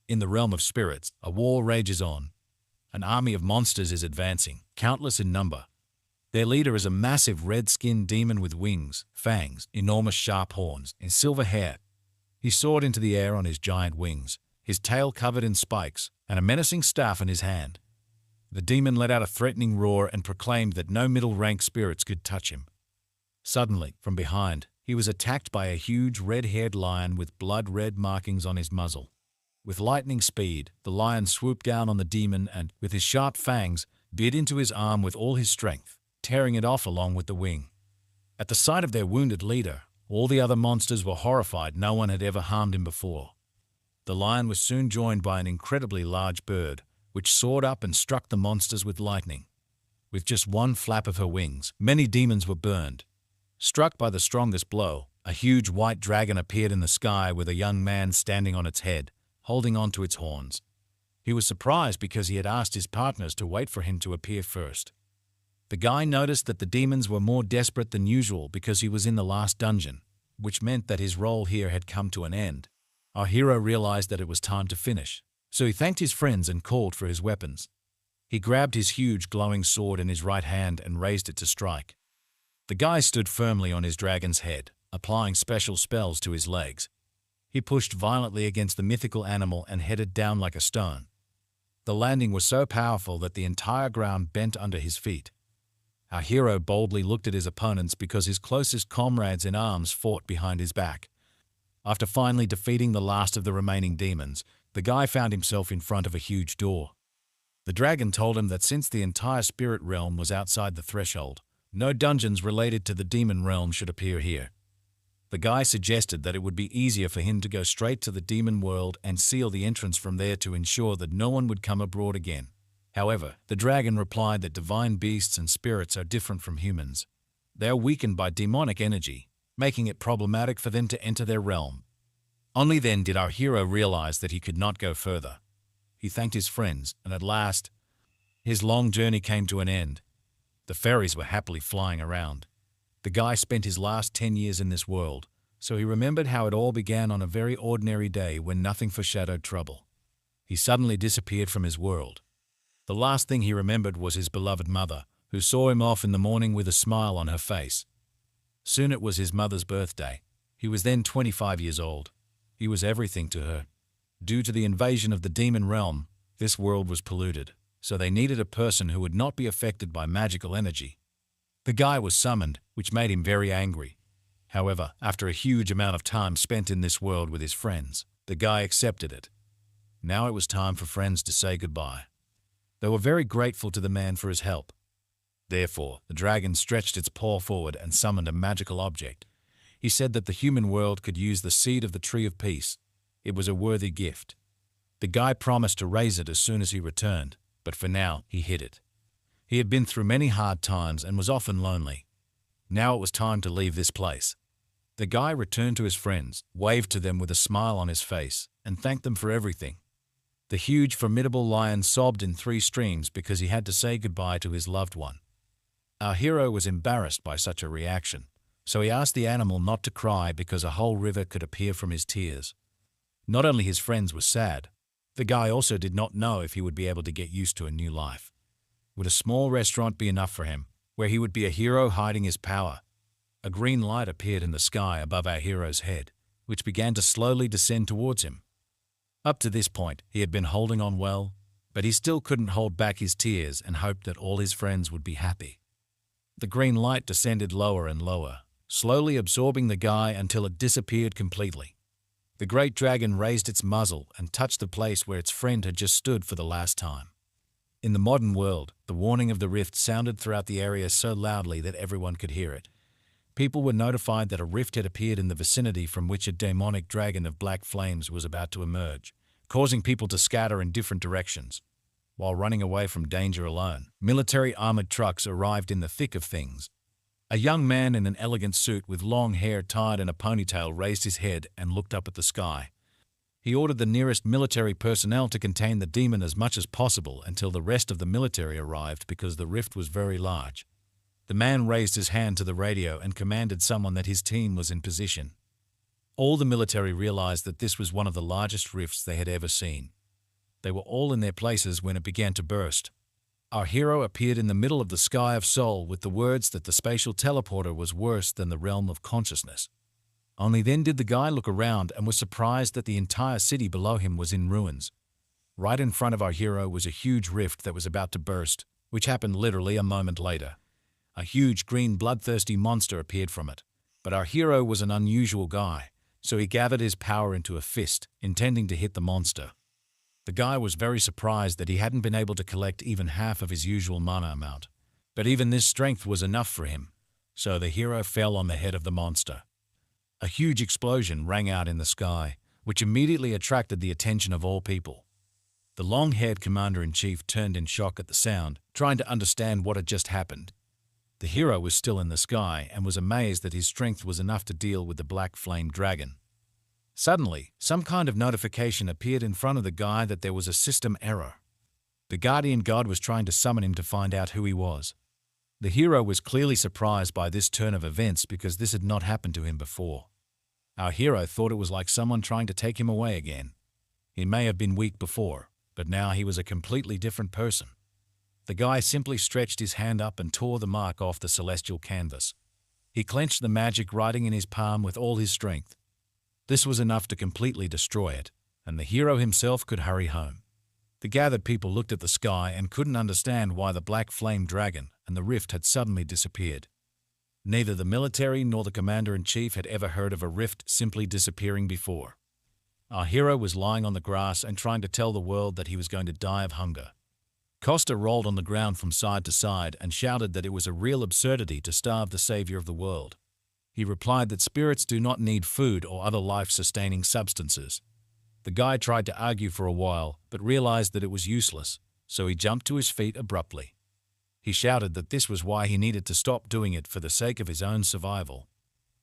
In the realm of spirits, a war rages on. An army of monsters is advancing, countless in number. Their leader is a massive red-skinned demon with wings, fangs, enormous sharp horns, and silver hair. He soared into the air on his giant wings, his tail covered in spikes, and a menacing staff in his hand. The demon let out a threatening roar and proclaimed that no middle-rank spirits could touch him. Suddenly, from behind, he was attacked by a huge red-haired lion with blood-red markings on his muzzle. With lightning speed, the lion swooped down on the demon and, with his sharp fangs, bit into his arm with all his strength, tearing it off along with the wing. At the sight of their wounded leader, all the other monsters were horrified. No one had ever harmed him before. The lion was soon joined by an incredibly large bird, which soared up and struck the monsters with lightning. With just one flap of her wings, many demons were burned. Struck by the strongest blow, a huge white dragon appeared in the sky with a young man standing on its head, holding on to its horns. He was surprised because he had asked his partners to wait for him to appear first. The guy noticed that the demons were more desperate than usual because he was in the last dungeon, which meant that his role here had come to an end. Our hero realized that it was time to finish, so he thanked his friends and called for his weapons. He grabbed his huge glowing sword in his right hand and raised it to strike. The guy stood firmly on his dragon's head, applying special spells to his legs. He pushed violently against the mythical animal and headed down like a stone. The landing was so powerful that the entire ground bent under his feet. Our hero boldly looked at his opponents because his closest comrades in arms fought behind his back. After finally defeating the last of the remaining demons, the guy found himself in front of a huge door. The dragon told him that since the entire spirit realm was outside the threshold, no dungeons related to the demon realm should appear here. The guy suggested that it would be easier for him to go straight to the demon world and seal the entrance from there to ensure that no one would come abroad again. However, the dragon replied that divine beasts and spirits are different from humans. They are weakened by demonic energy, making it problematic for them to enter their realm. Only then did our hero realize that he could not go further. He thanked his friends, and at last, his long journey came to an end. The fairies were happily flying around. The guy spent his last 10 years in this world, so he remembered how it all began on a very ordinary day when nothing foreshadowed trouble. He suddenly disappeared from his world. The last thing he remembered was his beloved mother, who saw him off in the morning with a smile on her face. Soon it was his mother's birthday. He was then 25 years old. He was everything to her. Due to the invasion of the demon realm, this world was polluted, so they needed a person who would not be affected by magical energy. The guy was summoned, which made him very angry. However, after a huge amount of time spent in this world with his friends, the guy accepted it. Now it was time for friends to say goodbye. They were very grateful to the man for his help. Therefore, the dragon stretched its paw forward and summoned a magical object. He said that the human world could use the seed of the tree of peace. It was a worthy gift. The guy promised to raise it as soon as he returned, but for now, he hid it. He had been through many hard times and was often lonely. Now it was time to leave this place. The guy returned to his friends, waved to them with a smile on his face, and thanked them for everything. The huge, formidable lion sobbed in 3 streams because he had to say goodbye to his loved one. Our hero was embarrassed by such a reaction, so he asked the animal not to cry because a whole river could appear from his tears. Not only his friends were sad, the guy also did not know if he would be able to get used to a new life. Would a small restaurant be enough for him, where he would be a hero hiding his power? A green light appeared in the sky above our hero's head, which began to slowly descend towards him. Up to this point, he had been holding on well, but he still couldn't hold back his tears and hoped that all his friends would be happy. The green light descended lower and lower, slowly absorbing the guy until it disappeared completely. The great dragon raised its muzzle and touched the place where its friend had just stood for the last time. In the modern world, the warning of the rift sounded throughout the area so loudly that everyone could hear it. People were notified that a rift had appeared in the vicinity from which a demonic dragon of black flames was about to emerge, causing people to scatter in different directions. While running away from danger alone, military armored trucks arrived in the thick of things. A young man in an elegant suit with long hair tied in a ponytail raised his head and looked up at the sky. He ordered the nearest military personnel to contain the demon as much as possible until the rest of the military arrived because the rift was very large. The man raised his hand to the radio and commanded someone that his team was in position. All the military realized that this was one of the largest rifts they had ever seen. They were all in their places when it began to burst. Our hero appeared in the middle of the sky of Seoul with the words that the spatial teleporter was worse than the realm of consciousness. Only then did the guy look around and was surprised that the entire city below him was in ruins. Right in front of our hero was a huge rift that was about to burst, which happened literally a moment later. A huge green bloodthirsty monster appeared from it. But our hero was an unusual guy, so he gathered his power into a fist, intending to hit the monster. The guy was very surprised that he hadn't been able to collect even half of his usual mana amount. But even this strength was enough for him, so the hero fell on the head of the monster. A huge explosion rang out in the sky, which immediately attracted the attention of all people. The long-haired commander-in-chief turned in shock at the sound, trying to understand what had just happened. The hero was still in the sky and was amazed that his strength was enough to deal with the black flame dragon. Suddenly, some kind of notification appeared in front of the guy that there was a system error. The guardian god was trying to summon him to find out who he was. The hero was clearly surprised by this turn of events because this had not happened to him before. Our hero thought it was like someone trying to take him away again. He may have been weak before, but now he was a completely different person. The guy simply stretched his hand up and tore the mark off the celestial canvas. He clenched the magic writing in his palm with all his strength. This was enough to completely destroy it, and the hero himself could hurry home. The gathered people looked at the sky and couldn't understand why the black flame dragon and the rift had suddenly disappeared. Neither the military nor the commander-in-chief had ever heard of a rift simply disappearing before. Our hero was lying on the grass and trying to tell the world that he was going to die of hunger. Costa rolled on the ground from side to side and shouted that it was a real absurdity to starve the savior of the world. He replied that spirits do not need food or other life-sustaining substances. The guy tried to argue for a while, but realized that it was useless, so he jumped to his feet abruptly. He shouted that this was why he needed to stop doing it for the sake of his own survival.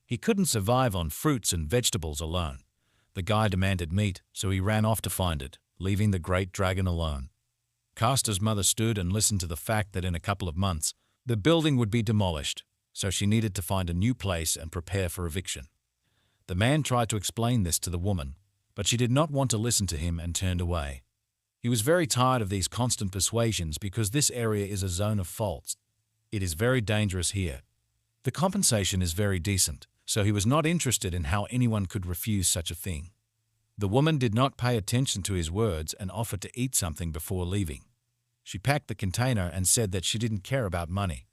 He couldn't survive on fruits and vegetables alone. The guy demanded meat, so he ran off to find it, leaving the great dragon alone. Casta's mother stood and listened to the fact that in a couple of months, the building would be demolished, so she needed to find a new place and prepare for eviction. The man tried to explain this to the woman, but she did not want to listen to him and turned away. He was very tired of these constant persuasions because this area is a zone of faults. It is very dangerous here. The compensation is very decent, so he was not interested in how anyone could refuse such a thing. The woman did not pay attention to his words and offered to eat something before leaving. She packed the container and said that she didn't care about money.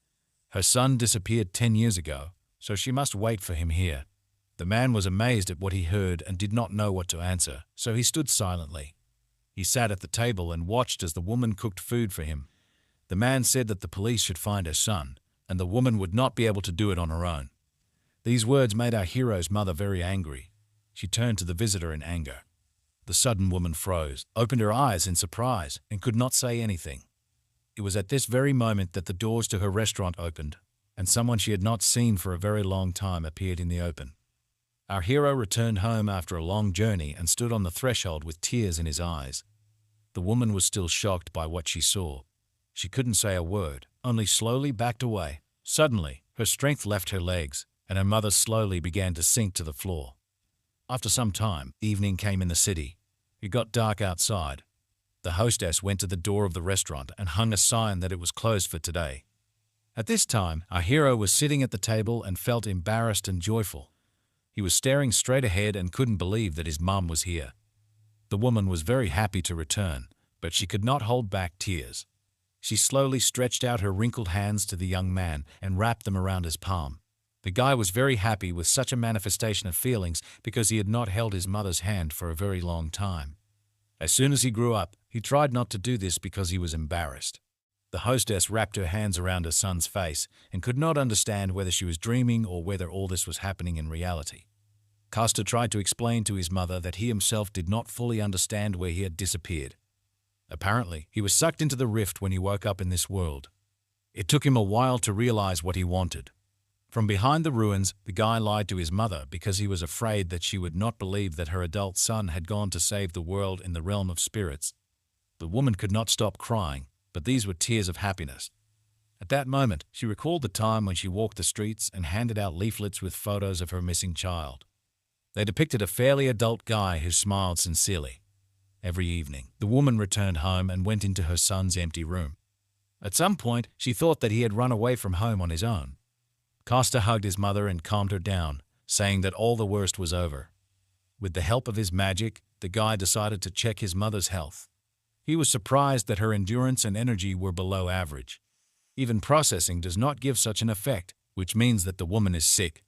Her son disappeared 10 years ago, so she must wait for him here. The man was amazed at what he heard and did not know what to answer, so he stood silently. He sat at the table and watched as the woman cooked food for him. The man said that the police should find her son, and the woman would not be able to do it on her own. These words made our hero's mother very angry. She turned to the visitor in anger. The sudden woman froze, opened her eyes in surprise, and could not say anything. It was at this very moment that the doors to her restaurant opened, and someone she had not seen for a very long time appeared in the open. Our hero returned home after a long journey and stood on the threshold with tears in his eyes. The woman was still shocked by what she saw. She couldn't say a word, only slowly backed away. Suddenly, her strength left her legs, and her mother slowly began to sink to the floor. After some time, evening came in the city. It got dark outside. The hostess went to the door of the restaurant and hung a sign that it was closed for today. At this time, our hero was sitting at the table and felt embarrassed and joyful. He was staring straight ahead and couldn't believe that his mum was here. The woman was very happy to return, but she could not hold back tears. She slowly stretched out her wrinkled hands to the young man and wrapped them around his palm. The guy was very happy with such a manifestation of feelings because he had not held his mother's hand for a very long time. As soon as he grew up, he tried not to do this because he was embarrassed. The hostess wrapped her hands around her son's face and could not understand whether she was dreaming or whether all this was happening in reality. Costa tried to explain to his mother that he himself did not fully understand where he had disappeared. Apparently, he was sucked into the rift when he woke up in this world. It took him a while to realize what he wanted. From behind the ruins, the guy lied to his mother because he was afraid that she would not believe that her adult son had gone to save the world in the realm of spirits. The woman could not stop crying, but these were tears of happiness. At that moment, she recalled the time when she walked the streets and handed out leaflets with photos of her missing child. They depicted a fairly adult guy who smiled sincerely. Every evening, the woman returned home and went into her son's empty room. At some point, she thought that he had run away from home on his own. Costa hugged his mother and calmed her down, saying that all the worst was over. With the help of his magic, the guy decided to check his mother's health. He was surprised that her endurance and energy were below average. Even processing does not give such an effect, which means that the woman is sick.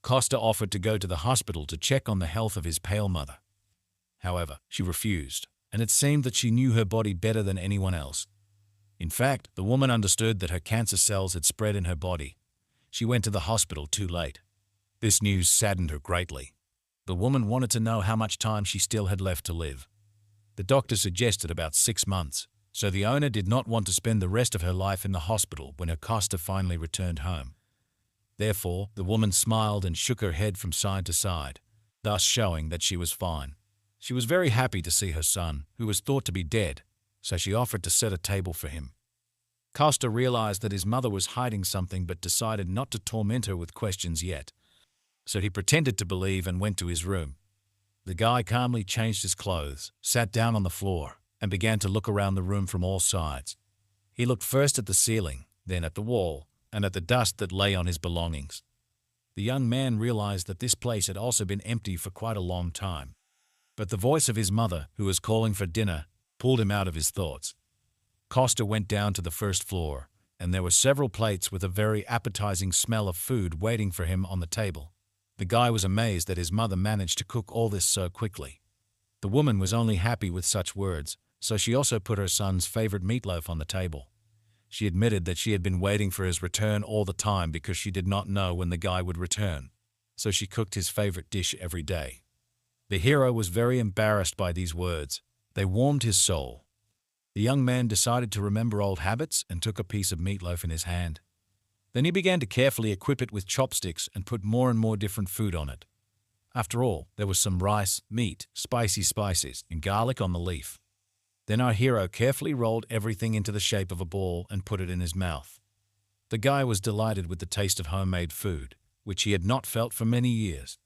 Costa offered to go to the hospital to check on the health of his pale mother. However, she refused, and it seemed that she knew her body better than anyone else. In fact, the woman understood that her cancer cells had spread in her body. She went to the hospital too late. This news saddened her greatly. The woman wanted to know how much time she still had left to live. The doctor suggested about 6 months, so the owner did not want to spend the rest of her life in the hospital when her Costa finally returned home. Therefore, the woman smiled and shook her head from side to side, thus showing that she was fine. She was very happy to see her son, who was thought to be dead, so she offered to set a table for him. Costa realized that his mother was hiding something but decided not to torment her with questions yet. So he pretended to believe and went to his room. The guy calmly changed his clothes, sat down on the floor, and began to look around the room from all sides. He looked first at the ceiling, then at the wall, and at the dust that lay on his belongings. The young man realized that this place had also been empty for quite a long time. But the voice of his mother, who was calling for dinner, pulled him out of his thoughts. Costa went down to the first floor, and there were several plates with a very appetizing smell of food waiting for him on the table. The guy was amazed that his mother managed to cook all this so quickly. The woman was only happy with such words, so she also put her son's favorite meatloaf on the table. She admitted that she had been waiting for his return all the time because she did not know when the guy would return, so she cooked his favorite dish every day. The hero was very embarrassed by these words. They warmed his soul. The young man decided to remember old habits and took a piece of meatloaf in his hand. Then he began to carefully equip it with chopsticks and put more and more different food on it. After all, there was some rice, meat, spicy spices, and garlic on the leaf. Then our hero carefully rolled everything into the shape of a ball and put it in his mouth. The guy was delighted with the taste of homemade food, which he had not felt for many years.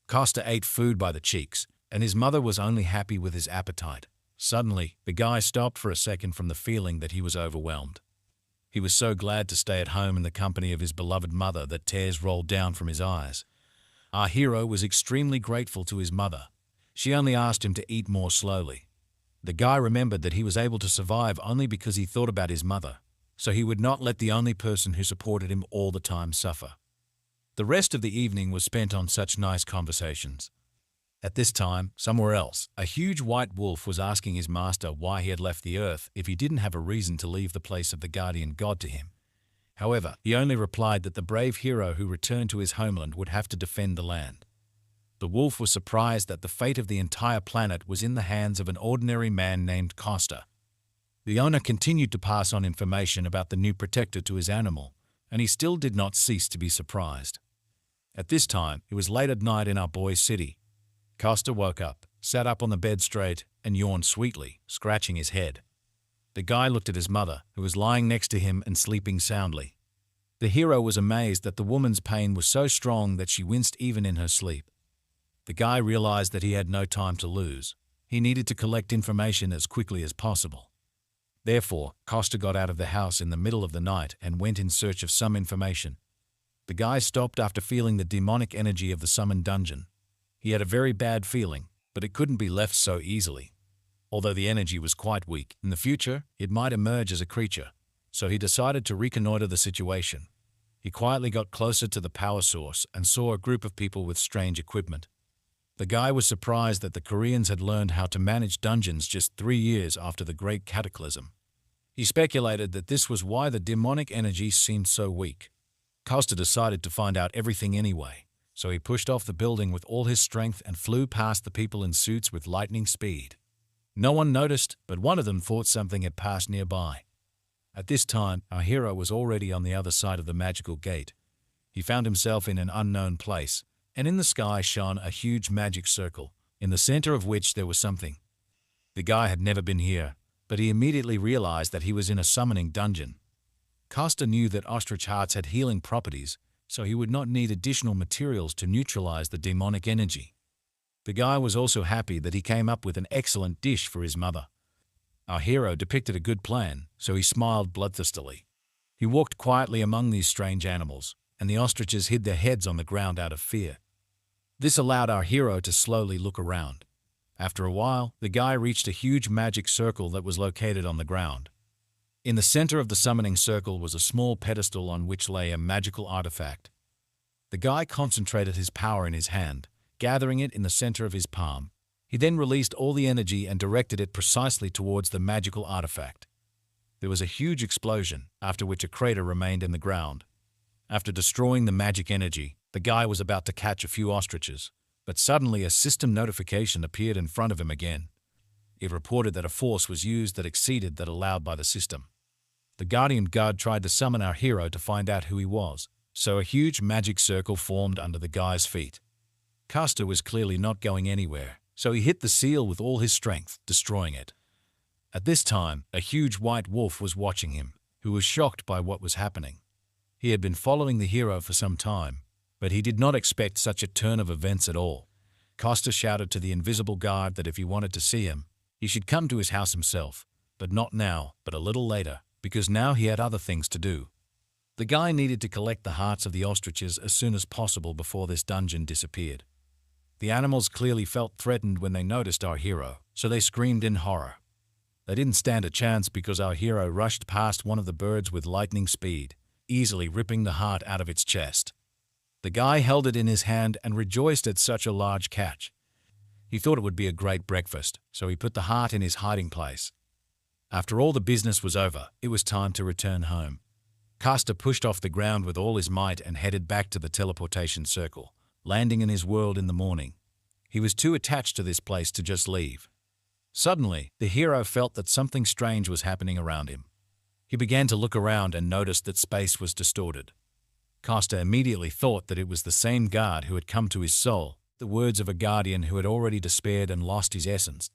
Costa ate food by the cheeks, and his mother was only happy with his appetite. Suddenly, the guy stopped for a second from the feeling that he was overwhelmed. He was so glad to stay at home in the company of his beloved mother that tears rolled down from his eyes. Our hero was extremely grateful to his mother. She only asked him to eat more slowly. The guy remembered that he was able to survive only because he thought about his mother, so he would not let the only person who supported him all the time suffer. The rest of the evening was spent on such nice conversations. At this time, somewhere else, a huge white wolf was asking his master why he had left the earth if he didn't have a reason to leave the place of the guardian god to him. However, he only replied that the brave hero who returned to his homeland would have to defend the land. The wolf was surprised that the fate of the entire planet was in the hands of an ordinary man named Costa. The owner continued to pass on information about the new protector to his animal, and he still did not cease to be surprised. At this time, it was late at night in our boy's city. Costa woke up, sat up on the bed straight, and yawned sweetly, scratching his head. The guy looked at his mother, who was lying next to him and sleeping soundly. The hero was amazed that the woman's pain was so strong that she winced even in her sleep. The guy realized that he had no time to lose. He needed to collect information as quickly as possible. Therefore, Costa got out of the house in the middle of the night and went in search of some information. The guy stopped after feeling the demonic energy of the summoned dungeon. He had a very bad feeling, but it couldn't be left so easily. Although the energy was quite weak, in the future, it might emerge as a creature, so he decided to reconnoiter the situation. He quietly got closer to the power source and saw a group of people with strange equipment. The guy was surprised that the Koreans had learned how to manage dungeons just 3 years after the Great Cataclysm. He speculated that this was why the demonic energy seemed so weak. Costa decided to find out everything anyway, so he pushed off the building with all his strength and flew past the people in suits with lightning speed. No one noticed, but one of them thought something had passed nearby. At this time, our hero was already on the other side of the magical gate. He found himself in an unknown place, and in the sky shone a huge magic circle, in the center of which there was something. The guy had never been here, but he immediately realized that he was in a summoning dungeon. Costa knew that ostrich hearts had healing properties, so he would not need additional materials to neutralize the demonic energy. The guy was also happy that he came up with an excellent dish for his mother. Our hero depicted a good plan, so he smiled bloodthirstily. He walked quietly among these strange animals, and the ostriches hid their heads on the ground out of fear. This allowed our hero to slowly look around. After a while, the guy reached a huge magic circle that was located on the ground. In the center of the summoning circle was a small pedestal on which lay a magical artifact. The guy concentrated his power in his hand, gathering it in the center of his palm. He then released all the energy and directed it precisely towards the magical artifact. There was a huge explosion, after which a crater remained in the ground. After destroying the magic energy, the guy was about to catch a few ostriches, but suddenly a system notification appeared in front of him again. It reported that a force was used that exceeded that allowed by the system. The guardian god tried to summon our hero to find out who he was, so a huge magic circle formed under the guy's feet. Castor was clearly not going anywhere, so he hit the seal with all his strength, destroying it. At this time, a huge white wolf was watching him, who was shocked by what was happening. He had been following the hero for some time, but he did not expect such a turn of events at all. Castor shouted to the invisible guard that if he wanted to see him, he should come to his house himself, but not now, but a little later, because now he had other things to do. The guy needed to collect the hearts of the ostriches as soon as possible before this dungeon disappeared. The animals clearly felt threatened when they noticed our hero, so they screamed in horror. They didn't stand a chance because our hero rushed past one of the birds with lightning speed, easily ripping the heart out of its chest. The guy held it in his hand and rejoiced at such a large catch. He thought it would be a great breakfast, so he put the heart in his hiding place. After all the business was over, it was time to return home. Castor pushed off the ground with all his might and headed back to the teleportation circle, landing in his world in the morning. He was too attached to this place to just leave. Suddenly, the hero felt that something strange was happening around him. He began to look around and noticed that space was distorted. Castor immediately thought that it was the same guard who had come to his soul, the words of a guardian who had already despaired and lost his essence.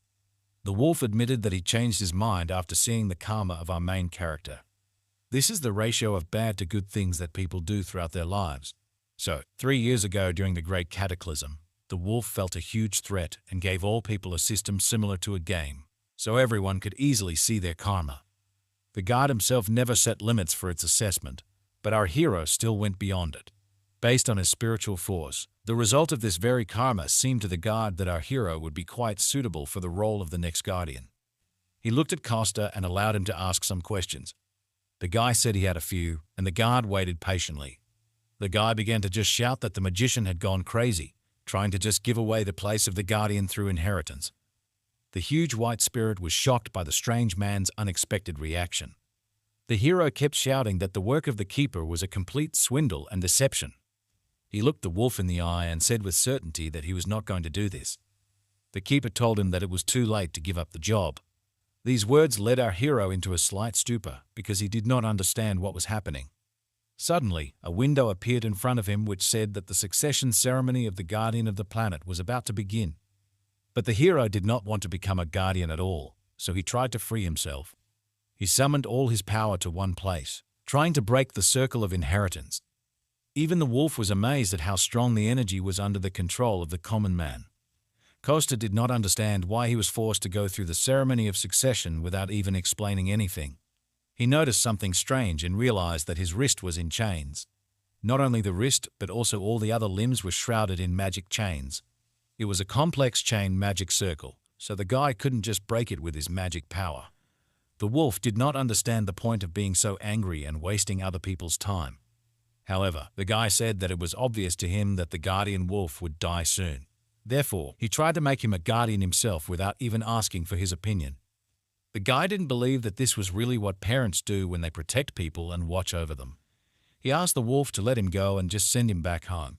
The wolf admitted that he changed his mind after seeing the karma of our main character. This is the ratio of bad to good things that people do throughout their lives. So, 3 years ago during the Great Cataclysm, the wolf felt a huge threat and gave all people a system similar to a game, so everyone could easily see their karma. The god himself never set limits for its assessment, but our hero still went beyond it. Based on his spiritual force, the result of this very karma seemed to the god that our hero would be quite suitable for the role of the next guardian. He looked at Castor and allowed him to ask some questions. The guy said he had a few, and the guard waited patiently. The guy began to just shout that the magician had gone crazy, trying to just give away the place of the guardian through inheritance. The huge white spirit was shocked by the strange man's unexpected reaction. The hero kept shouting that the work of the keeper was a complete swindle and deception. He looked the wolf in the eye and said with certainty that he was not going to do this. The keeper told him that it was too late to give up the job. These words led our hero into a slight stupor because he did not understand what was happening. Suddenly, a window appeared in front of him which said that the succession ceremony of the guardian of the planet was about to begin. But the hero did not want to become a guardian at all, so he tried to free himself. He summoned all his power to one place, trying to break the circle of inheritance. Even the wolf was amazed at how strong the energy was under the control of the common man. Castor did not understand why he was forced to go through the ceremony of succession without even explaining anything. He noticed something strange and realized that his wrist was in chains. Not only the wrist, but also all the other limbs were shrouded in magic chains. It was a complex chain magic circle, so the guy couldn't just break it with his magic power. The wolf did not understand the point of being so angry and wasting other people's time. However, the guy said that it was obvious to him that the guardian wolf would die soon. Therefore, he tried to make him a guardian himself without even asking for his opinion. The guy didn't believe that this was really what parents do when they protect people and watch over them. He asked the wolf to let him go and just send him back home.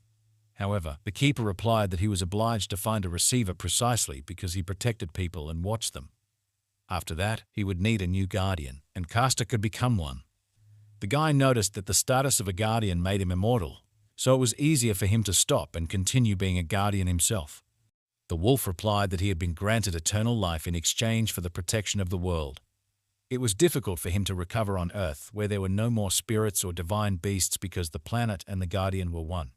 However, the keeper replied that he was obliged to find a receiver precisely because he protected people and watched them. After that, he would need a new guardian, and Castor could become one. The guy noticed that the status of a guardian made him immortal, so it was easier for him to stop and continue being a guardian himself. The wolf replied that he had been granted eternal life in exchange for the protection of the world. It was difficult for him to recover on Earth, where there were no more spirits or divine beasts because the planet and the guardian were one.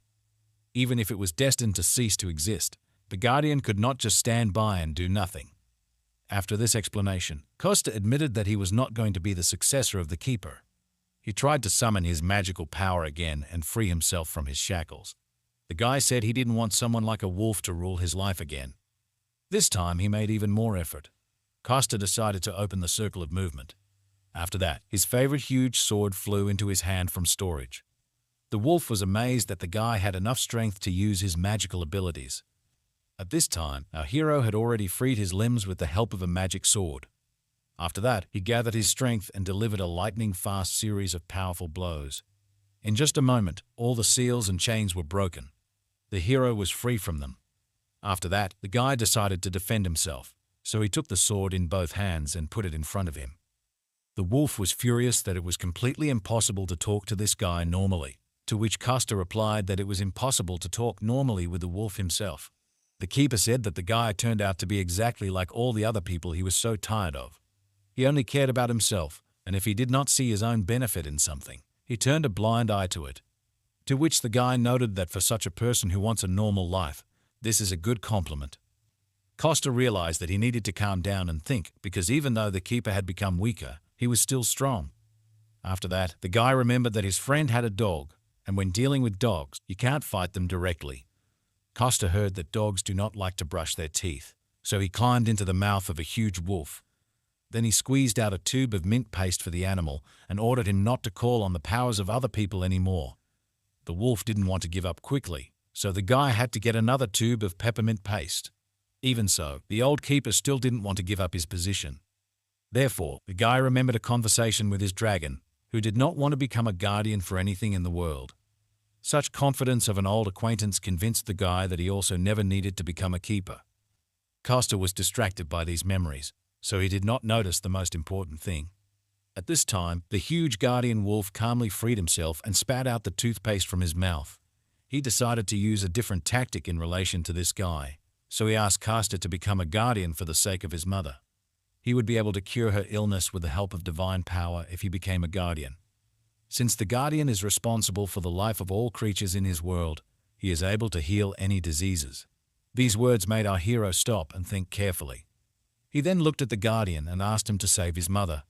Even if it was destined to cease to exist, the Guardian could not just stand by and do nothing. After this explanation, Costa admitted that he was not going to be the successor of the Keeper. He tried to summon his magical power again and free himself from his shackles. The guy said he didn't want someone like a wolf to rule his life again. This time he made even more effort. Costa decided to open the circle of movement. After that, his favorite huge sword flew into his hand from storage. The wolf was amazed that the guy had enough strength to use his magical abilities. At this time, our hero had already freed his limbs with the help of a magic sword. After that, he gathered his strength and delivered a lightning-fast series of powerful blows. In just a moment, all the seals and chains were broken. The hero was free from them. After that, the guy decided to defend himself, so he took the sword in both hands and put it in front of him. The wolf was furious that it was completely impossible to talk to this guy normally, to which Costa replied that it was impossible to talk normally with the wolf himself. The Keeper said that the guy turned out to be exactly like all the other people he was so tired of. He only cared about himself, and if he did not see his own benefit in something, he turned a blind eye to it. To which the guy noted that for such a person who wants a normal life, this is a good compliment. Costa realized that he needed to calm down and think, because even though the Keeper had become weaker, he was still strong. After that, the guy remembered that his friend had a dog, and when dealing with dogs, you can't fight them directly. Costa heard that dogs do not like to brush their teeth, so he climbed into the mouth of a huge wolf. Then he squeezed out a tube of mint paste for the animal and ordered him not to call on the powers of other people anymore. The wolf didn't want to give up quickly, so the guy had to get another tube of peppermint paste. Even so, the old Keeper still didn't want to give up his position. Therefore, the guy remembered a conversation with his dragon, who did not want to become a guardian for anything in the world. Such confidence of an old acquaintance convinced the guy that he also never needed to become a keeper. Costa was distracted by these memories, so he did not notice the most important thing. At this time, the huge guardian wolf calmly freed himself and spat out the toothpaste from his mouth. He decided to use a different tactic in relation to this guy, so he asked Costa to become a guardian for the sake of his mother. He would be able to cure her illness with the help of divine power if he became a guardian. Since the guardian is responsible for the life of all creatures in his world, he is able to heal any diseases. These words made our hero stop and think carefully. He then looked at the guardian and asked him to save his mother.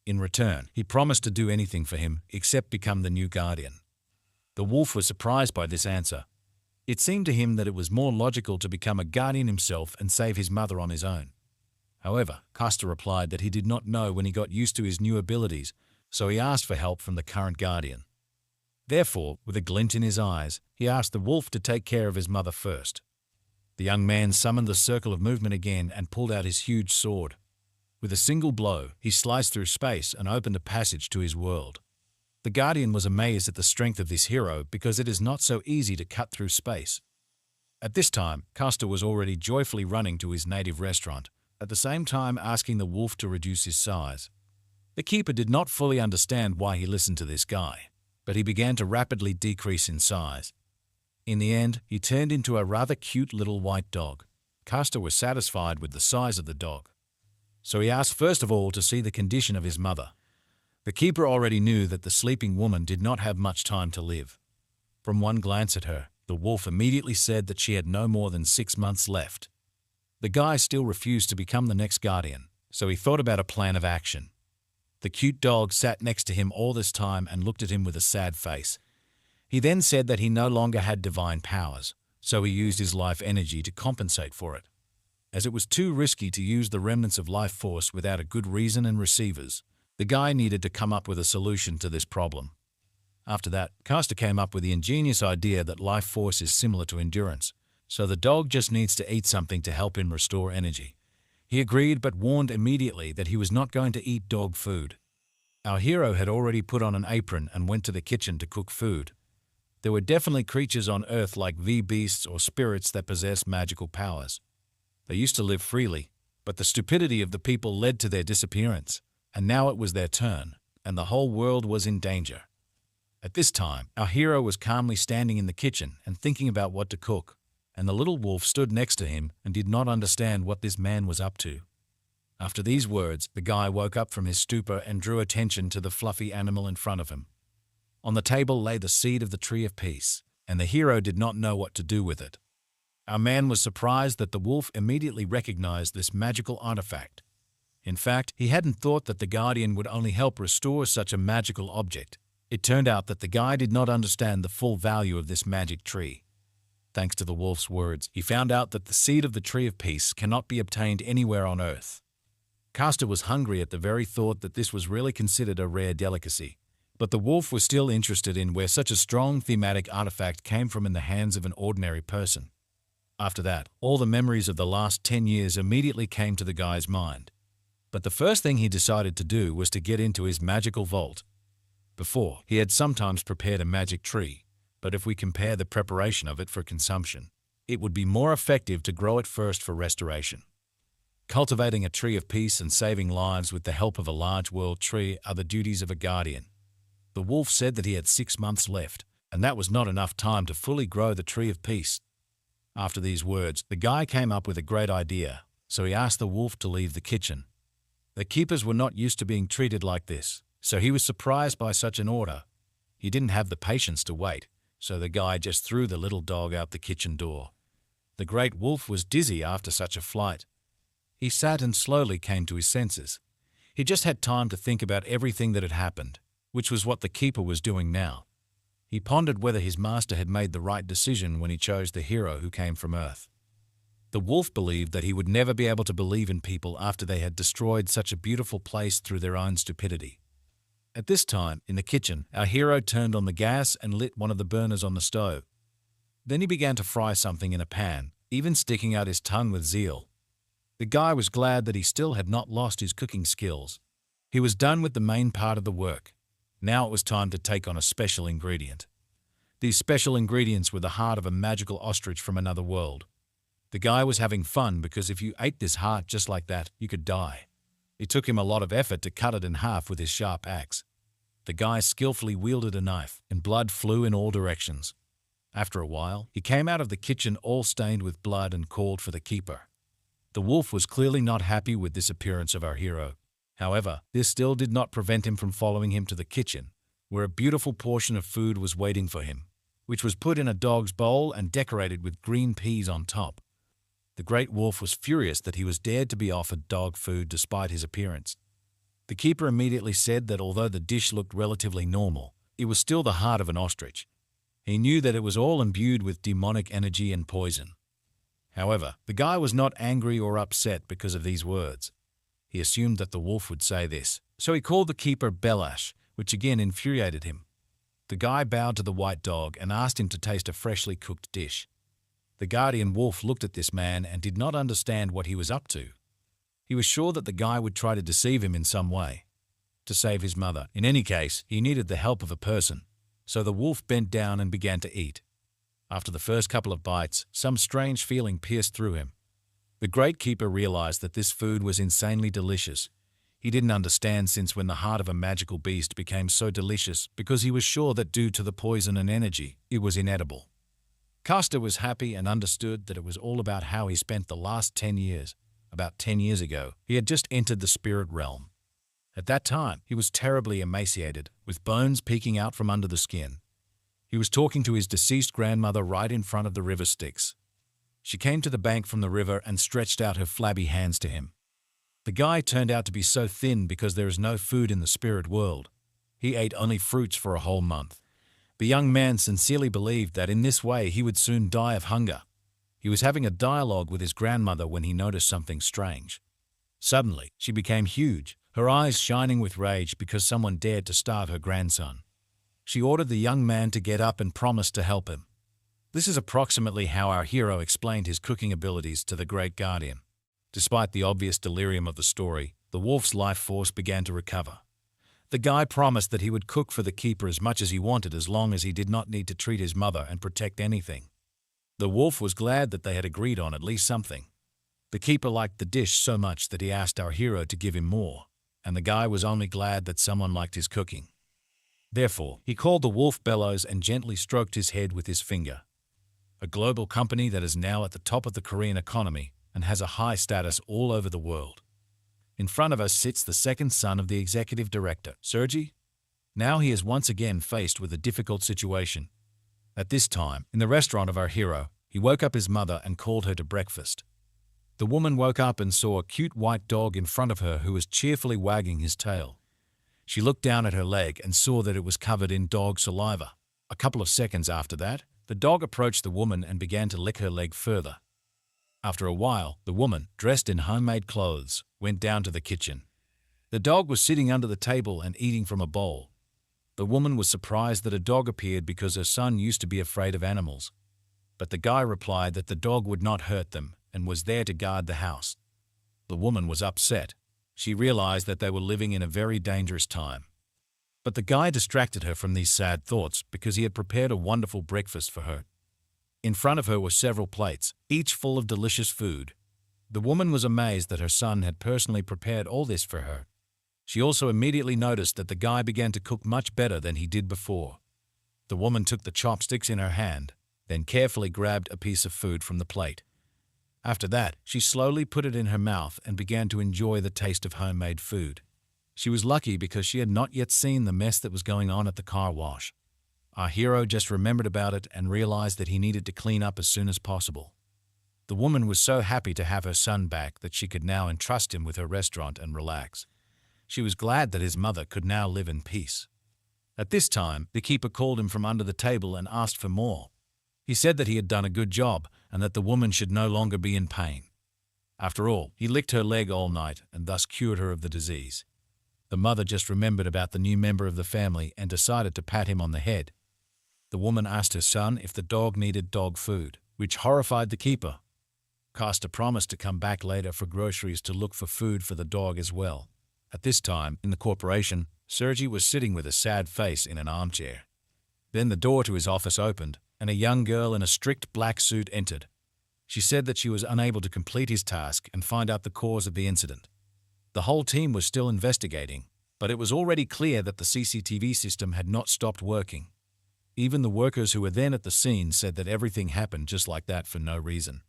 In return, he promised to do anything for him except become the new guardian. The wolf was surprised by this answer. It seemed to him that it was more logical to become a guardian himself and save his mother on his own. However, Costa replied that he did not know when he got used to his new abilities, so he asked for help from the current guardian. Therefore, with a glint in his eyes, he asked the wolf to take care of his mother first. The young man summoned the circle of movement again and pulled out his huge sword. With a single blow, he sliced through space and opened a passage to his world. The guardian was amazed at the strength of this hero because it is not so easy to cut through space. At this time, Costa was already joyfully running to his native restaurant, at the same time asking the wolf to reduce his size. The keeper did not fully understand why he listened to this guy, but he began to rapidly decrease in size. In the end, he turned into a rather cute little white dog. Costa was satisfied with the size of the dog, so he asked first of all to see the condition of his mother. The keeper already knew that the sleeping woman did not have much time to live. From one glance at her, the wolf immediately said that she had no more than 6 months left. The guy still refused to become the next guardian, so he thought about a plan of action. The cute dog sat next to him all this time and looked at him with a sad face. He then said that he no longer had divine powers, so he used his life energy to compensate for it. As it was too risky to use the remnants of life force without a good reason and receivers, the guy needed to come up with a solution to this problem. After that, Costa came up with the ingenious idea that life force is similar to endurance, so the dog just needs to eat something to help him restore energy. He agreed but warned immediately that he was not going to eat dog food. Our hero had already put on an apron and went to the kitchen to cook food. There were definitely creatures on Earth like beasts or spirits that possessed magical powers. They used to live freely, but the stupidity of the people led to their disappearance, and now it was their turn, and the whole world was in danger. At this time, our hero was calmly standing in the kitchen and thinking about what to cook, and the little wolf stood next to him and did not understand what this man was up to. After these words, the guy woke up from his stupor and drew attention to the fluffy animal in front of him. On the table lay the seed of the tree of peace, and the hero did not know what to do with it. Our man was surprised that the wolf immediately recognized this magical artifact. In fact, he hadn't thought that the guardian would only help restore such a magical object. It turned out that the guy did not understand the full value of this magic tree. Thanks to the wolf's words, he found out that the seed of the tree of peace cannot be obtained anywhere on earth. Castor was hungry at the very thought that this was really considered a rare delicacy. But the wolf was still interested in where such a strong thematic artifact came from in the hands of an ordinary person. After that, all the memories of the last 10 years immediately came to the guy's mind. But the first thing he decided to do was to get into his magical vault. Before, he had sometimes prepared a magic tree, but if we compare the preparation of it for consumption, it would be more effective to grow it first for restoration. Cultivating a tree of peace and saving lives with the help of a large world tree are the duties of a guardian. The wolf said that he had 6 months left, and that was not enough time to fully grow the tree of peace. After these words, the guy came up with a great idea, so he asked the wolf to leave the kitchen. The keepers were not used to being treated like this, so he was surprised by such an order. He didn't have the patience to wait, so the guy just threw the little dog out the kitchen door. The great wolf was dizzy after such a flight. He sat and slowly came to his senses. He just had time to think about everything that had happened, which was what the keeper was doing now. He pondered whether his master had made the right decision when he chose the hero who came from Earth. The wolf believed that he would never be able to believe in people after they had destroyed such a beautiful place through their own stupidity. At this time, in the kitchen, our hero turned on the gas and lit one of the burners on the stove. Then he began to fry something in a pan, even sticking out his tongue with zeal. The guy was glad that he still had not lost his cooking skills. He was done with the main part of the work. Now it was time to take on a special ingredient. These special ingredients were the heart of a magical ostrich from another world. The guy was having fun because if you ate this heart just like that, you could die. It took him a lot of effort to cut it in half with his sharp axe. The guy skillfully wielded a knife, and blood flew in all directions. After a while, he came out of the kitchen all stained with blood and called for the keeper. The wolf was clearly not happy with this appearance of our hero. However, this still did not prevent him from following him to the kitchen, where a beautiful portion of food was waiting for him, which was put in a dog's bowl and decorated with green peas on top. The great wolf was furious that he was dared to be offered dog food despite his appearance. The keeper immediately said that although the dish looked relatively normal, it was still the heart of an ostrich. He knew that it was all imbued with demonic energy and poison. However, the guy was not angry or upset because of these words. He assumed that the wolf would say this, so he called the keeper Belash, which again infuriated him. The guy bowed to the white dog and asked him to taste a freshly cooked dish. The guardian wolf looked at this man and did not understand what he was up to. He was sure that the guy would try to deceive him in some way, to save his mother. In any case, he needed the help of a person, so the wolf bent down and began to eat. After the first couple of bites, some strange feeling pierced through him. The great keeper realized that this food was insanely delicious. He didn't understand since when the heart of a magical beast became so delicious because he was sure that due to the poison and energy, it was inedible. Castor was happy and understood that it was all about how he spent the last 10 years. About 10 years ago, he had just entered the spirit realm. At that time, he was terribly emaciated, with bones peeking out from under the skin. He was talking to his deceased grandmother right in front of the river Styx. She came to the bank from the river and stretched out her flabby hands to him. The guy turned out to be so thin because there is no food in the spirit world. He ate only fruits for a whole month. The young man sincerely believed that in this way he would soon die of hunger. He was having a dialogue with his grandmother when he noticed something strange. Suddenly, she became huge, her eyes shining with rage because someone dared to starve her grandson. She ordered the young man to get up and promised to help him. This is approximately how our hero explained his cooking abilities to the great guardian. Despite the obvious delirium of the story, the wolf's life force began to recover. The guy promised that he would cook for the keeper as much as he wanted as long as he did not need to treat his mother and protect anything. The wolf was glad that they had agreed on at least something. The keeper liked the dish so much that he asked our hero to give him more, and the guy was only glad that someone liked his cooking. Therefore, he called the wolf Bellows and gently stroked his head with his finger. A global company that is now at the top of the Korean economy and has a high status all over the world. In front of us sits the second son of the executive director, Sergei. Now he is once again faced with a difficult situation. At this time, in the restaurant of our hero, He woke up his mother and called her to breakfast. The woman woke up and saw a cute white dog in front of her who was cheerfully wagging his tail. She looked down at her leg and saw that it was covered in dog saliva. A couple of seconds after that, the dog approached the woman and began to lick her leg further. After a while, the woman, dressed in homemade clothes, went down to the kitchen. The dog was sitting under the table and eating from a bowl. The woman was surprised that a dog appeared because her son used to be afraid of animals. But the guy replied that the dog would not hurt them and was there to guard the house. The woman was upset. She realized that they were living in a very dangerous time. But the guy distracted her from these sad thoughts because he had prepared a wonderful breakfast for her. In front of her were several plates, each full of delicious food. The woman was amazed that her son had personally prepared all this for her. She also immediately noticed that the guy began to cook much better than he did before. The woman took the chopsticks in her hand, then carefully grabbed a piece of food from the plate. After that, she slowly put it in her mouth and began to enjoy the taste of homemade food. She was lucky because she had not yet seen the mess that was going on at the car wash. Our hero just remembered about it and realized that he needed to clean up as soon as possible. The woman was so happy to have her son back that she could now entrust him with her restaurant and relax. She was glad that his mother could now live in peace. At this time, the keeper called him from under the table and asked for more. He said that he had done a good job and that the woman should no longer be in pain. After all, he licked her leg all night and thus cured her of the disease. The mother just remembered about the new member of the family and decided to pat him on the head. The woman asked her son if the dog needed dog food, which horrified the keeper. Costa promised to come back later for groceries to look for food for the dog as well. At this time, in the corporation, Sergi was sitting with a sad face in an armchair. Then the door to his office opened, and a young girl in a strict black suit entered. She said that she was unable to complete his task and find out the cause of the incident. The whole team was still investigating, but it was already clear that the CCTV system had not stopped working. Even the workers who were then at the scene said that everything happened just like that for no reason.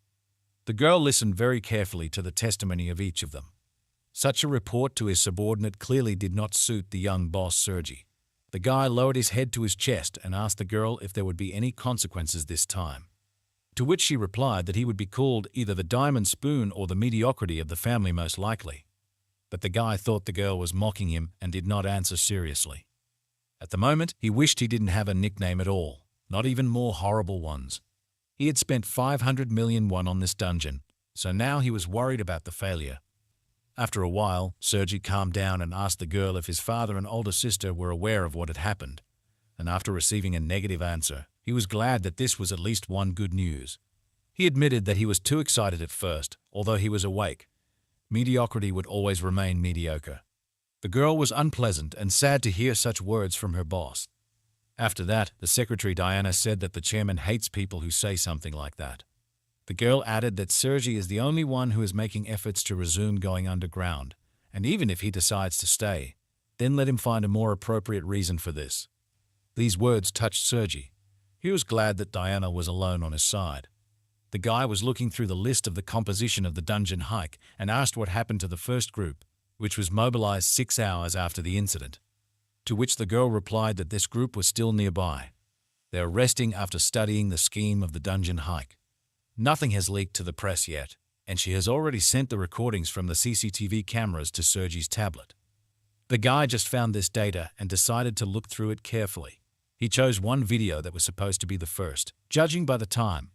The girl listened very carefully to the testimony of each of them. Such a report to his subordinate clearly did not suit the young boss Sergi. The guy lowered his head to his chest and asked the girl if there would be any consequences this time. To which she replied that he would be called either the diamond spoon or the mediocrity of the family most likely. But the guy thought the girl was mocking him and did not answer seriously. At the moment, he wished he didn't have a nickname at all, not even more horrible ones. He had spent 500 million won on this dungeon, so now he was worried about the failure. After a while, Sergi calmed down and asked the girl if his father and older sister were aware of what had happened. And after receiving a negative answer, he was glad that this was at least one good news. He admitted that he was too excited at first, although he was awake. Mediocrity would always remain mediocre. The girl was unpleasant and sad to hear such words from her boss. After that, the secretary Diana said that the chairman hates people who say something like that. The girl added that Sergi is the only one who is making efforts to resume going underground, and even if he decides to stay, then let him find a more appropriate reason for this. These words touched Sergi. He was glad that Diana was alone on his side. The guy was looking through the list of the composition of the dungeon hike and asked what happened to the first group, which was mobilized 6 hours after the incident. To which the girl replied that this group was still nearby. They are resting after studying the scheme of the dungeon hike. Nothing has leaked to the press yet, and she has already sent the recordings from the CCTV cameras to Sergi's tablet. The guy just found this data and decided to look through it carefully. He chose one video that was supposed to be the first, judging by the time.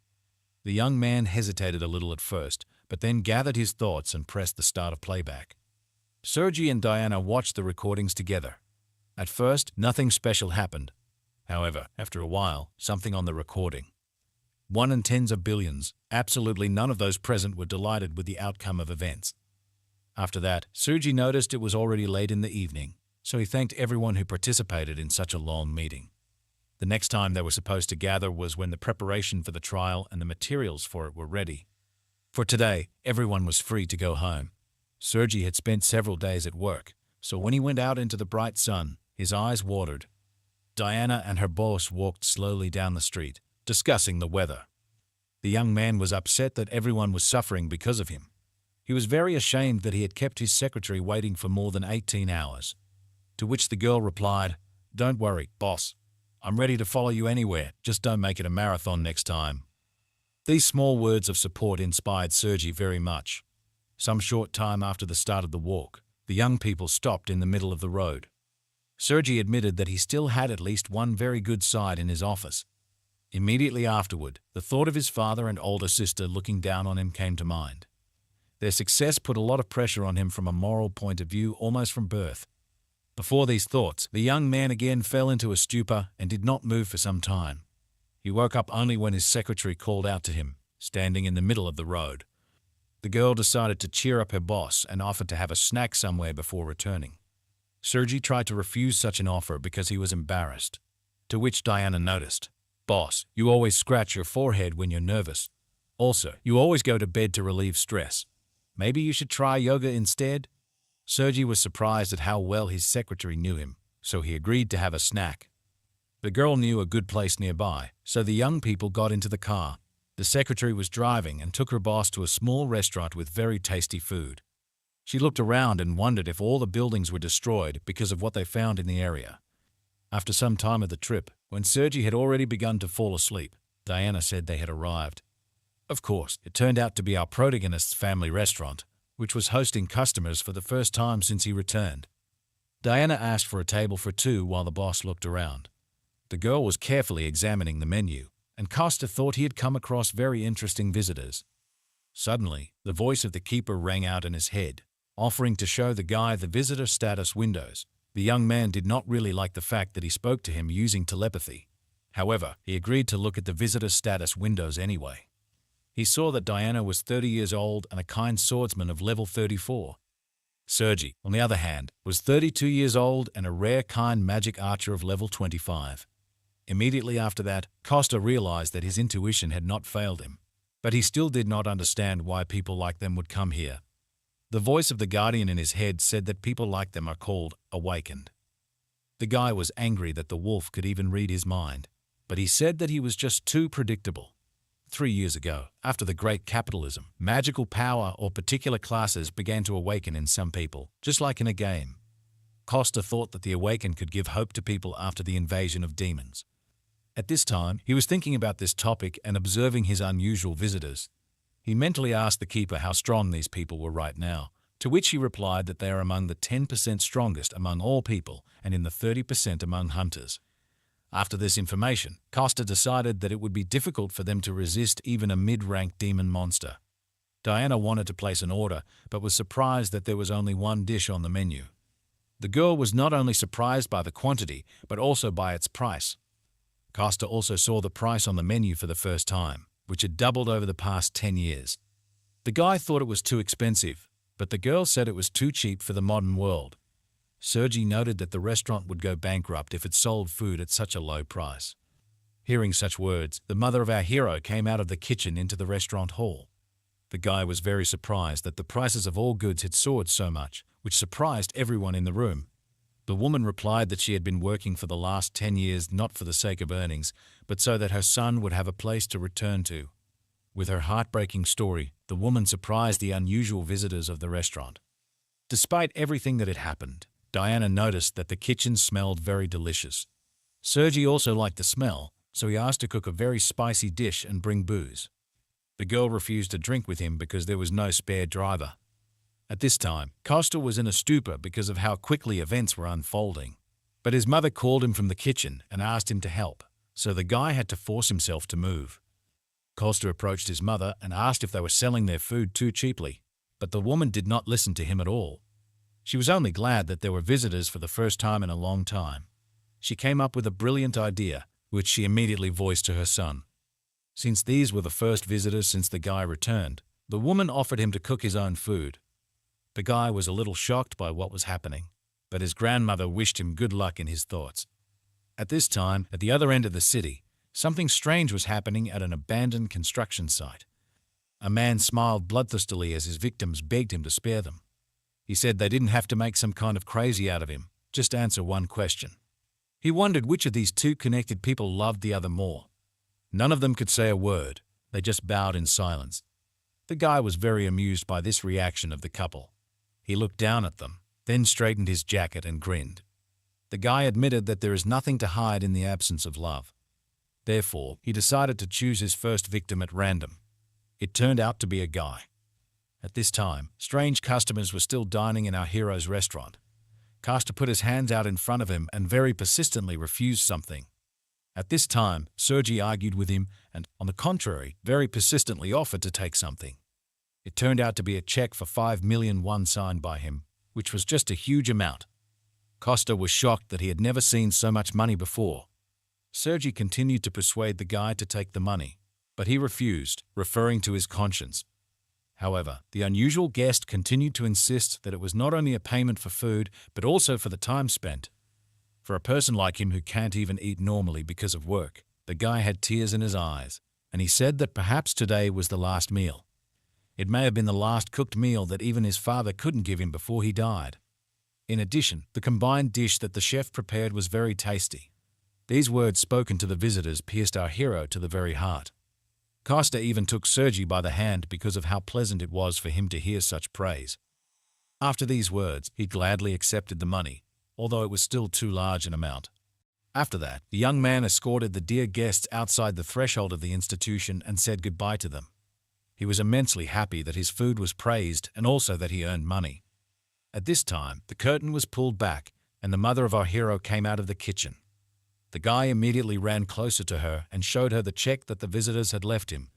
The young man hesitated a little at first, but then gathered his thoughts and pressed the start of playback. Sergi and Diana watched the recordings together. At first, nothing special happened. However, after a while, something on the recording. 1 in tens of billions, absolutely none of those present were delighted with the outcome of events. After that, Sergi noticed it was already late in the evening, so he thanked everyone who participated in such a long meeting. The next time they were supposed to gather was when the preparation for the trial and the materials for it were ready. For today, everyone was free to go home. Sergi had spent several days at work, so when he went out into the bright sun, his eyes watered. Diana and her boss walked slowly down the street, discussing the weather. The young man was upset that everyone was suffering because of him. He was very ashamed that he had kept his secretary waiting for more than 18 hours. To which the girl replied, "Don't worry, boss. I'm ready to follow you anywhere, just don't make it a marathon next time." These small words of support inspired Sergi very much. Some short time after the start of the walk, the young people stopped in the middle of the road. Sergi admitted that he still had at least one very good side in his office. Immediately afterward, the thought of his father and older sister looking down on him came to mind. Their success put a lot of pressure on him from a moral point of view almost from birth. Before these thoughts, the young man again fell into a stupor and did not move for some time. He woke up only when his secretary called out to him, standing in the middle of the road. The girl decided to cheer up her boss and offered to have a snack somewhere before returning. Sergi tried to refuse such an offer because he was embarrassed, to which Diana noticed. "Boss, you always scratch your forehead when you're nervous. Also, you always go to bed to relieve stress. Maybe you should try yoga instead?" Sergi was surprised at how well his secretary knew him, so he agreed to have a snack. The girl knew a good place nearby, so the young people got into the car. The secretary was driving and took her boss to a small restaurant with very tasty food. She looked around and wondered if all the buildings were destroyed because of what they found in the area. After some time of the trip, when Sergi had already begun to fall asleep, Diana said they had arrived. Of course, it turned out to be our protagonist's family restaurant, which was hosting customers for the first time since he returned. Diana asked for a table for two while the boss looked around. The girl was carefully examining the menu, and Costa thought he had come across very interesting visitors. Suddenly, the voice of the keeper rang out in his head, offering to show the guy the visitor status windows. The young man did not really like the fact that he spoke to him using telepathy. However, he agreed to look at the visitor status windows anyway. He saw that Diana was 30 years old and a kind swordsman of level 34. Sergi, on the other hand, was 32 years old and a rare kind magic archer of level 25. Immediately after that, Costa realized that his intuition had not failed him, but he still did not understand why people like them would come here. The voice of the guardian in his head said that people like them are called awakened. The guy was angry that the wolf could even read his mind, but he said that he was just too predictable. 3 years ago, after the great capitalism, magical power or particular classes began to awaken in some people, just like in a game. Costa thought that the awakened could give hope to people after the invasion of demons. At this time, he was thinking about this topic and observing his unusual visitors. He mentally asked the keeper how strong these people were right now, to which he replied that they are among the 10% strongest among all people and in the 30% among hunters. After this information, Costa decided that it would be difficult for them to resist even a mid-ranked demon monster. Diana wanted to place an order, but was surprised that there was only one dish on the menu. The girl was not only surprised by the quantity, but also by its price. Costa also saw the price on the menu for the first time, which had doubled over the past 10 years. The guy thought it was too expensive, but the girl said it was too cheap for the modern world. Sergi noted that the restaurant would go bankrupt if it sold food at such a low price. Hearing such words, the mother of our hero came out of the kitchen into the restaurant hall. The guy was very surprised that the prices of all goods had soared so much, which surprised everyone in the room. The woman replied that she had been working for the last 10 years not for the sake of earnings, but so that her son would have a place to return to. With her heartbreaking story, the woman surprised the unusual visitors of the restaurant. Despite everything that had happened, Diana noticed that the kitchen smelled very delicious. Sergi also liked the smell, so he asked to cook a very spicy dish and bring booze. The girl refused to drink with him because there was no spare driver. At this time, Costa was in a stupor because of how quickly events were unfolding. But his mother called him from the kitchen and asked him to help, so the guy had to force himself to move. Costa approached his mother and asked if they were selling their food too cheaply, but the woman did not listen to him at all. She was only glad that there were visitors for the first time in a long time. She came up with a brilliant idea, which she immediately voiced to her son. Since these were the first visitors since the guy returned, the woman offered him to cook his own food. The guy was a little shocked by what was happening, but his grandmother wished him good luck in his thoughts. At this time, at the other end of the city, something strange was happening at an abandoned construction site. A man smiled bloodthirstily as his victims begged him to spare them. He said they didn't have to make some kind of crazy out of him, just answer one question. He wondered which of these two connected people loved the other more. None of them could say a word, they just bowed in silence. The guy was very amused by this reaction of the couple. He looked down at them, then straightened his jacket and grinned. The guy admitted that there is nothing to hide in the absence of love. Therefore, he decided to choose his first victim at random. It turned out to be a guy. At this time, strange customers were still dining in our hero's restaurant. Costa put his hands out in front of him and very persistently refused something. At this time, Sergi argued with him and, on the contrary, very persistently offered to take something. It turned out to be a check for 5 million won signed by him, which was just a huge amount. Costa was shocked that he had never seen so much money before. Sergi continued to persuade the guy to take the money, but he refused, referring to his conscience. However, the unusual guest continued to insist that it was not only a payment for food, but also for the time spent. For a person like him who can't even eat normally because of work, the guy had tears in his eyes, and he said that perhaps today was the last meal. It may have been the last cooked meal that even his father couldn't give him before he died. In addition, the combined dish that the chef prepared was very tasty. These words spoken to the visitors pierced our hero to the very heart. Costa even took Sergi by the hand because of how pleasant it was for him to hear such praise. After these words, he gladly accepted the money, although it was still too large an amount. After that, the young man escorted the dear guests outside the threshold of the institution and said goodbye to them. He was immensely happy that his food was praised and also that he earned money. At this time, the curtain was pulled back and the mother of our hero came out of the kitchen. The guy immediately ran closer to her and showed her the check that the visitors had left him.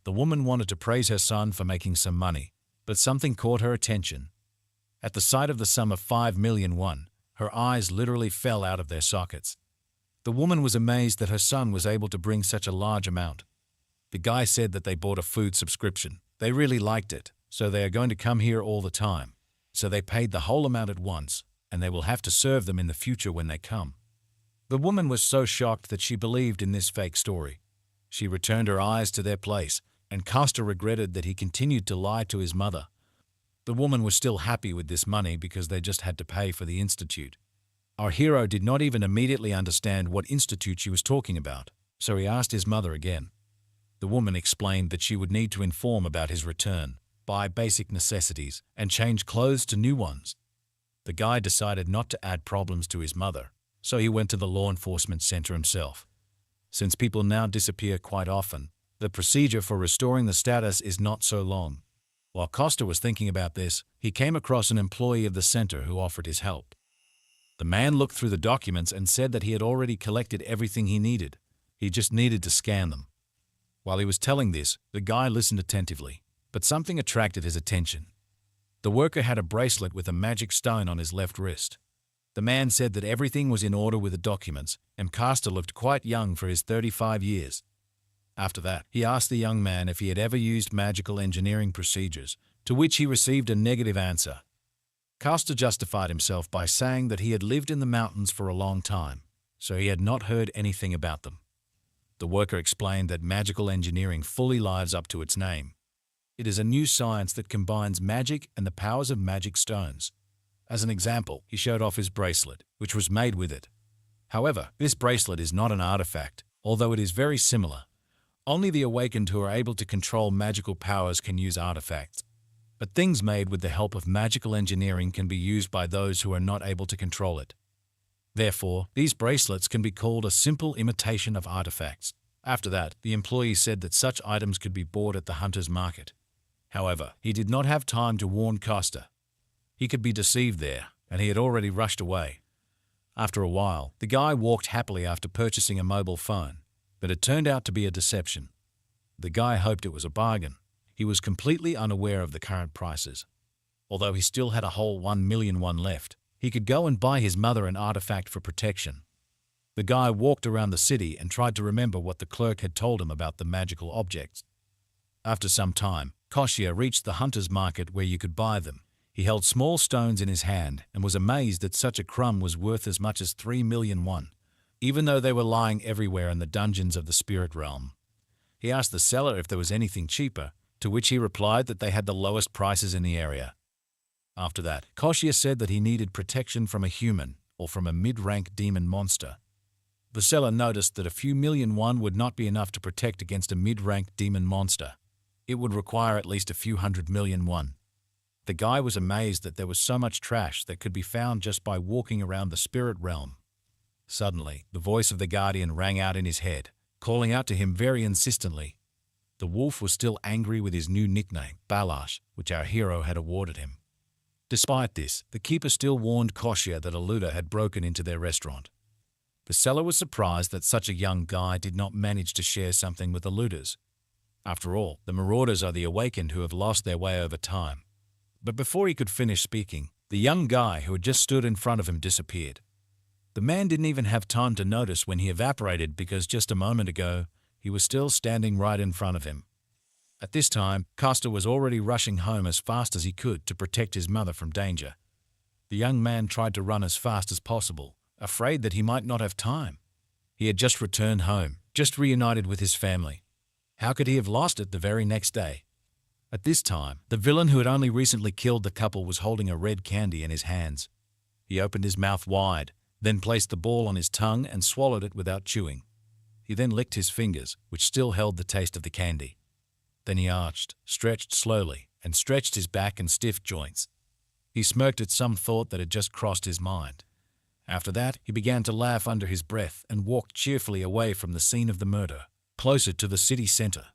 The woman wanted to praise her son for making some money, but something caught her attention. At the sight of the sum of 5 million won, her eyes literally fell out of their sockets. The woman was amazed that her son was able to bring such a large amount. The guy said that they bought a food subscription. They really liked it, so they are going to come here all the time. So they paid the whole amount at once, and they will have to serve them in the future when they come. The woman was so shocked that she believed in this fake story. She returned her eyes to their place, and Costa regretted that he continued to lie to his mother. The woman was still happy with this money because they just had to pay for the institute. Our hero did not even immediately understand what institute she was talking about, so he asked his mother again. The woman explained that she would need to inform about his return, buy basic necessities, and change clothes to new ones. The guy decided not to add problems to his mother, so he went to the law enforcement center himself. Since people now disappear quite often, the procedure for restoring the status is not so long. While Costa was thinking about this, he came across an employee of the center who offered his help. The man looked through the documents and said that he had already collected everything he needed. He just needed to scan them. While he was telling this, the guy listened attentively, but something attracted his attention. The worker had a bracelet with a magic stone on his left wrist. The man said that everything was in order with the documents, and Costa looked quite young for his 35 years. After that, he asked the young man if he had ever used magical engineering procedures, to which he received a negative answer. Costa justified himself by saying that he had lived in the mountains for a long time, so he had not heard anything about them. The worker explained that magical engineering fully lives up to its name. It is a new science that combines magic and the powers of magic stones. As an example, he showed off his bracelet, which was made with it. However, this bracelet is not an artifact, although it is very similar. Only the awakened who are able to control magical powers can use artifacts. But things made with the help of magical engineering can be used by those who are not able to control it. Therefore, these bracelets can be called a simple imitation of artifacts. After that, the employee said that such items could be bought at the hunter's market. However, he did not have time to warn Costa. He could be deceived there, and he had already rushed away. After a while, the guy walked happily after purchasing a mobile phone, but it turned out to be a deception. The guy hoped it was a bargain. He was completely unaware of the current prices. Although he still had a whole 1 million won left, he could go and buy his mother an artifact for protection. The guy walked around the city and tried to remember what the clerk had told him about the magical objects. After some time, Koshia reached the hunter's market where you could buy them. He held small stones in his hand and was amazed that such a crumb was worth as much as 3 million won, even though they were lying everywhere in the dungeons of the spirit realm. He asked the seller if there was anything cheaper, to which he replied that they had the lowest prices in the area. After that, Koshia said that he needed protection from a human or from a mid-rank demon monster. The seller noticed that a few million won would not be enough to protect against a mid-rank demon monster. It would require at least a few 100 million won. The guy was amazed that there was so much trash that could be found just by walking around the spirit realm. Suddenly, the voice of the guardian rang out in his head. calling out to him very insistently. The wolf was still angry with his new nickname, Balash, which our hero had awarded him. Despite this, the keeper still warned Koshia that a looter had broken into their restaurant. The seller was surprised that such a young guy did not manage to share something with the looters. After all, the marauders are the awakened who have lost their way over time. But before he could finish speaking, the young guy who had just stood in front of him disappeared. The man didn't even have time to notice when he evaporated because just a moment ago, he was still standing right in front of him. At this time, Costa was already rushing home as fast as he could to protect his mother from danger. The young man tried to run as fast as possible, afraid that he might not have time. He had just returned home, just reunited with his family. How could he have lost it the very next day? At this time, the villain who had only recently killed the couple was holding a red candy in his hands. He opened his mouth wide, then placed the ball on his tongue and swallowed it without chewing. He then licked his fingers, which still held the taste of the candy. Then he arched, stretched slowly, and stretched his back and stiff joints. He smirked at some thought that had just crossed his mind. After that, he began to laugh under his breath and walked cheerfully away from the scene of the murder, closer to the city center.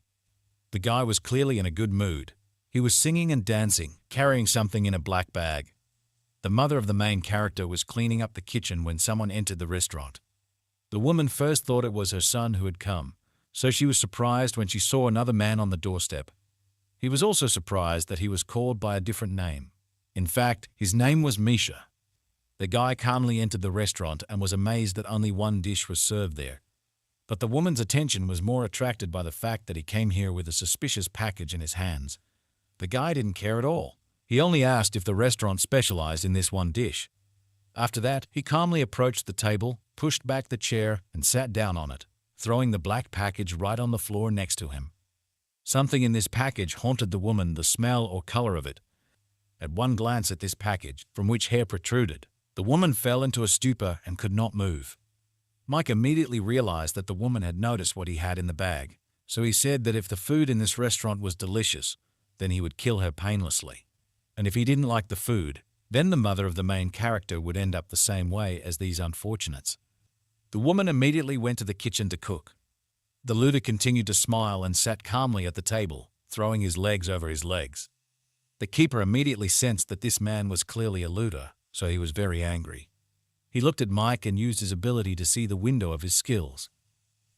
The guy was clearly in a good mood. He was singing and dancing, carrying something in a black bag. The mother of the main character was cleaning up the kitchen when someone entered the restaurant. The woman first thought it was her son who had come, so she was surprised when she saw another man on the doorstep. He was also surprised that he was called by a different name. In fact, his name was Misha. The guy calmly entered the restaurant and was amazed that only one dish was served there. But the woman's attention was more attracted by the fact that he came here with a suspicious package in his hands. The guy didn't care at all. He only asked if the restaurant specialized in this one dish. After that, he calmly approached the table, pushed back the chair, and sat down on it, throwing the black package right on the floor next to him. Something in this package haunted the woman, the smell or color of it. At one glance at this package, from which hair protruded, the woman fell into a stupor and could not move. Mike immediately realized that the woman had noticed what he had in the bag, so he said that if the food in this restaurant was delicious, then he would kill her painlessly. And if he didn't like the food, then the mother of the main character would end up the same way as these unfortunates. The woman immediately went to the kitchen to cook. The looter continued to smile and sat calmly at the table, throwing his legs over his legs. The keeper immediately sensed that this man was clearly a looter, so he was very angry. He looked at Mike and used his ability to see the window of his skills.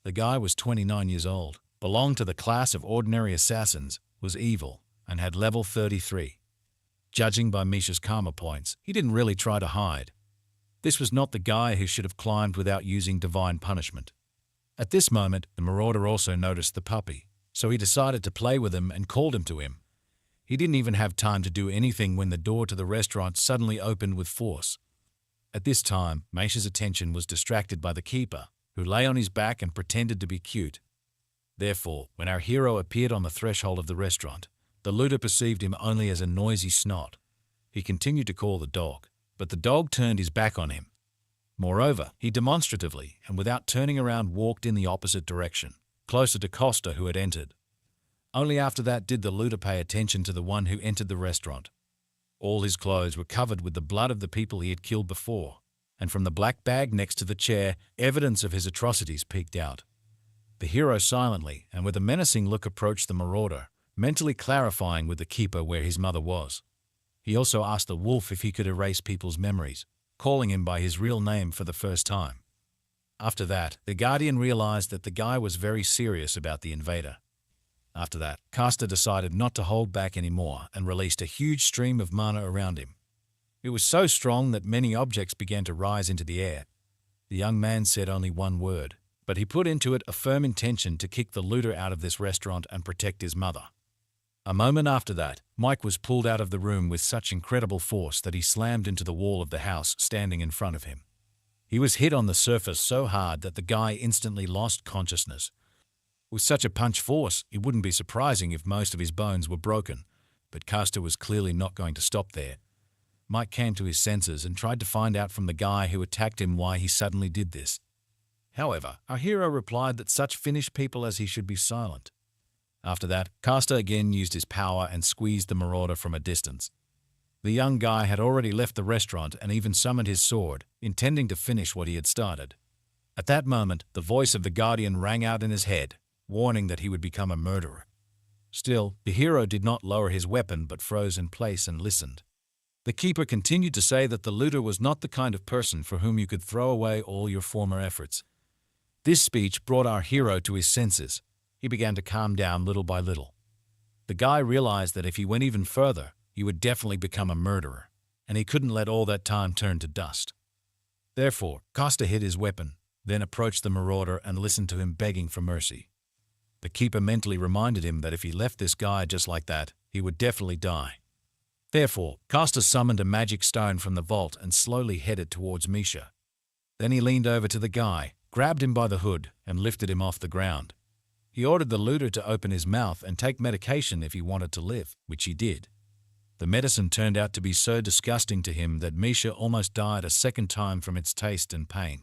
The guy was 29 years old, belonged to the class of ordinary assassins, was evil, and had level 33. Judging by Misha's karma points, he didn't really try to hide. This was not the guy who should have climbed without using divine punishment. At this moment, the marauder also noticed the puppy, so he decided to play with him and called him to him. He didn't even have time to do anything when the door to the restaurant suddenly opened with force. At this time, Misha's attention was distracted by the keeper, who lay on his back and pretended to be cute. Therefore, when our hero appeared on the threshold of the restaurant, the looter perceived him only as a noisy snot. He continued to call the dog, but the dog turned his back on him. Moreover, he demonstratively and without turning around walked in the opposite direction, closer to Costa, who had entered. Only after that did the looter pay attention to the one who entered the restaurant. All his clothes were covered with the blood of the people he had killed before, and from the black bag next to the chair, evidence of his atrocities peeked out. The hero silently and with a menacing look approached the marauder, mentally clarifying with the keeper where his mother was. He also asked the wolf if he could erase people's memories, calling him by his real name for the first time. After that, the guardian realized that the guy was very serious about the invader. After that, Costa decided not to hold back anymore and released a huge stream of mana around him. It was so strong that many objects began to rise into the air. The young man said only one word, but he put into it a firm intention to kick the looter out of this restaurant and protect his mother. A moment after that, Mike was pulled out of the room with such incredible force that he slammed into the wall of the house standing in front of him. He was hit on the surface so hard that the guy instantly lost consciousness. With such a punch force, it wouldn't be surprising if most of his bones were broken, but Costa was clearly not going to stop there. Mike came to his senses and tried to find out from the guy who attacked him why he suddenly did this. However, our hero replied that such finished people as he should be silent. After that, Costa again used his power and squeezed the marauder from a distance. The young guy had already left the restaurant and even summoned his sword, intending to finish what he had started. At that moment, the voice of the guardian rang out in his head, warning that he would become a murderer. Still, the hero did not lower his weapon but froze in place and listened. The keeper continued to say that the looter was not the kind of person for whom you could throw away all your former efforts. This speech brought our hero to his senses. He began to calm down little by little. The guy realized that if he went even further, he would definitely become a murderer, and he couldn't let all that time turn to dust. Therefore, Costa hid his weapon, then approached the marauder and listened to him begging for mercy. The keeper mentally reminded him that if he left this guy just like that, he would definitely die. Therefore, Costa summoned a magic stone from the vault and slowly headed towards Misha. Then he leaned over to the guy, grabbed him by the hood, and lifted him off the ground. He ordered the looter to open his mouth and take medication if he wanted to live, which he did. The medicine turned out to be so disgusting to him that Misha almost died a second time from its taste and pain.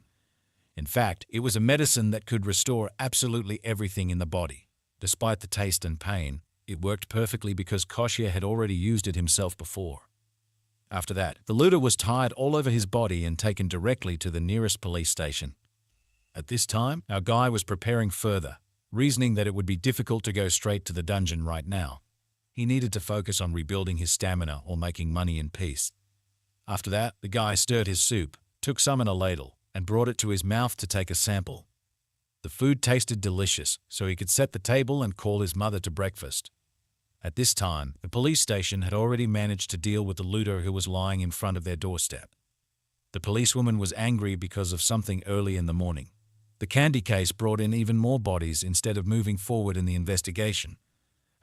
In fact, it was a medicine that could restore absolutely everything in the body. Despite the taste and pain, it worked perfectly because Koshia had already used it himself before. After that, the looter was tied all over his body and taken directly to the nearest police station. At this time, our guy was preparing further, reasoning that it would be difficult to go straight to the dungeon right now. He needed to focus on rebuilding his stamina or making money in peace. After that, the guy stirred his soup, took some in a ladle, and brought it to his mouth to take a sample. The food tasted delicious, so he could set the table and call his mother to breakfast. At this time, the police station had already managed to deal with the looter who was lying in front of their doorstep. The policewoman was angry because of something early in the morning. The candy case brought in even more bodies instead of moving forward in the investigation.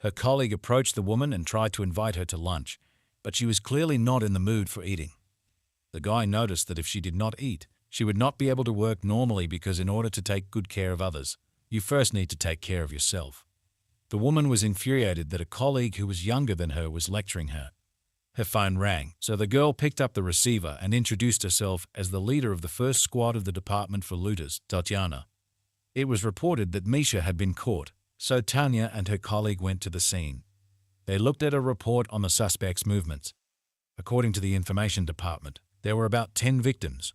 Her colleague approached the woman and tried to invite her to lunch, but she was clearly not in the mood for eating. The guy noticed that if she did not eat, she would not be able to work normally because in order to take good care of others, you first need to take care of yourself. The woman was infuriated that a colleague who was younger than her was lecturing her. Her phone rang, so the girl picked up the receiver and introduced herself as the leader of the first squad of the Department for Looters, Tatiana. It was reported that Misha had been caught, so Tanya and her colleague went to the scene. They looked at a report on the suspect's movements. According to the information department, there were about 10 victims.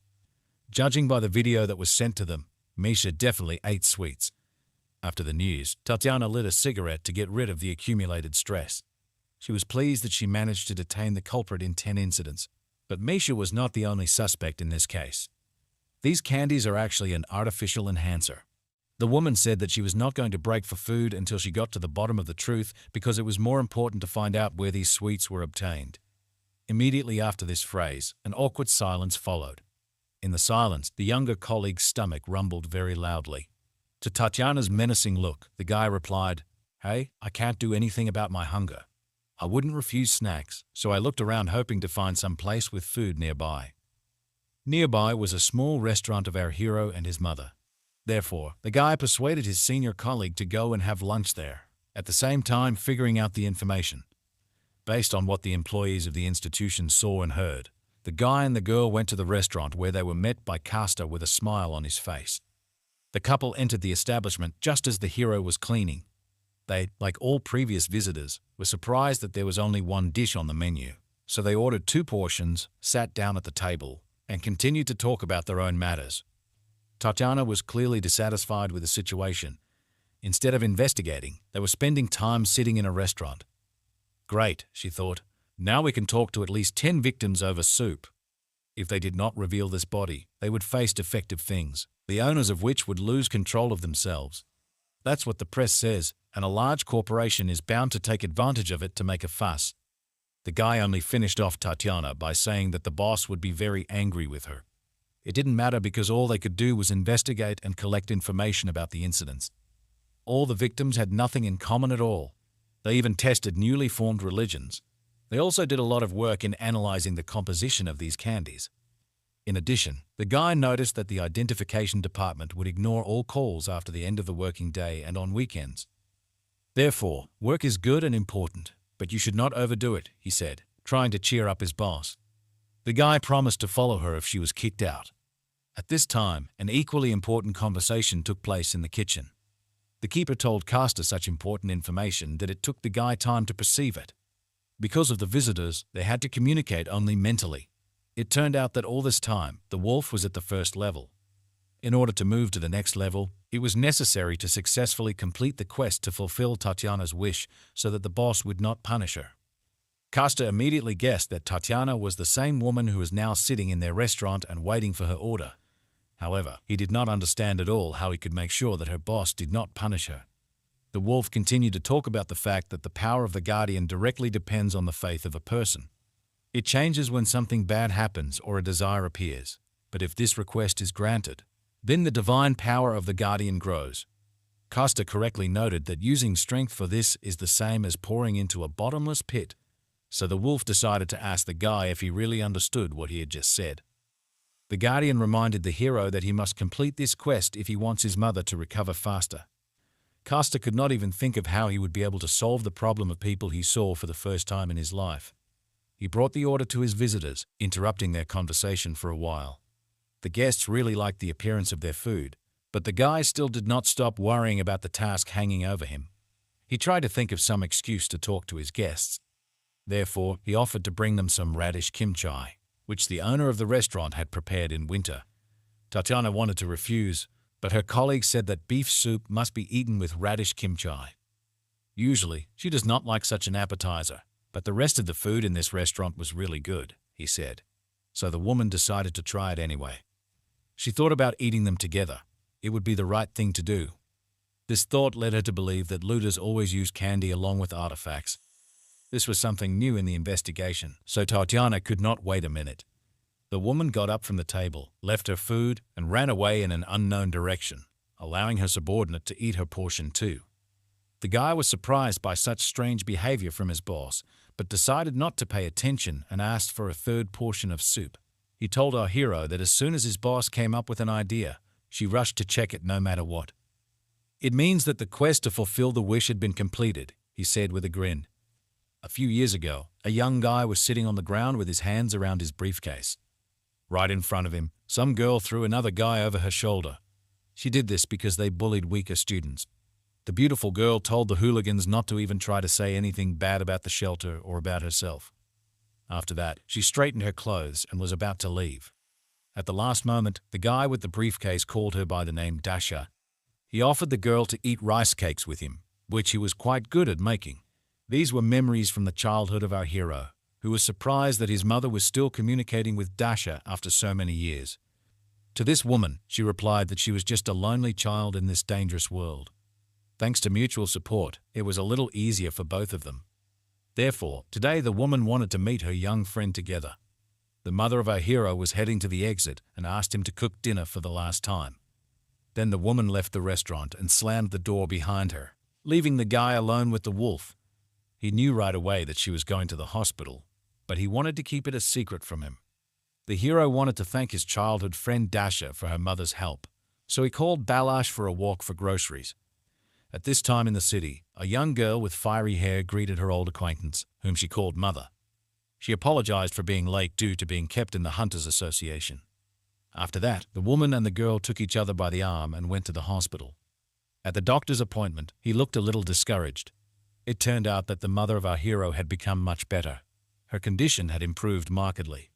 Judging by the video that was sent to them, Misha definitely ate sweets. After the news, Tatiana lit a cigarette to get rid of the accumulated stress. She was pleased that she managed to detain the culprit in 10 incidents. But Misha was not the only suspect in this case. These candies are actually an artificial enhancer. The woman said that she was not going to break for food until she got to the bottom of the truth because it was more important to find out where these sweets were obtained. Immediately after this phrase, an awkward silence followed. In the silence, the younger colleague's stomach rumbled very loudly. To Tatiana's menacing look, the guy replied, "Hey, I can't do anything about my hunger. I wouldn't refuse snacks, so I looked around hoping to find some place with food nearby." Nearby was a small restaurant of our hero and his mother. Therefore, the guy persuaded his senior colleague to go and have lunch there, at the same time figuring out the information. Based on what the employees of the institution saw and heard, the guy and the girl went to the restaurant where they were met by Costa with a smile on his face. The couple entered the establishment just as the hero was cleaning. They, like all previous visitors, were surprised that there was only one dish on the menu, so they ordered 2 portions, sat down at the table, and continued to talk about their own matters. Tatiana was clearly dissatisfied with the situation. Instead of investigating, they were spending time sitting in a restaurant. Great, she thought. Now we can talk to at least 10 victims over soup. If they did not reveal this body, they would face defective things, the owners of which would lose control of themselves. That's what the press says, and a large corporation is bound to take advantage of it to make a fuss. The guy only finished off Tatiana by saying that the boss would be very angry with her. It didn't matter because all they could do was investigate and collect information about the incidents. All the victims had nothing in common at all. They even tested newly formed religions. They also did a lot of work in analyzing the composition of these candies. In addition, the guy noticed that the identification department would ignore all calls after the end of the working day and on weekends. Therefore, work is good and important, but you should not overdo it, he said, trying to cheer up his boss. The guy promised to follow her if she was kicked out. At this time, an equally important conversation took place in the kitchen. The keeper told Costa such important information that it took the guy time to perceive it. Because of the visitors, they had to communicate only mentally. It turned out that all this time, the wolf was at the first level. In order to move to the next level, it was necessary to successfully complete the quest to fulfill Tatiana's wish so that the boss would not punish her. Costa immediately guessed that Tatiana was the same woman who was now sitting in their restaurant and waiting for her order. However, he did not understand at all how he could make sure that her boss did not punish her. The wolf continued to talk about the fact that the power of the guardian directly depends on the faith of a person. It changes when something bad happens or a desire appears, but if this request is granted, then the divine power of the guardian grows. Costa correctly noted that using strength for this is the same as pouring into a bottomless pit, so the wolf decided to ask the guy if he really understood what he had just said. The guardian reminded the hero that he must complete this quest if he wants his mother to recover faster. Costa could not even think of how he would be able to solve the problem of people he saw for the first time in his life. He brought the order to his visitors, interrupting their conversation for a while. The guests really liked the appearance of their food, but the guy still did not stop worrying about the task hanging over him. He tried to think of some excuse to talk to his guests. Therefore, he offered to bring them some radish kimchi, which the owner of the restaurant had prepared in winter. Tatiana wanted to refuse, but her colleague said that beef soup must be eaten with radish kimchi. Usually, she does not like such an appetizer, but the rest of the food in this restaurant was really good, he said. So the woman decided to try it anyway. She thought about eating them together. It would be the right thing to do. This thought led her to believe that looters always use candy along with artifacts. This was something new in the investigation, so Tatiana could not wait a minute. The woman got up from the table, left her food, and ran away in an unknown direction, allowing her subordinate to eat her portion too. The guy was surprised by such strange behavior from his boss, but decided not to pay attention and asked for a third portion of soup. He told our hero that as soon as his boss came up with an idea, she rushed to check it no matter what. It means that the quest to fulfill the wish had been completed, he said with a grin. A few years ago, a young guy was sitting on the ground with his hands around his briefcase. Right in front of him, some girl threw another guy over her shoulder. She did this because they bullied weaker students. The beautiful girl told the hooligans not to even try to say anything bad about the shelter or about herself. After that, she straightened her clothes and was about to leave. At the last moment, the guy with the briefcase called her by the name Dasha. He offered the girl to eat rice cakes with him, which he was quite good at making. These were memories from the childhood of our hero, who was surprised that his mother was still communicating with Dasha after so many years. To this woman, she replied that she was just a lonely child in this dangerous world. Thanks to mutual support, it was a little easier for both of them. Therefore, today the woman wanted to meet her young friend together. The mother of our hero was heading to the exit and asked him to cook dinner for the last time. Then the woman left the restaurant and slammed the door behind her, leaving the guy alone with the wolf. He knew right away that she was going to the hospital, but he wanted to keep it a secret from him. The hero wanted to thank his childhood friend Dasha for her mother's help, so he called Balash for a walk for groceries. At this time in the city, a young girl with fiery hair greeted her old acquaintance, whom she called Mother. She apologized for being late due to being kept in the Hunters Association. After that, the woman and the girl took each other by the arm and went to the hospital. At the doctor's appointment, he looked a little discouraged. It turned out that the mother of our hero had become much better. Her condition had improved markedly.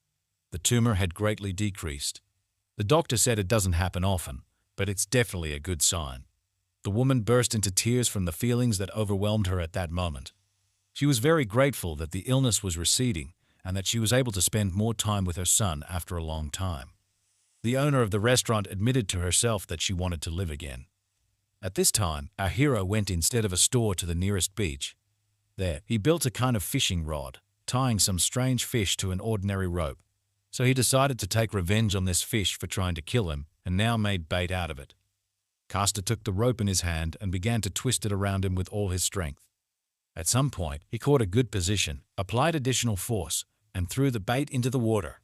The tumor had greatly decreased. The doctor said it doesn't happen often, but it's definitely a good sign. The woman burst into tears from the feelings that overwhelmed her at that moment. She was very grateful that the illness was receding and that she was able to spend more time with her son after a long time. The owner of the restaurant admitted to herself that she wanted to live again. At this time, our hero went instead of a store to the nearest beach. There, he built a kind of fishing rod, tying some strange fish to an ordinary rope. So he decided to take revenge on this fish for trying to kill him and now made bait out of it. Costa took the rope in his hand and began to twist it around him with all his strength. At some point, he caught a good position, applied additional force, and threw the bait into the water.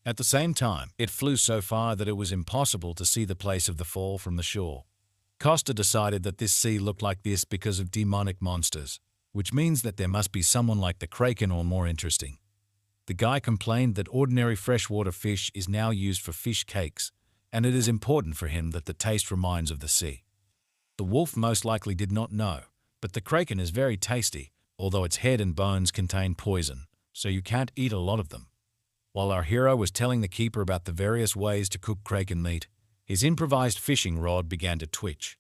At the same time, it flew so far that it was impossible to see the place of the fall from the shore. Costa decided that this sea looked like this because of demonic monsters, which means that there must be someone like the kraken or more interesting. The guy complained that ordinary freshwater fish is now used for fish cakes, and it is important for him that the taste reminds of the sea. The wolf most likely did not know, but the kraken is very tasty, although its head and bones contain poison, so you can't eat a lot of them. While our hero was telling the keeper about the various ways to cook kraken meat, His improvised fishing rod began to twitch.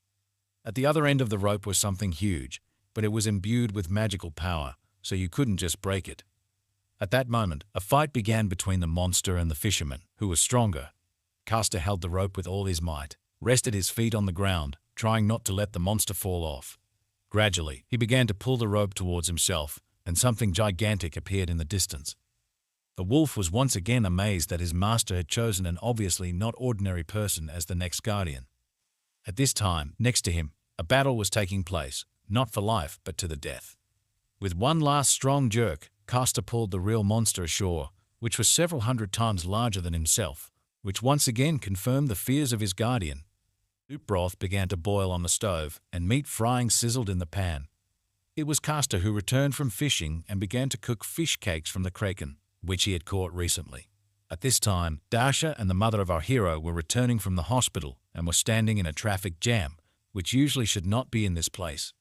At the other end of the rope was something huge, but it was imbued with magical power, so you couldn't just break it. At that moment, a fight began between the monster and the fisherman, who was stronger. Castor held the rope with all his might, rested his feet on the ground, trying not to let the monster fall off. Gradually, he began to pull the rope towards himself, and something gigantic appeared in the distance. The wolf was once again amazed that his master had chosen an obviously not ordinary person as the next guardian. At this time, next to him, a battle was taking place, not for life but to the death. With one last strong jerk, Castor pulled the real monster ashore, which was several hundred times larger than himself, which once again confirmed the fears of his guardian. Soup broth began to boil on the stove, and meat frying sizzled in the pan. It was Castor who returned from fishing and began to cook fish cakes from the kraken, which he had caught recently. At this time, Dasha and the mother of our hero were returning from the hospital and were standing in a traffic jam, which usually should not be in this place.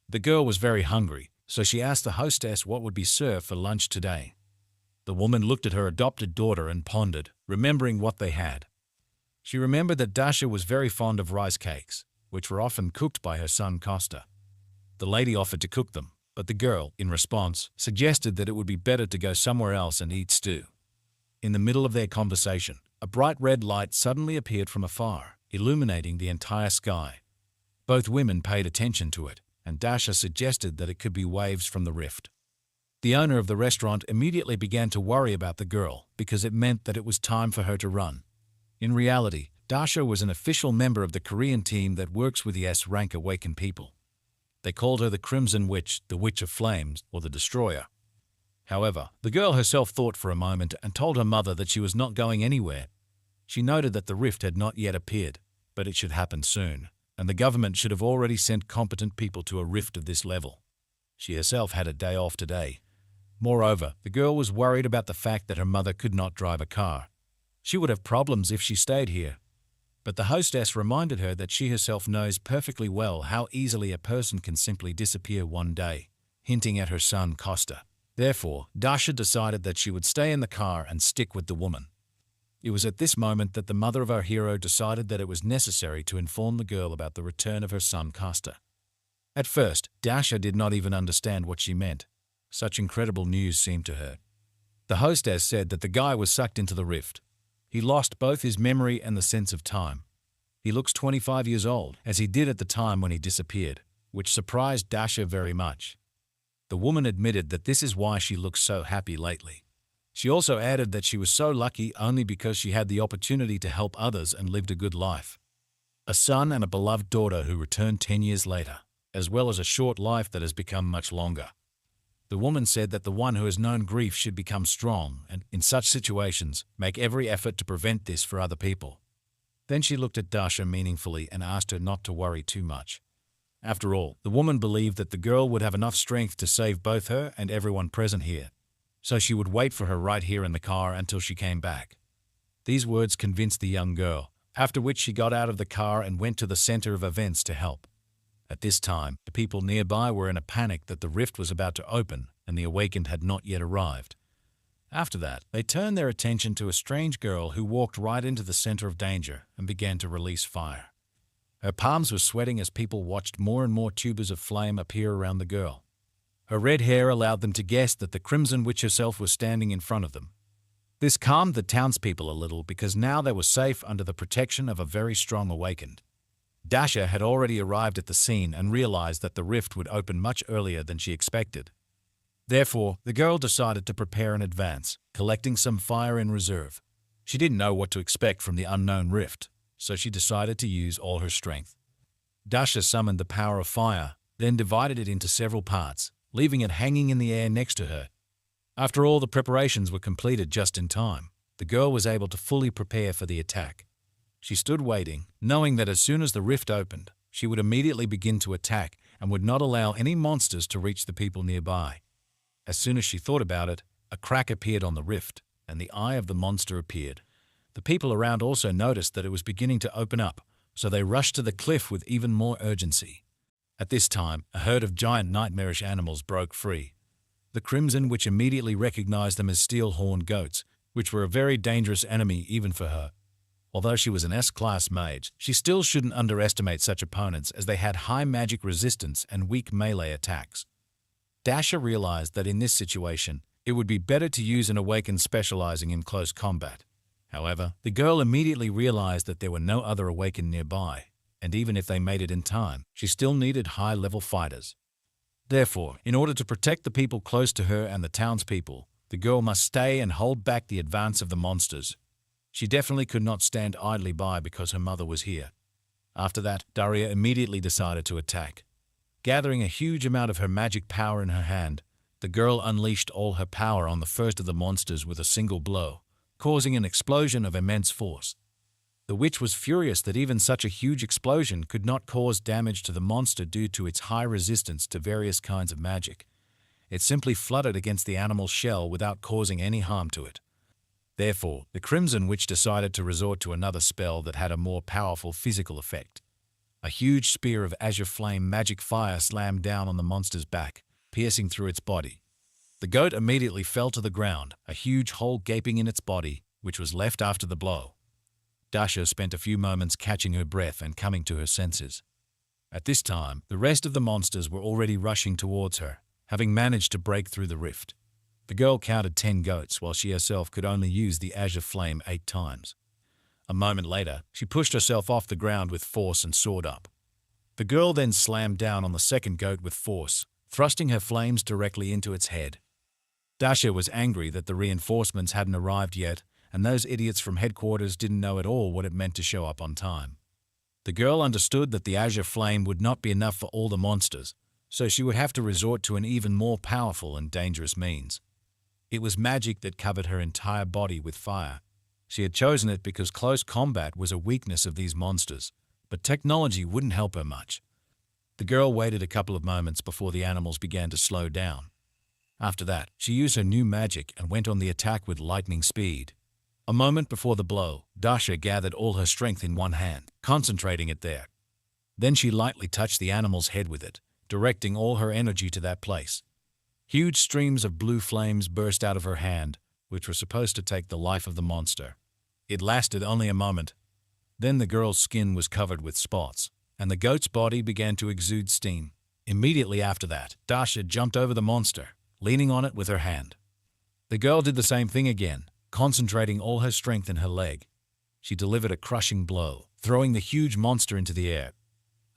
The girl was very hungry, so she asked the hostess what would be served for lunch today. The woman looked at her adopted daughter and pondered, remembering what they had. She remembered that Dasha was very fond of rice cakes, which were often cooked by her son Costa. The lady offered to cook them, but the girl, in response, suggested that it would be better to go somewhere else and eat stew. In the middle of their conversation, a bright red light suddenly appeared from afar, illuminating the entire sky. Both women paid attention to it, and Dasha suggested that it could be waves from the rift. The owner of the restaurant immediately began to worry about the girl because it meant that it was time for her to run. In reality, Dasha was an official member of the Korean team that works with the S-rank awakened people. They called her the Crimson Witch, the Witch of Flames, or the Destroyer. However, the girl herself thought for a moment and told her mother that she was not going anywhere. She noted that the rift had not yet appeared, but it should happen soon, and the government should have already sent competent people to a rift of this level. She herself had a day off today. Moreover, the girl was worried about the fact that her mother could not drive a car. She would have problems if she stayed here. But the hostess reminded her that she herself knows perfectly well how easily a person can simply disappear one day, hinting at her son Costa. Therefore, Dasha decided that she would stay in the car and stick with the woman. It was at this moment that the mother of our hero decided that it was necessary to inform the girl about the return of her son Costa. At first, Dasha did not even understand what she meant. Such incredible news seemed to her. The hostess said that the guy was sucked into the rift. He lost both his memory and the sense of time. He looks 25 years old, as he did at the time when he disappeared, which surprised Dasha very much. The woman admitted that this is why she looks so happy lately. She also added that she was so lucky only because she had the opportunity to help others and lived a good life. A son and a beloved daughter who returned 10 years later, as well as a short life that has become much longer. The woman said that the one who has known grief should become strong and, in such situations, make every effort to prevent this for other people. Then she looked at Dasha meaningfully and asked her not to worry too much. After all, the woman believed that the girl would have enough strength to save both her and everyone present here, so she would wait for her right here in the car until she came back. These words convinced the young girl, after which she got out of the car and went to the center of events to help. At this time, the people nearby were in a panic that the rift was about to open and the awakened had not yet arrived. After that, they turned their attention to a strange girl who walked right into the center of danger and began to release fire. Her palms were sweating as people watched more and more tubers of flame appear around the girl. Her red hair allowed them to guess that the Crimson Witch herself was standing in front of them. This calmed the townspeople a little because now they were safe under the protection of a very strong awakened. Dasha had already arrived at the scene and realized that the rift would open much earlier than she expected. Therefore, the girl decided to prepare in advance, collecting some fire in reserve. She didn't know what to expect from the unknown rift, so she decided to use all her strength. Dasha summoned the power of fire, then divided it into several parts, leaving it hanging in the air next to her. After all the preparations were completed just in time, the girl was able to fully prepare for the attack. She stood waiting, knowing that as soon as the rift opened, she would immediately begin to attack and would not allow any monsters to reach the people nearby. As soon as she thought about it, a crack appeared on the rift, and the eye of the monster appeared. The people around also noticed that it was beginning to open up, so they rushed to the cliff with even more urgency. At this time, a herd of giant nightmarish animals broke free. The Crimson Witch immediately recognized them as steel-horned goats, which were a very dangerous enemy even for her. Although she was an S-class mage, she still shouldn't underestimate such opponents as they had high magic resistance and weak melee attacks. Dasha realized that in this situation, it would be better to use an awakened specializing in close combat. However, the girl immediately realized that there were no other awakened nearby, and even if they made it in time, she still needed high-level fighters. Therefore, in order to protect the people close to her and the townspeople, the girl must stay and hold back the advance of the monsters. She definitely could not stand idly by because her mother was here. After that, Daria immediately decided to attack. Gathering a huge amount of her magic power in her hand, the girl unleashed all her power on the first of the monsters with a single blow, causing an explosion of immense force. The witch was furious that even such a huge explosion could not cause damage to the monster due to its high resistance to various kinds of magic. It simply flooded against the animal's shell without causing any harm to it. Therefore, the Crimson Witch decided to resort to another spell that had a more powerful physical effect. A huge spear of azure flame magic fire slammed down on the monster's back, piercing through its body. The goat immediately fell to the ground, a huge hole gaping in its body, which was left after the blow. Dasha spent a few moments catching her breath and coming to her senses. At this time, the rest of the monsters were already rushing towards her, having managed to break through the rift. The girl counted 10 goats while she herself could only use the azure flame 8 times. A moment later, she pushed herself off the ground with force and soared up. The girl then slammed down on the second goat with force, thrusting her flames directly into its head. Dasha was angry that the reinforcements hadn't arrived yet, and those idiots from headquarters didn't know at all what it meant to show up on time. The girl understood that the azure flame would not be enough for all the monsters, so she would have to resort to an even more powerful and dangerous means. It was magic that covered her entire body with fire. She had chosen it because close combat was a weakness of these monsters, but technology wouldn't help her much. The girl waited a couple of moments before the animals began to slow down. After that, she used her new magic and went on the attack with lightning speed. A moment before the blow, Dasha gathered all her strength in one hand, concentrating it there. Then she lightly touched the animal's head with it, directing all her energy to that place. Huge streams of blue flames burst out of her hand, which were supposed to take the life of the monster. It lasted only a moment. Then the girl's skin was covered with spots, and the goat's body began to exude steam. Immediately after that, Dasha jumped over the monster, leaning on it with her hand. The girl did the same thing again, concentrating all her strength in her leg. She delivered a crushing blow, throwing the huge monster into the air.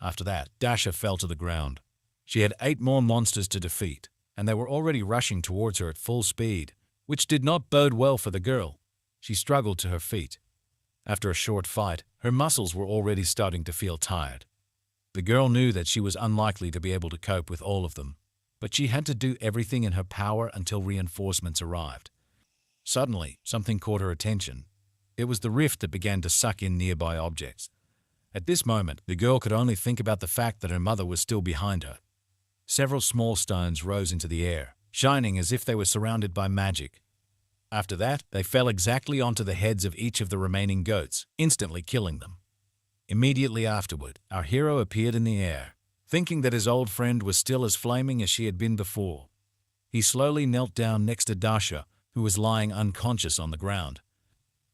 After that, Dasha fell to the ground. She had 8 more monsters to defeat, and they were already rushing towards her at full speed, which did not bode well for the girl. She struggled to her feet. After a short fight, her muscles were already starting to feel tired. The girl knew that she was unlikely to be able to cope with all of them, but she had to do everything in her power until reinforcements arrived. Suddenly, something caught her attention. It was the rift that began to suck in nearby objects. At this moment, the girl could only think about the fact that her mother was still behind her. Several small stones rose into the air, shining as if they were surrounded by magic. After that, they fell exactly onto the heads of each of the remaining goats, instantly killing them. Immediately afterward, our hero appeared in the air, thinking that his old friend was still as flaming as she had been before. He slowly knelt down next to Dasha, who was lying unconscious on the ground.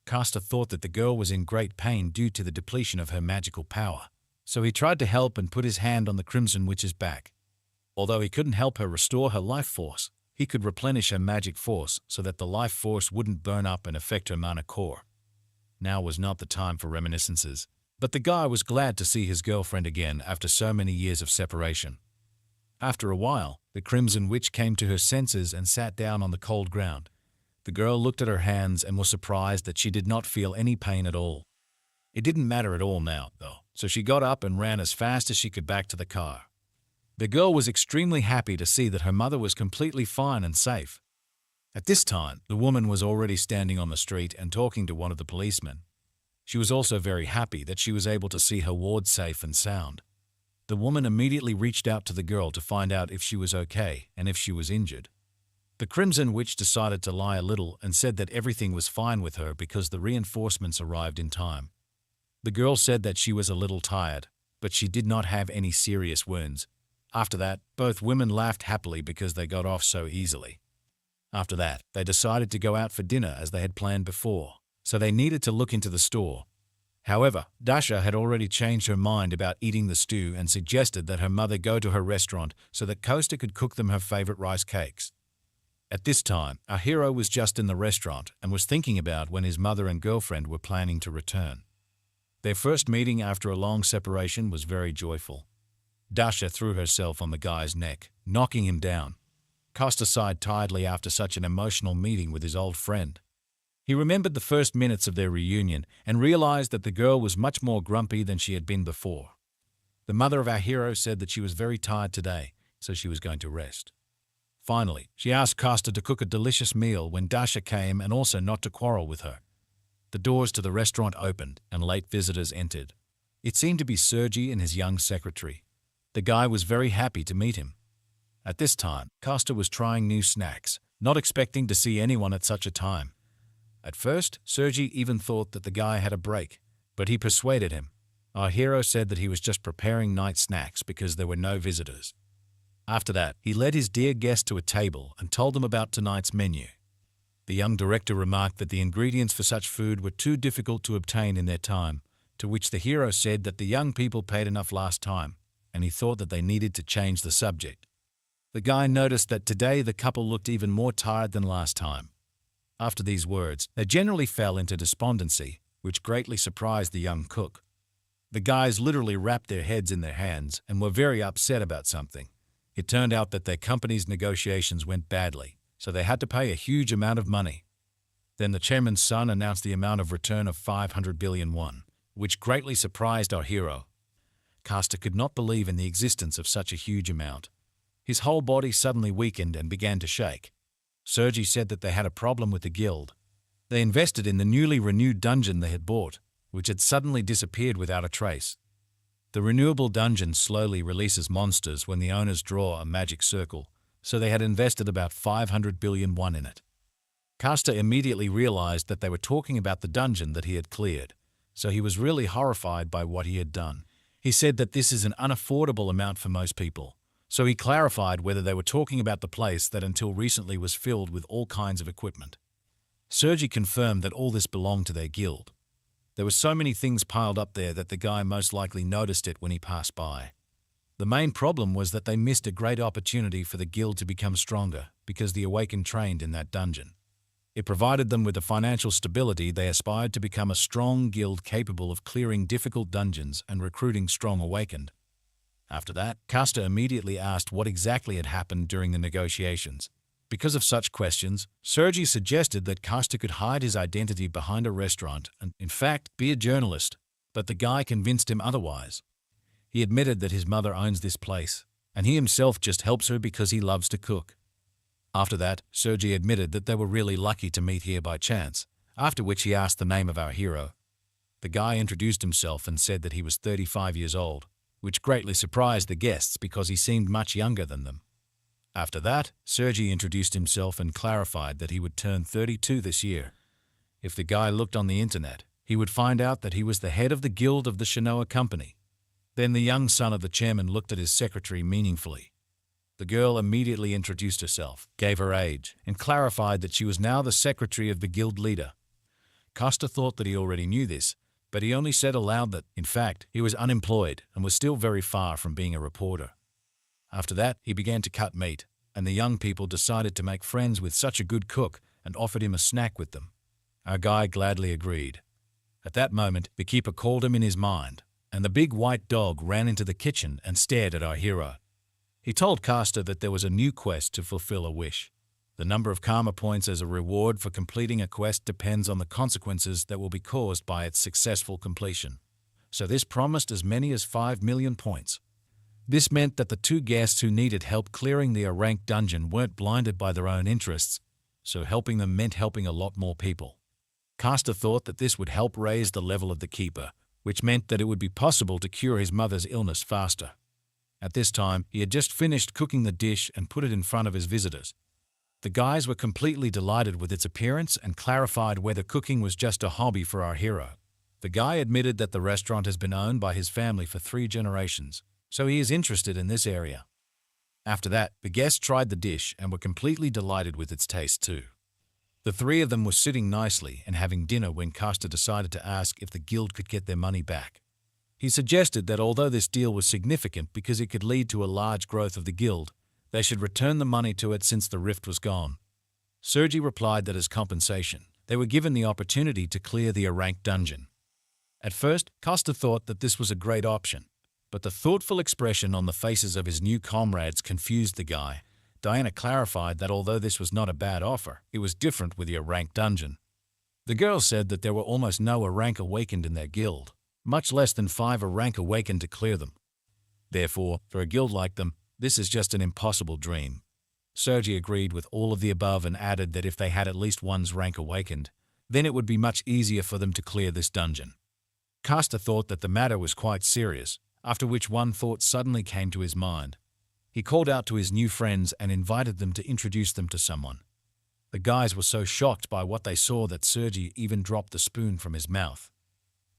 Castor thought that the girl was in great pain due to the depletion of her magical power, so he tried to help and put his hand on the Crimson Witch's back. Although he couldn't help her restore her life force, he could replenish her magic force so that the life force wouldn't burn up and affect her mana core. Now was not the time for reminiscences, but the guy was glad to see his girlfriend again after so many years of separation. After a while, the Crimson Witch came to her senses and sat down on the cold ground. The girl looked at her hands and was surprised that she did not feel any pain at all. It didn't matter at all now, though, so she got up and ran as fast as she could back to the car. The girl was extremely happy to see that her mother was completely fine and safe. At this time, the woman was already standing on the street and talking to one of the policemen. She was also very happy that she was able to see her ward safe and sound. The woman immediately reached out to the girl to find out if she was okay and if she was injured. The Crimson Witch decided to lie a little and said that everything was fine with her because the reinforcements arrived in time. The girl said that she was a little tired, but she did not have any serious wounds. After that, both women laughed happily because they got off so easily. After that, they decided to go out for dinner as they had planned before, so they needed to look into the store. However, Dasha had already changed her mind about eating the stew and suggested that her mother go to her restaurant so that Costa could cook them her favorite rice cakes. At this time, our hero was just in the restaurant and was thinking about when his mother and girlfriend were planning to return. Their first meeting after a long separation was very joyful. Dasha threw herself on the guy's neck, knocking him down. Costa sighed tiredly after such an emotional meeting with his old friend. He remembered the first minutes of their reunion and realized that the girl was much more grumpy than she had been before. The mother of our hero said that she was very tired today, so she was going to rest. Finally, she asked Costa to cook a delicious meal when Dasha came and also not to quarrel with her. The doors to the restaurant opened and late visitors entered. It seemed to be Sergei and his young secretary. The guy was very happy to meet him. At this time, Costa was trying new snacks, not expecting to see anyone at such a time. At first, Sergei even thought that the guy had a break, but he persuaded him. Our hero said that he was just preparing night snacks because there were no visitors. After that, he led his dear guest to a table and told them about tonight's menu. The young director remarked that the ingredients for such food were too difficult to obtain in their time, to which the hero said that the young people paid enough last time, and he thought that they needed to change the subject. The guy noticed that today the couple looked even more tired than last time. After these words, they generally fell into despondency, which greatly surprised the young cook. The guys literally wrapped their heads in their hands and were very upset about something. It turned out that their company's negotiations went badly, so they had to pay a huge amount of money. Then the chairman's son announced the amount of return of 500 billion won, which greatly surprised our hero. Costa could not believe in the existence of such a huge amount. His whole body suddenly weakened and began to shake. Sergei said that they had a problem with the guild. They invested in the newly renewed dungeon they had bought, which had suddenly disappeared without a trace. The renewable dungeon slowly releases monsters when the owners draw a magic circle, so they had invested about 500 billion won in it. Costa immediately realized that they were talking about the dungeon that he had cleared, so he was really horrified by what he had done. He said that this is an unaffordable amount for most people, so he clarified whether they were talking about the place that until recently was filled with all kinds of equipment. Sergei confirmed that all this belonged to their guild. There were so many things piled up there that the guy most likely noticed it when he passed by. The main problem was that they missed a great opportunity for the guild to become stronger because the Awakened trained in that dungeon. It provided them with the financial stability they aspired to become a strong guild capable of clearing difficult dungeons and recruiting strong Awakened. After that, Costa immediately asked what exactly had happened during the negotiations. Because of such questions, Sergei suggested that Costa could hide his identity behind a restaurant and, in fact, be a journalist, but the guy convinced him otherwise. He admitted that his mother owns this place, and he himself just helps her because he loves to cook. After that, Sergei admitted that they were really lucky to meet here by chance, after which he asked the name of our hero. The guy introduced himself and said that he was 35 years old, which greatly surprised the guests because he seemed much younger than them. After that, Sergei introduced himself and clarified that he would turn 32 this year. If the guy looked on the internet, he would find out that he was the head of the guild of the Shinoa company. Then the young son of the chairman looked at his secretary meaningfully. The girl immediately introduced herself, gave her age, and clarified that she was now the secretary of the guild leader. Costa thought that he already knew this, but he only said aloud that, in fact, he was unemployed and was still very far from being a reporter. After that, he began to cut meat, and the young people decided to make friends with such a good cook and offered him a snack with them. Our guy gladly agreed. At that moment, the keeper called him in his mind, and the big white dog ran into the kitchen and stared at our hero. He told Costa that there was a new quest to fulfill a wish. The number of karma points as a reward for completing a quest depends on the consequences that will be caused by its successful completion. So this promised as many as 5 million points. This meant that the two guests who needed help clearing the A-rank dungeon weren't blinded by their own interests, so helping them meant helping a lot more people. Costa thought that this would help raise the level of the keeper, which meant that it would be possible to cure his mother's illness faster. At this time, he had just finished cooking the dish and put it in front of his visitors. The guys were completely delighted with its appearance and clarified whether cooking was just a hobby for our hero. The guy admitted that the restaurant has been owned by his family for 3 generations, so he is interested in this area. After that, the guests tried the dish and were completely delighted with its taste too. The three of them were sitting nicely and having dinner when Costa decided to ask if the guild could get their money back. He suggested that although this deal was significant because it could lead to a large growth of the guild, they should return the money to it since the rift was gone. Sergi replied that as compensation, they were given the opportunity to clear the ranked dungeon. At first, Costa thought that this was a great option, but the thoughtful expression on the faces of his new comrades confused the guy. Diana clarified that although this was not a bad offer, it was different with the ranked dungeon. The girls said that there were almost no rank awakened in their guild, much less than 5 rank awakened to clear them. Therefore, for a guild like them, this is just an impossible dream. Sergi agreed with all of the above and added that if they had at least one's rank awakened, then it would be much easier for them to clear this dungeon. Costa thought that the matter was quite serious, after which one thought suddenly came to his mind. He called out to his new friends and invited them to introduce them to someone. The guys were so shocked by what they saw that Sergi even dropped the spoon from his mouth.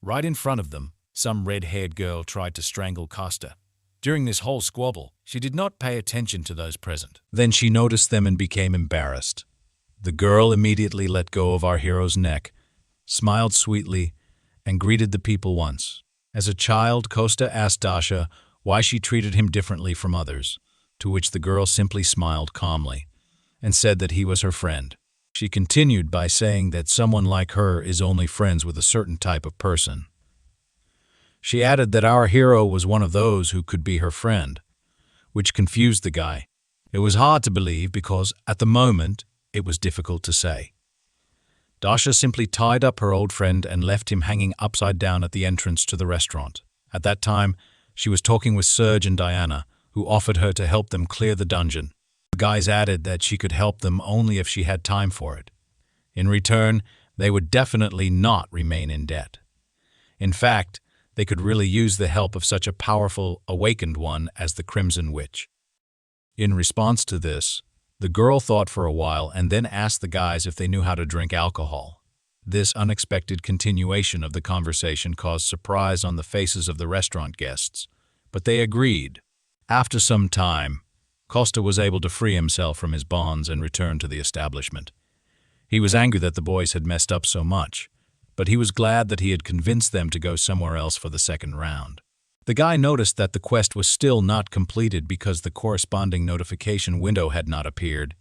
Right in front of them, some red-haired girl tried to strangle Costa. During this whole squabble, she did not pay attention to those present. Then she noticed them and became embarrassed. The girl immediately let go of our hero's neck, smiled sweetly, and greeted the people once. As a child, Costa asked Dasha why she treated him differently from others, to which the girl simply smiled calmly and said that he was her friend. She continued by saying that someone like her is only friends with a certain type of person. She added that our hero was one of those who could be her friend, which confused the guy. It was hard to believe because, at the moment, it was difficult to say. Dasha simply tied up her old friend and left him hanging upside down at the entrance to the restaurant. At that time, she was talking with Serge and Diana, who offered her to help them clear the dungeon. The guys added that she could help them only if she had time for it. In return, they would definitely not remain in debt. In fact, they could really use the help of such a powerful, awakened one as the Crimson Witch. In response to this, the girl thought for a while and then asked the guys if they knew how to drink alcohol. This unexpected continuation of the conversation caused surprise on the faces of the restaurant guests, but they agreed. After some time, Costa was able to free himself from his bonds and return to the establishment. He was angry that the boys had messed up so much, but he was glad that he had convinced them to go somewhere else for the second round. The guy noticed that the quest was still not completed because the corresponding notification window had not appeared,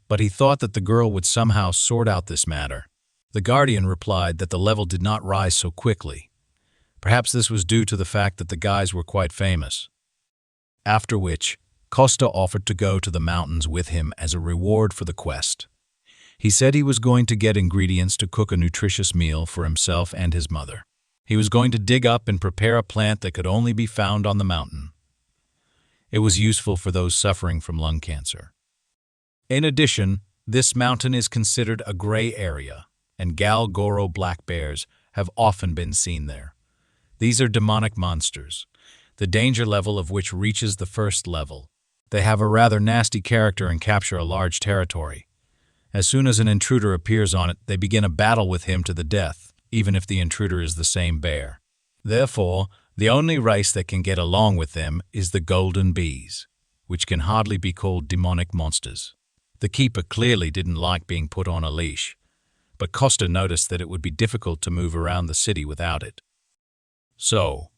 but he thought that the girl would somehow sort out this matter. The Guardian replied that the level did not rise so quickly. Perhaps this was due to the fact that the guys were quite famous. After which, Costa offered to go to the mountains with him as a reward for the quest. He said he was going to get ingredients to cook a nutritious meal for himself and his mother. He was going to dig up and prepare a plant that could only be found on the mountain. It was useful for those suffering from lung cancer. In addition, this mountain is considered a gray area, and Galgoro black bears have often been seen there. These are demonic monsters, the danger level of which reaches the first level. They have a rather nasty character and capture a large territory. As soon as an intruder appears on it, they begin a battle with him to the death, even if the intruder is the same bear. Therefore, the only race that can get along with them is the golden bees, which can hardly be called demonic monsters. The keeper clearly didn't like being put on a leash, but Costa noticed that it would be difficult to move around the city without it. So,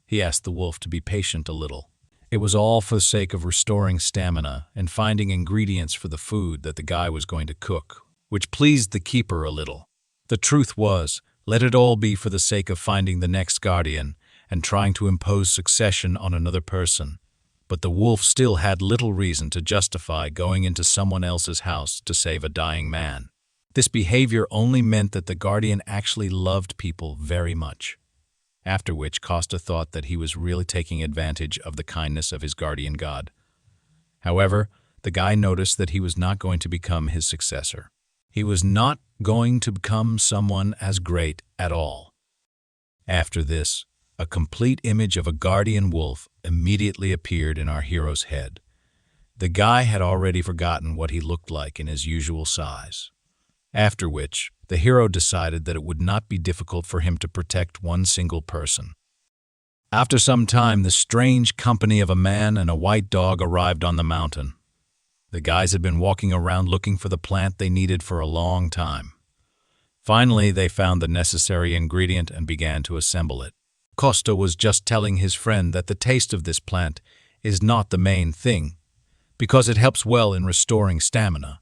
he asked the wolf to be patient a little. It was all for the sake of restoring stamina and finding ingredients for the food that the guy was going to cook, which pleased the keeper a little. The truth was, let it all be for the sake of finding the next guardian and trying to impose succession on another person. But the wolf still had little reason to justify going into someone else's house to save a dying man. This behavior only meant that the guardian actually loved people very much. After which Costa thought that he was really taking advantage of the kindness of his guardian god. However, the guy noticed that he was not going to become his successor. He was not going to become someone as great at all. After this, a complete image of a guardian wolf immediately appeared in our hero's head. The guy had already forgotten what he looked like in his usual size. After which, the hero decided that it would not be difficult for him to protect one single person. After some time, the strange company of a man and a white dog arrived on the mountain. The guys had been walking around looking for the plant they needed for a long time. Finally, they found the necessary ingredient and began to assemble it. Costa was just telling his friend that the taste of this plant is not the main thing, because it helps well in restoring stamina.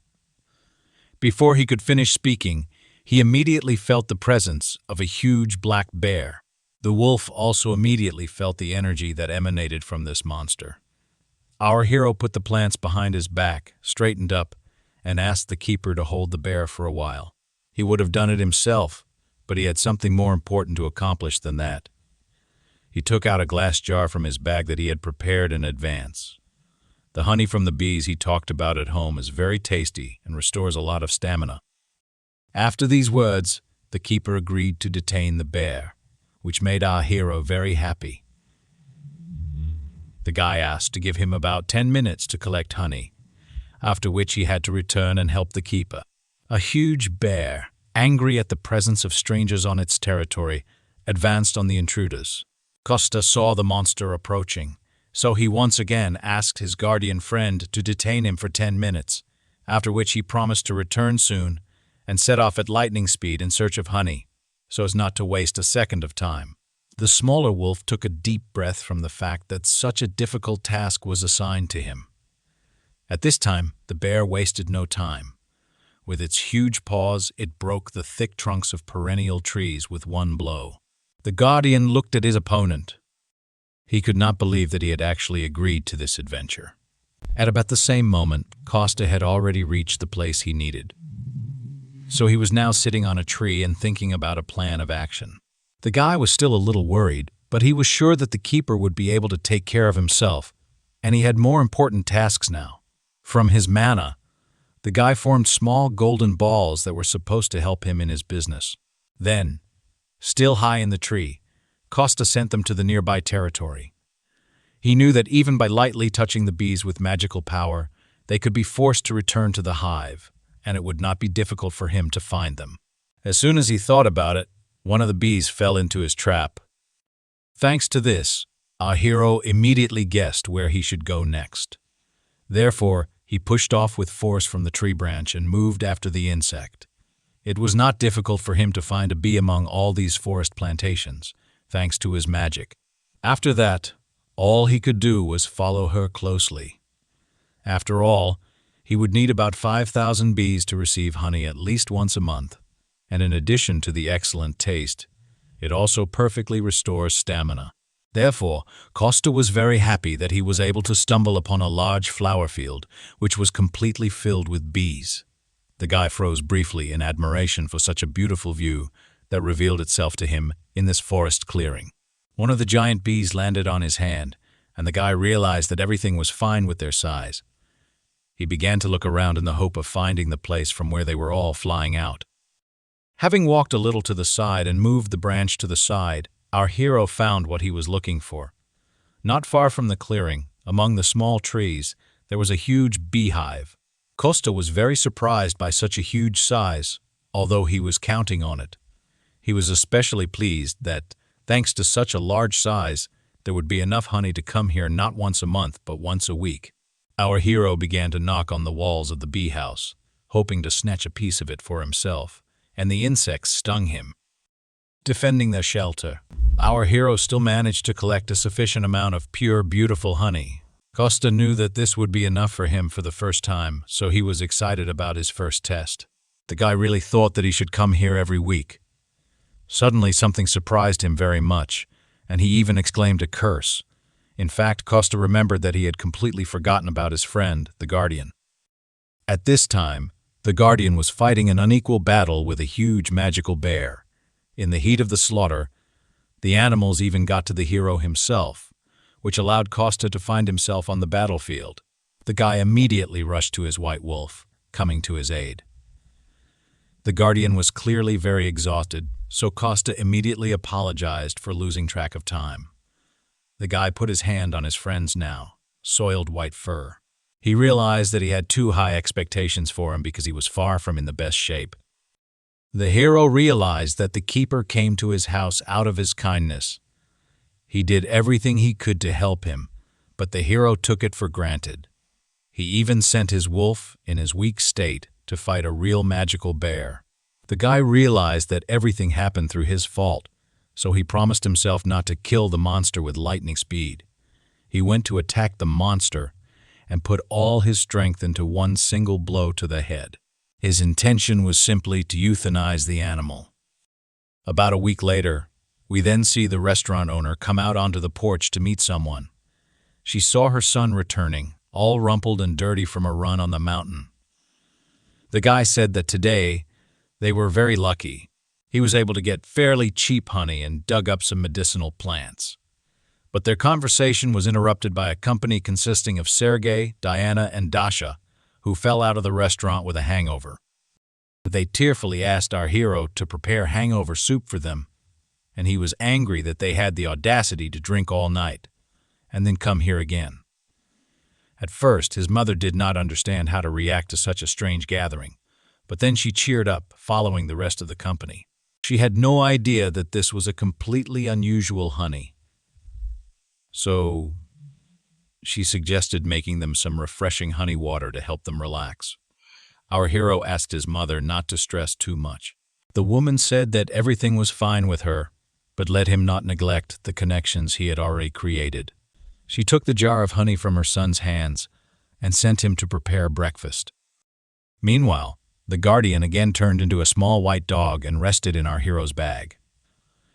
Before he could finish speaking, he immediately felt the presence of a huge black bear. The wolf also immediately felt the energy that emanated from this monster. Our hero put the plants behind his back, straightened up, and asked the keeper to hold the bear for a while. He would have done it himself, but he had something more important to accomplish than that. He took out a glass jar from his bag that he had prepared in advance. The honey from the bees he talked about at home is very tasty and restores a lot of stamina. After these words, the keeper agreed to detain the bear, which made our hero very happy. The guy asked to give him about 10 minutes to collect honey, after which he had to return and help the keeper. A huge bear, angry at the presence of strangers on its territory, advanced on the intruders. Costa saw the monster approaching, so he once again asked his guardian friend to detain him for 10 minutes, after which he promised to return soon and set off at lightning speed in search of honey, so as not to waste a second of time. The smaller wolf took a deep breath from the fact that such a difficult task was assigned to him. At this time, the bear wasted no time. With its huge paws, it broke the thick trunks of perennial trees with one blow. The guardian looked at his opponent. He could not believe that he had actually agreed to this adventure. At about the same moment, Costa had already reached the place he needed. So he was now sitting on a tree and thinking about a plan of action. The guy was still a little worried, but he was sure that the keeper would be able to take care of himself, and he had more important tasks now. From his mana, the guy formed small golden balls that were supposed to help him in his business. Then, still high in the tree, Costa sent them to the nearby territory. He knew that even by lightly touching the bees with magical power, they could be forced to return to the hive, and it would not be difficult for him to find them. As soon as he thought about it, one of the bees fell into his trap. Thanks to this, our hero immediately guessed where he should go next. Therefore, he pushed off with force from the tree branch and moved after the insect. It was not difficult for him to find a bee among all these forest plantations, thanks to his magic. After that, all he could do was follow her closely. After all, he would need about 5,000 bees to receive honey at least once a month, and in addition to the excellent taste, it also perfectly restores stamina. Therefore, Costa was very happy that he was able to stumble upon a large flower field, which was completely filled with bees. The guy froze briefly in admiration for such a beautiful view that revealed itself to him in this forest clearing. One of the giant bees landed on his hand, and the guy realized that everything was fine with their size. He began to look around in the hope of finding the place from where they were all flying out. Having walked a little to the side and moved the branch to the side, our hero found what he was looking for. Not far from the clearing, among the small trees, there was a huge beehive. Costa was very surprised by such a huge size, although he was counting on it. He was especially pleased that, thanks to such a large size, there would be enough honey to come here not once a month but once a week. Our hero began to knock on the walls of the bee house, hoping to snatch a piece of it for himself, and the insects stung him. Defending their shelter, our hero still managed to collect a sufficient amount of pure, beautiful honey. Costa knew that this would be enough for him for the first time, so he was excited about his first test. The guy really thought that he should come here every week. Suddenly, something surprised him very much, and he even exclaimed a curse. In fact, Costa remembered that he had completely forgotten about his friend, the Guardian. At this time, the Guardian was fighting an unequal battle with a huge magical bear. In the heat of the slaughter, the animals even got to the hero himself, which allowed Costa to find himself on the battlefield. The guy immediately rushed to his white wolf, coming to his aid. The Guardian was clearly very exhausted, so Costa immediately apologized for losing track of time. The guy put his hand on his friend's now soiled white fur. He realized that he had too high expectations for him because he was far from in the best shape. The hero realized that the keeper came to his house out of his kindness. He did everything he could to help him, but the hero took it for granted. He even sent his wolf, in his weak state, to fight a real magical bear. The guy realized that everything happened through his fault, so he promised himself not to kill the monster with lightning speed. He went to attack the monster and put all his strength into one single blow to the head. His intention was simply to euthanize the animal. About a week later, we then see the restaurant owner come out onto the porch to meet someone. She saw her son returning, all rumpled and dirty from a run on the mountain. The guy said that today they were very lucky. He was able to get fairly cheap honey and dug up some medicinal plants. But their conversation was interrupted by a company consisting of Sergei, Diana, and Dasha, who fell out of the restaurant with a hangover. They tearfully asked our hero to prepare hangover soup for them, and he was angry that they had the audacity to drink all night, and then come here again. At first, his mother did not understand how to react to such a strange gathering, but then she cheered up, following the rest of the company. She had no idea that this was a completely unusual honey. So she suggested making them some refreshing honey water to help them relax. Our hero asked his mother not to stress too much. The woman said that everything was fine with her, but let him not neglect the connections he had already created. She took the jar of honey from her son's hands and sent him to prepare breakfast. Meanwhile, the guardian again turned into a small white dog and rested in our hero's bag.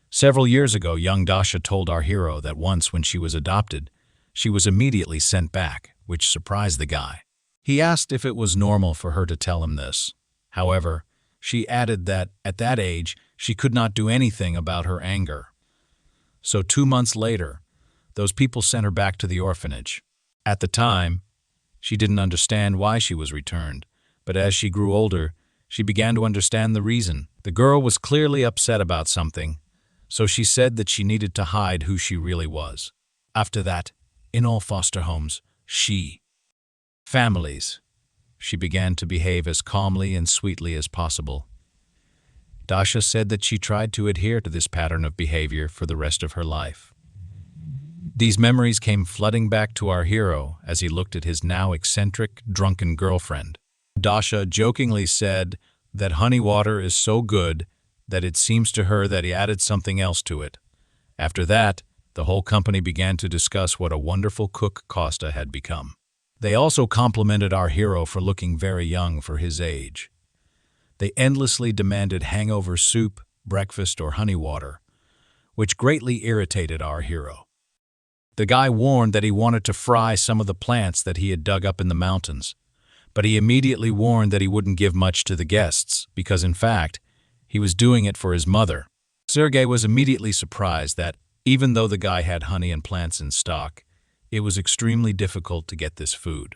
Several years ago, young Dasha told our hero that once when she was adopted, she was immediately sent back, which surprised the guy. He asked if it was normal for her to tell him this. However, she added that at that age, she could not do anything about her anger. So 2 months later, those people sent her back to the orphanage. At the time, she didn't understand why she was returned, but as she grew older, she began to understand the reason. The girl was clearly upset about something, so she said that she needed to hide who she really was. After that, in all foster homes, families, she began to behave as calmly and sweetly as possible. Dasha said that she tried to adhere to this pattern of behavior for the rest of her life. These memories came flooding back to our hero as he looked at his now eccentric, drunken girlfriend. Dasha jokingly said that honey water is so good that it seems to her that he added something else to it. After that, the whole company began to discuss what a wonderful cook Costa had become. They also complimented our hero for looking very young for his age. They endlessly demanded hangover soup, breakfast, or honey water, which greatly irritated our hero. The guy warned that he wanted to fry some of the plants that he had dug up in the mountains, but he immediately warned that he wouldn't give much to the guests because, in fact, he was doing it for his mother. Sergei was immediately surprised that, even though the guy had honey and plants in stock, it was extremely difficult to get this food.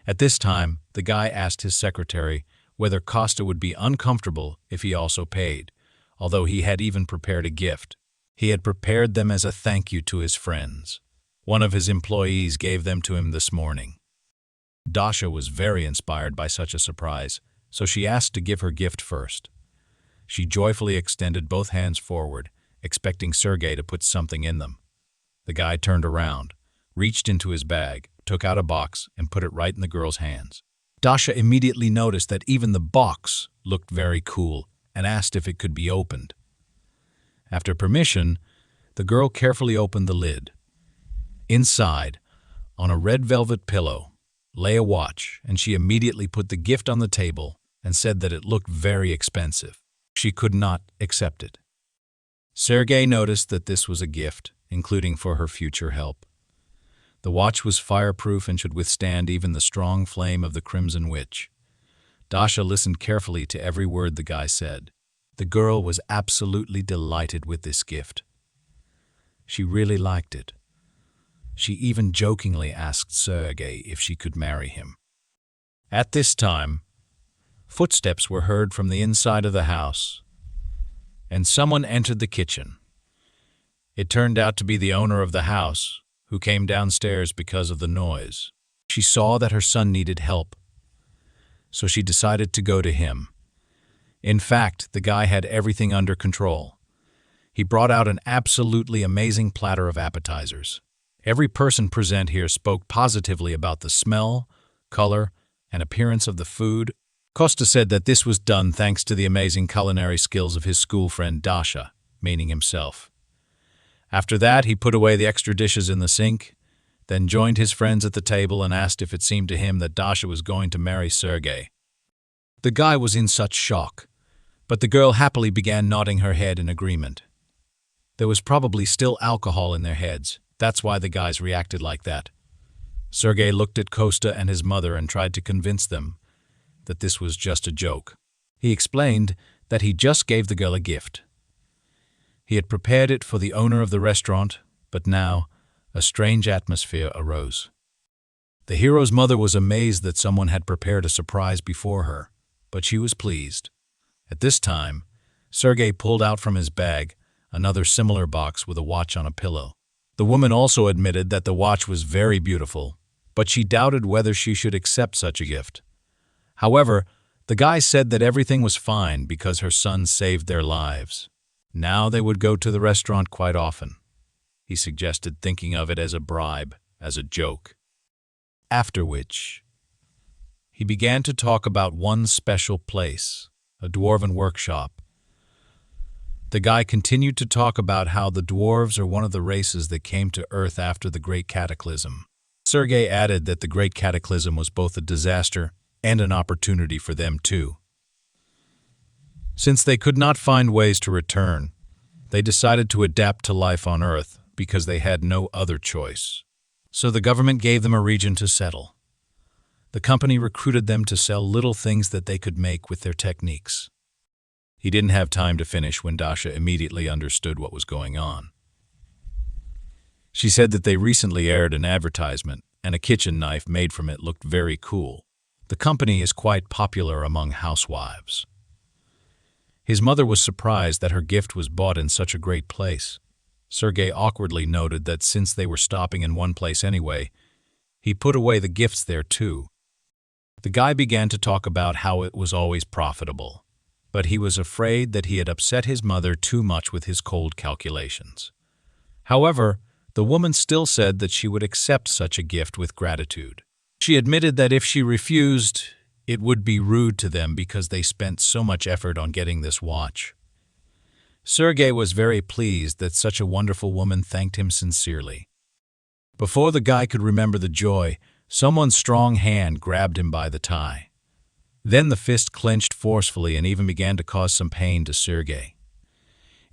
At this time, the guy asked his secretary whether Costa would be uncomfortable if he also paid, although he had even prepared a gift. He had prepared them as a thank you to his friends. One of his employees gave them to him this morning. Dasha was very inspired by such a surprise, so she asked to give her gift first. She joyfully extended both hands forward, expecting Sergei to put something in them. The guy turned around, reached into his bag, took out a box, and put it right in the girl's hands. Dasha immediately noticed that even the box looked very cool and asked if it could be opened. After permission, the girl carefully opened the lid. Inside, on a red velvet pillow, lay a watch, and she immediately put the gift on the table and said that it looked very expensive. She could not accept it. Sergei noticed that this was a gift, including for her future help. The watch was fireproof and should withstand even the strong flame of the Crimson Witch. Dasha listened carefully to every word the guy said. The girl was absolutely delighted with this gift. She really liked it. She even jokingly asked Sergei if she could marry him. At this time, footsteps were heard from the inside of the house, and someone entered the kitchen. It turned out to be the owner of the house, who came downstairs because of the noise. She saw that her son needed help, so she decided to go to him. In fact, the guy had everything under control. He brought out an absolutely amazing platter of appetizers. Every person present here spoke positively about the smell, color, and appearance of the food. Costa said that this was done thanks to the amazing culinary skills of his school friend Dasha, meaning himself. After that, he put away the extra dishes in the sink, then joined his friends at the table and asked if it seemed to him that Dasha was going to marry Sergei. The guy was in such shock, but the girl happily began nodding her head in agreement. There was probably still alcohol in their heads. That's why the guys reacted like that. Sergei looked at Costa and his mother and tried to convince them that this was just a joke. He explained that he just gave the girl a gift. He had prepared it for the owner of the restaurant, but now a strange atmosphere arose. The hero's mother was amazed that someone had prepared a surprise before her, but she was pleased. At this time, Sergei pulled out from his bag another similar box with a watch on a pillow. The woman also admitted that the watch was very beautiful, but she doubted whether she should accept such a gift. However, the guy said that everything was fine because her son saved their lives. Now they would go to the restaurant quite often. He suggested thinking of it as a bribe, as a joke. After which, he began to talk about one special place, a dwarven workshop. The guy continued to talk about how the dwarves are one of the races that came to Earth after the Great Cataclysm. Sergei added that the Great Cataclysm was both a disaster and an opportunity for them too. Since they could not find ways to return, they decided to adapt to life on Earth because they had no other choice. So the government gave them a region to settle. The company recruited them to sell little things that they could make with their techniques. He didn't have time to finish when Dasha immediately understood what was going on. She said that they recently aired an advertisement, and a kitchen knife made from it looked very cool. The company is quite popular among housewives. His mother was surprised that her gift was bought in such a great place. Sergei awkwardly noted that since they were stopping in one place anyway, he put away the gifts there too. The guy began to talk about how it was always profitable, but he was afraid that he had upset his mother too much with his cold calculations. However, the woman still said that she would accept such a gift with gratitude. She admitted that if she refused, it would be rude to them because they spent so much effort on getting this watch. Sergei was very pleased that such a wonderful woman thanked him sincerely. Before the guy could remember the joy, someone's strong hand grabbed him by the tie. Then the fist clenched forcefully and even began to cause some pain to Sergei.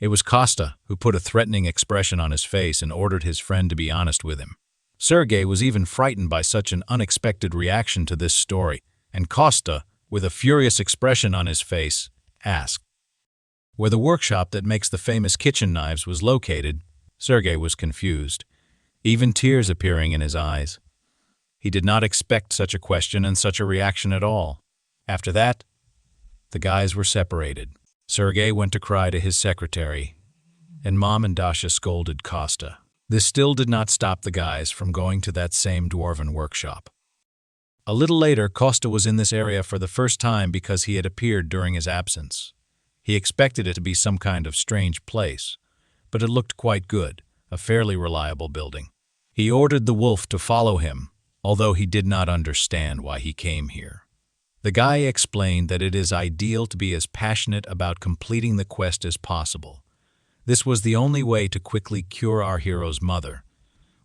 It was Costa who put a threatening expression on his face and ordered his friend to be honest with him. Sergei was even frightened by such an unexpected reaction to this story, and Costa, with a furious expression on his face, asked where the workshop that makes the famous kitchen knives was located. Sergei was confused, even tears appearing in his eyes. He did not expect such a question and such a reaction at all. After that, the guys were separated. Sergei went to cry to his secretary, and Mom and Dasha scolded Costa. This still did not stop the guys from going to that same dwarven workshop. A little later, Costa was in this area for the first time because he had appeared during his absence. He expected it to be some kind of strange place, but it looked quite good, a fairly reliable building. He ordered the wolf to follow him, although he did not understand why he came here. The guy explained that it is ideal to be as passionate about completing the quest as possible. This was the only way to quickly cure our hero's mother,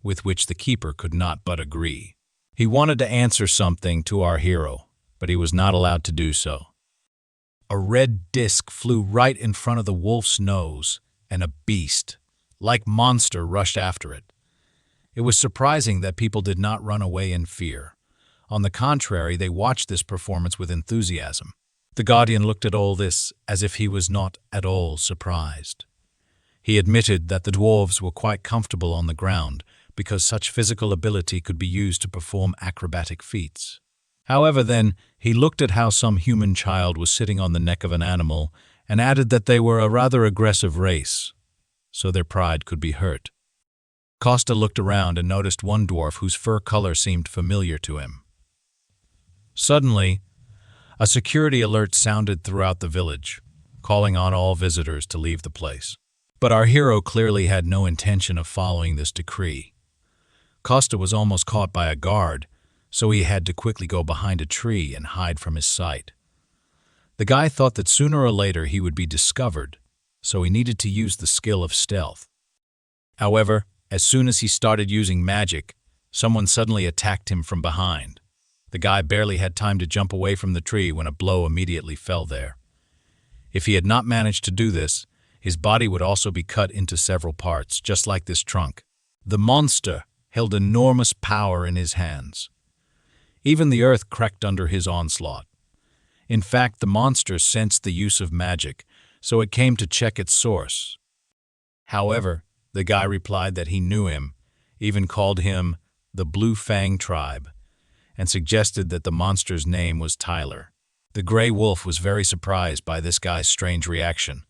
with which the keeper could not but agree. He wanted to answer something to our hero, but he was not allowed to do so. A red disc flew right in front of the wolf's nose, and a beast, like monster, rushed after it. It was surprising that people did not run away in fear. On the contrary, they watched this performance with enthusiasm. The Guardian looked at all this as if he was not at all surprised. He admitted that the dwarves were quite comfortable on the ground because such physical ability could be used to perform acrobatic feats. However, then, he looked at how some human child was sitting on the neck of an animal and added that they were a rather aggressive race, so their pride could be hurt. Costa looked around and noticed one dwarf whose fur color seemed familiar to him. Suddenly, a security alert sounded throughout the village, calling on all visitors to leave the place. But our hero clearly had no intention of following this decree. Costa was almost caught by a guard, so he had to quickly go behind a tree and hide from his sight. The guy thought that sooner or later he would be discovered, so he needed to use the skill of stealth. However, as soon as he started using magic, someone suddenly attacked him from behind. The guy barely had time to jump away from the tree when a blow immediately fell there. If he had not managed to do this, his body would also be cut into several parts, just like this trunk. The monster held enormous power in his hands. Even the earth cracked under his onslaught. In fact, the monster sensed the use of magic, so it came to check its source. However, the guy replied that he knew him, even called him the Blue Fang Tribe, and suggested that the monster's name was Tyler. The gray wolf was very surprised by this guy's strange reaction,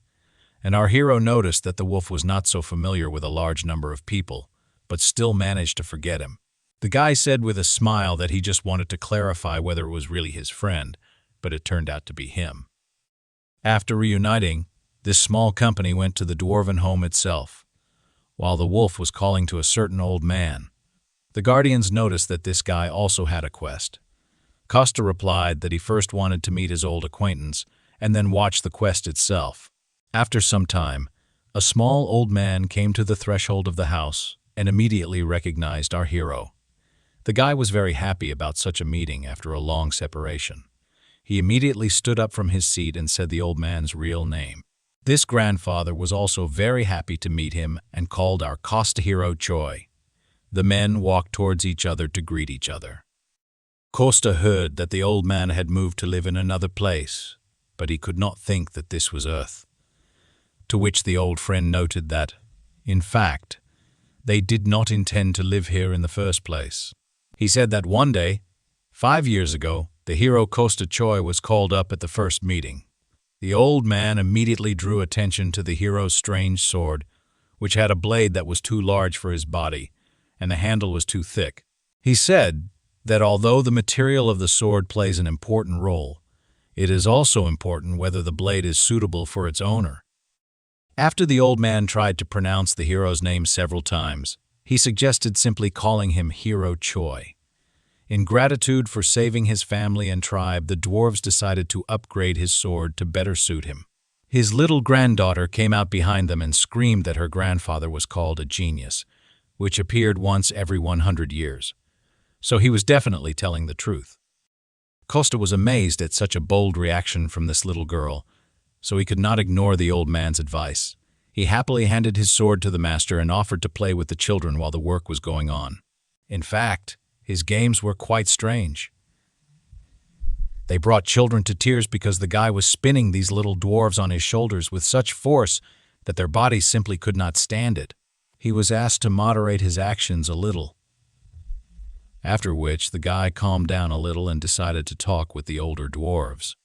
and our hero noticed that the wolf was not so familiar with a large number of people, but still managed to forget him. The guy said with a smile that he just wanted to clarify whether it was really his friend, but it turned out to be him. After reuniting, this small company went to the dwarven home itself. While the wolf was calling to a certain old man, the guardians noticed that this guy also had a quest. Costa replied that he first wanted to meet his old acquaintance and then watch the quest itself. After some time, a small old man came to the threshold of the house and immediately recognized our hero. The guy was very happy about such a meeting after a long separation. He immediately stood up from his seat and said the old man's real name. This grandfather was also very happy to meet him and called our Costa hero Choi. The men walked towards each other to greet each other. Costa heard that the old man had moved to live in another place, but he could not think that this was Earth. To which the old friend noted that, in fact, they did not intend to live here in the first place. He said that one day, 5 years ago, the hero Costa Choi was called up at the first meeting. The old man immediately drew attention to the hero's strange sword, which had a blade that was too large for his body, and the handle was too thick. He said that although the material of the sword plays an important role, it is also important whether the blade is suitable for its owner. After the old man tried to pronounce the hero's name several times, he suggested simply calling him Hero Choi. In gratitude for saving his family and tribe, the dwarves decided to upgrade his sword to better suit him. His little granddaughter came out behind them and screamed that her grandfather was called a genius, which appeared once every 100 years. So he was definitely telling the truth. Costa was amazed at such a bold reaction from this little girl, so he could not ignore the old man's advice. He happily handed his sword to the master and offered to play with the children while the work was going on. In fact, his games were quite strange. They brought children to tears because the guy was spinning these little dwarves on his shoulders with such force that their bodies simply could not stand it. He was asked to moderate his actions a little, after which the guy calmed down a little and decided to talk with the older dwarves.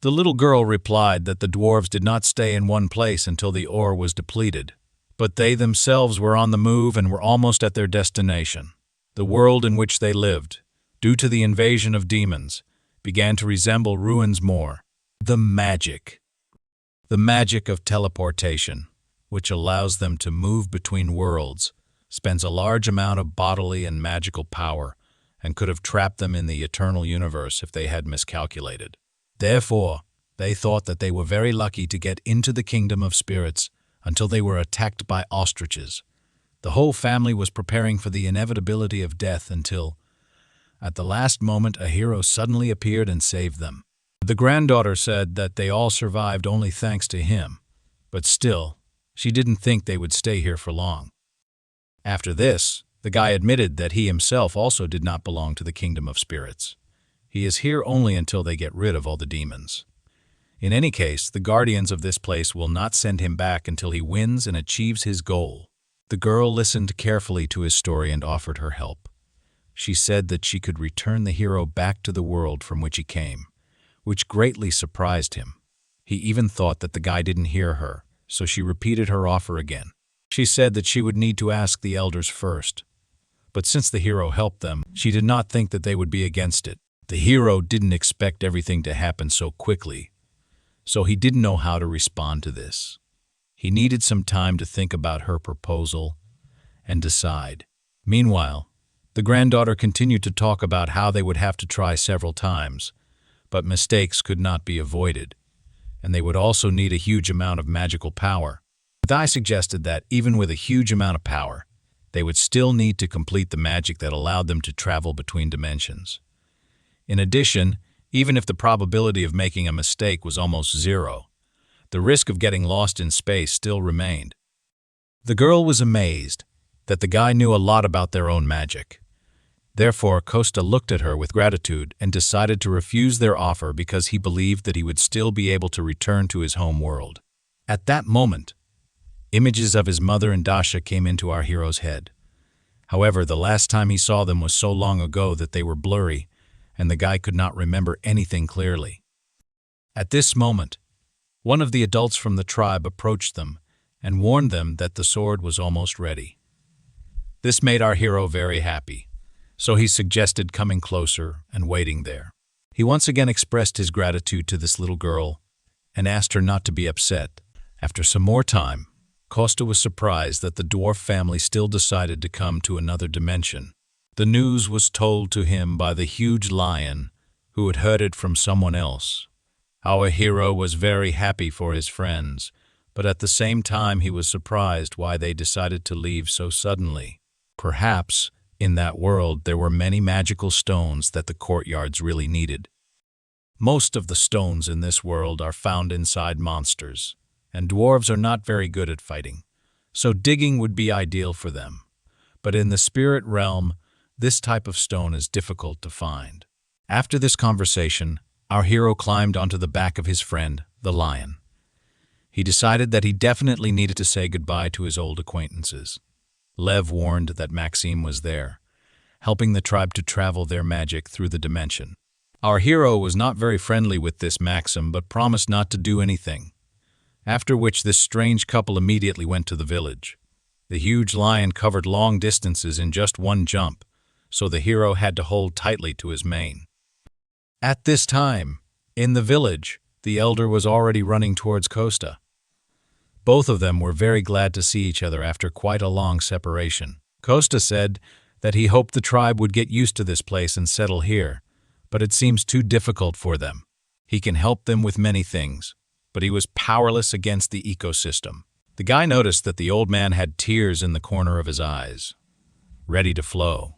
The little girl replied that the dwarves did not stay in one place until the ore was depleted, but they themselves were on the move and were almost at their destination. The world in which they lived, due to the invasion of demons, began to resemble ruins more. The magic of teleportation, which allows them to move between worlds, spends a large amount of bodily and magical power and could have trapped them in the eternal universe if they had miscalculated. Therefore, they thought that they were very lucky to get into the kingdom of spirits until they were attacked by ostriches. The whole family was preparing for the inevitability of death until, at the last moment, a hero suddenly appeared and saved them. The granddaughter said that they all survived only thanks to him, but still, she didn't think they would stay here for long. After this, the guy admitted that he himself also did not belong to the kingdom of spirits. He is here only until they get rid of all the demons. In any case, the guardians of this place will not send him back until he wins and achieves his goal. The girl listened carefully to his story and offered her help. She said that she could return the hero back to the world from which he came, which greatly surprised him. He even thought that the guy didn't hear her, so she repeated her offer again. She said that she would need to ask the elders first, but since the hero helped them, she did not think that they would be against it. The hero didn't expect everything to happen so quickly, so he didn't know how to respond to this. He needed some time to think about her proposal and decide. Meanwhile, The granddaughter continued to talk about how they would have to try several times, but mistakes could not be avoided, and they would also need a huge amount of magical power. But I suggested that even with a huge amount of power, they would still need to complete the magic that allowed them to travel between dimensions. In addition, even if the probability of making a mistake was almost zero, the risk of getting lost in space still remained. The girl was amazed that the guy knew a lot about their own magic. Therefore, Costa looked at her with gratitude and decided to refuse their offer because he believed that he would still be able to return to his home world. At that moment, images of his mother and Dasha came into our hero's head. However, the last time he saw them was so long ago that they were blurry, and the guy could not remember anything clearly. At this moment, one of the adults from the tribe approached them and warned them that the sword was almost ready. This made our hero very happy, so he suggested coming closer and waiting there. He once again expressed his gratitude to this little girl and asked her not to be upset. After some more time, Costa was surprised that the dwarf family still decided to come to another dimension. The news was told to him by the huge lion, who had heard it from someone else. Our hero was very happy for his friends, but at the same time he was surprised why they decided to leave so suddenly. Perhaps, in that world, there were many magical stones that the courtyards really needed. Most of the stones in this world are found inside monsters, and dwarves are not very good at fighting, so digging would be ideal for them. But in the spirit realm, this type of stone is difficult to find. After this conversation, our hero climbed onto the back of his friend, the lion. He decided that he definitely needed to say goodbye to his old acquaintances. Lev warned that Maxime was there, helping the tribe to travel their magic through the dimension. Our hero was not very friendly with this Maxim, but promised not to do anything, after which this strange couple immediately went to the village. The huge lion covered long distances in just one jump, so the hero had to hold tightly to his mane. At this time, in the village, the elder was already running towards Costa. Both of them were very glad to see each other after quite a long separation. Costa said that he hoped the tribe would get used to this place and settle here, but it seems too difficult for them. He can help them with many things, but he was powerless against the ecosystem. The guy noticed that the old man had tears in the corner of his eyes, ready to flow.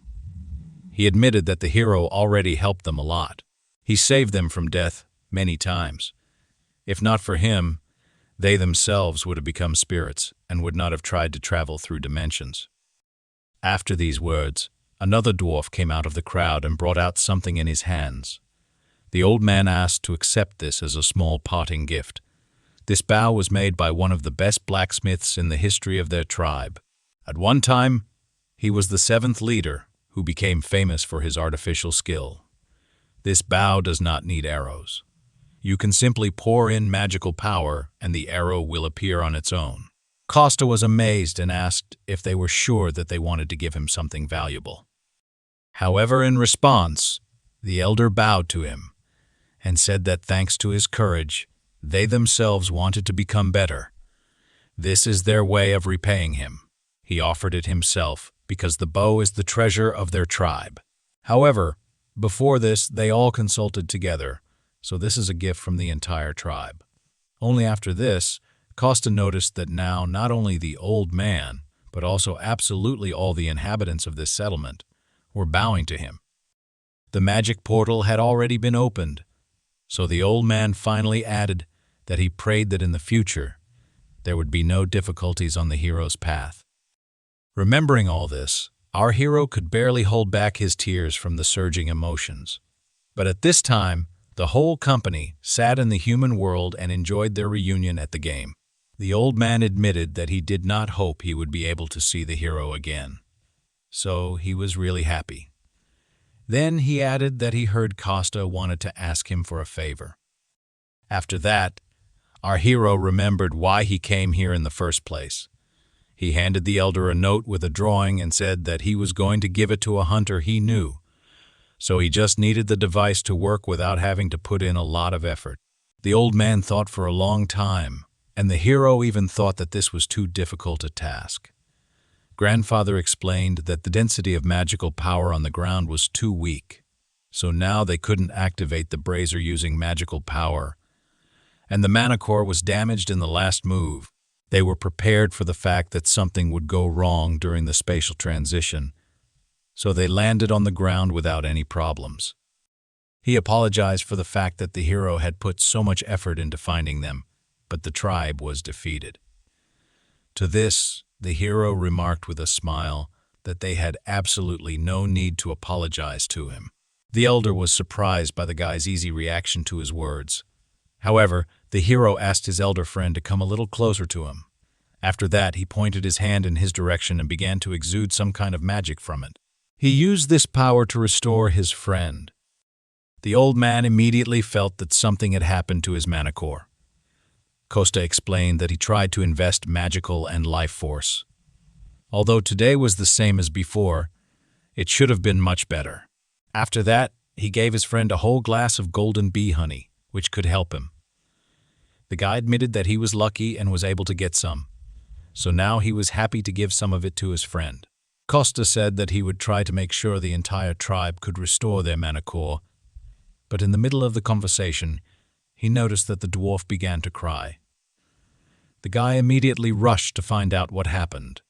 He admitted that the hero already helped them a lot. He saved them from death many times. If not for him, they themselves would have become spirits and would not have tried to travel through dimensions. After these words, another dwarf came out of the crowd and brought out something in his hands. The old man asked to accept this as a small parting gift. This bow was made by one of the best blacksmiths in the history of their tribe. At one time, he was the 7th leader who became famous for his artificial skill. This bow does not need arrows. You can simply pour in magical power and the arrow will appear on its own. Costa was amazed and asked if they were sure that they wanted to give him something valuable. However, in response, the elder bowed to him and said that thanks to his courage, they themselves wanted to become better. This is their way of repaying him. He offered it himself because the bow is the treasure of their tribe. However, before this, they all consulted together, so this is a gift from the entire tribe. Only after this, Costa noticed that now not only the old man, but also absolutely all the inhabitants of this settlement were bowing to him. The magic portal had already been opened, so the old man finally added that he prayed that in the future there would be no difficulties on the hero's path. Remembering all this, our hero could barely hold back his tears from the surging emotions. But at this time, the whole company sat in the human world and enjoyed their reunion at the game. The old man admitted that he did not hope he would be able to see the hero again, so he was really happy. Then he added that he heard Costa wanted to ask him for a favor. After that, our hero remembered why he came here in the first place. He handed the elder a note with a drawing and said that he was going to give it to a hunter he knew, so he just needed the device to work without having to put in a lot of effort. The old man thought for a long time, and the hero even thought that this was too difficult a task. Grandfather explained that the density of magical power on the ground was too weak, so now they couldn't activate the brazier using magical power, and the mana core was damaged in the last move. They were prepared for the fact that something would go wrong during the spatial transition, so they landed on the ground without any problems. He apologized for the fact that the hero had put so much effort into finding them, but the tribe was defeated. To this, the hero remarked with a smile that they had absolutely no need to apologize to him. The elder was surprised by the guy's easy reaction to his words. However, the hero asked his elder friend to come a little closer to him. After that, he pointed his hand in his direction and began to exude some kind of magic from it. He used this power to restore his friend. The old man immediately felt that something had happened to his mana core. Costa explained that he tried to invest magical and life force. Although today was the same as before, it should have been much better. After that, he gave his friend a whole glass of golden bee honey, which could help him. The guy admitted that he was lucky and was able to get some, so now he was happy to give some of it to his friend. Costa said that he would try to make sure the entire tribe could restore their mana core, but in the middle of the conversation, he noticed that the dwarf began to cry. The guy immediately rushed to find out what happened.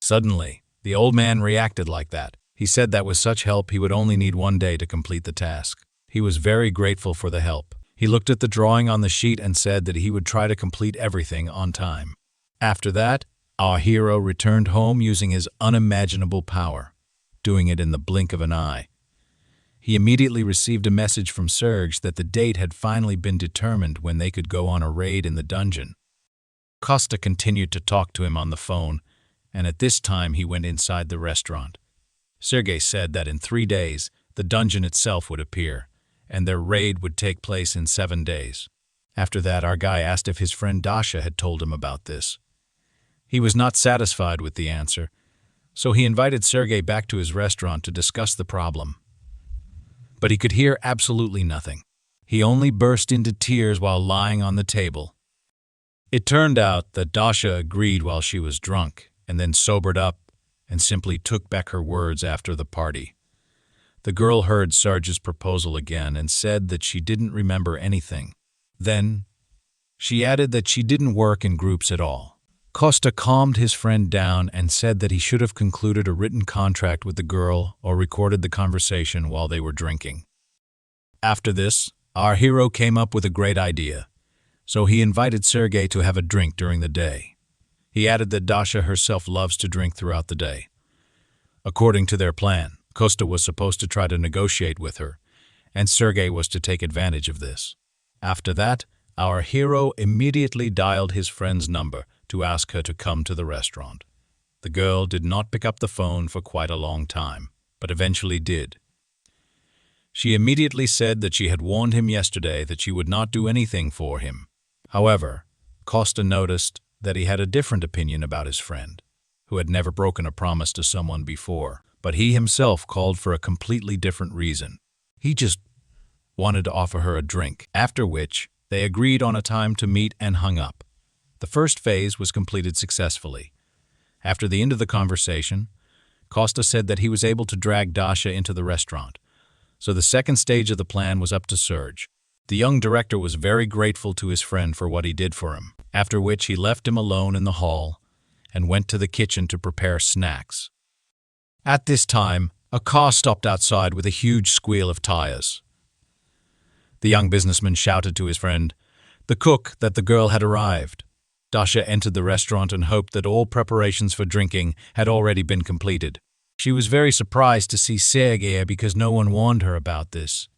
Suddenly, the old man reacted like that. He said that with such help he would only need 1 day to complete the task. He was very grateful for the help. He looked at the drawing on the sheet and said that he would try to complete everything on time. After that, our hero returned home using his unimaginable power, doing it in the blink of an eye. He immediately received a message from Serge that the date had finally been determined when they could go on a raid in the dungeon. Costa continued to talk to him on the phone, and at this time he went inside the restaurant. Sergei said that in 3 days, the dungeon itself would appear, and their raid would take place in 7 days. After that, our guy asked if his friend Dasha had told him about this. He was not satisfied with the answer, so he invited Sergei back to his restaurant to discuss the problem. But he could hear absolutely nothing. He only burst into tears while lying on the table. It turned out that Dasha agreed while she was drunk, and then sobered up and simply took back her words after the party. The girl heard Serge's proposal again and said that she didn't remember anything. Then, she added that she didn't work in groups at all. Costa calmed his friend down and said that he should have concluded a written contract with the girl or recorded the conversation while they were drinking. After this, our hero came up with a great idea, so he invited Sergei to have a drink during the day. He added that Dasha herself loves to drink throughout the day. According to their plan, Costa was supposed to try to negotiate with her, and Sergei was to take advantage of this. After that, our hero immediately dialed his friend's number to ask her to come to the restaurant. The girl did not pick up the phone for quite a long time, but eventually did. She immediately said that she had warned him yesterday that she would not do anything for him. However, Costa noticed that he had a different opinion about his friend, who had never broken a promise to someone before, but he himself called for a completely different reason. He just wanted to offer her a drink, after which they agreed on a time to meet and hung up. The first phase was completed successfully. After the end of the conversation, Costa said that he was able to drag Dasha into the restaurant, so the second stage of the plan was up to Serge. The young director was very grateful to his friend for what he did for him, after which he left him alone in the hall and went to the kitchen to prepare snacks. At this time, a car stopped outside with a huge squeal of tires. The young businessman shouted to his friend, the cook, that the girl had arrived. Dasha entered the restaurant and hoped that all preparations for drinking had already been completed. She was very surprised to see Sergei because no one warned her about this.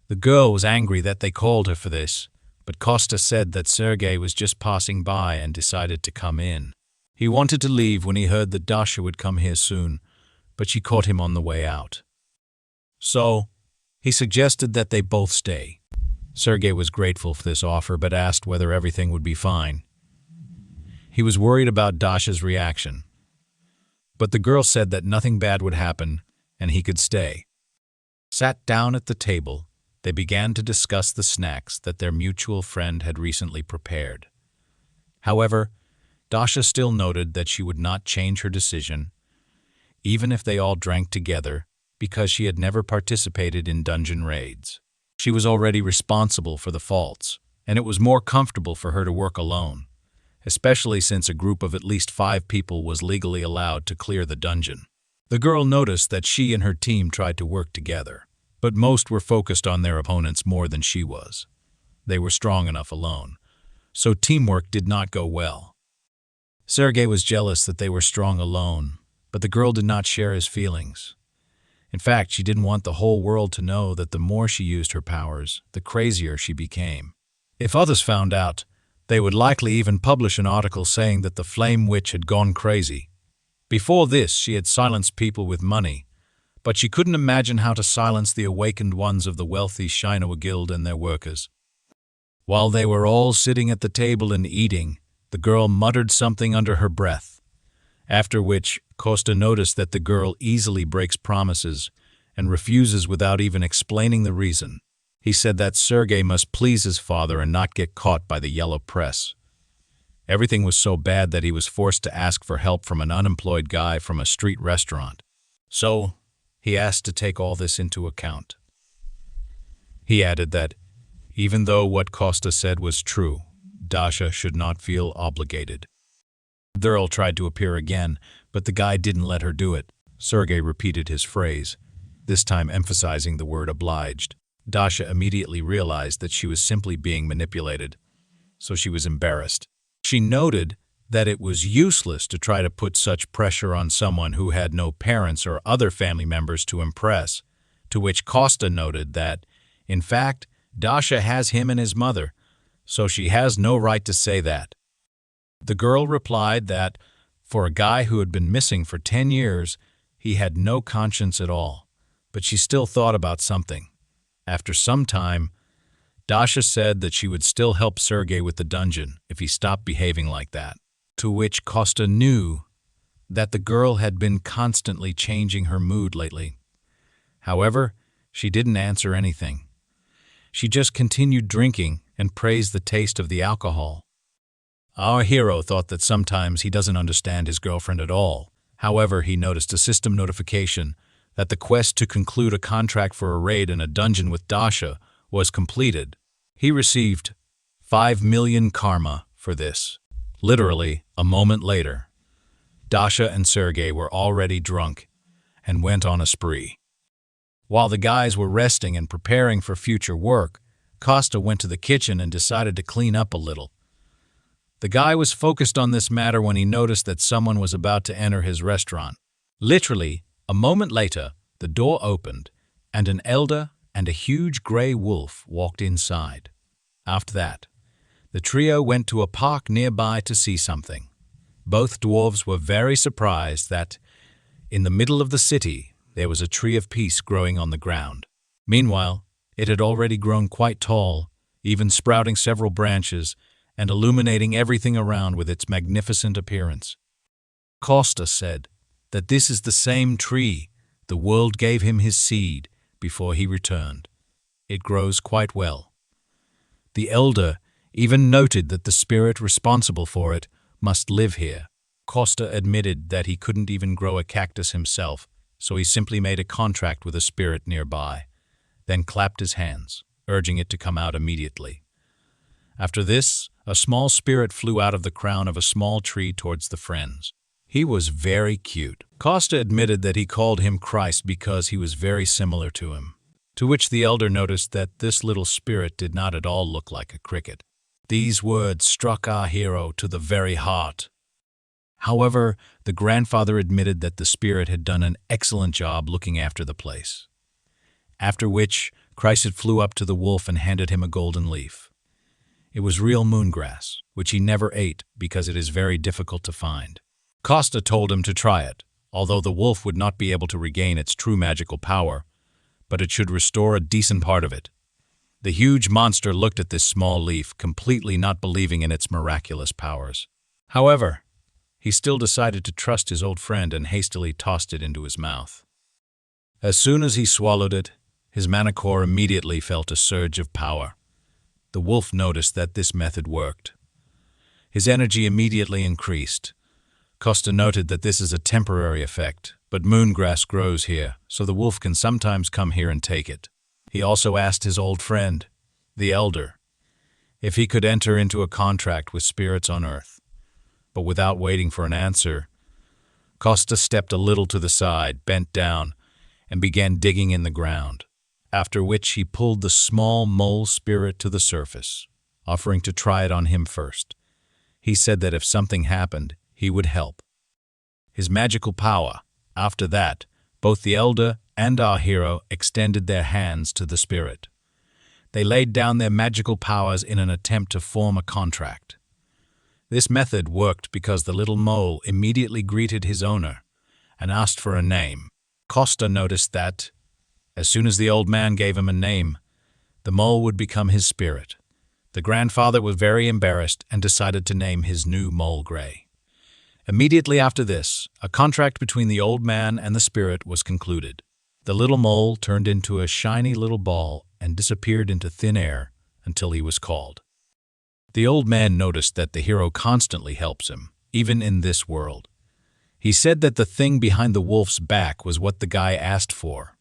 The girl was angry that they called her for this, but Costa said that Sergei was just passing by and decided to come in. He wanted to leave when he heard that Dasha would come here soon, but she caught him on the way out. So, he suggested that they both stay. Sergei was grateful for this offer but asked whether everything would be fine. He was worried about Dasha's reaction, but the girl said that nothing bad would happen and he could stay. Sat down at the table, they began to discuss the snacks that their mutual friend had recently prepared. However, Dasha still noted that she would not change her decision, even if they all drank together, because she had never participated in dungeon raids. She was already responsible for the faults, and it was more comfortable for her to work alone, especially since a group of at least 5 people was legally allowed to clear the dungeon. The girl noticed that she and her team tried to work together, but most were focused on their opponents more than she was. They were strong enough alone, so teamwork did not go well. Sergei was jealous that they were strong alone, but the girl did not share his feelings. In fact, she didn't want the whole world to know that the more she used her powers, the crazier she became. If others found out, they would likely even publish an article saying that the Flame Witch had gone crazy. Before this, she had silenced people with money, but she couldn't imagine how to silence the awakened ones of the wealthy Shinoa Guild and their workers. While they were all sitting at the table and eating, the girl muttered something under her breath, after which Costa noticed that the girl easily breaks promises and refuses without even explaining the reason. He said that Sergei must please his father and not get caught by the yellow press. Everything was so bad that he was forced to ask for help from an unemployed guy from a street restaurant. So, he asked to take all this into account. He added that, even though what Costa said was true, Dasha should not feel obligated. The girl tried to appear again, but the guy didn't let her do it. Sergei repeated his phrase, this time emphasizing the word obliged. Dasha immediately realized that she was simply being manipulated, so she was embarrassed. She noted that it was useless to try to put such pressure on someone who had no parents or other family members to impress, to which Costa noted that, in fact, Dasha has him and his mother, so she has no right to say that. The girl replied that, for a guy who had been missing for 10 years, he had no conscience at all, but she still thought about something. After some time, Dasha said that she would still help Sergei with the dungeon if he stopped behaving like that, to which Costa knew that the girl had been constantly changing her mood lately. However, she didn't answer anything. She just continued drinking and praised the taste of the alcohol. Our hero thought that sometimes he doesn't understand his girlfriend at all. However, he noticed a system notification that the quest to conclude a contract for a raid in a dungeon with Dasha was completed. He received 5 million karma for this. Literally, a moment later, Dasha and Sergei were already drunk and went on a spree. While the guys were resting and preparing for future work, Costa went to the kitchen and decided to clean up a little. The guy was focused on this matter when he noticed that someone was about to enter his restaurant. Literally, a moment later, the door opened, and an elder and a huge gray wolf walked inside. After that, the trio went to a park nearby to see something. Both dwarves were very surprised that, in the middle of the city, there was a tree of peace growing on the ground. Meanwhile, it had already grown quite tall, even sprouting several branches and illuminating everything around with its magnificent appearance. Costa said that this is the same tree the world gave him his seed before he returned. It grows quite well. The elder even noted that the spirit responsible for it must live here. Costa admitted that he couldn't even grow a cactus himself, so he simply made a contract with a spirit nearby, then clapped his hands, urging it to come out immediately. After this, a small spirit flew out of the crown of a small tree towards the friends. He was very cute. Costa admitted that he called him Christ because he was very similar to him, to which the elder noticed that this little spirit did not at all look like a cricket. These words struck our hero to the very heart. However, the grandfather admitted that the spirit had done an excellent job looking after the place. After which, Christ flew up to the wolf and handed him a golden leaf. It was real moongrass, which he never ate because it is very difficult to find. Costa told him to try it, although the wolf would not be able to regain its true magical power, but it should restore a decent part of it. The huge monster looked at this small leaf, completely not believing in its miraculous powers. However, he still decided to trust his old friend and hastily tossed it into his mouth. As soon as he swallowed it, his mana core immediately felt a surge of power. The wolf noticed that this method worked. His energy immediately increased. Costa noted that this is a temporary effect, but moongrass grows here, so the wolf can sometimes come here and take it. He also asked his old friend, the elder, if he could enter into a contract with spirits on earth. But without waiting for an answer, Costa stepped a little to the side, bent down, and began digging in the ground, after which he pulled the small mole spirit to the surface, offering to try it on him first. He said that if something happened, he would help. His magical power. After that, both the elder and our hero extended their hands to the spirit. They laid down their magical powers in an attempt to form a contract. This method worked because the little mole immediately greeted his owner and asked for a name. Costa noticed that, as soon as the old man gave him a name, the mole would become his spirit. The grandfather was very embarrassed and decided to name his new mole Gray. Immediately after this, a contract between the old man and the spirit was concluded. The little mole turned into a shiny little ball and disappeared into thin air until he was called. The old man noticed that the hero constantly helps him, even in this world. He said that the thing behind the wolf's back was what the guy asked for.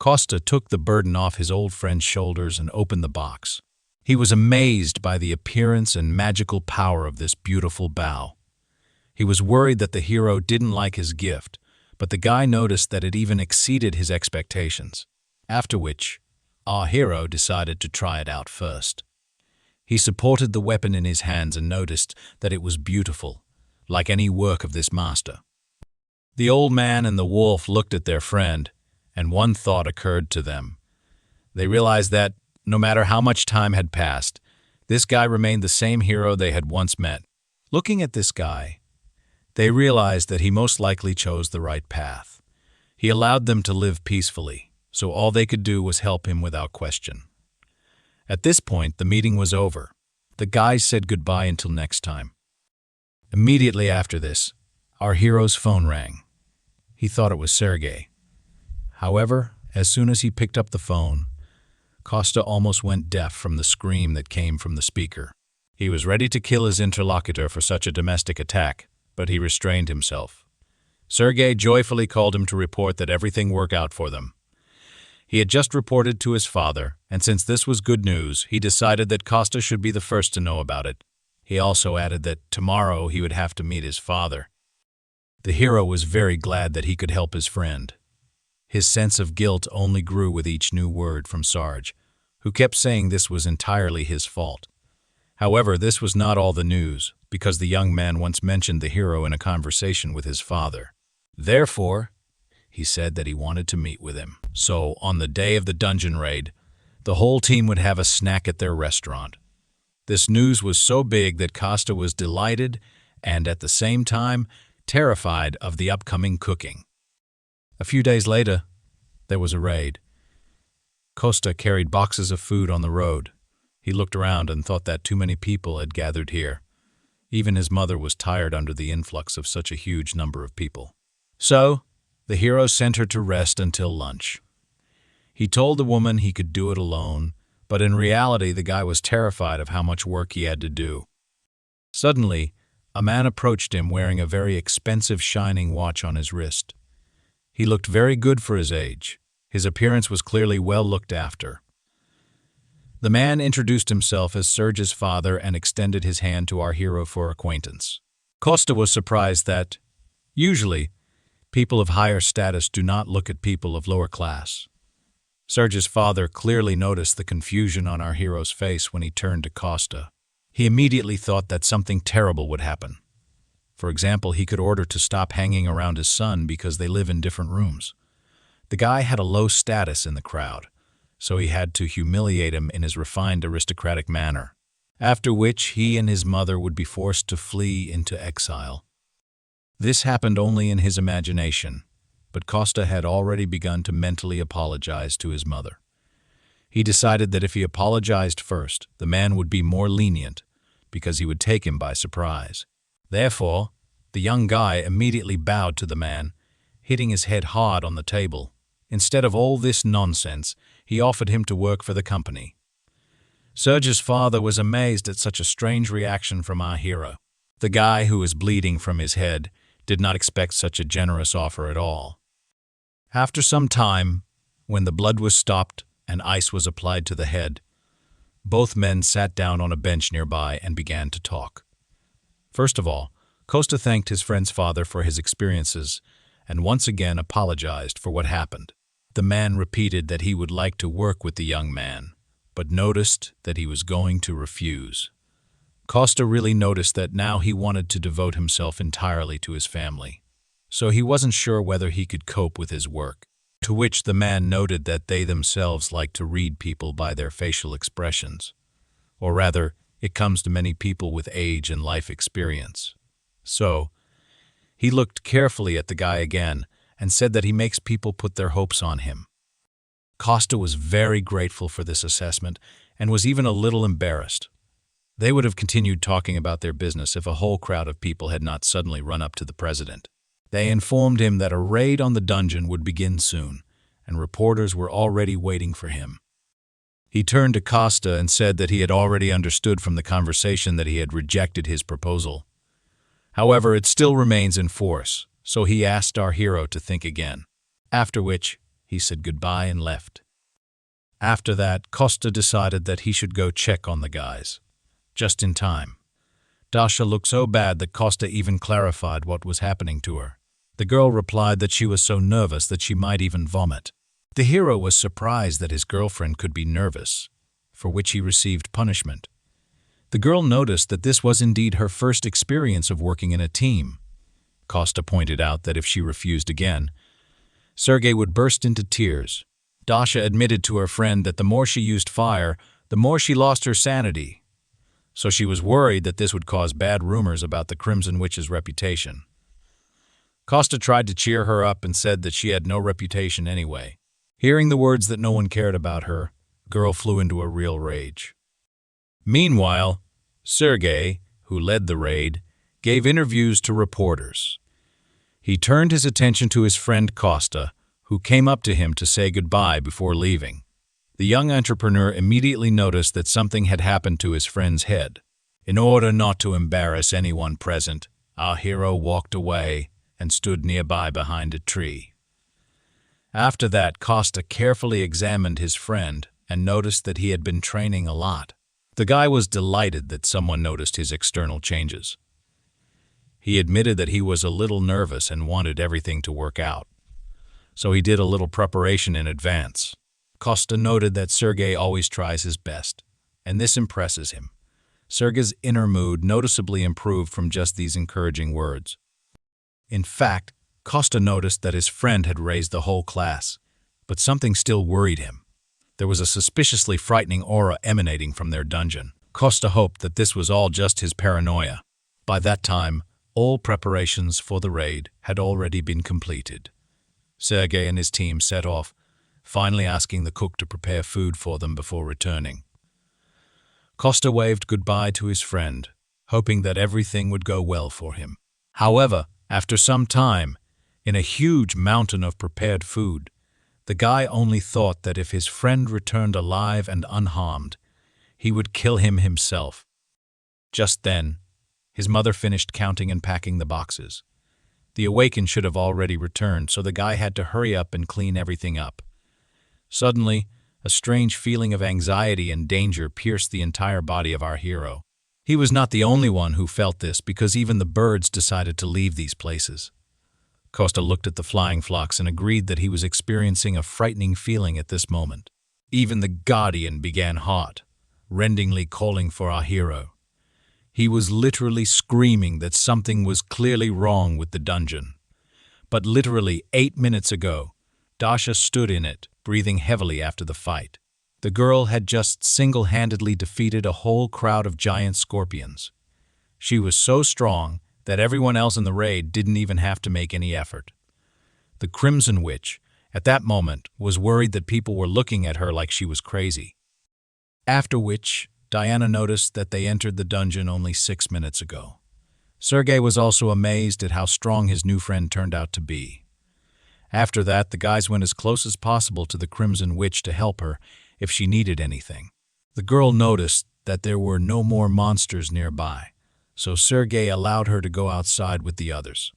Costa took the burden off his old friend's shoulders and opened the box. He was amazed by the appearance and magical power of this beautiful bow. He was worried that the hero didn't like his gift, but the guy noticed that it even exceeded his expectations. After which, our hero decided to try it out first. He supported the weapon in his hands and noticed that it was beautiful, like any work of this master. The old man and the wolf looked at their friend, and one thought occurred to them. They realized that, no matter how much time had passed, this guy remained the same hero they had once met. Looking at this guy, they realized that he most likely chose the right path. He allowed them to live peacefully, so all they could do was help him without question. At this point, the meeting was over. The guys said goodbye until next time. Immediately after this, our hero's phone rang. He thought it was Sergei. However, as soon as he picked up the phone, Costa almost went deaf from the scream that came from the speaker. He was ready to kill his interlocutor for such a domestic attack, but he restrained himself. Sergei joyfully called him to report that everything worked out for them. He had just reported to his father, and since this was good news, he decided that Costa should be the first to know about it. He also added that tomorrow he would have to meet his father. The hero was very glad that he could help his friend. His sense of guilt only grew with each new word from Sarge, who kept saying this was entirely his fault. However, this was not all the news, because the young man once mentioned the hero in a conversation with his father. Therefore, he said that he wanted to meet with him. So, on the day of the dungeon raid, the whole team would have a snack at their restaurant. This news was so big that Costa was delighted and, at the same time, terrified of the upcoming cooking. A few days later, there was a raid. Costa carried boxes of food on the road. He looked around and thought that too many people had gathered here. Even his mother was tired under the influx of such a huge number of people. So, the hero sent her to rest until lunch. He told the woman he could do it alone, but in reality the guy was terrified of how much work he had to do. Suddenly, a man approached him wearing a very expensive shining watch on his wrist. He looked very good for his age. His appearance was clearly well looked after. The man introduced himself as Serge's father and extended his hand to our hero for acquaintance. Costa was surprised that, usually, people of higher status do not look at people of lower class. Serge's father clearly noticed the confusion on our hero's face when he turned to Costa. He immediately thought that something terrible would happen. For example, he could order to stop hanging around his son because they live in different rooms. The guy had a low status in the crowd, so he had to humiliate him in his refined aristocratic manner, after which he and his mother would be forced to flee into exile. This happened only in his imagination, but Costa had already begun to mentally apologize to his mother. He decided that if he apologized first, the man would be more lenient because he would take him by surprise. Therefore, the young guy immediately bowed to the man, hitting his head hard on the table. Instead of all this nonsense, he offered him to work for the company. Serge's father was amazed at such a strange reaction from our hero. The guy, who was bleeding from his head, did not expect such a generous offer at all. After some time, when the blood was stopped and ice was applied to the head, both men sat down on a bench nearby and began to talk. First of all, Costa thanked his friend's father for his experiences and once again apologized for what happened. The man repeated that he would like to work with the young man, but noticed that he was going to refuse. Costa really noticed that now he wanted to devote himself entirely to his family, so he wasn't sure whether he could cope with his work. To which the man noted that they themselves like to read people by their facial expressions. Or rather, it comes to many people with age and life experience. So, he looked carefully at the guy again and said that he makes people put their hopes on him. Costa was very grateful for this assessment and was even a little embarrassed. They would have continued talking about their business if a whole crowd of people had not suddenly run up to the president. They informed him that a raid on the dungeon would begin soon, and reporters were already waiting for him. He turned to Costa and said that he had already understood from the conversation that he had rejected his proposal. However, it still remains in force, so he asked our hero to think again. After which, he said goodbye and left. After that, Costa decided that he should go check on the guys. Just in time. Dasha looked so bad that Costa even clarified what was happening to her. The girl replied that she was so nervous that she might even vomit. The hero was surprised that his girlfriend could be nervous, for which he received punishment. The girl noticed that this was indeed her first experience of working in a team. Costa pointed out that if she refused again, Sergei would burst into tears. Dasha admitted to her friend that the more she used fire, the more she lost her sanity. So she was worried that this would cause bad rumors about the Crimson Witch's reputation. Costa tried to cheer her up and said that she had no reputation anyway. Hearing the words that no one cared about her, the girl flew into a real rage. Meanwhile, Sergei, who led the raid, gave interviews to reporters. He turned his attention to his friend Costa, who came up to him to say goodbye before leaving. The young entrepreneur immediately noticed that something had happened to his friend's head. In order not to embarrass anyone present, our hero walked away and stood nearby behind a tree. After that, Costa carefully examined his friend and noticed that he had been training a lot. The guy was delighted that someone noticed his external changes. He admitted that he was a little nervous and wanted everything to work out. So he did a little preparation in advance. Costa noted that Sergei always tries his best, and this impresses him. Sergei's inner mood noticeably improved from just these encouraging words. In fact, Costa noticed that his friend had raised the whole class, but something still worried him. There was a suspiciously frightening aura emanating from their dungeon. Costa hoped that this was all just his paranoia. By that time, all preparations for the raid had already been completed. Sergei and his team set off, finally asking the cook to prepare food for them before returning. Costa waved goodbye to his friend, hoping that everything would go well for him. However, after some time, in a huge mountain of prepared food, the guy only thought that if his friend returned alive and unharmed, he would kill him himself. Just then, his mother finished counting and packing the boxes. The awakened should have already returned, so the guy had to hurry up and clean everything up. Suddenly, a strange feeling of anxiety and danger pierced the entire body of our hero. He was not the only one who felt this, because even the birds decided to leave these places. Costa looked at the flying flocks and agreed that he was experiencing a frightening feeling at this moment. Even the guardian began hot, rendingly calling for our hero. He was literally screaming that something was clearly wrong with the dungeon. But literally 8 minutes ago, Dasha stood in it, breathing heavily after the fight. The girl had just single-handedly defeated a whole crowd of giant scorpions. She was so strong that everyone else in the raid didn't even have to make any effort. The Crimson Witch, at that moment, was worried that people were looking at her like she was crazy. After which, Diana noticed that they entered the dungeon only 6 minutes ago. Sergei was also amazed at how strong his new friend turned out to be. After that, the guys went as close as possible to the Crimson Witch to help her if she needed anything. The girl noticed that there were no more monsters nearby, so Sergei allowed her to go outside with the others.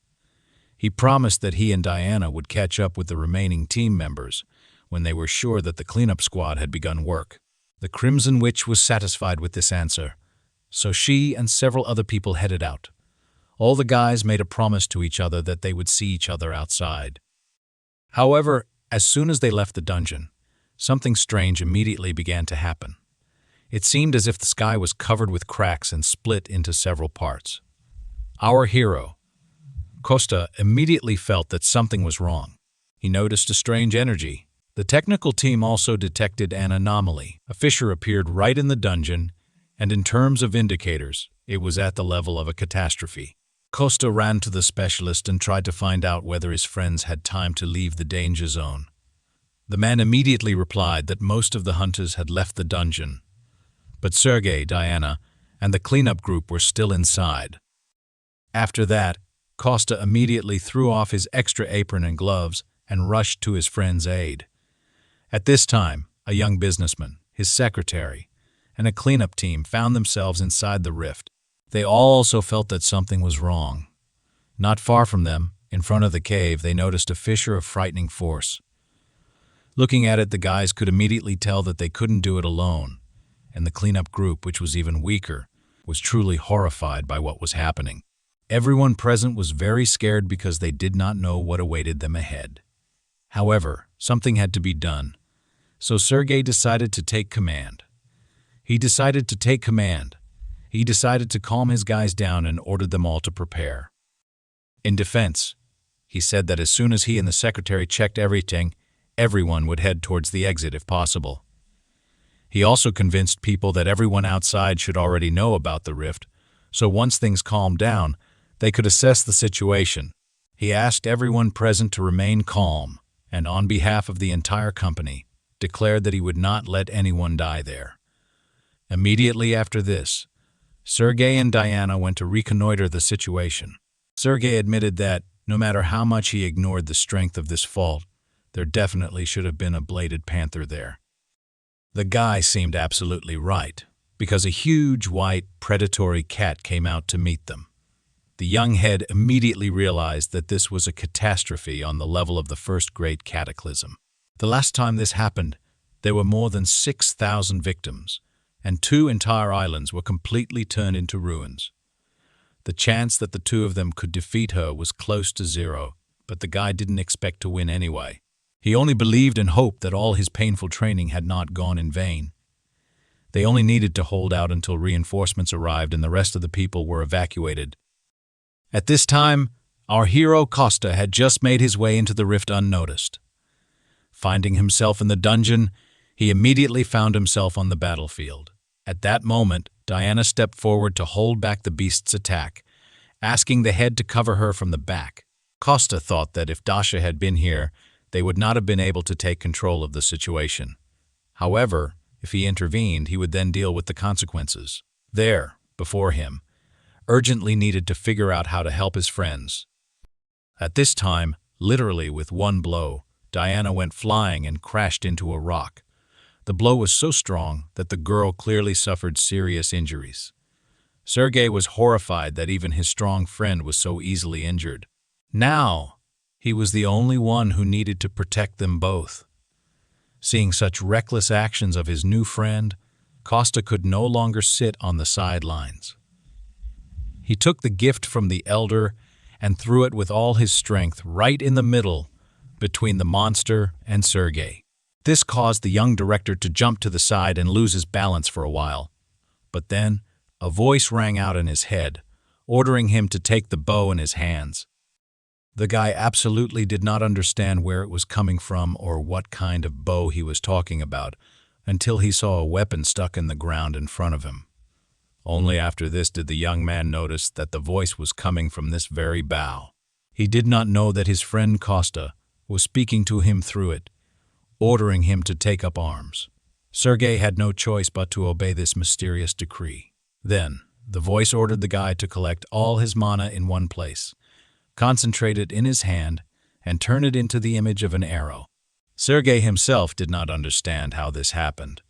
He promised that he and Diana would catch up with the remaining team members when they were sure that the cleanup squad had begun work. The Crimson Witch was satisfied with this answer, so she and several other people headed out. All the guys made a promise to each other that they would see each other outside. However, as soon as they left the dungeon, something strange immediately began to happen. It seemed as if the sky was covered with cracks and split into several parts. Our hero, Costa, immediately felt that something was wrong. He noticed a strange energy. The technical team also detected an anomaly. A fissure appeared right in the dungeon, and in terms of indicators, it was at the level of a catastrophe. Costa ran to the specialist and tried to find out whether his friends had time to leave the danger zone. The man immediately replied that most of the hunters had left the dungeon, but Sergei, Diana, and the cleanup group were still inside. After that, Costa immediately threw off his extra apron and gloves and rushed to his friend's aid. At this time, a young businessman, his secretary, and a cleanup team found themselves inside the rift. They all also felt that something was wrong. Not far from them, in front of the cave, they noticed a fissure of frightening force. Looking at it, the guys could immediately tell that they couldn't do it alone, and the cleanup group, which was even weaker, was truly horrified by what was happening. Everyone present was very scared because they did not know what awaited them ahead. However, something had to be done, so Sergei decided to take command. He decided to calm his guys down and ordered them all to prepare. In defense, he said that as soon as he and the secretary checked everything, everyone would head towards the exit if possible. He also convinced people that everyone outside should already know about the rift, so once things calmed down, they could assess the situation. He asked everyone present to remain calm, and on behalf of the entire company, declared that he would not let anyone die there. Immediately after this, Sergei and Diana went to reconnoiter the situation. Sergei admitted that, no matter how much he ignored the strength of this fault, there definitely should have been a bladed panther there. The guy seemed absolutely right, because a huge, white, predatory cat came out to meet them. The young head immediately realized that this was a catastrophe on the level of the first great cataclysm. The last time this happened, there were more than 6,000 victims, and 2 entire islands were completely turned into ruins. The chance that the 2 of them could defeat her was close to 0, but the guy didn't expect to win anyway. He only believed and hoped that all his painful training had not gone in vain. They only needed to hold out until reinforcements arrived and the rest of the people were evacuated. At this time, our hero Costa had just made his way into the rift unnoticed. Finding himself in the dungeon, he immediately found himself on the battlefield. At that moment, Diana stepped forward to hold back the beast's attack, asking the head to cover her from the back. Costa thought that if Dasha had been here, they would not have been able to take control of the situation. However, if he intervened, he would then deal with the consequences. There, before him, urgently needed to figure out how to help his friends. At this time, literally with one blow, Diana went flying and crashed into a rock. The blow was so strong that the girl clearly suffered serious injuries. Sergei was horrified that even his strong friend was so easily injured. Now, he was the only one who needed to protect them both. Seeing such reckless actions of his new friend, Costa could no longer sit on the sidelines. He took the gift from the elder and threw it with all his strength right in the middle between the monster and Sergei. This caused the young director to jump to the side and lose his balance for a while. But then, a voice rang out in his head, ordering him to take the bow in his hands. The guy absolutely did not understand where it was coming from or what kind of bow he was talking about until he saw a weapon stuck in the ground in front of him. Only after this did the young man notice that the voice was coming from this very bow. He did not know that his friend Costa was speaking to him through it, ordering him to take up arms. Sergei had no choice but to obey this mysterious decree. Then, the voice ordered the guy to collect all his mana in one place, concentrate it in his hand, and turn it into the image of an arrow. Sergei himself did not understand how this happened,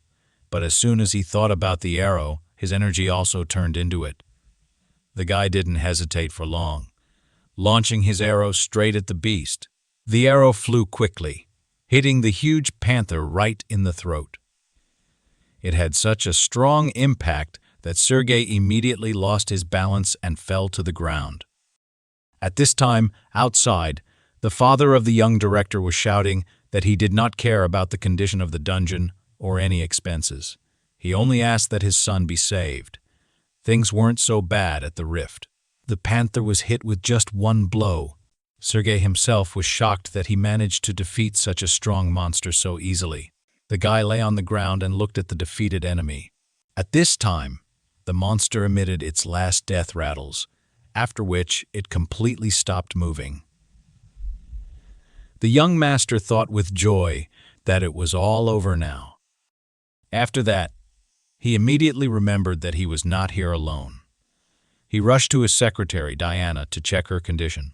but as soon as he thought about the arrow, his energy also turned into it. The guy didn't hesitate for long, launching his arrow straight at the beast. The arrow flew quickly, hitting the huge panther right in the throat. It had such a strong impact that Sergei immediately lost his balance and fell to the ground. At this time, outside, the father of the young director was shouting that he did not care about the condition of the dungeon or any expenses. He only asked that his son be saved. Things weren't so bad at the rift. The panther was hit with just one blow. Sergei himself was shocked that he managed to defeat such a strong monster so easily. The guy lay on the ground and looked at the defeated enemy. At this time, the monster emitted its last death rattles, after which it completely stopped moving. The young master thought with joy that it was all over now. After that, he immediately remembered that he was not here alone. He rushed to his secretary, Diana, to check her condition.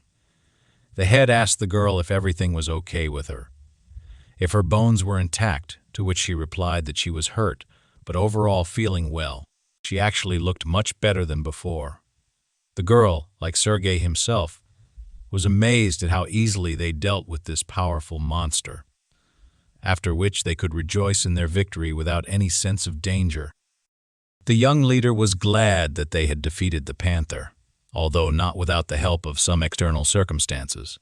The head asked the girl if everything was okay with her, if her bones were intact, to which she replied that she was hurt, but overall feeling well. She actually looked much better than before. The girl, like Sergei himself, was amazed at how easily they dealt with this powerful monster, after which they could rejoice in their victory without any sense of danger. The young leader was glad that they had defeated the panther, although not without the help of some external circumstances.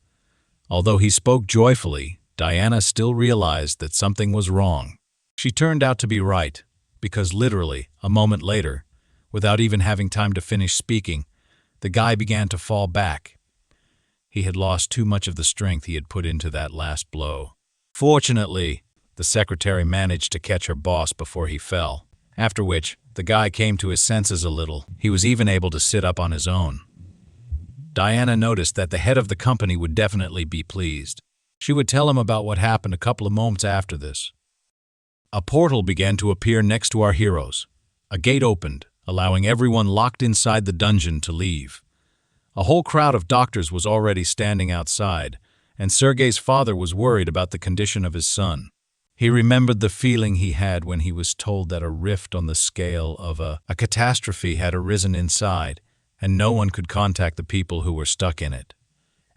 Although he spoke joyfully, Diana still realized that something was wrong. She turned out to be right, because literally, a moment later, without even having time to finish speaking, the guy began to fall back. He had lost too much of the strength he had put into that last blow. Fortunately, the secretary managed to catch her boss before he fell, after which the guy came to his senses a little. He was even able to sit up on his own. Diana noticed that the head of the company would definitely be pleased. She would tell him about what happened a couple of moments after this. A portal began to appear next to our heroes. A gate opened, allowing everyone locked inside the dungeon to leave. A whole crowd of doctors was already standing outside, and Sergei's father was worried about the condition of his son. He remembered the feeling he had when he was told that a rift on the scale of a catastrophe had arisen inside, and no one could contact the people who were stuck in it.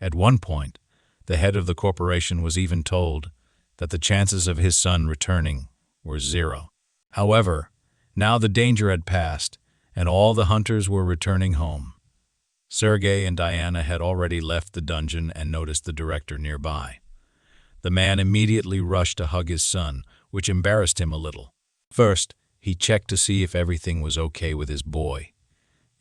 At one point, the head of the corporation was even told that the chances of his son returning were 0. However, now the danger had passed, and all the hunters were returning home. Sergei and Diana had already left the dungeon and noticed the director nearby. The man immediately rushed to hug his son, which embarrassed him a little. First, he checked to see if everything was okay with his boy,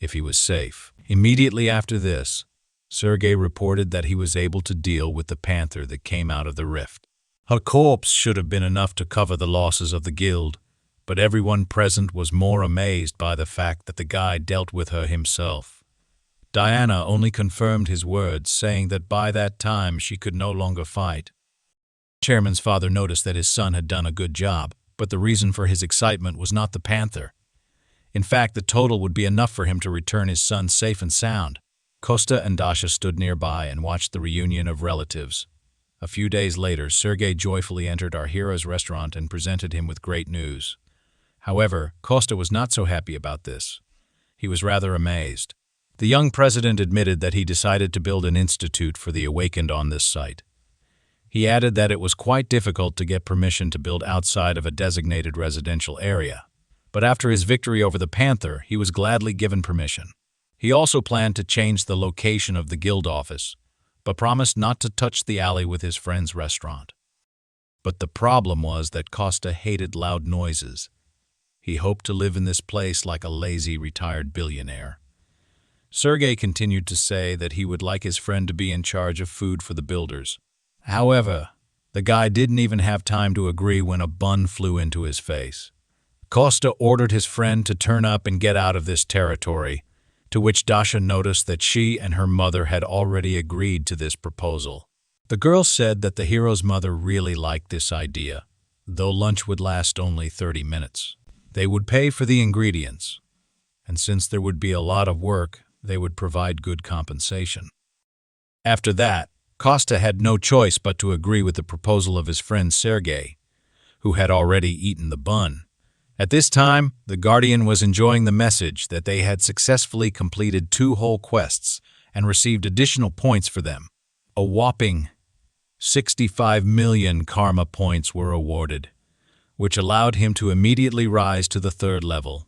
if he was safe. Immediately after this, Sergei reported that he was able to deal with the panther that came out of the rift. Her corpse should have been enough to cover the losses of the guild, but everyone present was more amazed by the fact that the guy dealt with her himself. Diana only confirmed his words, saying that by that time she could no longer fight. Chairman's father noticed that his son had done a good job, but the reason for his excitement was not the panther. In fact, the total would be enough for him to return his son safe and sound. Costa and Dasha stood nearby and watched the reunion of relatives. A few days later, Sergei joyfully entered our hero's restaurant and presented him with great news. However, Costa was not so happy about this. He was rather amazed. The young president admitted that he decided to build an institute for the awakened on this site. He added that it was quite difficult to get permission to build outside of a designated residential area. But after his victory over the panther, he was gladly given permission. He also planned to change the location of the guild office, but promised not to touch the alley with his friend's restaurant. But the problem was that Costa hated loud noises. He hoped to live in this place like a lazy, retired billionaire. Sergei continued to say that he would like his friend to be in charge of food for the builders. However, the guy didn't even have time to agree when a bun flew into his face. Costa ordered his friend to turn up and get out of this territory, to which Dasha noticed that she and her mother had already agreed to this proposal. The girl said that the hero's mother really liked this idea, though lunch would last only 30 minutes. They would pay for the ingredients, and since there would be a lot of work, they would provide good compensation. After that, Costa had no choice but to agree with the proposal of his friend Sergei, who had already eaten the bun. At this time, the Guardian was enjoying the message that they had successfully completed 2 whole quests and received additional points for them. A whopping 65 million karma points were awarded, which allowed him to immediately rise to the 3rd level.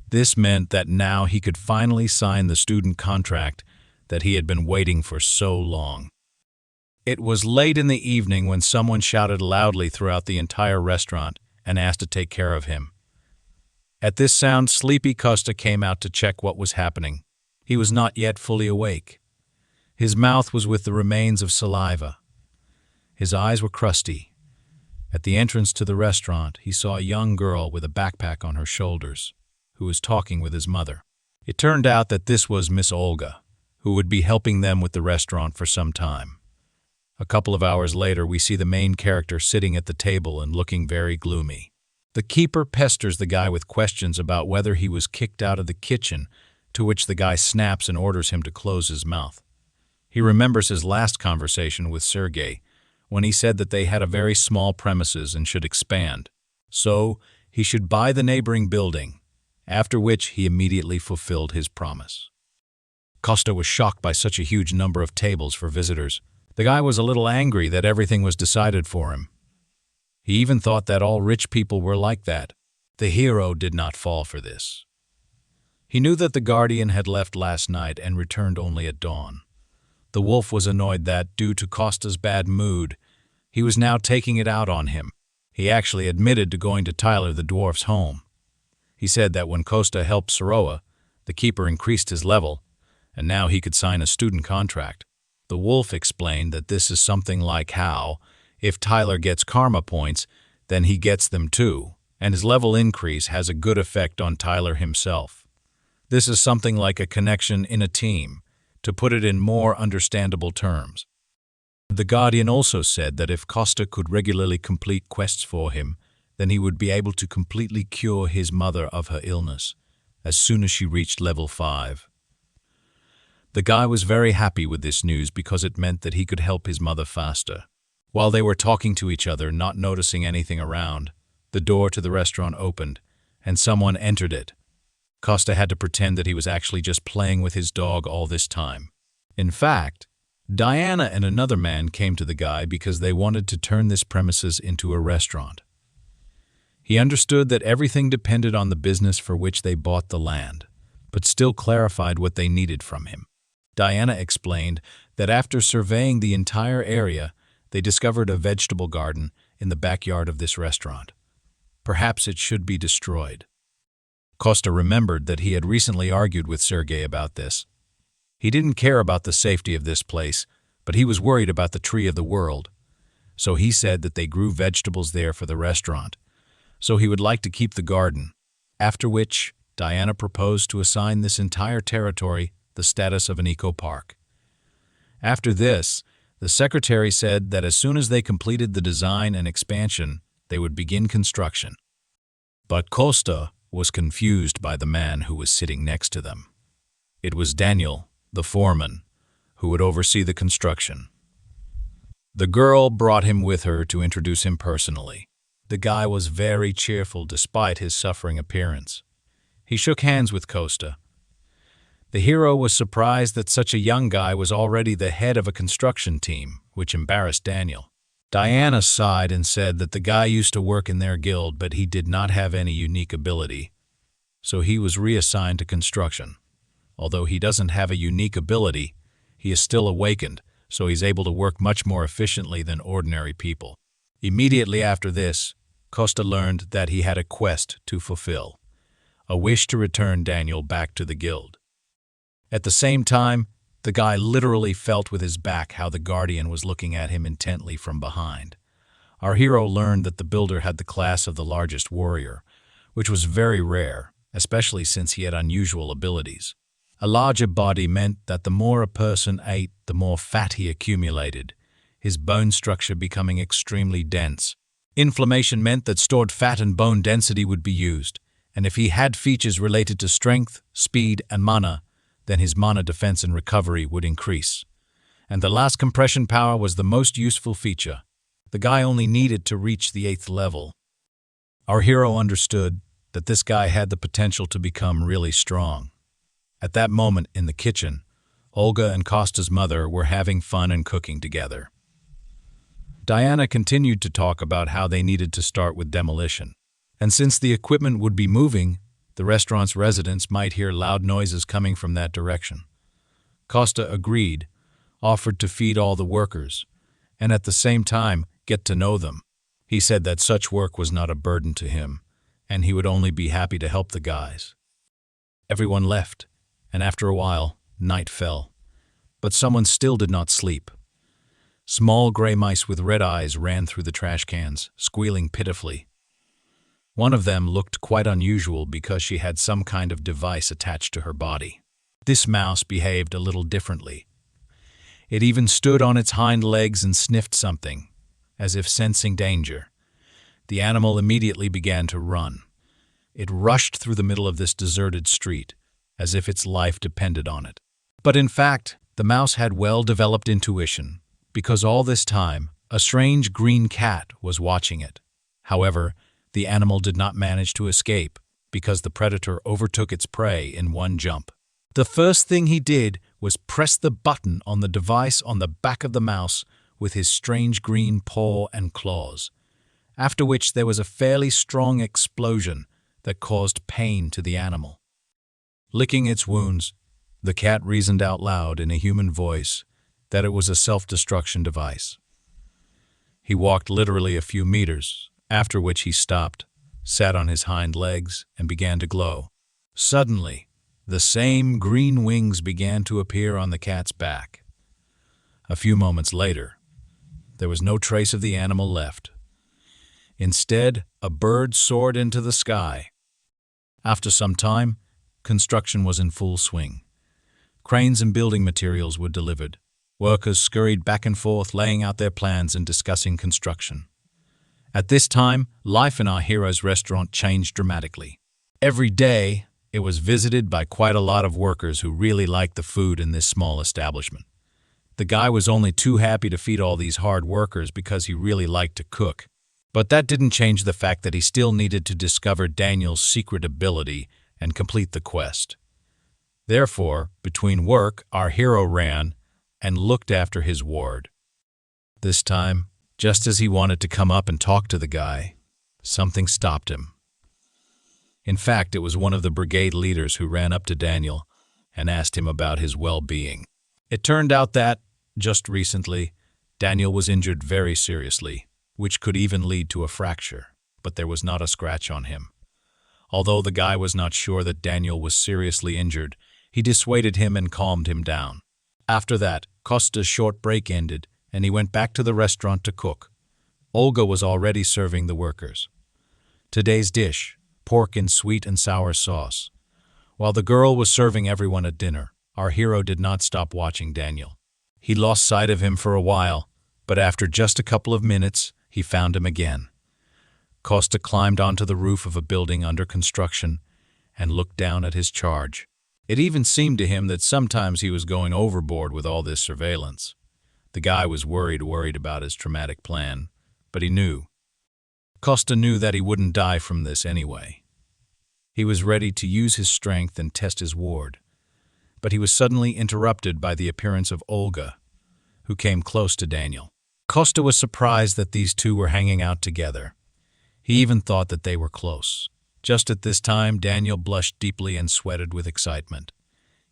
This meant that now he could finally sign the student contract that he had been waiting for so long. It was late in the evening when someone shouted loudly throughout the entire restaurant and asked to take care of him. At this sound, sleepy Costa came out to check what was happening. He was not yet fully awake. His mouth was with the remains of saliva. His eyes were crusty. At the entrance to the restaurant, he saw a young girl with a backpack on her shoulders, who was talking with his mother. It turned out that this was Miss Olga, who would be helping them with the restaurant for some time. A couple of hours later, we see the main character sitting at the table and looking very gloomy. The keeper pesters the guy with questions about whether he was kicked out of the kitchen, to which the guy snaps and orders him to close his mouth. He remembers his last conversation with Sergei, when he said that they had a very small premises and should expand. So, he should buy the neighboring building, after which he immediately fulfilled his promise. Costa was shocked by such a huge number of tables for visitors. The guy was a little angry that everything was decided for him. He even thought that all rich people were like that. The hero did not fall for this. He knew that the Guardian had left last night and returned only at dawn. The wolf was annoyed that, due to Costa's bad mood, he was now taking it out on him. He actually admitted to going to Tyler the dwarf's home. He said that when Costa helped Saroa, the keeper increased his level, and now he could sign a student contract. The wolf explained that this is something like how, if Tyler gets karma points, then he gets them too, and his level increase has a good effect on Tyler himself. This is something like a connection in a team, to put it in more understandable terms. The Guardian also said that if Costa could regularly complete quests for him, then he would be able to completely cure his mother of her illness, as soon as she reached level 5. The guy was very happy with this news because it meant that he could help his mother faster. While they were talking to each other, not noticing anything around, the door to the restaurant opened, and someone entered it. Costa had to pretend that he was actually just playing with his dog all this time. In fact, Diana and another man came to the guy because they wanted to turn this premises into a restaurant. He understood that everything depended on the business for which they bought the land, but still clarified what they needed from him. Diana explained that after surveying the entire area, they discovered a vegetable garden in the backyard of this restaurant. Perhaps it should be destroyed. Costa remembered that he had recently argued with Sergei about this. He didn't care about the safety of this place, but he was worried about the tree of the world. So he said that they grew vegetables there for the restaurant, so he would like to keep the garden. After which, Diana proposed to assign this entire territory the status of an eco-park. After this, the secretary said that as soon as they completed the design and expansion, they would begin construction. But Costa was confused by the man who was sitting next to them. It was Daniel, the foreman, who would oversee the construction. The girl brought him with her to introduce him personally. The guy was very cheerful despite his suffering appearance. He shook hands with Costa. The hero was surprised that such a young guy was already the head of a construction team, which embarrassed Daniel. Diana sighed and said that the guy used to work in their guild, but he did not have any unique ability, so he was reassigned to construction. Although he doesn't have a unique ability, he is still awakened, so he's able to work much more efficiently than ordinary people. Immediately after this, Costa learned that he had a quest to fulfill, a wish to return Daniel back to the guild. At the same time, the guy literally felt with his back how the Guardian was looking at him intently from behind. Our hero learned that the builder had the class of the largest warrior, which was very rare, especially since he had unusual abilities. A larger body meant that the more a person ate, the more fat he accumulated, his bone structure becoming extremely dense. Inflammation meant that stored fat and bone density would be used, and if he had features related to strength, speed, and mana, then his mana defense and recovery would increase. And the last compression power was the most useful feature. The guy only needed to reach the 8th level. Our hero understood that this guy had the potential to become really strong. At that moment in the kitchen, Olga and Costa's mother were having fun and cooking together. Diana continued to talk about how they needed to start with demolition. And since the equipment would be moving, the restaurant's residents might hear loud noises coming from that direction. Costa agreed, offered to feed all the workers, and at the same time get to know them. He said that such work was not a burden to him, and he would only be happy to help the guys. Everyone left, and after a while, night fell. But someone still did not sleep. Small gray mice with red eyes ran through the trash cans, squealing pitifully. One of them looked quite unusual because she had some kind of device attached to her body. This mouse behaved a little differently. It even stood on its hind legs and sniffed something, as if sensing danger. The animal immediately began to run. It rushed through the middle of this deserted street, as if its life depended on it. But in fact, the mouse had well-developed intuition, because all this time, a strange green cat was watching it. However, the animal did not manage to escape, because the predator overtook its prey in one jump. The first thing he did was press the button on the device on the back of the mouse with his strange green paw and claws, after which there was a fairly strong explosion that caused pain to the animal. Licking its wounds, the cat reasoned out loud in a human voice that it was a self-destruction device. He walked literally a few meters, after which he stopped, sat on his hind legs, and began to glow. Suddenly, the same green wings began to appear on the cat's back. A few moments later, there was no trace of the animal left. Instead, a bird soared into the sky. After some time, construction was in full swing. Cranes and building materials were delivered. Workers scurried back and forth, laying out their plans and discussing construction. At this time, life in our hero's restaurant changed dramatically. Every day, it was visited by quite a lot of workers who really liked the food in this small establishment. The guy was only too happy to feed all these hard workers because he really liked to cook. But that didn't change the fact that he still needed to discover Daniel's secret ability and complete the quest. Therefore, between work, our hero ran and looked after his ward. This time, just as he wanted to come up and talk to the guy, something stopped him. In fact, it was one of the brigade leaders who ran up to Daniel and asked him about his well-being. It turned out that, just recently, Daniel was injured very seriously, which could even lead to a fracture, but there was not a scratch on him. Although the guy was not sure that Daniel was seriously injured, he dissuaded him and calmed him down. After that, Costa's short break ended, and he went back to the restaurant to cook. Olga was already serving the workers. Today's dish, pork in sweet and sour sauce. While the girl was serving everyone at dinner, our hero did not stop watching Daniel. He lost sight of him for a while, but after just a couple of minutes, he found him again. Costa climbed onto the roof of a building under construction and looked down at his charge. It even seemed to him that sometimes he was going overboard with all this surveillance. The guy was worried about his traumatic plan, but he knew. Costa knew that he wouldn't die from this anyway. He was ready to use his strength and test his ward, but he was suddenly interrupted by the appearance of Olga, who came close to Daniel. Costa was surprised that these two were hanging out together. He even thought that they were close. Just at this time, Daniel blushed deeply and sweated with excitement.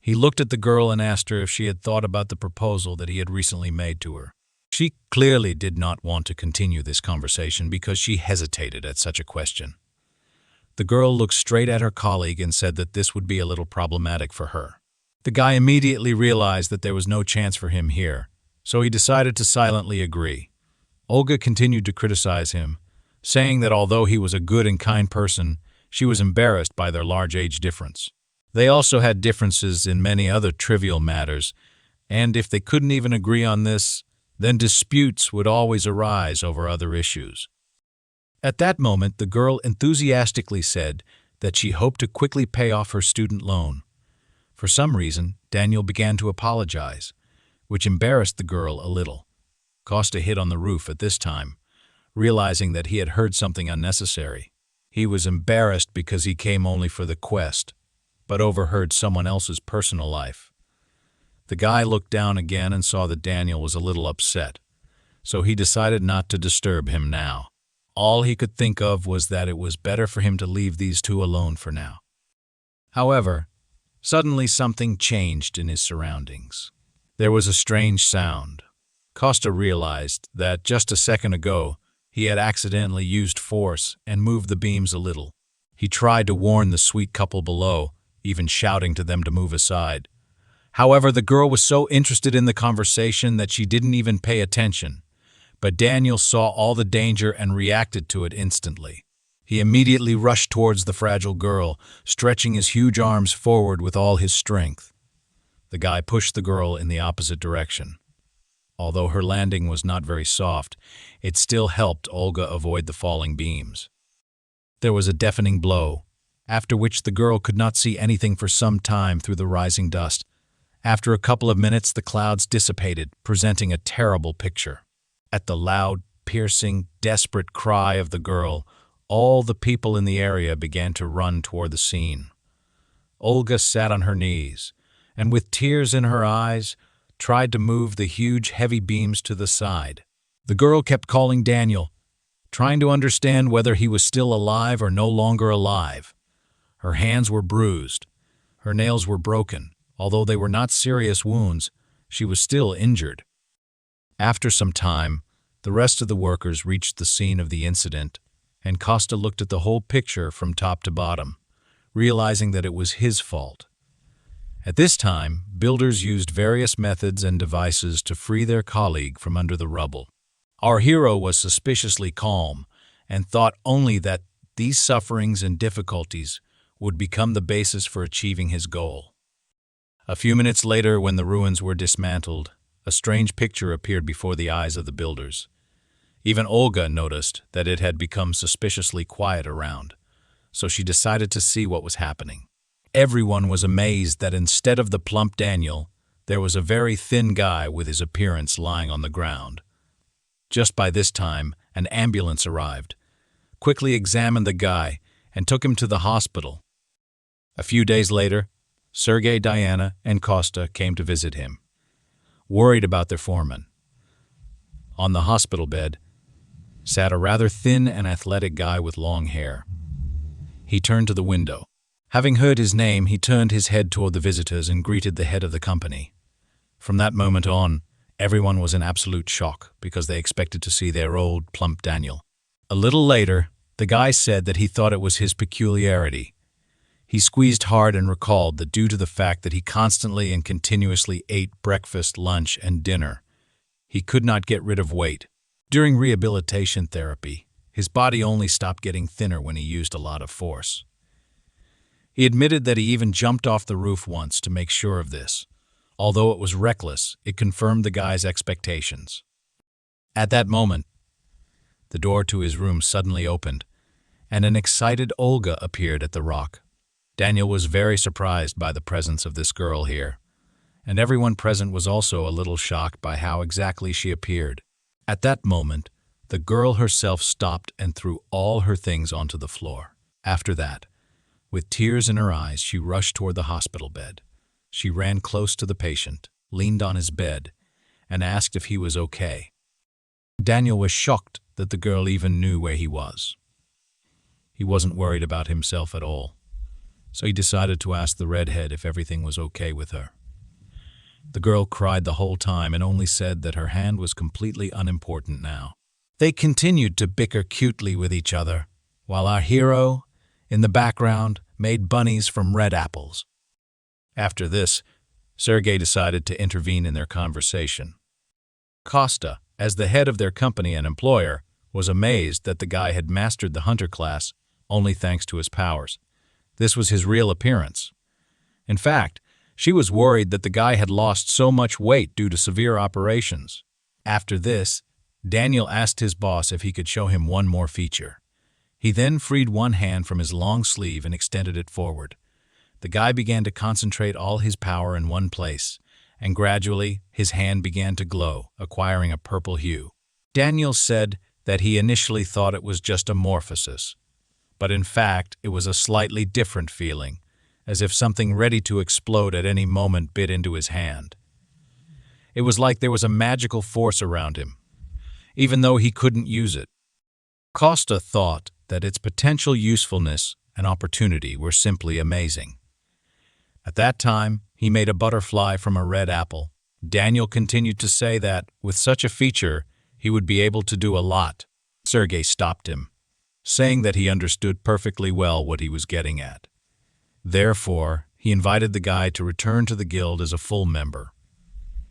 He looked at the girl and asked her if she had thought about the proposal that he had recently made to her. She clearly did not want to continue this conversation because she hesitated at such a question. The girl looked straight at her colleague and said that this would be a little problematic for her. The guy immediately realized that there was no chance for him here, so he decided to silently agree. Olga continued to criticize him, saying that although he was a good and kind person, she was embarrassed by their large age difference. They also had differences in many other trivial matters, and if they couldn't even agree on this, then disputes would always arise over other issues. At that moment, the girl enthusiastically said that she hoped to quickly pay off her student loan. For some reason, Daniel began to apologize, which embarrassed the girl a little. Costa hid on the roof at this time, realizing that he had heard something unnecessary. He was embarrassed because he came only for the quest, but overheard someone else's personal life. The guy looked down again and saw that Daniel was a little upset, so he decided not to disturb him now. All he could think of was that it was better for him to leave these two alone for now. However, suddenly something changed in his surroundings. There was a strange sound. Costa realized that just a second ago he had accidentally used force and moved the beams a little. He tried to warn the sweet couple below, even shouting to them to move aside. However, the girl was so interested in the conversation that she didn't even pay attention. But Daniel saw all the danger and reacted to it instantly. He immediately rushed towards the fragile girl, stretching his huge arms forward with all his strength. The guy pushed the girl in the opposite direction. Although her landing was not very soft, it still helped Olga avoid the falling beams. There was a deafening blow, after which the girl could not see anything for some time through the rising dust. After a couple of minutes, the clouds dissipated, presenting a terrible picture. At the loud, piercing, desperate cry of the girl, all the people in the area began to run toward the scene. Olga sat on her knees, and with tears in her eyes, tried to move the huge, heavy beams to the side. The girl kept calling Daniel, trying to understand whether he was still alive or no longer alive. Her hands were bruised. Her nails were broken. Although they were not serious wounds, she was still injured. After some time, the rest of the workers reached the scene of the incident, and Costa looked at the whole picture from top to bottom, realizing that it was his fault. At this time, builders used various methods and devices to free their colleague from under the rubble. Our hero was suspiciously calm and thought only that these sufferings and difficulties would become the basis for achieving his goal. A few minutes later, when the ruins were dismantled, a strange picture appeared before the eyes of the builders. Even Olga noticed that it had become suspiciously quiet around, so she decided to see what was happening. Everyone was amazed that instead of the plump Daniel, there was a very thin guy with his appearance lying on the ground. Just by this time, an ambulance arrived, quickly examined the guy, and took him to the hospital. A few days later, Sergei, Diana, and Costa came to visit him, worried about their foreman. On the hospital bed sat a rather thin and athletic guy with long hair. He turned to the window. Having heard his name, he turned his head toward the visitors and greeted the head of the company. From that moment on, everyone was in absolute shock because they expected to see their old, plump Daniel. A little later, the guy said that he thought it was his peculiarity. He squeezed hard and recalled that due to the fact that he constantly and continuously ate breakfast, lunch, and dinner, he could not get rid of weight. During rehabilitation therapy, his body only stopped getting thinner when he used a lot of force. He admitted that he even jumped off the roof once to make sure of this. Although it was reckless, it confirmed the guy's expectations. At that moment, the door to his room suddenly opened, and an excited Olga appeared at the rock. Daniel was very surprised by the presence of this girl here, and everyone present was also a little shocked by how exactly she appeared. At that moment, the girl herself stopped and threw all her things onto the floor. After that, with tears in her eyes, she rushed toward the hospital bed. She ran close to the patient, leaned on his bed, and asked if he was okay. Daniel was shocked that the girl even knew where he was. He wasn't worried about himself at all, so he decided to ask the redhead if everything was okay with her. The girl cried the whole time and only said that her hand was completely unimportant now. They continued to bicker cutely with each other, while our hero, in the background, made bunnies from red apples. After this, Sergei decided to intervene in their conversation. Costa, as the head of their company and employer, was amazed that the guy had mastered the hunter class only thanks to his powers. This was his real appearance. In fact, she was worried that the guy had lost so much weight due to severe operations. After this, Daniel asked his boss if he could show him one more feature. He then freed one hand from his long sleeve and extended it forward. The guy began to concentrate all his power in one place, and gradually his hand began to glow, acquiring a purple hue. Daniel said that he initially thought it was just a morphosis, but in fact it was a slightly different feeling, as if something ready to explode at any moment bit into his hand. It was like there was a magical force around him, even though he couldn't use it. Costa thought that its potential usefulness and opportunity were simply amazing. At that time, he made a butterfly from a red apple. Daniel continued to say that, with such a feature, he would be able to do a lot. Sergei stopped him, saying that he understood perfectly well what he was getting at. Therefore, he invited the guy to return to the guild as a full member.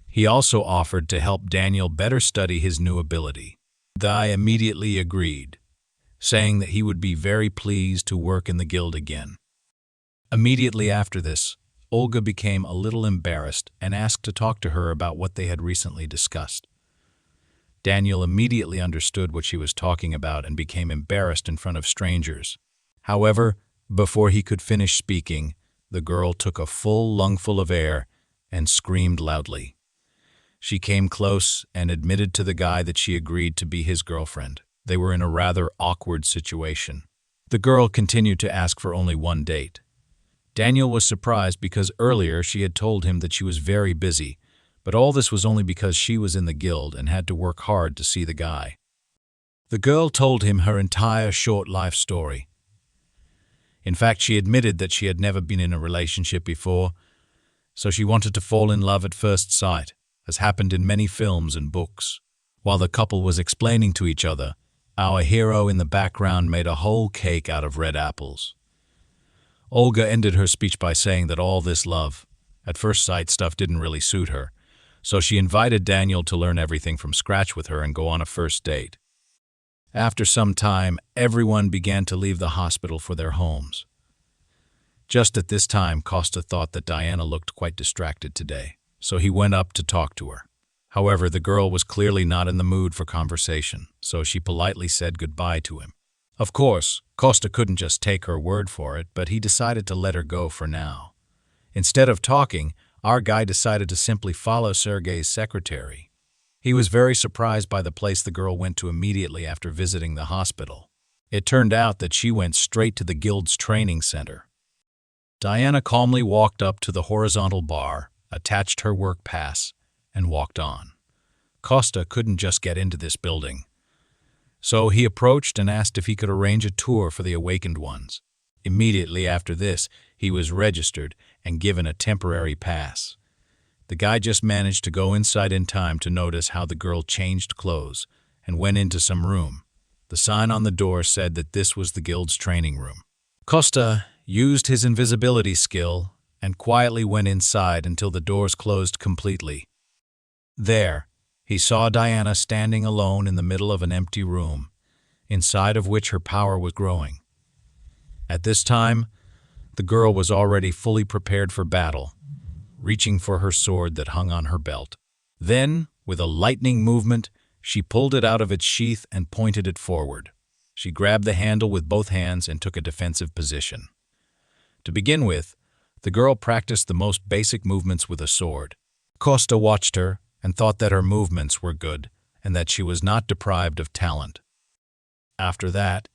He also offered to help Daniel better study his new ability. The guy immediately agreed, saying that he would be very pleased to work in the guild again. Immediately after this, Olga became a little embarrassed and asked to talk to her about what they had recently discussed. Daniel immediately understood what she was talking about and became embarrassed in front of strangers. However, before he could finish speaking, the girl took a full lungful of air and screamed loudly. She came close and admitted to the guy that she agreed to be his girlfriend. They were in a rather awkward situation. The girl continued to ask for only one date. Daniel was surprised because earlier she had told him that she was very busy, but all this was only because she was in the guild and had to work hard to see the guy. The girl told him her entire short life story. In fact, she admitted that she had never been in a relationship before, so she wanted to fall in love at first sight, as happened in many films and books. While the couple was explaining to each other, our hero in the background made a whole cake out of red apples. Olga ended her speech by saying that all this love at first sight stuff didn't really suit her, so she invited Daniel to learn everything from scratch with her and go on a first date. After some time, everyone began to leave the hospital for their homes. Just at this time, Costa thought that Diana looked quite distracted today, so he went up to talk to her. However, the girl was clearly not in the mood for conversation, so she politely said goodbye to him. Of course, Costa couldn't just take her word for it, but he decided to let her go for now. Instead of talking, our guy decided to simply follow Sergei's secretary. He was very surprised by the place the girl went to immediately after visiting the hospital. It turned out that she went straight to the guild's training center. Diana calmly walked up to the horizontal bar, attached her work pass, and walked on. Costa couldn't just get into this building, so he approached and asked if he could arrange a tour for the awakened ones. Immediately after this, he was registered and given a temporary pass. The guy just managed to go inside in time to notice how the girl changed clothes and went into some room. The sign on the door said that this was the guild's training room. Costa used his invisibility skill and quietly went inside until the doors closed completely. There, he saw Diana standing alone in the middle of an empty room, inside of which her power was growing. At this time, the girl was already fully prepared for battle, reaching for her sword that hung on her belt. Then, with a lightning movement, she pulled it out of its sheath and pointed it forward. She grabbed the handle with both hands and took a defensive position. To begin with, the girl practiced the most basic movements with a sword. Costa watched her and thought that her movements were good and that she was not deprived of talent. After that,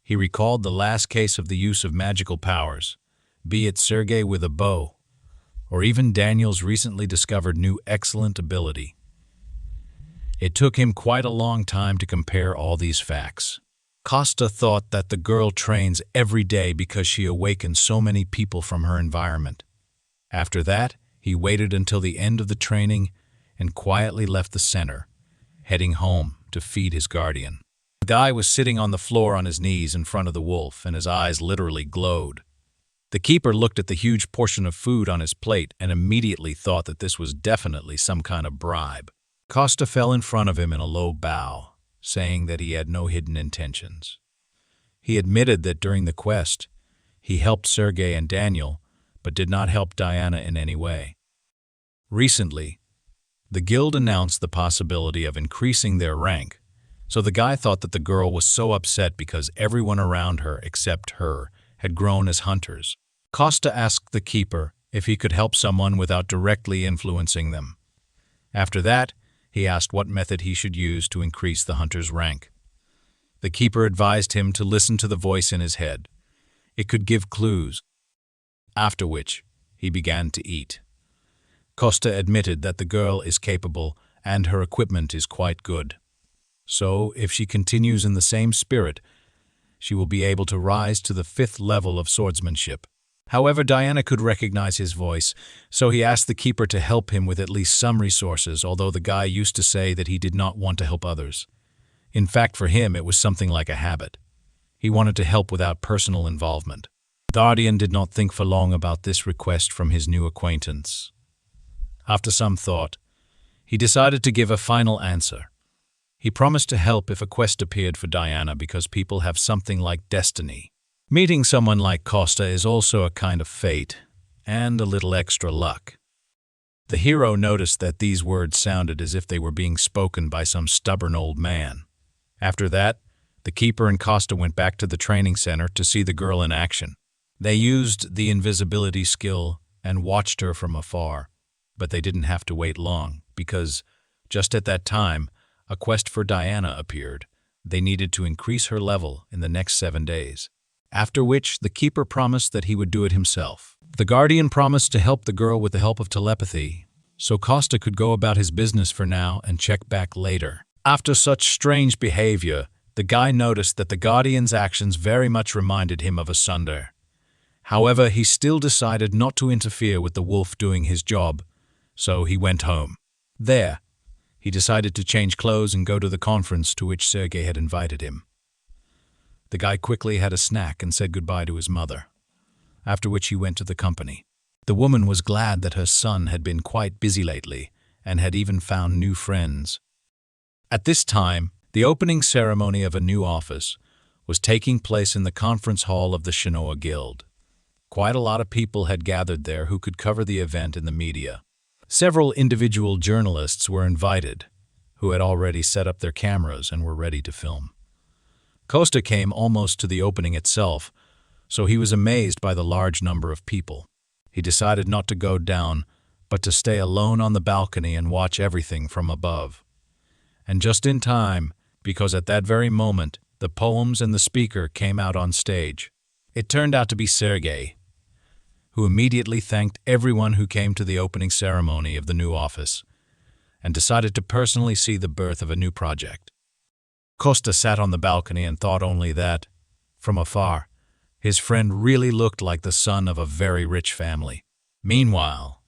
he recalled the last case of the use of magical powers, be it Sergei with a bow, or even Daniel's recently discovered new excellent ability. It took him quite a long time to compare all these facts. Costa thought that the girl trains every day because she awakens so many people from her environment. After that, he waited until the end of the training and quietly left the center, heading home to feed his guardian. The guy was sitting on the floor on his knees in front of the wolf, and his eyes literally glowed. The keeper looked at the huge portion of food on his plate and immediately thought that this was definitely some kind of bribe. Costa fell in front of him in a low bow, saying that he had no hidden intentions. He admitted that during the quest, he helped Sergei and Daniel, but did not help Diana in any way. Recently, the guild announced the possibility of increasing their rank, so the guy thought that the girl was so upset because everyone around her except her had grown as hunters. Costa asked the keeper if he could help someone without directly influencing them. After that, he asked what method he should use to increase the hunter's rank. The keeper advised him to listen to the voice in his head. It could give clues. After which, he began to eat. Costa admitted that the girl is capable and her equipment is quite good. So, if she continues in the same spirit, she will be able to rise to the 5th level of swordsmanship. However, Diana could recognize his voice, so he asked the keeper to help him with at least some resources, although the guy used to say that he did not want to help others. In fact, for him, it was something like a habit. He wanted to help without personal involvement. The Guardian did not think for long about this request from his new acquaintance. After some thought, he decided to give a final answer. He promised to help if a quest appeared for Diana because people have something like destiny. Meeting someone like Costa is also a kind of fate, and a little extra luck. The hero noticed that these words sounded as if they were being spoken by some stubborn old man. After that, the keeper and Costa went back to the training center to see the girl in action. They used the invisibility skill and watched her from afar, but they didn't have to wait long, because just at that time, a quest for Diana appeared. They needed to increase her level in the next 7 days. After which, the keeper promised that he would do it himself. The Guardian promised to help the girl with the help of telepathy, so Costa could go about his business for now and check back later. After such strange behavior, the guy noticed that the Guardian's actions very much reminded him of a Sunder. However, he still decided not to interfere with the wolf doing his job, so he went home. There, he decided to change clothes and go to the conference to which Sergei had invited him. The guy quickly had a snack and said goodbye to his mother, after which he went to the company. The woman was glad that her son had been quite busy lately and had even found new friends. At this time, the opening ceremony of a new office was taking place in the conference hall of the Shinoa Guild. Quite a lot of people had gathered there who could cover the event in the media. Several individual journalists were invited, who had already set up their cameras and were ready to film. Costa came almost to the opening itself, so he was amazed by the large number of people. He decided not to go down, but to stay alone on the balcony and watch everything from above. And just in time, because at that very moment, the poems and the speaker came out on stage. It turned out to be Sergei, who immediately thanked everyone who came to the opening ceremony of the new office and decided to personally see the birth of a new project. Costa sat on the balcony and thought only that, from afar, his friend really looked like the son of a very rich family. Meanwhile,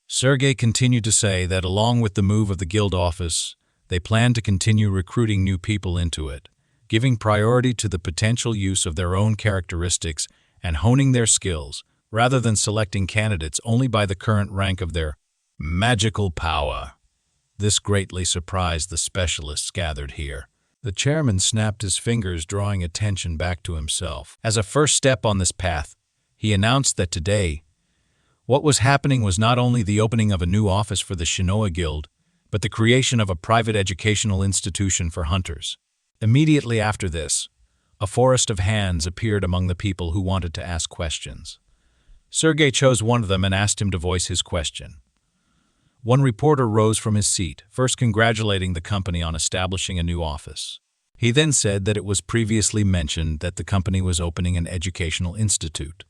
Sergei continued to say that along with the move of the guild office, they planned to continue recruiting new people into it, giving priority to the potential use of their own characteristics and honing their skills, rather than selecting candidates only by the current rank of their magical power. This greatly surprised the specialists gathered here. The chairman snapped his fingers, drawing attention back to himself. As a first step on this path, he announced that today, what was happening was not only the opening of a new office for the Shinoa Guild, but the creation of a private educational institution for hunters. Immediately after this, a forest of hands appeared among the people who wanted to ask questions. Sergei chose one of them and asked him to voice his question. One reporter rose from his seat, first congratulating the company on establishing a new office. He then said that it was previously mentioned that the company was opening an educational institute.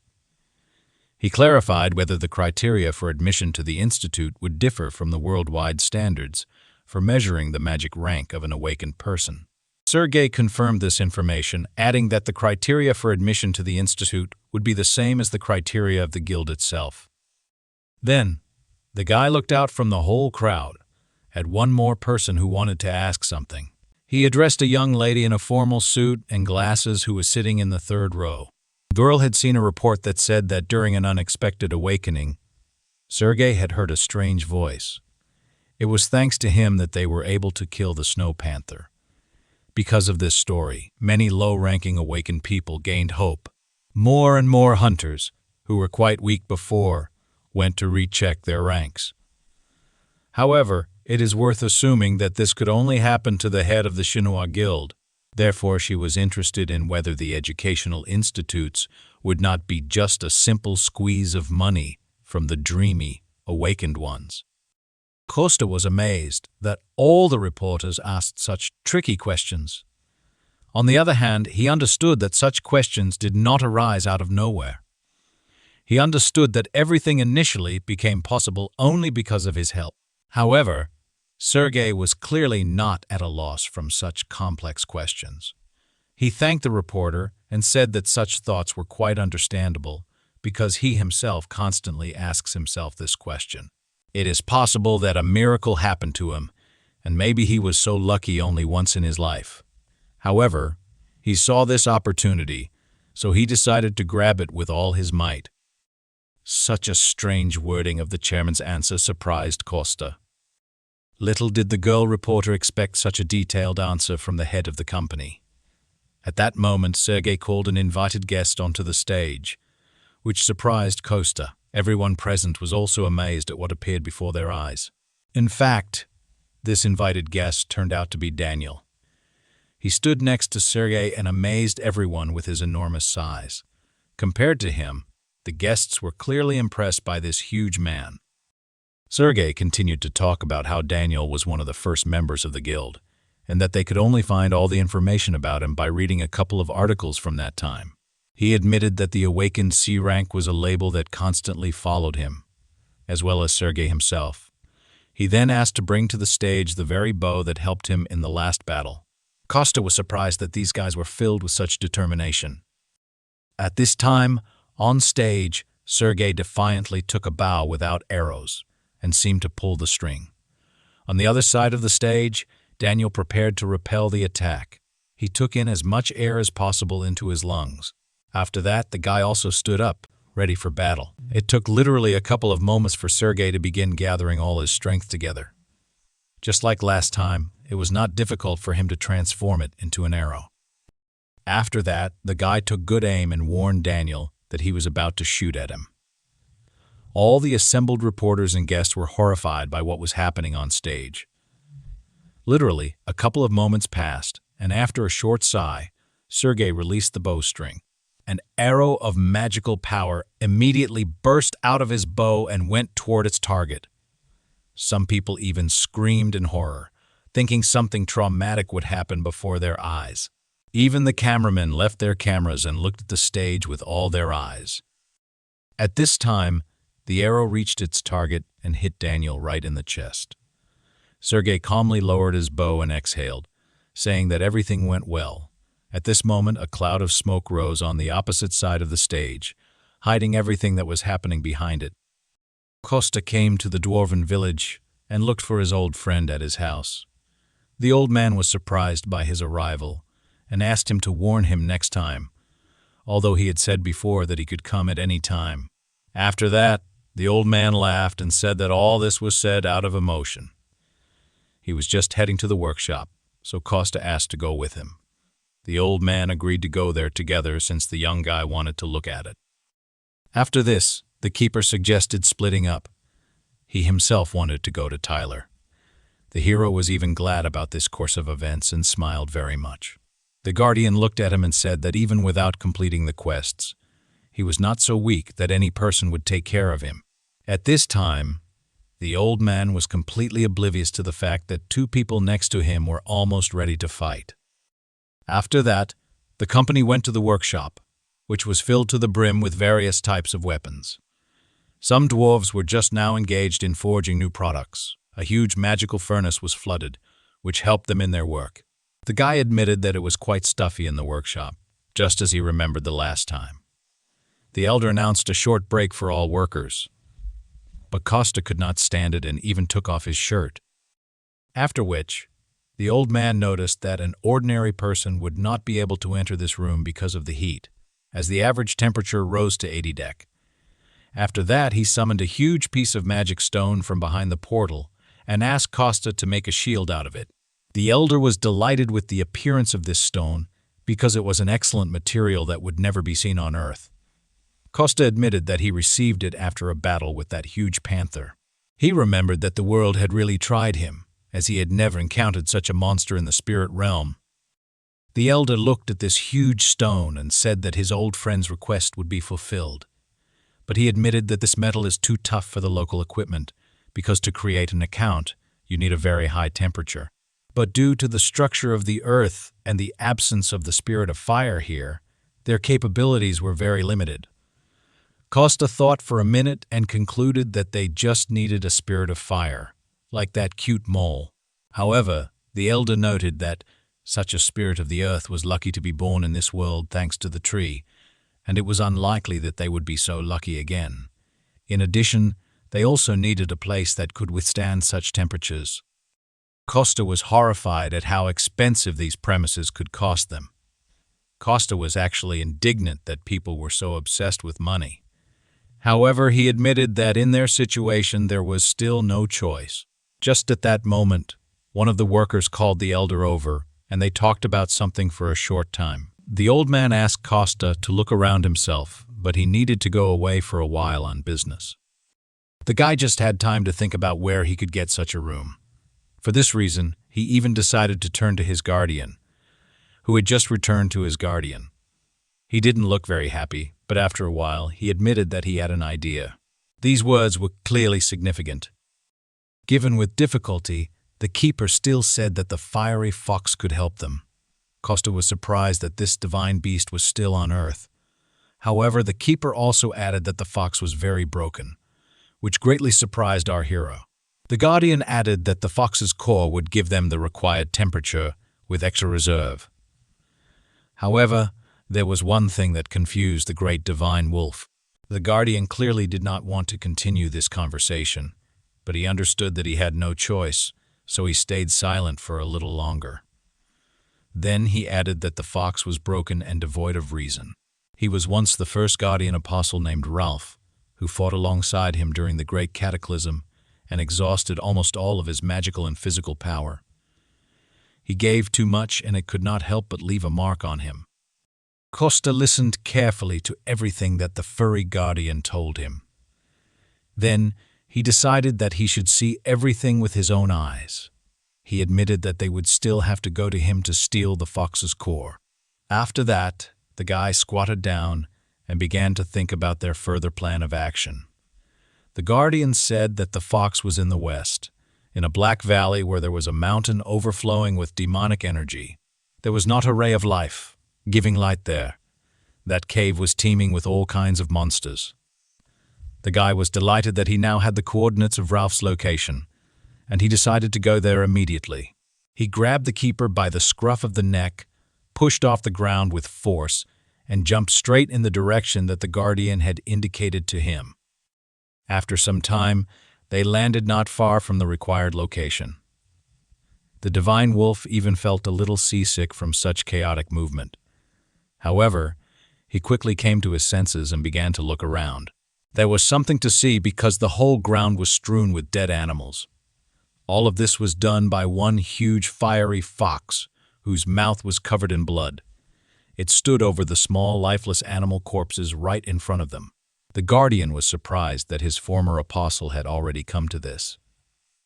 He clarified whether the criteria for admission to the institute would differ from the worldwide standards for measuring the magic rank of an awakened person. Sergei confirmed this information, adding that the criteria for admission to the institute would be the same as the criteria of the guild itself. Then, the guy looked out from the whole crowd at one more person who wanted to ask something. He addressed a young lady in a formal suit and glasses who was sitting in the 3rd row. The girl had seen a report that said that during an unexpected awakening, Sergei had heard a strange voice. It was thanks to him that they were able to kill the snow panther. Because of this story, many low-ranking awakened people gained hope. More and more hunters, who were quite weak before, went to recheck their ranks. However, it is worth assuming that this could only happen to the head of the Shinoa Guild. Therefore, she was interested in whether the educational institutes would not be just a simple squeeze of money from the dreamy, awakened ones. Costa was amazed that all the reporters asked such tricky questions. On the other hand, he understood that such questions did not arise out of nowhere. He understood that everything initially became possible only because of his help. However, Sergei was clearly not at a loss from such complex questions. He thanked the reporter and said that such thoughts were quite understandable because he himself constantly asks himself this question. It is possible that a miracle happened to him, and maybe he was so lucky only once in his life. However, he saw this opportunity, so he decided to grab it with all his might. Such a strange wording of the chairman's answer surprised Costa. Little did the girl reporter expect such a detailed answer from the head of the company. At that moment, Sergei called an invited guest onto the stage, which surprised Costa. Everyone present was also amazed at what appeared before their eyes. In fact, this invited guest turned out to be Daniel. He stood next to Sergei and amazed everyone with his enormous size. Compared to him, the guests were clearly impressed by this huge man. Sergei continued to talk about how Daniel was one of the first members of the guild, and that they could only find all the information about him by reading a couple of articles from that time. He admitted that the awakened C rank was a label that constantly followed him, as well as Sergei himself. He then asked to bring to the stage the very bow that helped him in the last battle. Costa was surprised that these guys were filled with such determination. At this time, on stage, Sergei defiantly took a bow without arrows and seemed to pull the string. On the other side of the stage, Daniel prepared to repel the attack. He took in as much air as possible into his lungs. After that, the guy also stood up, ready for battle. It took literally a couple of moments for Sergei to begin gathering all his strength together. Just like last time, it was not difficult for him to transform it into an arrow. After that, the guy took good aim and warned Daniel that he was about to shoot at him. All the assembled reporters and guests were horrified by what was happening on stage. Literally, a couple of moments passed, and after a short sigh, Sergei released the bowstring. An arrow of magical power immediately burst out of his bow and went toward its target. Some people even screamed in horror, thinking something traumatic would happen before their eyes. Even the cameramen left their cameras and looked at the stage with all their eyes. At this time, the arrow reached its target and hit Daniel right in the chest. Sergei calmly lowered his bow and exhaled, saying that everything went well. At this moment, a cloud of smoke rose on the opposite side of the stage, hiding everything that was happening behind it. Costa came to the dwarven village and looked for his old friend at his house. The old man was surprised by his arrival and asked him to warn him next time, although he had said before that he could come at any time. After that, the old man laughed and said that all this was said out of emotion. He was just heading to the workshop, so Costa asked to go with him. The old man agreed to go there together since the young guy wanted to look at it. After this, the keeper suggested splitting up. He himself wanted to go to Tyler. The hero was even glad about this course of events and smiled very much. The guardian looked at him and said that even without completing the quests, he was not so weak that any person would take care of him. At this time, the old man was completely oblivious to the fact that two people next to him were almost ready to fight. After that, the company went to the workshop, which was filled to the brim with various types of weapons. Some dwarves were just now engaged in forging new products. A huge magical furnace was flooded, which helped them in their work. The guy admitted that it was quite stuffy in the workshop, just as he remembered the last time. The elder announced a short break for all workers, but Costa could not stand it and even took off his shirt. After which, the old man noticed that an ordinary person would not be able to enter this room because of the heat, as the average temperature rose to 80 dec. After that, he summoned a huge piece of magic stone from behind the portal and asked Costa to make a shield out of it. The elder was delighted with the appearance of this stone because it was an excellent material that would never be seen on Earth. Costa admitted that he received it after a battle with that huge panther. He remembered that the world had really tried him, as he had never encountered such a monster in the spirit realm. The elder looked at this huge stone and said that his old friend's request would be fulfilled. But he admitted that this metal is too tough for the local equipment, because to create an account, you need a very high temperature. But due to the structure of the earth and the absence of the spirit of fire here, their capabilities were very limited. Costa thought for a minute and concluded that they just needed a spirit of fire, like that cute mole. However, the elder noted that such a spirit of the earth was lucky to be born in this world thanks to the tree, and it was unlikely that they would be so lucky again. In addition, they also needed a place that could withstand such temperatures. Costa was horrified at how expensive these premises could cost them. Costa was actually indignant that people were so obsessed with money. However, he admitted that in their situation there was still no choice. Just at that moment, one of the workers called the elder over, and they talked about something for a short time. The old man asked Costa to look around himself, but he needed to go away for a while on business. The guy just had time to think about where he could get such a room. For this reason, he even decided to turn to his guardian, who had just returned to his guardian. He didn't look very happy, but after a while, he admitted that he had an idea. These words were clearly significant. Given with difficulty, the keeper still said that the fiery fox could help them. Costa was surprised that this divine beast was still on Earth. However, the keeper also added that the fox was very broken, which greatly surprised our hero. The guardian added that the fox's core would give them the required temperature with extra reserve. However, there was one thing that confused the great divine wolf. The guardian clearly did not want to continue this conversation, but he understood that he had no choice, so he stayed silent for a little longer. Then he added that the fox was broken and devoid of reason. He was once the first guardian apostle named Ralph, who fought alongside him during the Great Cataclysm and exhausted almost all of his magical and physical power. He gave too much, and it could not help but leave a mark on him. Costa listened carefully to everything that the furry guardian told him. Then he decided that he should see everything with his own eyes. He admitted that they would still have to go to him to steal the fox's core. After that, the guy squatted down and began to think about their further plan of action. The guardian said that the fox was in the west, in a black valley where there was a mountain overflowing with demonic energy. There was not a ray of life, giving light there. That cave was teeming with all kinds of monsters. The guy was delighted that he now had the coordinates of Ralph's location, and he decided to go there immediately. He grabbed the keeper by the scruff of the neck, pushed off the ground with force, and jumped straight in the direction that the guardian had indicated to him. After some time, they landed not far from the required location. The divine wolf even felt a little seasick from such chaotic movement. However, he quickly came to his senses and began to look around. There was something to see because the whole ground was strewn with dead animals. All of this was done by one huge fiery fox, whose mouth was covered in blood. It stood over the small, lifeless animal corpses right in front of them. The guardian was surprised that his former apostle had already come to this.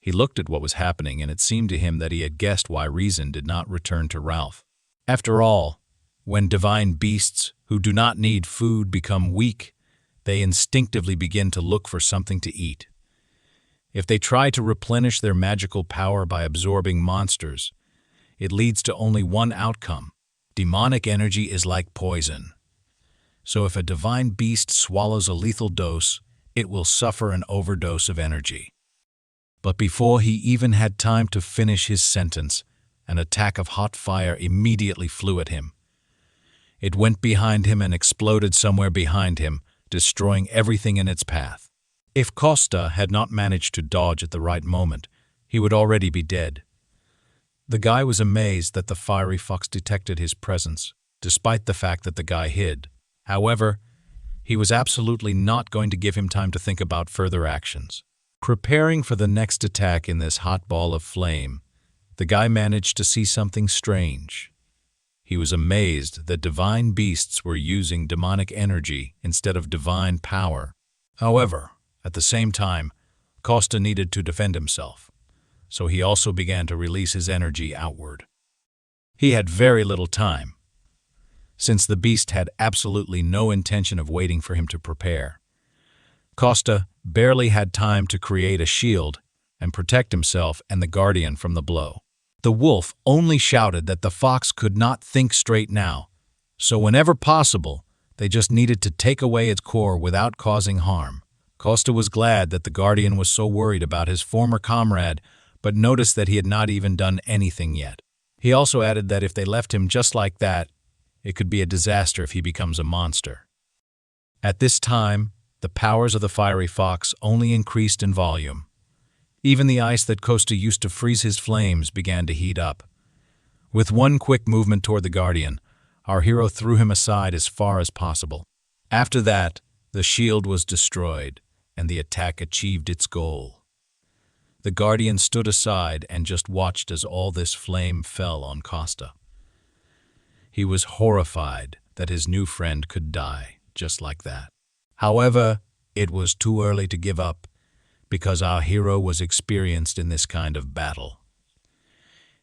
He looked at what was happening, and it seemed to him that he had guessed why reason did not return to Ralph. After all, when divine beasts who do not need food become weak, they instinctively begin to look for something to eat. If they try to replenish their magical power by absorbing monsters, it leads to only one outcome. Demonic energy is like poison. So if a divine beast swallows a lethal dose, it will suffer an overdose of energy. But before he even had time to finish his sentence, an attack of hot fire immediately flew at him. It went behind him and exploded somewhere behind him, destroying everything in its path. If Costa had not managed to dodge at the right moment, he would already be dead. The guy was amazed that the fiery fox detected his presence, despite the fact that the guy hid. However, he was absolutely not going to give him time to think about further actions. Preparing for the next attack in this hot ball of flame, the guy managed to see something strange. He was amazed that divine beasts were using demonic energy instead of divine power. However, at the same time, Costa needed to defend himself, so he also began to release his energy outward. He had very little time, since the beast had absolutely no intention of waiting for him to prepare. Costa barely had time to create a shield and protect himself and the guardian from the blow. The wolf only shouted that the fox could not think straight now, so whenever possible, they just needed to take away its core without causing harm. Costa was glad that the guardian was so worried about his former comrade, but noticed that he had not even done anything yet. He also added that if they left him just like that, it could be a disaster if he becomes a monster. At this time, the powers of the fiery fox only increased in volume. Even the ice that Costa used to freeze his flames began to heat up. With one quick movement toward the guardian, our hero threw him aside as far as possible. After that, the shield was destroyed, and the attack achieved its goal. The guardian stood aside and just watched as all this flame fell on Costa. He was horrified that his new friend could die just like that. However, it was too early to give up, because our hero was experienced in this kind of battle.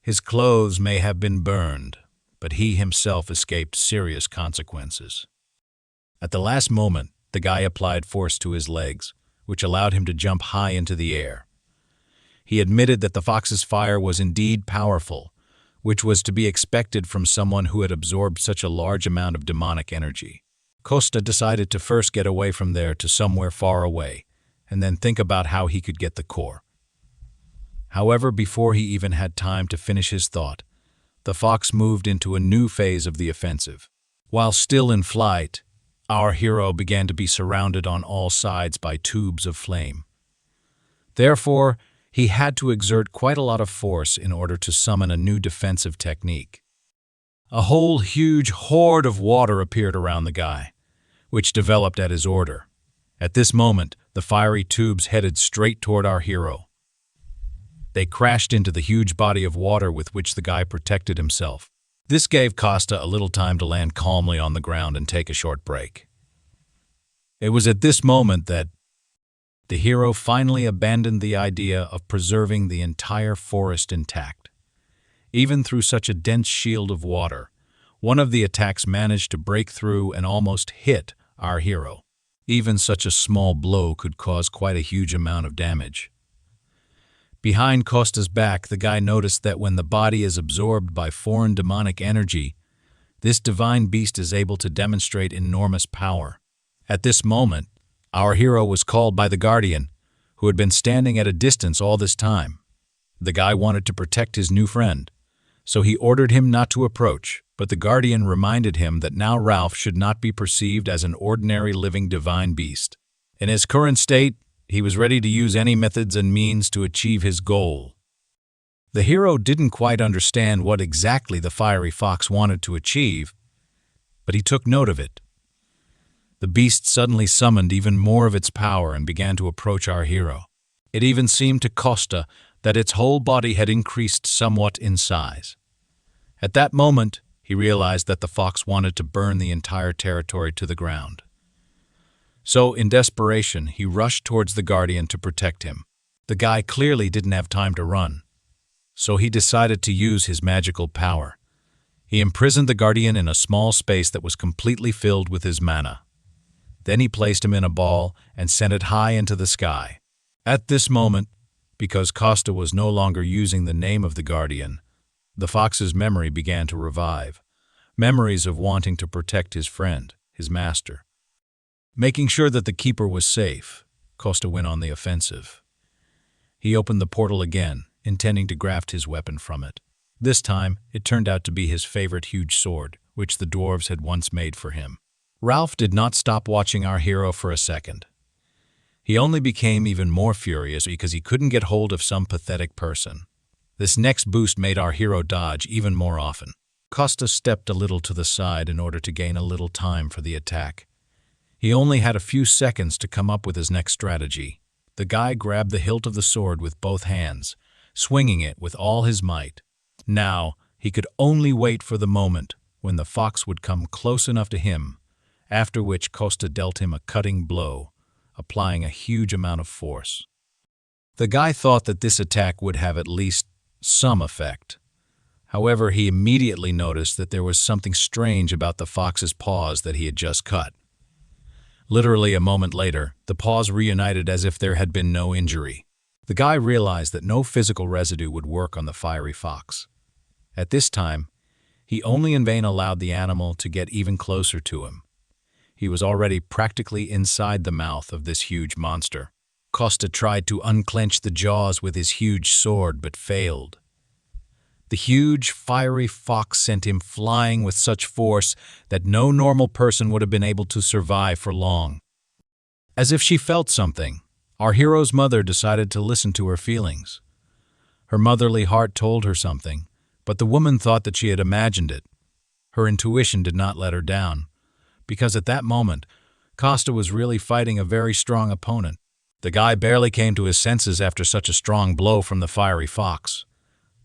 His clothes may have been burned, but he himself escaped serious consequences. At the last moment, the guy applied force to his legs, which allowed him to jump high into the air. He admitted that the fox's fire was indeed powerful, which was to be expected from someone who had absorbed such a large amount of demonic energy. Costa decided to first get away from there to somewhere far away, and then think about how he could get the core. However, before he even had time to finish his thought, the fox moved into a new phase of the offensive. While still in flight, our hero began to be surrounded on all sides by tubes of flame. Therefore, he had to exert quite a lot of force in order to summon a new defensive technique. A whole huge horde of water appeared around the guy, which developed at his order. At this moment, the fiery tubes headed straight toward our hero. They crashed into the huge body of water with which the guy protected himself. This gave Costa a little time to land calmly on the ground and take a short break. It was at this moment that the hero finally abandoned the idea of preserving the entire forest intact. Even through such a dense shield of water, one of the attacks managed to break through and almost hit our hero. Even such a small blow could cause quite a huge amount of damage. Behind Costa's back, the guy noticed that when the body is absorbed by foreign demonic energy, this divine beast is able to demonstrate enormous power. At this moment, our hero was called by the guardian, who had been standing at a distance all this time. The guy wanted to protect his new friend, so he ordered him not to approach, but the guardian reminded him that now Ralph should not be perceived as an ordinary living divine beast. In his current state, he was ready to use any methods and means to achieve his goal. The hero didn't quite understand what exactly the fiery fox wanted to achieve, but he took note of it. The beast suddenly summoned even more of its power and began to approach our hero. It even seemed to Costa that its whole body had increased somewhat in size. At that moment, he realized that the fox wanted to burn the entire territory to the ground. So, in desperation, he rushed towards the guardian to protect him. The guy clearly didn't have time to run, so he decided to use his magical power. He imprisoned the guardian in a small space that was completely filled with his mana. Then he placed him in a ball and sent it high into the sky. At this moment, because Costa was no longer using the name of the guardian, the fox's memory began to revive. Memories of wanting to protect his friend, his master. Making sure that the keeper was safe, Costa went on the offensive. He opened the portal again, intending to graft his weapon from it. This time, it turned out to be his favorite huge sword, which the dwarves had once made for him. Ralph did not stop watching our hero for a second. He only became even more furious because he couldn't get hold of some pathetic person. This next boost made our hero dodge even more often. Costa stepped a little to the side in order to gain a little time for the attack. He only had a few seconds to come up with his next strategy. The guy grabbed the hilt of the sword with both hands, swinging it with all his might. Now, he could only wait for the moment when the fox would come close enough to him, after which Costa dealt him a cutting blow, applying a huge amount of force. The guy thought that this attack would have at least some effect. However, he immediately noticed that there was something strange about the fox's paws that he had just cut. Literally a moment later, the paws reunited as if there had been no injury. The guy realized that no physical residue would work on the fiery fox. At this time, he only in vain allowed the animal to get even closer to him. He was already practically inside the mouth of this huge monster. Costa tried to unclench the jaws with his huge sword, but failed. The huge, fiery fox sent him flying with such force that no normal person would have been able to survive for long. As if she felt something, our hero's mother decided to listen to her feelings. Her motherly heart told her something, but the woman thought that she had imagined it. Her intuition did not let her down, because at that moment, Costa was really fighting a very strong opponent. The guy barely came to his senses after such a strong blow from the fiery fox.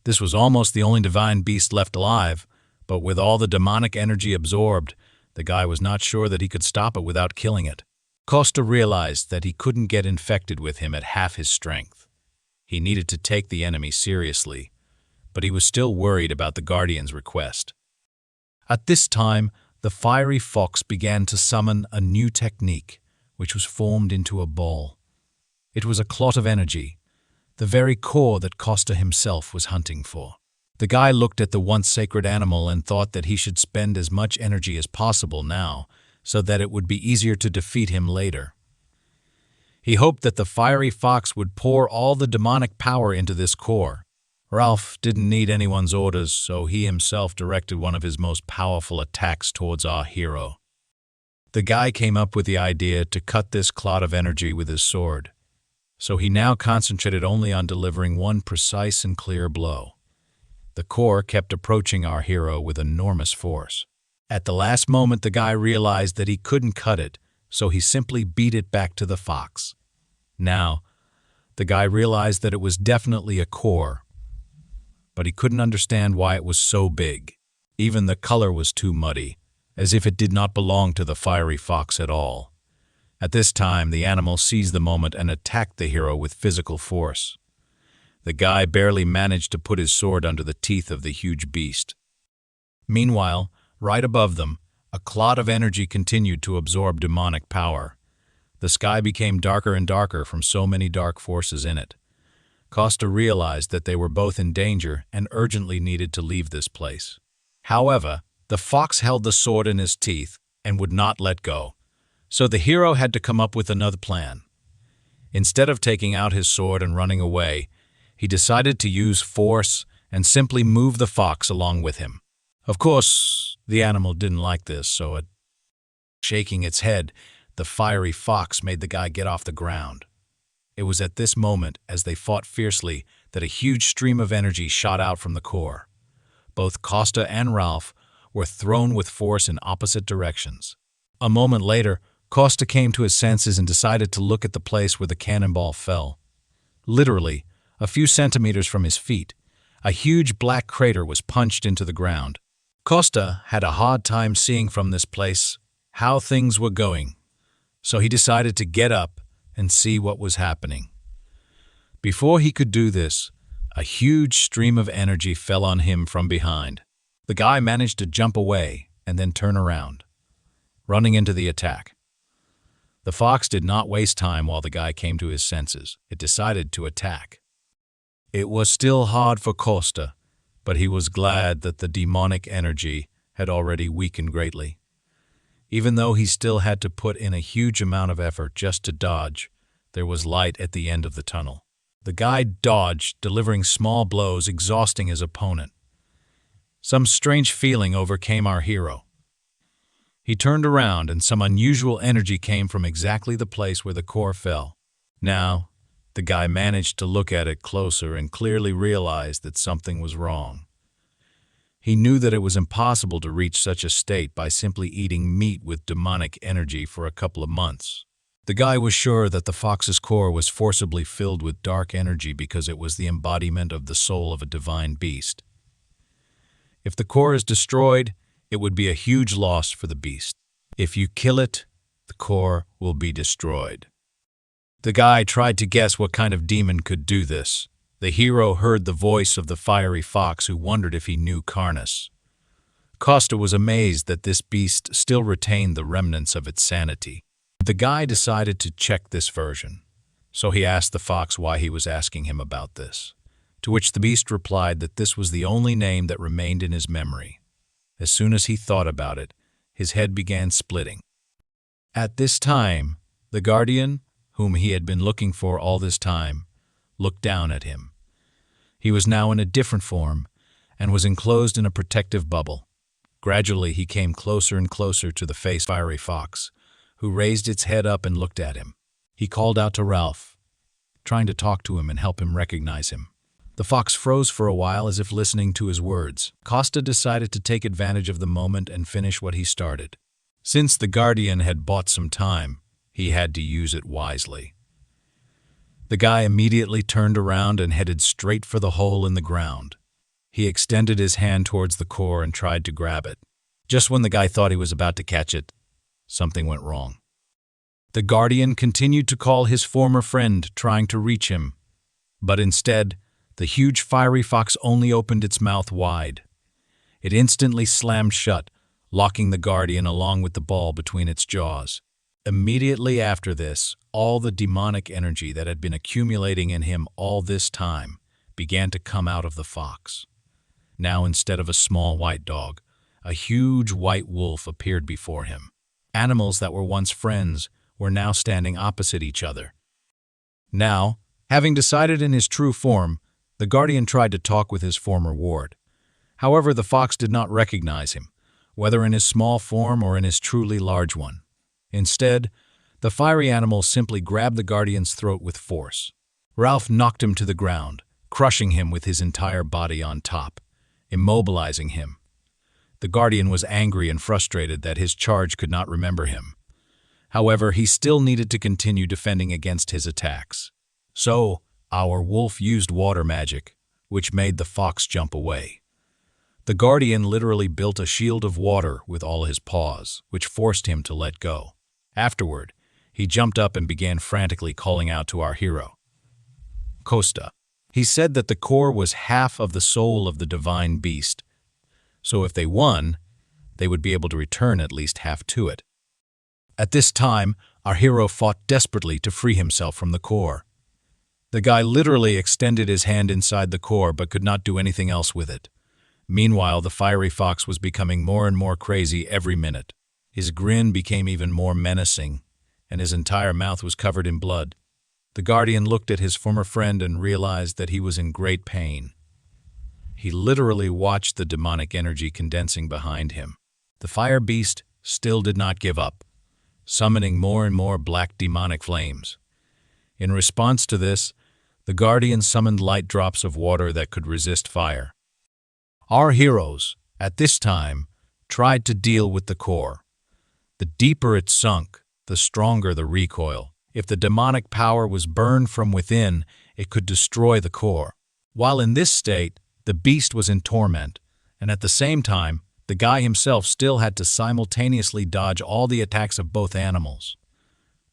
This was almost the only divine beast left alive, but with all the demonic energy absorbed, the guy was not sure that he could stop it without killing it. Costa realized that he couldn't get infected with him at half his strength. He needed to take the enemy seriously, but he was still worried about the Guardian's request. At this time, the fiery fox began to summon a new technique, which was formed into a ball. It was a clot of energy, the very core that Costa himself was hunting for. The guy looked at the once sacred animal and thought that he should spend as much energy as possible now, so that it would be easier to defeat him later. He hoped that the fiery fox would pour all the demonic power into this core. Ralph didn't need anyone's orders, so he himself directed one of his most powerful attacks towards our hero. The guy came up with the idea to cut this clot of energy with his sword, so he now concentrated only on delivering one precise and clear blow. The core kept approaching our hero with enormous force. At the last moment, the guy realized that he couldn't cut it, so he simply beat it back to the fox. Now, the guy realized that it was definitely a core, but he couldn't understand why it was so big. Even the color was too muddy, as if it did not belong to the fiery fox at all. At this time, the animal seized the moment and attacked the hero with physical force. The guy barely managed to put his sword under the teeth of the huge beast. Meanwhile, right above them, a clot of energy continued to absorb demonic power. The sky became darker and darker from so many dark forces in it. Costa realized that they were both in danger and urgently needed to leave this place. However, the fox held the sword in his teeth and would not let go, so the hero had to come up with another plan. Instead of taking out his sword and running away, he decided to use force and simply move the fox along with him. Of course, the animal didn't like this, so shaking its head, the fiery fox made the guy get off the ground. It was at this moment, as they fought fiercely, that a huge stream of energy shot out from the core. Both Costa and Ralph were thrown with force in opposite directions. A moment later, Costa came to his senses and decided to look at the place where the cannonball fell. Literally, a few centimeters from his feet, a huge black crater was punched into the ground. Costa had a hard time seeing from this place how things were going, so he decided to get up and see what was happening. Before he could do this, a huge stream of energy fell on him from behind. The guy managed to jump away and then turn around, running into the attack. The fox did not waste time while the guy came to his senses. It decided to attack. It was still hard for Costa, but he was glad that the demonic energy had already weakened greatly. Even though he still had to put in a huge amount of effort just to dodge, there was light at the end of the tunnel. The guy dodged, delivering small blows, exhausting his opponent. Some strange feeling overcame our hero. He turned around and some unusual energy came from exactly the place where the core fell. Now, the guy managed to look at it closer and clearly realized that something was wrong. He knew that it was impossible to reach such a state by simply eating meat with demonic energy for a couple of months. The guy was sure that the fox's core was forcibly filled with dark energy because it was the embodiment of the soul of a divine beast. If the core is destroyed, it would be a huge loss for the beast. If you kill it, the core will be destroyed. The guy tried to guess what kind of demon could do this. The hero heard the voice of the fiery fox who wondered if he knew Carnis. Costa was amazed that this beast still retained the remnants of its sanity. The guy decided to check this version, so he asked the fox why he was asking him about this. to which the beast replied that this was the only name that remained in his memory. As soon as he thought about it, his head began splitting. At this time, the guardian, whom he had been looking for all this time, looked down at him. He was now in a different form and was enclosed in a protective bubble. Gradually, he came closer and closer to the fiery fox, who raised its head up and looked at him. He called out to Ralph, trying to talk to him and help him recognize him. The fox froze for a while as if listening to his words. Costa decided to take advantage of the moment and finish what he started. Since the guardian had bought some time, he had to use it wisely. The guy immediately turned around and headed straight for the hole in the ground. He extended his hand towards the core and tried to grab it. Just when the guy thought he was about to catch it, something went wrong. The guardian continued to call his former friend, trying to reach him, but instead, the huge fiery fox only opened its mouth wide. It instantly slammed shut, locking the guardian along with the ball between its jaws. Immediately after this, all the demonic energy that had been accumulating in him all this time began to come out of the fox. Now, instead of a small white dog, a huge white wolf appeared before him. Animals that were once friends were now standing opposite each other. Now, having decided in his true form, the guardian tried to talk with his former ward. However, the fox did not recognize him, whether in his small form or in his truly large one. Instead, the fiery animal simply grabbed the guardian's throat with force. Ralph knocked him to the ground, crushing him with his entire body on top, immobilizing him. The guardian was angry and frustrated that his charge could not remember him. However, he still needed to continue defending against his attacks. So, our wolf used water magic, which made the fox jump away. The guardian literally built a shield of water with all his paws, which forced him to let go. Afterward, he jumped up and began frantically calling out to our hero, Costa. He said that the core was half of the soul of the divine beast, so if they won, they would be able to return at least half to it. At this time, our hero fought desperately to free himself from the core. The guy literally extended his hand inside the core but could not do anything else with it. Meanwhile, the fiery fox was becoming more and more crazy every minute. His grin became even more menacing, and his entire mouth was covered in blood. The guardian looked at his former friend and realized that he was in great pain. He literally watched the demonic energy condensing behind him. The fire beast still did not give up, summoning more and more black demonic flames. In response to this, the guardian summoned light drops of water that could resist fire. Our heroes, at this time, tried to deal with the core. The deeper it sunk, the stronger the recoil. If the demonic power was burned from within, it could destroy the core. While in this state, the beast was in torment, and at the same time, the guy himself still had to simultaneously dodge all the attacks of both animals.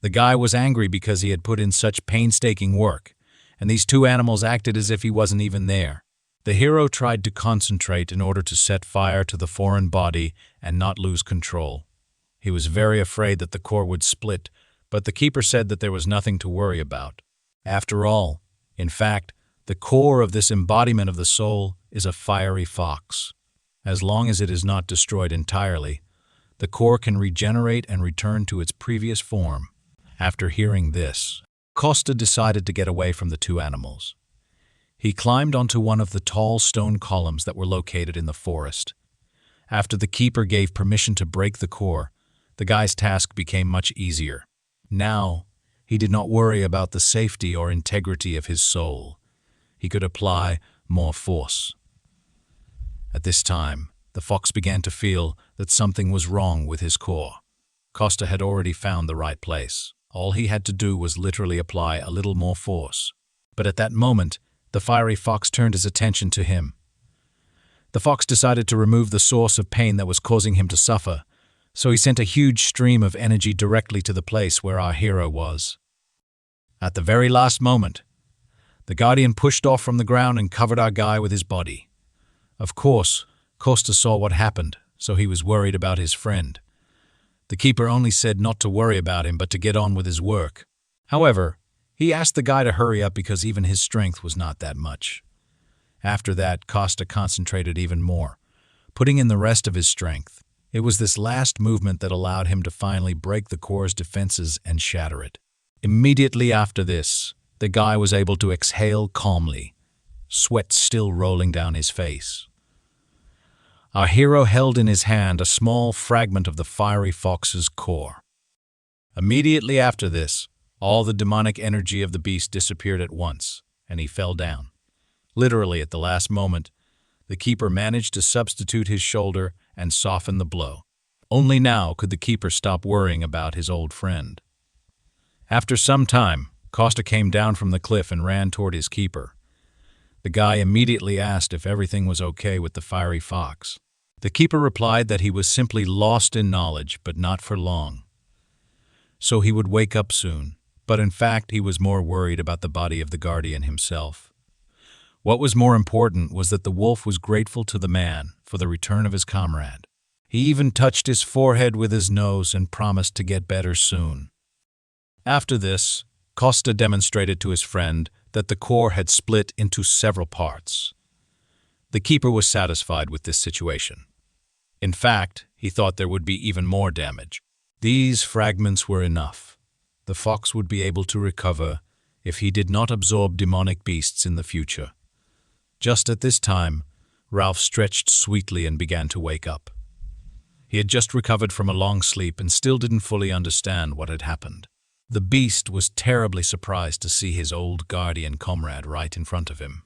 The guy was angry because he had put in such painstaking work, and these two animals acted as if he wasn't even there. The hero tried to concentrate in order to set fire to the foreign body and not lose control. He was very afraid that the core would split, but the keeper said that there was nothing to worry about. After all, in fact, the core of this embodiment of the soul is a fiery fox. As long as it is not destroyed entirely, the core can regenerate and return to its previous form. After hearing this, Costa decided to get away from the two animals. He climbed onto one of the tall stone columns that were located in the forest. After the keeper gave permission to break the core, the guy's task became much easier. Now, he did not worry about the safety or integrity of his soul. He could apply more force. At this time, the fox began to feel that something was wrong with his core. Costa had already found the right place. All he had to do was literally apply a little more force. But at that moment, the fiery fox turned his attention to him. The fox decided to remove the source of pain that was causing him to suffer, so he sent a huge stream of energy directly to the place where our hero was. At the very last moment, the guardian pushed off from the ground and covered our guy with his body. Of course, Costa saw what happened, so he was worried about his friend. The keeper only said not to worry about him but to get on with his work. However, he asked the guy to hurry up because even his strength was not that much. After that, Costa concentrated even more, putting in the rest of his strength. It was this last movement that allowed him to finally break the core's defenses and shatter it. Immediately after this, the guy was able to exhale calmly, sweat still rolling down his face. Our hero held in his hand a small fragment of the fiery fox's core. Immediately after this, all the demonic energy of the beast disappeared at once, and he fell down. Literally at the last moment, the keeper managed to substitute his shoulder and soften the blow. Only now could the keeper stop worrying about his old friend. After some time, Costa came down from the cliff and ran toward his keeper. The guy immediately asked if everything was okay with the fiery fox. The keeper replied that he was simply lost in knowledge, but not for long. So he would wake up soon, but in fact he was more worried about the body of the guardian himself. What was more important was that the wolf was grateful to the man for the return of his comrade. He even touched his forehead with his nose and promised to get better soon. After this, Costa demonstrated to his friend that the core had split into several parts. The keeper was satisfied with this situation. In fact, he thought there would be even more damage. These fragments were enough. The fox would be able to recover if he did not absorb demonic beasts in the future. Just at this time, Ralph stretched sweetly and began to wake up. He had just recovered from a long sleep and still didn't fully understand what had happened. The beast was terribly surprised to see his old guardian comrade right in front of him.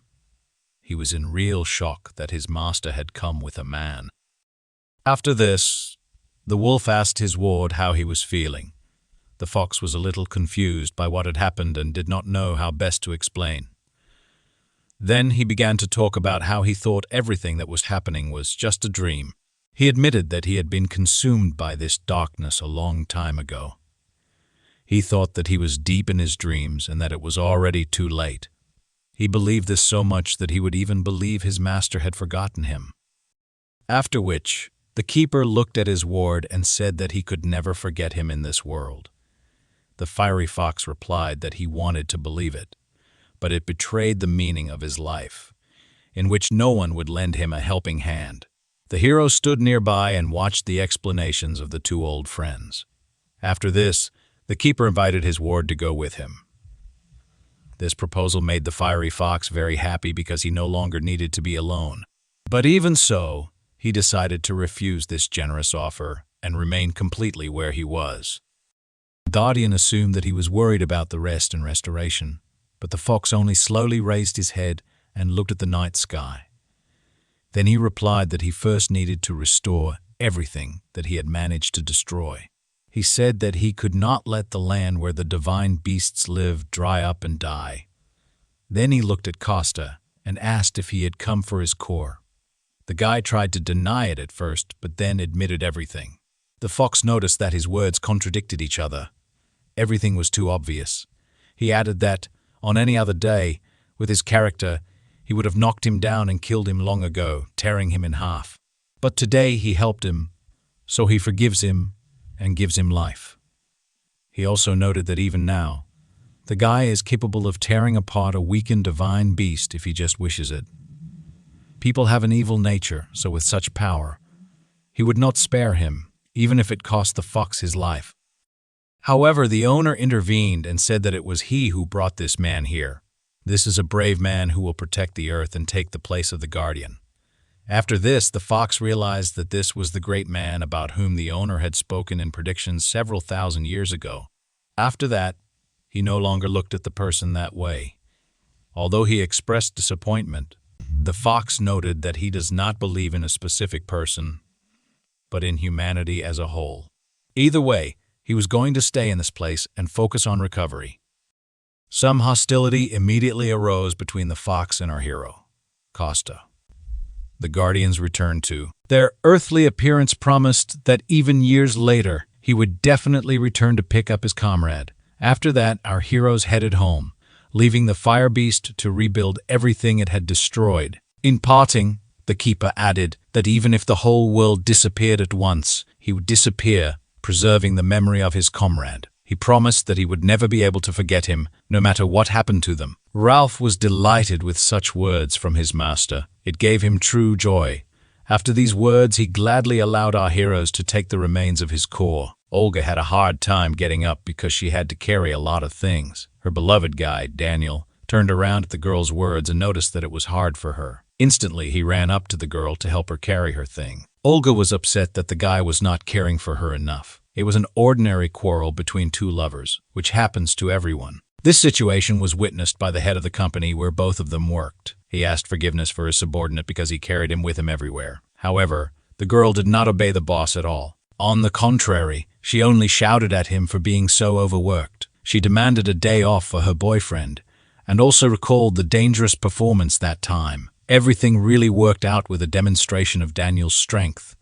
He was in real shock that his master had come with a man. After this, the wolf asked his ward how he was feeling. The fox was a little confused by what had happened and did not know how best to explain. Then he began to talk about how he thought everything that was happening was just a dream. He admitted that he had been consumed by this darkness a long time ago. He thought that he was deep in his dreams and that it was already too late. He believed this so much that he would even believe his master had forgotten him. After which, the keeper looked at his ward and said that he could never forget him in this world. The fiery fox replied that he wanted to believe it, but it betrayed the meaning of his life, in which no one would lend him a helping hand. The hero stood nearby and watched the explanations of the two old friends. After this, the keeper invited his ward to go with him. This proposal made the fiery fox very happy because he no longer needed to be alone. But even so, he decided to refuse this generous offer and remain completely where he was. The guardian assumed that he was worried about the rest and restoration, but the fox only slowly raised his head and looked at the night sky. Then he replied that he first needed to restore everything that he had managed to destroy. He said that he could not let the land where the divine beasts live dry up and die. Then he looked at Costa and asked if he had come for his core. The guy tried to deny it at first, but then admitted everything. The fox noticed that his words contradicted each other. Everything was too obvious. He added that, on any other day, with his character, he would have knocked him down and killed him long ago, tearing him in half. But today he helped him, so he forgives him and gives him life. He also noted that even now, the guy is capable of tearing apart a weakened divine beast if he just wishes it. People have an evil nature, so with such power, he would not spare him, even if it cost the fox his life. However, the owner intervened and said that it was he who brought this man here. This is a brave man who will protect the earth and take the place of the guardian. After this, the fox realized that this was the great man about whom the owner had spoken in predictions several thousand years ago. After that, he no longer looked at the person that way. Although he expressed disappointment, the fox noted that he does not believe in a specific person, but in humanity as a whole. Either way, he was going to stay in this place and focus on recovery. Some hostility immediately arose between the fox and our hero, Costa. The guardians returned to. Their earthly appearance promised that even years later, he would definitely return to pick up his comrade. After that, our heroes headed home, leaving the fire beast to rebuild everything it had destroyed. In parting, the keeper added that even if the whole world disappeared at once, he would disappear, preserving the memory of his comrade. He promised that he would never be able to forget him, no matter what happened to them. Ralph was delighted with such words from his master. It gave him true joy. After these words, he gladly allowed our heroes to take the remains of his core. Olga had a hard time getting up because she had to carry a lot of things. Her beloved guide, Daniel, turned around at the girl's words and noticed that it was hard for her. Instantly, he ran up to the girl to help her carry her thing. Olga was upset that the guy was not caring for her enough. It was an ordinary quarrel between two lovers, which happens to everyone. This situation was witnessed by the head of the company where both of them worked. He asked forgiveness for his subordinate because he carried him with him everywhere. However, the girl did not obey the boss at all. On the contrary, she only shouted at him for being so overworked. She demanded a day off for her boyfriend, and also recalled the dangerous performance that time. Everything really worked out with a demonstration of Daniel's strength.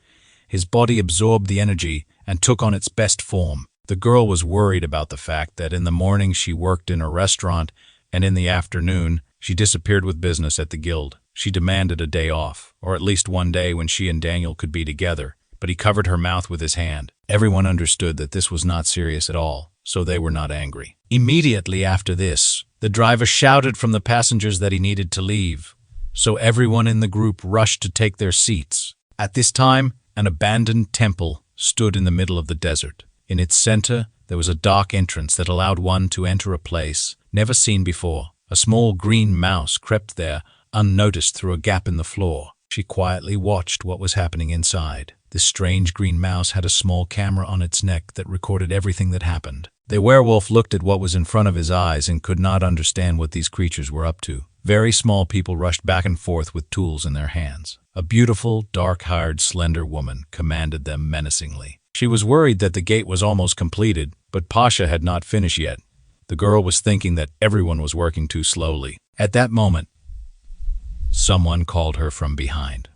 His body absorbed the energy and took on its best form. The girl was worried about the fact that in the morning she worked in a restaurant and in the afternoon she disappeared with business at the guild. She demanded a day off, or at least one day when she and Daniel could be together, but he covered her mouth with his hand. Everyone understood that this was not serious at all, so they were not angry. Immediately after this, the driver shouted from the passengers that he needed to leave, so everyone in the group rushed to take their seats. At this time, an abandoned temple stood in the middle of the desert. In its center, there was a dark entrance that allowed one to enter a place never seen before. A small green mouse crept there, unnoticed through a gap in the floor. She quietly watched what was happening inside. This strange green mouse had a small camera on its neck that recorded everything that happened. The werewolf looked at what was in front of his eyes and could not understand what these creatures were up to. Very small people rushed back and forth with tools in their hands. A beautiful, dark-haired, slender woman commanded them menacingly. She was worried that the gate was almost completed, but Pasha had not finished yet. The girl was thinking that everyone was working too slowly. At that moment, someone called her from behind.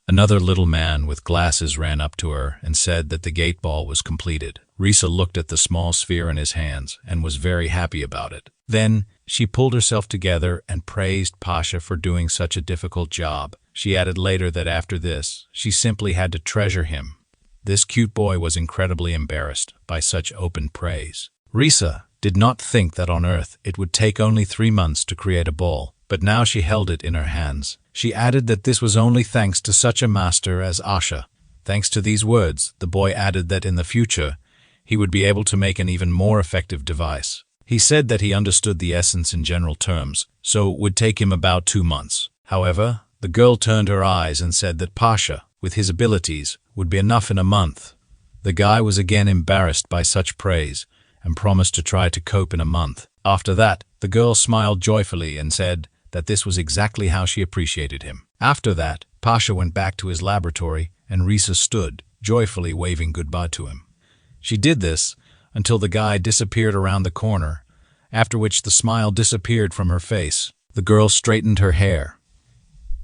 Another little man with glasses ran up to her and said that the gate ball was completed. Risa looked at the small sphere in his hands and was very happy about it. Then she pulled herself together and praised Pasha for doing such a difficult job. She added later that after this, she simply had to treasure him. This cute boy was incredibly embarrassed by such open praise. Risa did not think that on Earth it would take only 3 months to create a ball, but now she held it in her hands. She added that this was only thanks to such a master as Asha. Thanks to these words, the boy added that in the future, he would be able to make an even more effective device. He said that he understood the essence in general terms, so it would take him about 2 months. However, the girl turned her eyes and said that Pasha, with his abilities, would be enough in a month. The guy was again embarrassed by such praise and promised to try to cope in a month. After that, the girl smiled joyfully and said that this was exactly how she appreciated him. After that, Pasha went back to his laboratory and Risa stood, joyfully waving goodbye to him. She did this until the guy disappeared around the corner, after which the smile disappeared from her face. The girl straightened her hair.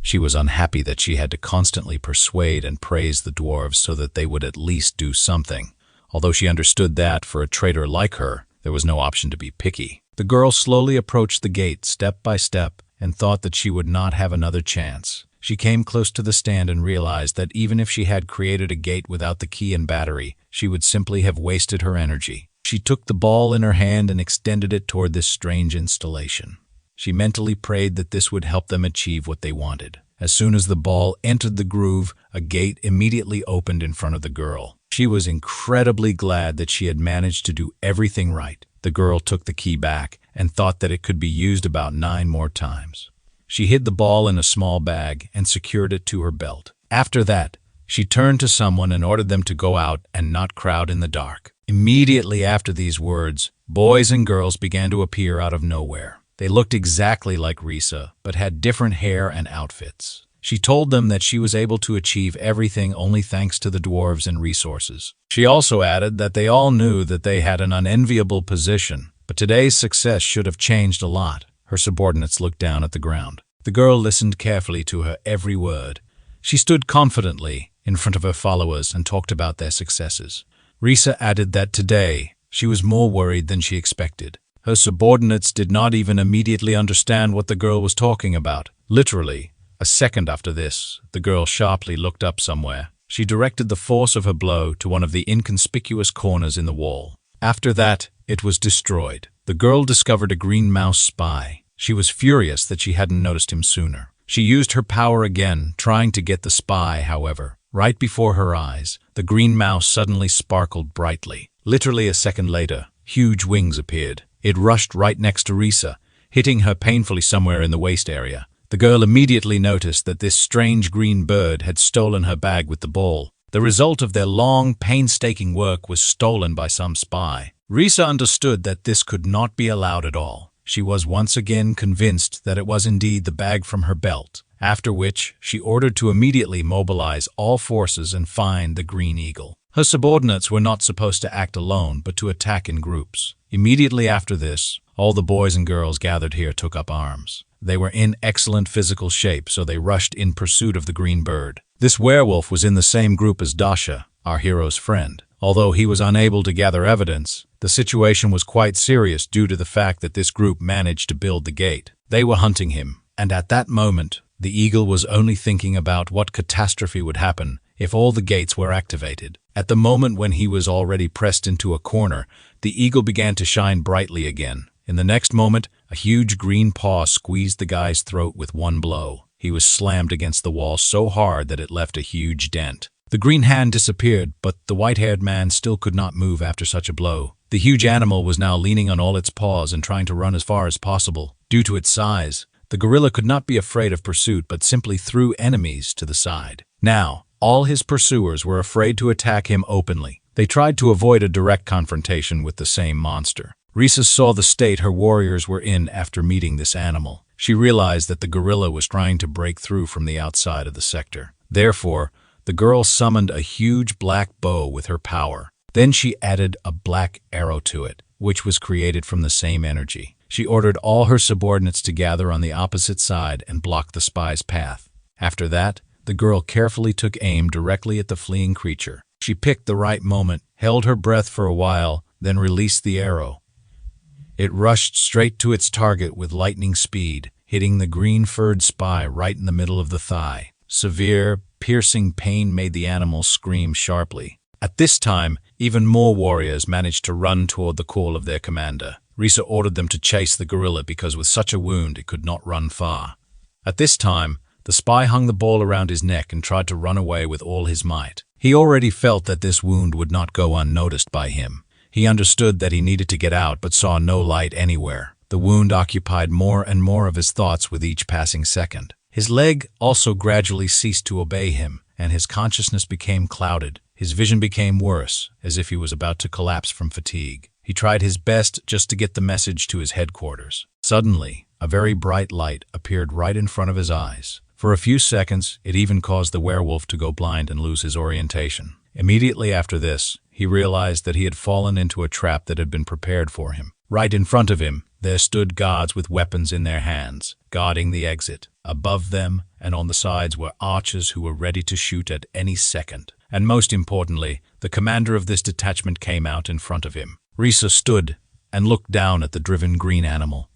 She was unhappy that she had to constantly persuade and praise the dwarves so that they would at least do something, although she understood that, for a traitor like her, there was no option to be picky. The girl slowly approached the gate step by step and thought that she would not have another chance. She came close to the stand and realized that even if she had created a gate without the key and battery, she would simply have wasted her energy. She took the ball in her hand and extended it toward this strange installation. She mentally prayed that this would help them achieve what they wanted. As soon as the ball entered the groove, a gate immediately opened in front of the girl. She was incredibly glad that she had managed to do everything right. The girl took the key back and thought that it could be used about 9 more times. She hid the ball in a small bag and secured it to her belt. After that, she turned to someone and ordered them to go out and not crowd in the dark. Immediately after these words, boys and girls began to appear out of nowhere. They looked exactly like Risa, but had different hair and outfits. She told them that she was able to achieve everything only thanks to the dwarves and resources. She also added that they all knew that they had an unenviable position, but today's success should have changed a lot. Her subordinates looked down at the ground. The girl listened carefully to her every word. She stood confidently in front of her followers and talked about their successes. Risa added that today she was more worried than she expected. Her subordinates did not even immediately understand what the girl was talking about. Literally, a second after this, the girl sharply looked up somewhere. She directed the force of her blow to one of the inconspicuous corners in the wall. After that, it was destroyed. The girl discovered a green mouse spy. She was furious that she hadn't noticed him sooner. She used her power again, trying to get the spy, however. Right before her eyes, the green mouse suddenly sparkled brightly. Literally a second later, huge wings appeared. It rushed right next to Risa, hitting her painfully somewhere in the waist area. The girl immediately noticed that this strange green bird had stolen her bag with the ball. The result of their long, painstaking work was stolen by some spy. Risa understood that this could not be allowed at all. She was once again convinced that it was indeed the bag from her belt, after which she ordered to immediately mobilize all forces and find the Green Eagle. Her subordinates were not supposed to act alone, but to attack in groups. Immediately after this, all the boys and girls gathered here took up arms. They were in excellent physical shape, so they rushed in pursuit of the green bird. This werewolf was in the same group as Dasha, our hero's friend. Although he was unable to gather evidence, the situation was quite serious due to the fact that this group managed to build the gate. They were hunting him, and at that moment, the eagle was only thinking about what catastrophe would happen if all the gates were activated. At the moment when he was already pressed into a corner, the eagle began to shine brightly again. In the next moment, a huge green paw squeezed the guy's throat with one blow. He was slammed against the wall so hard that it left a huge dent. The green hand disappeared, but the white-haired man still could not move after such a blow. The huge animal was now leaning on all its paws and trying to run as far as possible. Due to its size, the gorilla could not be afraid of pursuit but simply threw enemies to the side. Now, all his pursuers were afraid to attack him openly. They tried to avoid a direct confrontation with the same monster. Risa saw the state her warriors were in after meeting this animal. She realized that the gorilla was trying to break through from the outside of the sector. Therefore, the girl summoned a huge black bow with her power. Then she added a black arrow to it, which was created from the same energy. She ordered all her subordinates to gather on the opposite side and block the spy's path. After that, the girl carefully took aim directly at the fleeing creature. She picked the right moment, held her breath for a while, then released the arrow. It rushed straight to its target with lightning speed, hitting the green-furred spy right in the middle of the thigh. Severe, piercing pain made the animal scream sharply. At this time, even more warriors managed to run toward the call of their commander. Risa ordered them to chase the gorilla because with such a wound it could not run far. At this time, the spy hung the ball around his neck and tried to run away with all his might. He already felt that this wound would not go unnoticed by him. He understood that he needed to get out but saw no light anywhere. The wound occupied more and more of his thoughts with each passing second. His leg also gradually ceased to obey him, and his consciousness became clouded. His vision became worse, as if he was about to collapse from fatigue. He tried his best just to get the message to his headquarters. Suddenly, a very bright light appeared right in front of his eyes. For a few seconds, it even caused the werewolf to go blind and lose his orientation. Immediately after this, he realized that he had fallen into a trap that had been prepared for him. Right in front of him, there stood guards with weapons in their hands, guarding the exit. Above them and on the sides were archers who were ready to shoot at any second. And most importantly, the commander of this detachment came out in front of him. Risa stood and looked down at the driven green animal.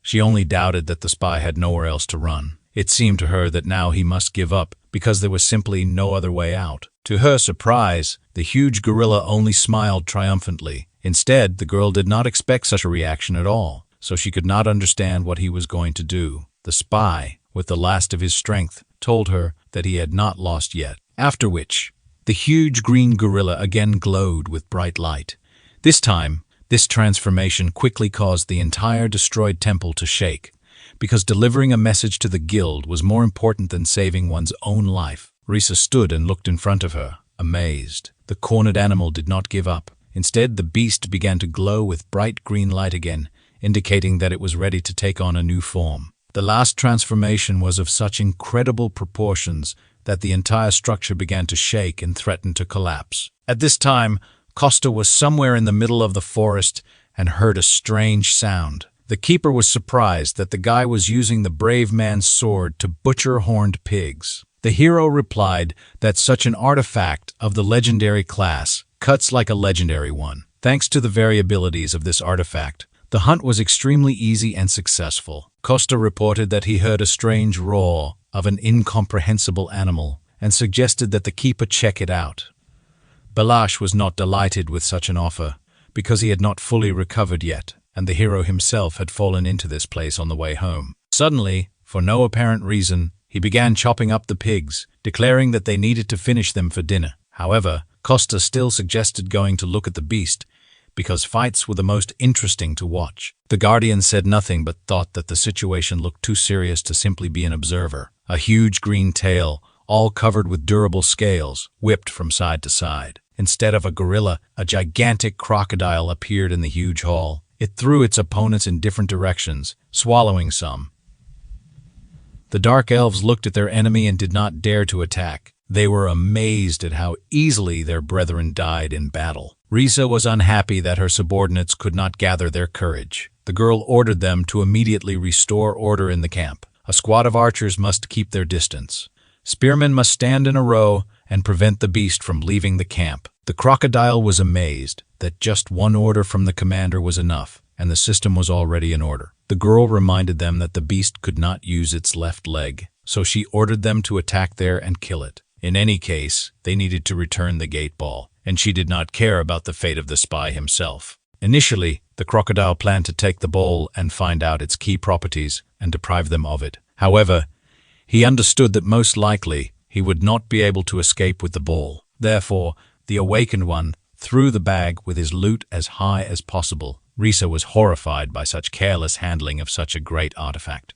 She only doubted that the spy had nowhere else to run. It seemed to her that now he must give up because there was simply no other way out. To her surprise, the huge gorilla only smiled triumphantly. Instead, the girl did not expect such a reaction at all, so she could not understand what he was going to do. The spy, with the last of his strength, told her that he had not lost yet. After which, the huge green gorilla again glowed with bright light. This time, this transformation quickly caused the entire destroyed temple to shake, because delivering a message to the guild was more important than saving one's own life. Risa stood and looked in front of her, amazed. The cornered animal did not give up. Instead, the beast began to glow with bright green light again, indicating that it was ready to take on a new form. The last transformation was of such incredible proportions that the entire structure began to shake and threatened to collapse. At this time, Costa was somewhere in the middle of the forest and heard a strange sound. The keeper was surprised that the guy was using the brave man's sword to butcher horned pigs. The hero replied that such an artifact of the legendary class cuts like a legendary one. Thanks to the variabilities of this artifact, the hunt was extremely easy and successful. Costa reported that he heard a strange roar of an incomprehensible animal and suggested that the keeper check it out. Balash was not delighted with such an offer, because he had not fully recovered yet, and the hero himself had fallen into this place on the way home. Suddenly, for no apparent reason, he began chopping up the pigs, declaring that they needed to finish them for dinner. However, Costa still suggested going to look at the beast, because fights were the most interesting to watch. The Guardian said nothing but thought that the situation looked too serious to simply be an observer. A huge green tail, all covered with durable scales, whipped from side to side. Instead of a gorilla, a gigantic crocodile appeared in the huge hall. It threw its opponents in different directions, swallowing some. The Dark Elves looked at their enemy and did not dare to attack. They were amazed at how easily their brethren died in battle. Risa was unhappy that her subordinates could not gather their courage. The girl ordered them to immediately restore order in the camp. A squad of archers must keep their distance. Spearmen must stand in a row and prevent the beast from leaving the camp. The crocodile was amazed that just one order from the commander was enough, and the system was already in order. The girl reminded them that the beast could not use its left leg, so she ordered them to attack there and kill it. In any case, they needed to return the gate ball, and she did not care about the fate of the spy himself. Initially, the crocodile planned to take the ball and find out its key properties and deprive them of it. However, he understood that most likely he would not be able to escape with the ball. Therefore, the awakened one threw the bag with his loot as high as possible. Risa was horrified by such careless handling of such a great artifact.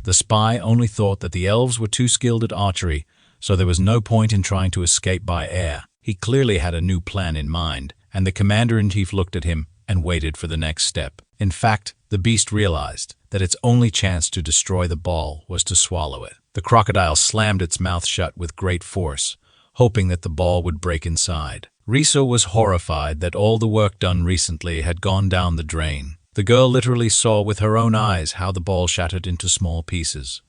The spy only thought that the elves were too skilled at archery, so there was no point in trying to escape by air. He clearly had a new plan in mind, and the commander-in-chief looked at him and waited for the next step. In fact, the beast realized that its only chance to destroy the ball was to swallow it. The crocodile slammed its mouth shut with great force, hoping that the ball would break inside. Risa was horrified that all the work done recently had gone down the drain. The girl literally saw with her own eyes how the ball shattered into small pieces.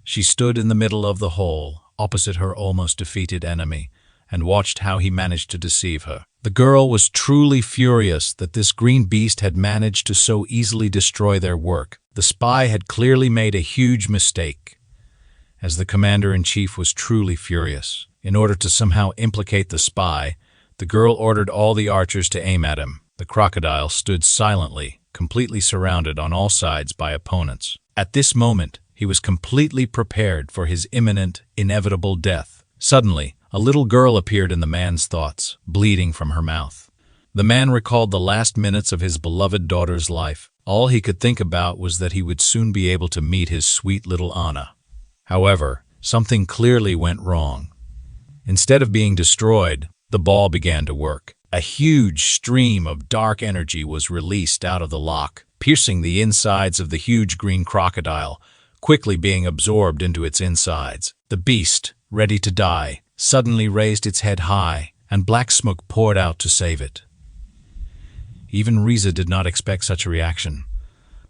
She stood in the middle of the hall, opposite her almost defeated enemy, and watched how he managed to deceive her. The girl was truly furious that this green beast had managed to so easily destroy their work. The spy had clearly made a huge mistake, as the commander-in-chief was truly furious. In order to somehow implicate the spy, the girl ordered all the archers to aim at him. The crocodile stood silently, completely surrounded on all sides by opponents. At this moment, he was completely prepared for his imminent, inevitable death. Suddenly, a little girl appeared in the man's thoughts, bleeding from her mouth. The man recalled the last minutes of his beloved daughter's life. All he could think about was that he would soon be able to meet his sweet little Anna. However, something clearly went wrong. Instead of being destroyed, the ball began to work. A huge stream of dark energy was released out of the lock, piercing the insides of the huge green crocodile, quickly being absorbed into its insides. The beast, ready to die, suddenly raised its head high, and black smoke poured out to save it. Even Risa did not expect such a reaction,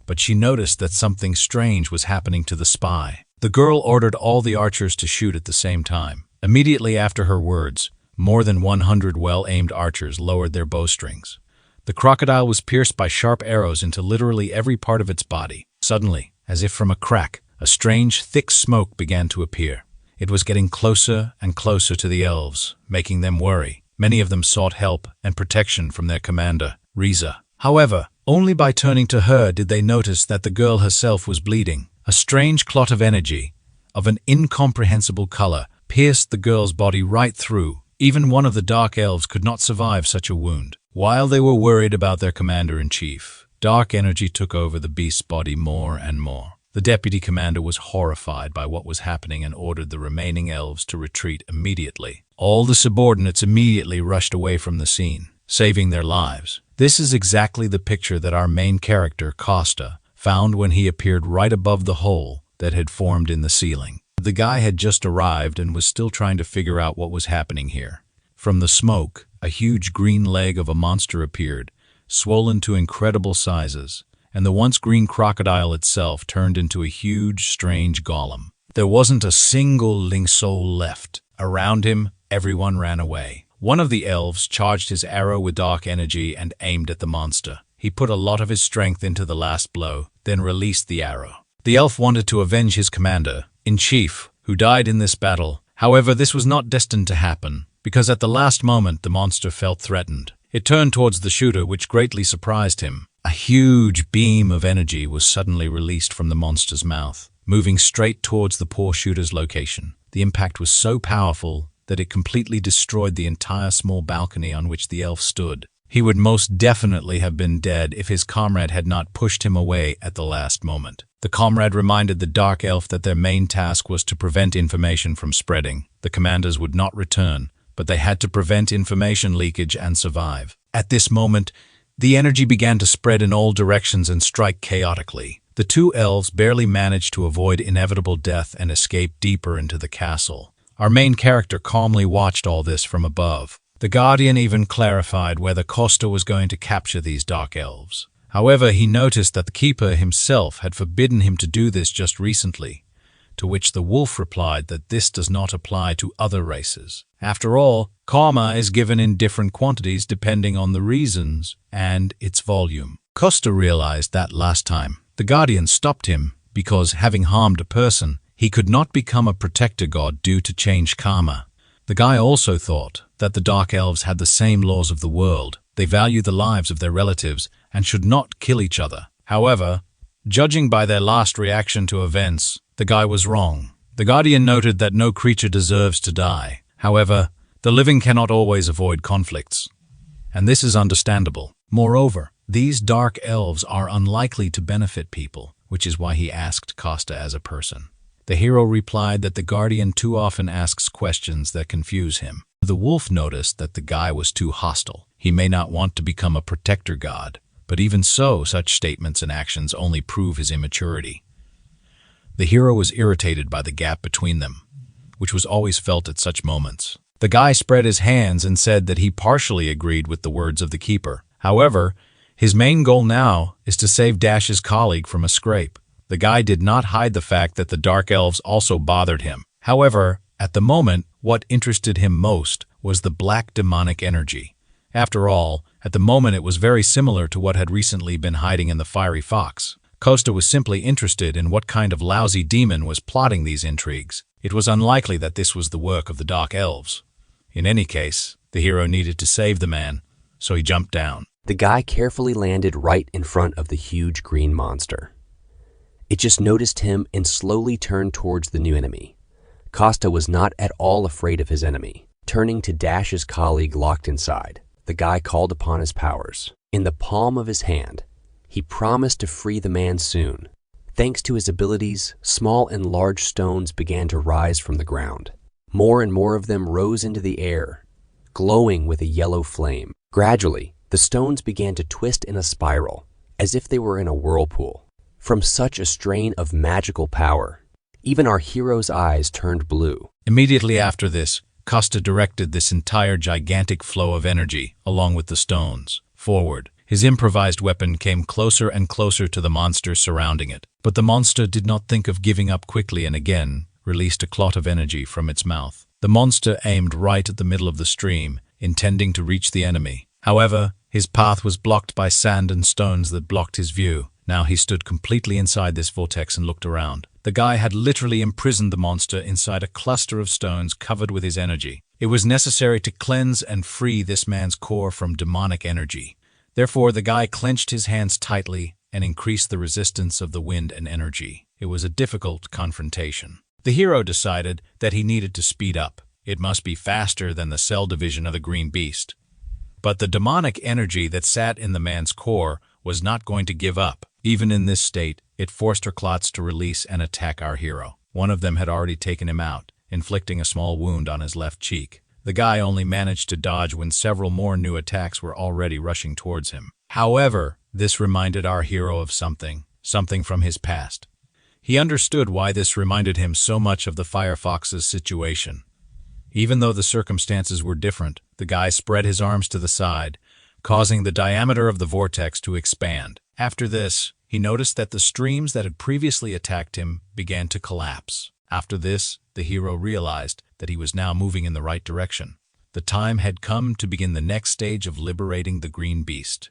but she noticed that something strange was happening to the spy. The girl ordered all the archers to shoot at the same time. Immediately after her words, more than 100 well-aimed archers lowered their bowstrings. The crocodile was pierced by sharp arrows into literally every part of its body. Suddenly, as if from a crack, a strange, thick smoke began to appear. It was getting closer and closer to the elves, making them worry. Many of them sought help and protection from their commander, Risa. However, only by turning to her did they notice that the girl herself was bleeding. A strange clot of energy, of an incomprehensible color, pierced the girl's body right through. Even one of the Dark Elves could not survive such a wound. While they were worried about their commander-in-chief, dark energy took over the beast's body more and more. The deputy commander was horrified by what was happening and ordered the remaining elves to retreat immediately. All the subordinates immediately rushed away from the scene, saving their lives. This is exactly the picture that our main character, Costa, found when he appeared right above the hole that had formed in the ceiling. The guy had just arrived and was still trying to figure out what was happening here. From the smoke, a huge green leg of a monster appeared, swollen to incredible sizes, and the once green crocodile itself turned into a huge, strange golem. There wasn't a single living soul left. Around him, everyone ran away. One of the elves charged his arrow with dark energy and aimed at the monster. He put a lot of his strength into the last blow, then released the arrow. The elf wanted to avenge his commander-in-chief, who died in this battle. However, this was not destined to happen, because at the last moment the monster felt threatened. It turned towards the shooter, which greatly surprised him. A huge beam of energy was suddenly released from the monster's mouth, moving straight towards the poor shooter's location. The impact was so powerful that it completely destroyed the entire small balcony on which the elf stood. He would most definitely have been dead if his comrade had not pushed him away at the last moment. The comrade reminded the dark elf that their main task was to prevent information from spreading. The commanders would not return, but they had to prevent information leakage and survive. At this moment, the energy began to spread in all directions and strike chaotically. The two elves barely managed to avoid inevitable death and escape deeper into the castle. Our main character calmly watched all this from above. The Guardian even clarified whether Costa was going to capture these dark elves. However, he noticed that the Keeper himself had forbidden him to do this just recently, to which the wolf replied that this does not apply to other races. After all, karma is given in different quantities depending on the reasons and its volume. Costa realized that last time. The Guardian stopped him because, having harmed a person, he could not become a protector god due to changed karma. The guy also thought that the Dark Elves had the same laws of the world. They value the lives of their relatives and should not kill each other. However, judging by their last reaction to events, the guy was wrong. The Guardian noted that no creature deserves to die. However, the living cannot always avoid conflicts, and this is understandable. Moreover, these Dark Elves are unlikely to benefit people, which is why he asked Costa as a person. The hero replied that the Guardian too often asks questions that confuse him. The wolf noticed that the guy was too hostile. He may not want to become a protector god, but even so, such statements and actions only prove his immaturity. The hero was irritated by the gap between them, which was always felt at such moments. The guy spread his hands and said that he partially agreed with the words of the Keeper. However, his main goal now is to save Dash's colleague from a scrape. The guy did not hide the fact that the Dark Elves also bothered him. However, at the moment, what interested him most was the black demonic energy. After all, at the moment it was very similar to what had recently been hiding in the fiery fox. Costa was simply interested in what kind of lousy demon was plotting these intrigues. It was unlikely that this was the work of the Dark Elves. In any case, the hero needed to save the man, so he jumped down. The guy carefully landed right in front of the huge green monster. It just noticed him and slowly turned towards the new enemy. Costa was not at all afraid of his enemy. Turning to Dash's colleague locked inside, the guy called upon his powers. In the palm of his hand, he promised to free the man soon. Thanks to his abilities, small and large stones began to rise from the ground. More and more of them rose into the air, glowing with a yellow flame. Gradually, the stones began to twist in a spiral, as if they were in a whirlpool. From such a strain of magical power, even our hero's eyes turned blue. Immediately after this, Costa directed this entire gigantic flow of energy, along with the stones, forward. His improvised weapon came closer and closer to the monster surrounding it. But the monster did not think of giving up quickly and again released a clot of energy from its mouth. The monster aimed right at the middle of the stream, intending to reach the enemy. However, his path was blocked by sand and stones that blocked his view. Now he stood completely inside this vortex and looked around. The guy had literally imprisoned the monster inside a cluster of stones covered with his energy. It was necessary to cleanse and free this man's core from demonic energy. Therefore, the guy clenched his hands tightly and increased the resistance of the wind and energy. It was a difficult confrontation. The hero decided that he needed to speed up. It must be faster than the cell division of the green beast. But the demonic energy that sat in the man's core was not going to give up. Even in this state, it forced her clots to release and attack our hero. One of them had already taken him out, inflicting a small wound on his left cheek. The guy only managed to dodge when several more new attacks were already rushing towards him. However, this reminded our hero of something from his past. He understood why this reminded him so much of the Firefox's situation. Even though the circumstances were different, the guy spread his arms to the side, causing the diameter of the vortex to expand. After this, he noticed that the streams that had previously attacked him began to collapse. After this, the hero realized that he was now moving in the right direction. The time had come to begin the next stage of liberating the green beast.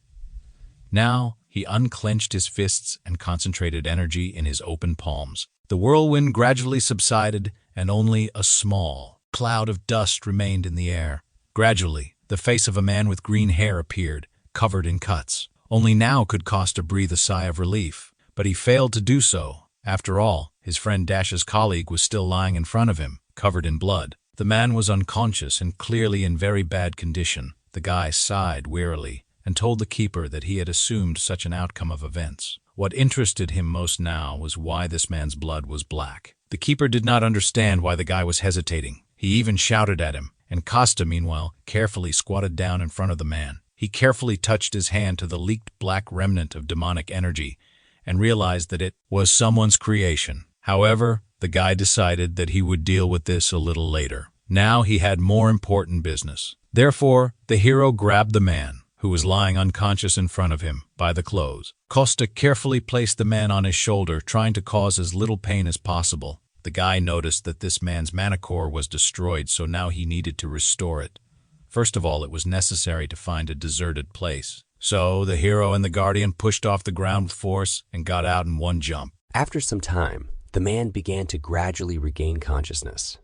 Now, he unclenched his fists and concentrated energy in his open palms. The whirlwind gradually subsided, and only a small cloud of dust remained in the air. Gradually, the face of a man with green hair appeared, covered in cuts. Only now could Costa breathe a sigh of relief, but he failed to do so. After all, his friend Dash's colleague was still lying in front of him, covered in blood. The man was unconscious and clearly in very bad condition. The guy sighed wearily and told the keeper that he had assumed such an outcome of events. What interested him most now was why this man's blood was black. The keeper did not understand why the guy was hesitating. He even shouted at him, and Costa, meanwhile, carefully squatted down in front of the man. He carefully touched his hand to the leaked black remnant of demonic energy and realized that it was someone's creation. However, the guy decided that he would deal with this a little later. Now he had more important business. Therefore, the hero grabbed the man, who was lying unconscious in front of him, by the clothes. Costa carefully placed the man on his shoulder, trying to cause as little pain as possible. The guy noticed that this man's manicore was destroyed, so now he needed to restore it. First of all, it was necessary to find a deserted place. So the hero and the guardian pushed off the ground with force and got out in one jump. After some time, the man began to gradually regain consciousness.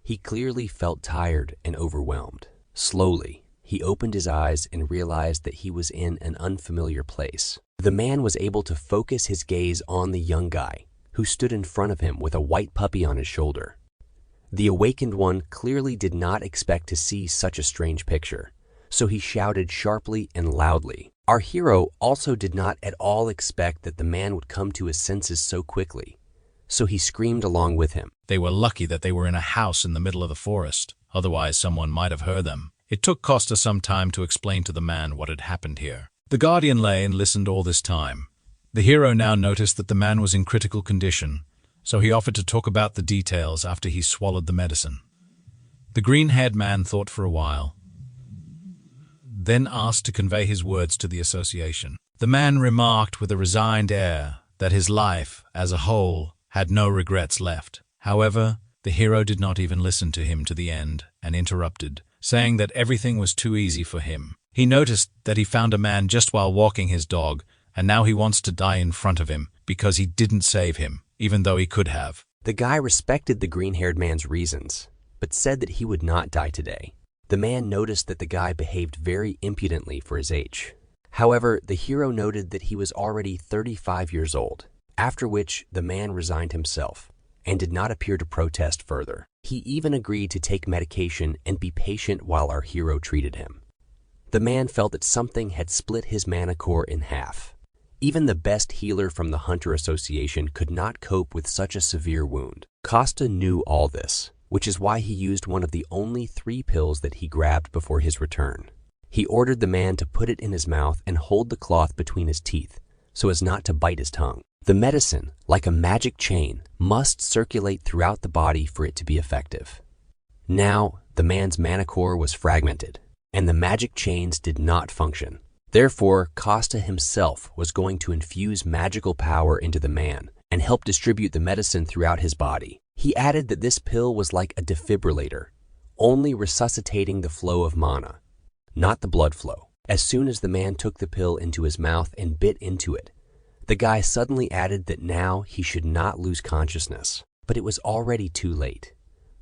He clearly felt tired and overwhelmed. Slowly, he opened his eyes and realized that he was in an unfamiliar place. The man was able to focus his gaze on the young guy, who stood in front of him with a white puppy on his shoulder. The awakened one clearly did not expect to see such a strange picture, so he shouted sharply and loudly. Our hero also did not at all expect that the man would come to his senses so quickly, so he screamed along with him. They were lucky that they were in a house in the middle of the forest, otherwise someone might have heard them. It took Costa some time to explain to the man what had happened here. The guardian lay and listened all this time. The hero now noticed that the man was in critical condition, so he offered to talk about the details after he swallowed the medicine. The green-haired man thought for a while, then asked to convey his words to the association. The man remarked with a resigned air that his life, as a whole, had no regrets left. However, the hero did not even listen to him to the end and interrupted, saying that everything was too easy for him. He noticed that he found a man just while walking his dog, and now he wants to die in front of him because he didn't save him, even though he could have. The guy respected the green-haired man's reasons, but said that he would not die today. The man noticed that the guy behaved very impudently for his age. However, the hero noted that he was already 35 years old, after which the man resigned himself and did not appear to protest further. He even agreed to take medication and be patient while our hero treated him. The man felt that something had split his manicore in half. Even the best healer from the Hunter Association could not cope with such a severe wound. Costa knew all this, which is why he used one of the only 3 pills that he grabbed before his return. He ordered the man to put it in his mouth and hold the cloth between his teeth so as not to bite his tongue. The medicine, like a magic chain, must circulate throughout the body for it to be effective. Now, the man's manicore was fragmented, and the magic chains did not function. Therefore, Costa himself was going to infuse magical power into the man and help distribute the medicine throughout his body. He added that this pill was like a defibrillator, only resuscitating the flow of mana, not the blood flow. As soon as the man took the pill into his mouth and bit into it, the guy suddenly added that now he should not lose consciousness. But it was already too late,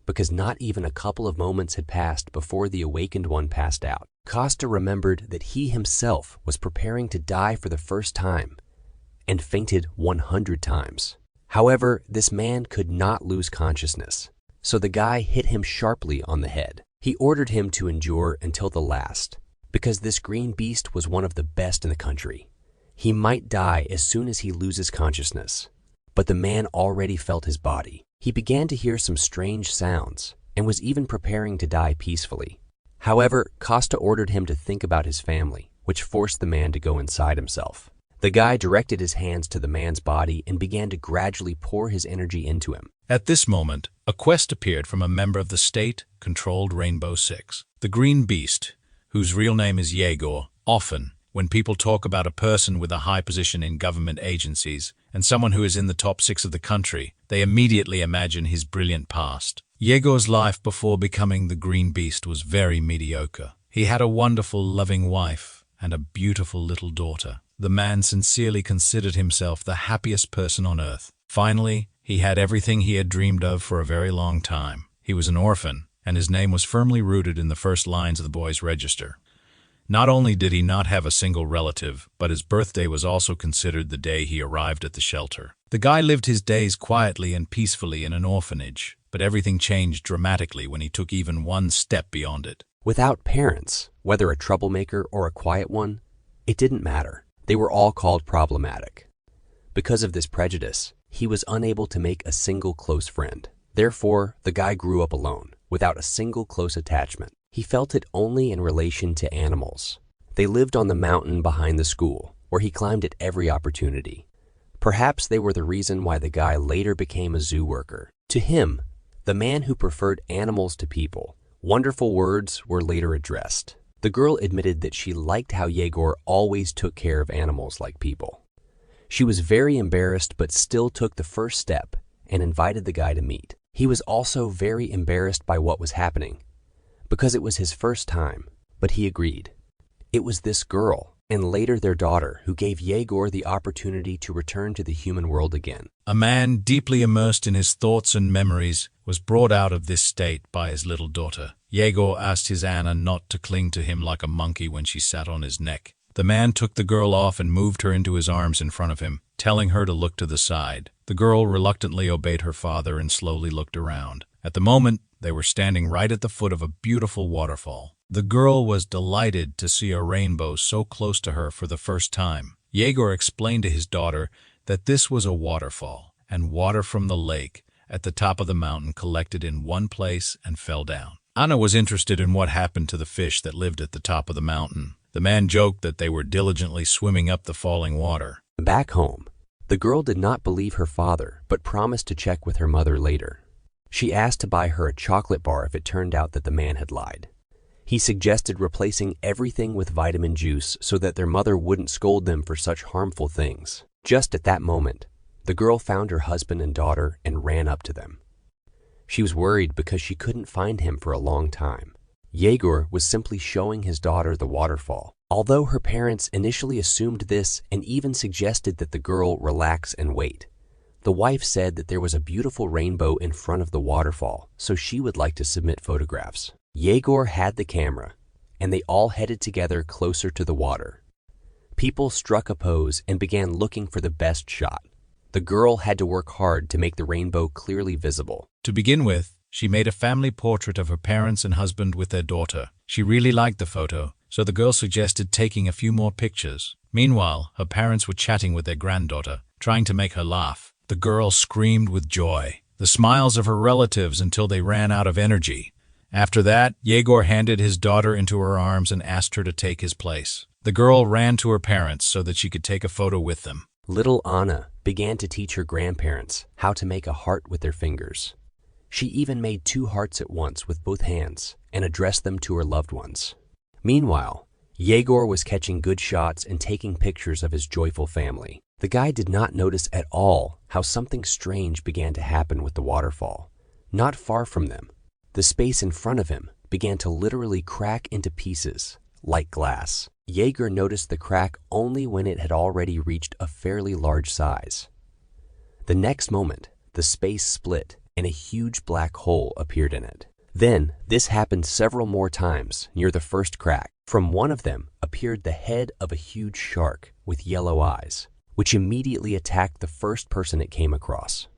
because not even a couple of moments had passed before the awakened one passed out. Costa remembered that he himself was preparing to die for the first time and fainted 100 times. However, this man could not lose consciousness, so the guy hit him sharply on the head. He ordered him to endure until the last, because this green beast was one of the best in the country. He might die as soon as he loses consciousness, but the man already felt his body. He began to hear some strange sounds and was even preparing to die peacefully. However, Costa ordered him to think about his family, which forced the man to go inside himself. The guy directed his hands to the man's body and began to gradually pour his energy into him. At this moment, a quest appeared from a member of the state-controlled Rainbow Six. The Green Beast, whose real name is Yegor. Often, when people talk about a person with a high position in government agencies and someone who is in the top 6 of the country, they immediately imagine his brilliant past. Yegor's life before becoming the Green Beast was very mediocre. He had a wonderful, loving wife and a beautiful little daughter. The man sincerely considered himself the happiest person on earth. Finally, he had everything he had dreamed of for a very long time. He was an orphan and his name was firmly rooted in the first lines of the boy's register. Not only did he not have a single relative, but his birthday was also considered the day he arrived at the shelter. The guy lived his days quietly and peacefully in an orphanage, but everything changed dramatically when he took even one step beyond it. Without parents, whether a troublemaker or a quiet one, it didn't matter. They were all called problematic. Because of this prejudice, he was unable to make a single close friend. Therefore, the guy grew up alone, without a single close attachment. He felt it only in relation to animals. They lived on the mountain behind the school, where he climbed at every opportunity. Perhaps they were the reason why the guy later became a zoo worker. To him, the man who preferred animals to people, wonderful words were later addressed. The girl admitted that she liked how Yegor always took care of animals like people. She was very embarrassed but still took the first step and invited the guy to meet. He was also very embarrassed by what was happening, because it was his first time, but he agreed. It was this girl, and later their daughter, who gave Yegor the opportunity to return to the human world again. A man deeply immersed in his thoughts and memories was brought out of this state by his little daughter. Yegor asked his Anna not to cling to him like a monkey when she sat on his neck. The man took the girl off and moved her into his arms in front of him, telling her to look to the side. The girl reluctantly obeyed her father and slowly looked around. At the moment, they were standing right at the foot of a beautiful waterfall. The girl was delighted to see a rainbow so close to her for the first time. Yegor explained to his daughter that this was a waterfall, and water from the lake at the top of the mountain collected in one place and fell down. Anna was interested in what happened to the fish that lived at the top of the mountain. The man joked that they were diligently swimming up the falling water. Back home, the girl did not believe her father, but promised to check with her mother later. She asked to buy her a chocolate bar if it turned out that the man had lied. He suggested replacing everything with vitamin juice so that their mother wouldn't scold them for such harmful things. Just at that moment, the girl found her husband and daughter and ran up to them. She was worried because she couldn't find him for a long time. Yegor was simply showing his daughter the waterfall. Although her parents initially assumed this and even suggested that the girl relax and wait, the wife said that there was a beautiful rainbow in front of the waterfall, so she would like to submit photographs. Yegor had the camera, and they all headed together closer to the water. People struck a pose and began looking for the best shot. The girl had to work hard to make the rainbow clearly visible. To begin with, she made a family portrait of her parents and husband with their daughter. She really liked the photo, so the girl suggested taking a few more pictures. Meanwhile, her parents were chatting with their granddaughter, trying to make her laugh. The girl screamed with joy, the smiles of her relatives until they ran out of energy. After that, Yegor handed his daughter into her arms and asked her to take his place. The girl ran to her parents so that she could take a photo with them. Little Anna began to teach her grandparents how to make a heart with their fingers. She even made 2 hearts at once with both hands and addressed them to her loved ones. Meanwhile, Yegor was catching good shots and taking pictures of his joyful family. The guy did not notice at all how something strange began to happen with the waterfall. Not far from them, the space in front of him began to literally crack into pieces, like glass. Yegor noticed the crack only when it had already reached a fairly large size. The next moment, the space split and a huge black hole appeared in it. Then, this happened several more times near the first crack. From one of them appeared the head of a huge shark with yellow eyes, which immediately attacked the first person it came across.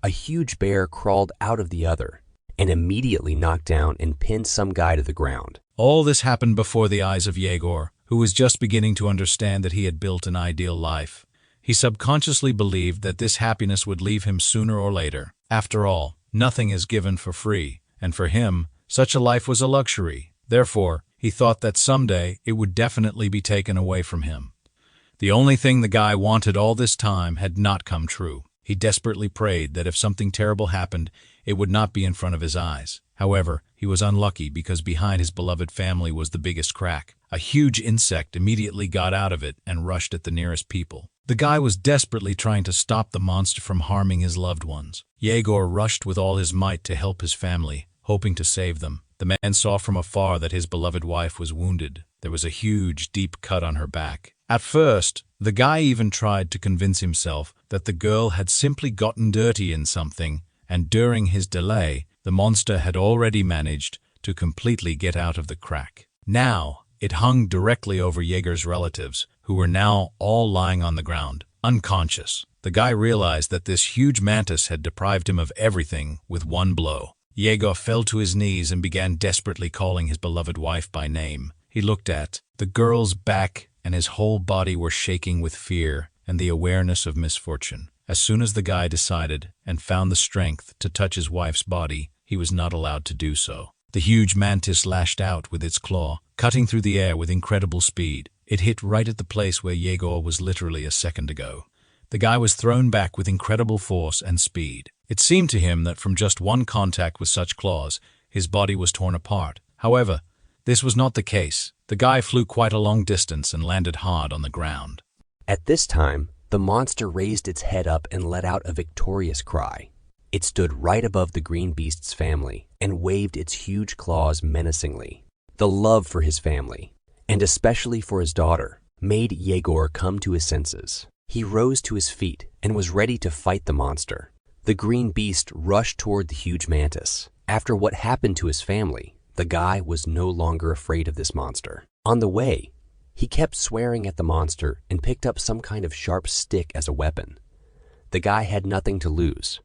A huge bear crawled out of the other and immediately knocked down and pinned some guy to the ground. All this happened before the eyes of Yegor, who was just beginning to understand that he had built an ideal life. He subconsciously believed that this happiness would leave him sooner or later. After all, nothing is given for free, and for him, such a life was a luxury. Therefore, he thought that someday it would definitely be taken away from him. The only thing the guy wanted all this time had not come true. He desperately prayed that if something terrible happened, it would not be in front of his eyes. However, he was unlucky because behind his beloved family was the biggest crack. A huge insect immediately got out of it and rushed at the nearest people. The guy was desperately trying to stop the monster from harming his loved ones. Yegor rushed with all his might to help his family, hoping to save them. The man saw from afar that his beloved wife was wounded. There was a huge, deep cut on her back. At first, the guy even tried to convince himself that the girl had simply gotten dirty in something, and during his delay, The monster had already managed to completely get out of the crack. Now, it hung directly over Jaeger's relatives, who were now all lying on the ground, unconscious. The guy realized that this huge mantis had deprived him of everything with one blow. Jaeger fell to his knees and began desperately calling his beloved wife by name. He looked at the girl's back, and his whole body were shaking with fear and the awareness of misfortune. As soon as the guy decided and found the strength to touch his wife's body, he was not allowed to do so. The huge mantis lashed out with its claw, cutting through the air with incredible speed. It hit right at the place where Jaeger was literally a second ago. The guy was thrown back with incredible force and speed. It seemed to him that from just one contact with such claws, his body was torn apart. However, this was not the case. The guy flew quite a long distance and landed hard on the ground. At this time, the monster raised its head up and let out a victorious cry. It stood right above the green beast's family and waved its huge claws menacingly. The love for his family, and especially for his daughter, made Jaeger come to his senses. He rose to his feet and was ready to fight the monster. The green beast rushed toward the huge mantis. After what happened to his family, the guy was no longer afraid of this monster. On the way, he kept swearing at the monster and picked up some kind of sharp stick as a weapon. The guy had nothing to lose,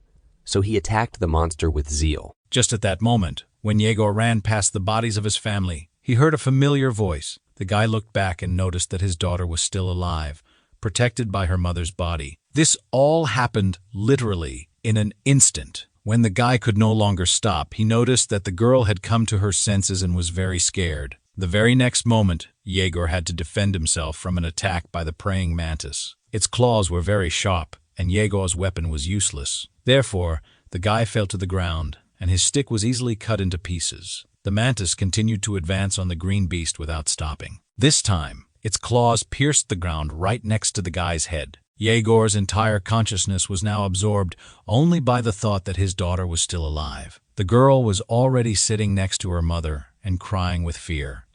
so he attacked the monster with zeal. Just at that moment, when Jaeger ran past the bodies of his family, he heard a familiar voice. The guy looked back and noticed that his daughter was still alive, protected by her mother's body. This all happened literally in an instant. When the guy could no longer stop, he noticed that the girl had come to her senses and was very scared. The very next moment, Jaeger had to defend himself from an attack by the praying mantis. Its claws were very sharp, and Jaeger's weapon was useless. Therefore, the guy fell to the ground, and his stick was easily cut into pieces. The mantis continued to advance on the green beast without stopping. This time, its claws pierced the ground right next to the guy's head. Jaeger's entire consciousness was now absorbed only by the thought that his daughter was still alive. The girl was already sitting next to her mother and crying with fear.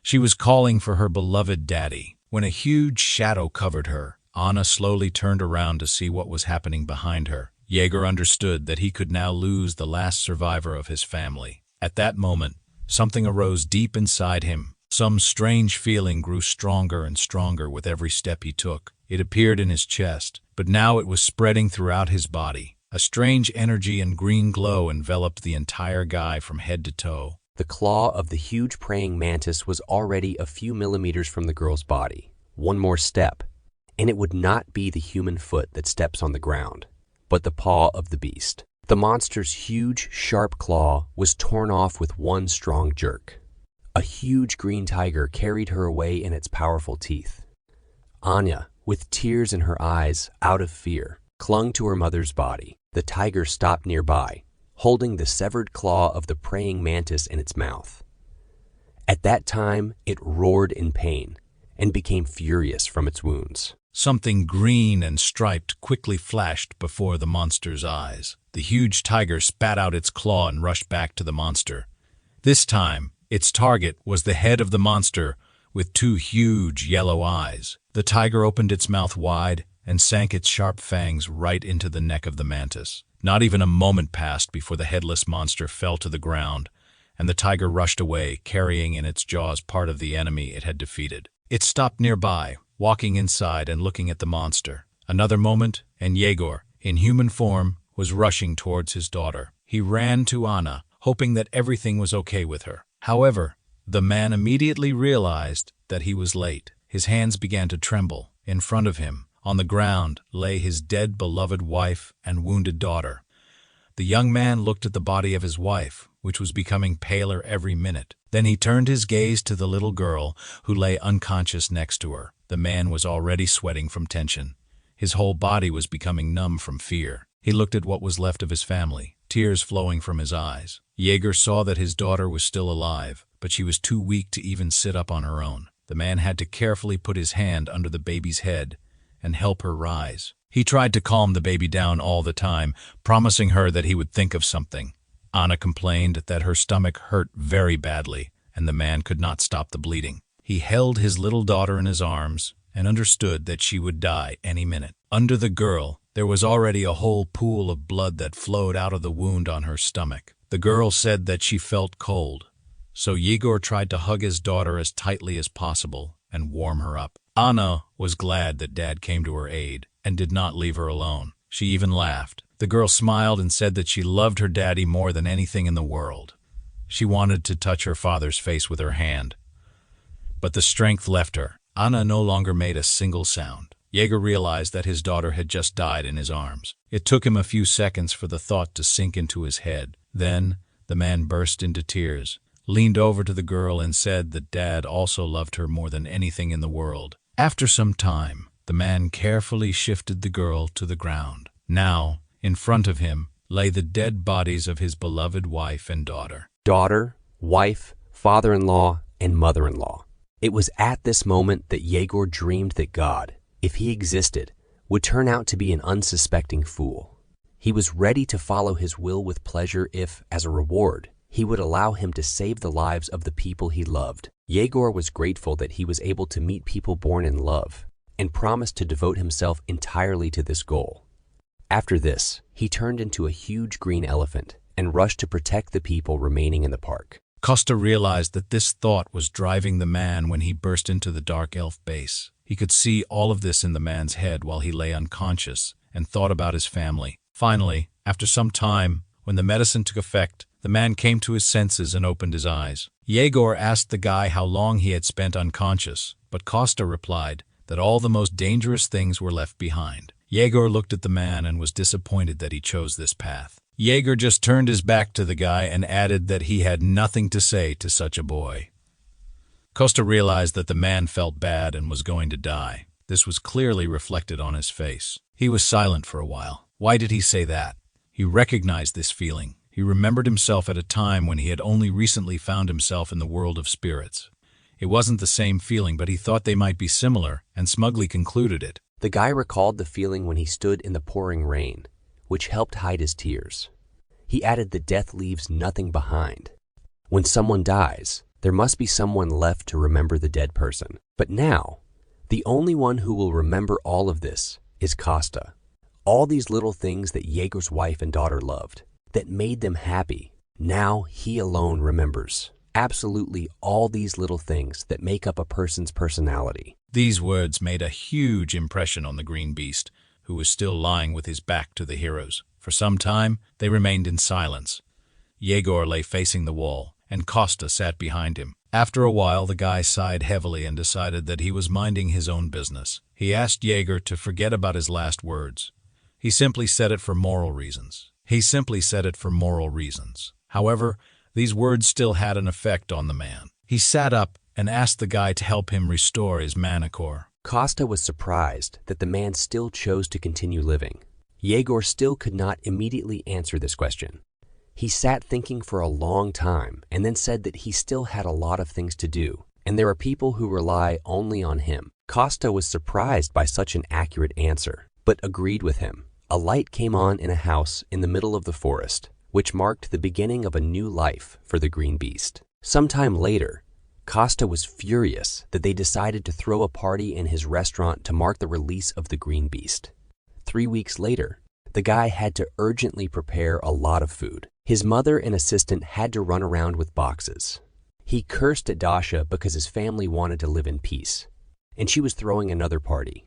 She was calling for her beloved daddy. When a huge shadow covered her, Anna slowly turned around to see what was happening behind her. Jaeger understood that he could now lose the last survivor of his family. At that moment, something arose deep inside him. Some strange feeling grew stronger and stronger with every step he took. It appeared in his chest, but now it was spreading throughout his body. A strange energy and green glow enveloped the entire guy from head to toe. The claw of the huge praying mantis was already a few millimeters from the girl's body. One more step, and it would not be the human foot that steps on the ground, but the paw of the beast. The monster's huge, sharp claw was torn off with one strong jerk. A huge green tiger carried her away in its powerful teeth. Anya, with tears in her eyes, out of fear, clung to her mother's body. The tiger stopped nearby, holding the severed claw of the praying mantis in its mouth. At that time, it roared in pain and became furious from its wounds. Something green and striped quickly flashed before the monster's eyes. The huge tiger spat out its claw and rushed back to the monster. This time, its target was the head of the monster with two huge yellow eyes. The tiger opened its mouth wide and sank its sharp fangs right into the neck of the mantis. Not even a moment passed before the headless monster fell to the ground, and the tiger rushed away, carrying in its jaws part of the enemy it had defeated. It stopped nearby, walking inside and looking at the monster. Another moment, and Jaeger, in human form, was rushing towards his daughter. He ran to Anna, hoping that everything was okay with her. However, the man immediately realized that he was late. His hands began to tremble. In front of him, on the ground, lay his dead beloved wife and wounded daughter. The young man looked at the body of his wife, which was becoming paler every minute. Then he turned his gaze to the little girl who lay unconscious next to her. The man was already sweating from tension. His whole body was becoming numb from fear. He looked at what was left of his family, tears flowing from his eyes. Jaeger saw that his daughter was still alive, but she was too weak to even sit up on her own. The man had to carefully put his hand under the baby's head and help her rise. He tried to calm the baby down all the time, promising her that he would think of something. Anna complained that her stomach hurt very badly, and the man could not stop the bleeding. He held his little daughter in his arms and understood that she would die any minute. Under the girl, there was already a whole pool of blood that flowed out of the wound on her stomach. The girl said that she felt cold, so Yegor tried to hug his daughter as tightly as possible and warm her up. Anna was glad that Dad came to her aid and did not leave her alone. She even laughed. The girl smiled and said that she loved her daddy more than anything in the world. She wanted to touch her father's face with her hand, but the strength left her. Anna no longer made a single sound. Yegor realized that his daughter had just died in his arms. It took him a few seconds for the thought to sink into his head. Then the man burst into tears, leaned over to the girl and said that Dad also loved her more than anything in the world. After some time, the man carefully shifted the girl to the ground. Now, in front of him, lay the dead bodies of his beloved wife and daughter. Daughter, wife, father-in-law, and mother-in-law. It was at this moment that Yegor dreamed that God, if he existed, would turn out to be an unsuspecting fool. He was ready to follow his will with pleasure if, as a reward, he would allow him to save the lives of the people he loved. Yegor was grateful that he was able to meet people born in love and promised to devote himself entirely to this goal. After this, he turned into a huge green elephant and rushed to protect the people remaining in the park. Costa realized that this thought was driving the man when he burst into the dark elf base. He could see all of this in the man's head while he lay unconscious and thought about his family. Finally, after some time, when the medicine took effect, the man came to his senses and opened his eyes. Yegor asked the guy how long he had spent unconscious, but Costa replied that all the most dangerous things were left behind. Yegor looked at the man and was disappointed that he chose this path. Yegor just turned his back to the guy and added that he had nothing to say to such a boy. Costa realized that the man felt bad and was going to die. This was clearly reflected on his face. He was silent for a while. Why did he say that? He recognized this feeling. He remembered himself at a time when he had only recently found himself in the world of spirits. It wasn't the same feeling, but he thought they might be similar and smugly concluded it. The guy recalled the feeling when he stood in the pouring rain, which helped hide his tears. He added that death leaves nothing behind. When someone dies, there must be someone left to remember the dead person. But now, the only one who will remember all of this is Costa. All these little things that Yegor's wife and daughter loved, that made them happy, now he alone remembers. Absolutely all these little things that make up a person's personality. These words made a huge impression on the green beast, who was still lying with his back to the heroes. For some time, they remained in silence. Yegor lay facing the wall, and Costa sat behind him. After a while, the guy sighed heavily and decided that he was minding his own business. He asked Yegor to forget about his last words. He simply said it for moral reasons. However, these words still had an effect on the man. He sat up and asked the guy to help him restore his mana core. Costa was surprised that the man still chose to continue living. Yegor still could not immediately answer this question. He sat thinking for a long time and then said that he still had a lot of things to do, and there are people who rely only on him. Costa was surprised by such an accurate answer, but agreed with him. A light came on in a house in the middle of the forest, which marked the beginning of a new life for the green beast. Sometime later, Costa was furious that they decided to throw a party in his restaurant to mark the release of the green beast. 3 weeks later, the guy had to urgently prepare a lot of food. His mother and assistant had to run around with boxes. He cursed at Dasha because his family wanted to live in peace, and she was throwing another party.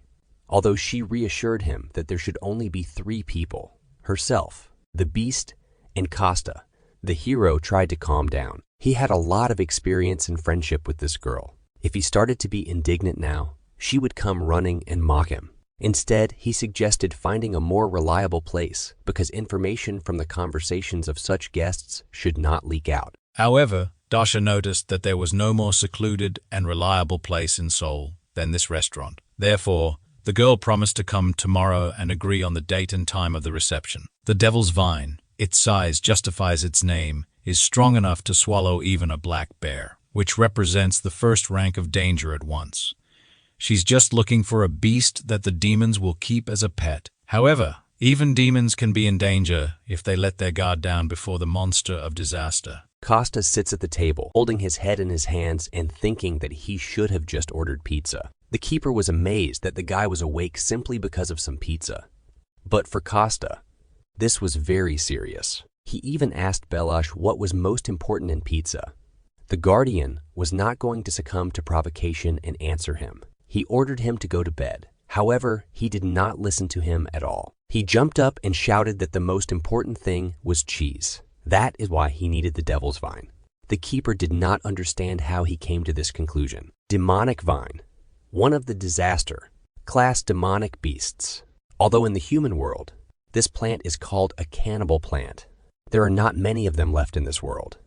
Although she reassured him that there should only be 3 people, herself, the beast, and Costa, the hero tried to calm down. He had a lot of experience and friendship with this girl. If he started to be indignant now, she would come running and mock him. Instead, he suggested finding a more reliable place because information from the conversations of such guests should not leak out. However, Dasha noticed that there was no more secluded and reliable place in Seoul than this restaurant. Therefore, the girl promised to come tomorrow and agree on the date and time of the reception. The devil's vine, its size justifies its name, is strong enough to swallow even a black bear, which represents the first rank of danger at once. She's just looking for a beast that the demons will keep as a pet. However, even demons can be in danger if they let their guard down before the monster of disaster. Costa sits at the table, holding his head in his hands and thinking that he should have just ordered pizza. The keeper was amazed that the guy was awake simply because of some pizza. But for Costa, this was very serious. He even asked Belash what was most important in pizza. The Guardian was not going to succumb to provocation and answer him. He ordered him to go to bed. However, he did not listen to him at all. He jumped up and shouted that the most important thing was cheese. That is why he needed the devil's vine. The keeper did not understand how he came to this conclusion. Demonic vine, one of the disaster class demonic beasts. Although in the human world, this plant is called a cannibal plant. There are not many of them left in this world.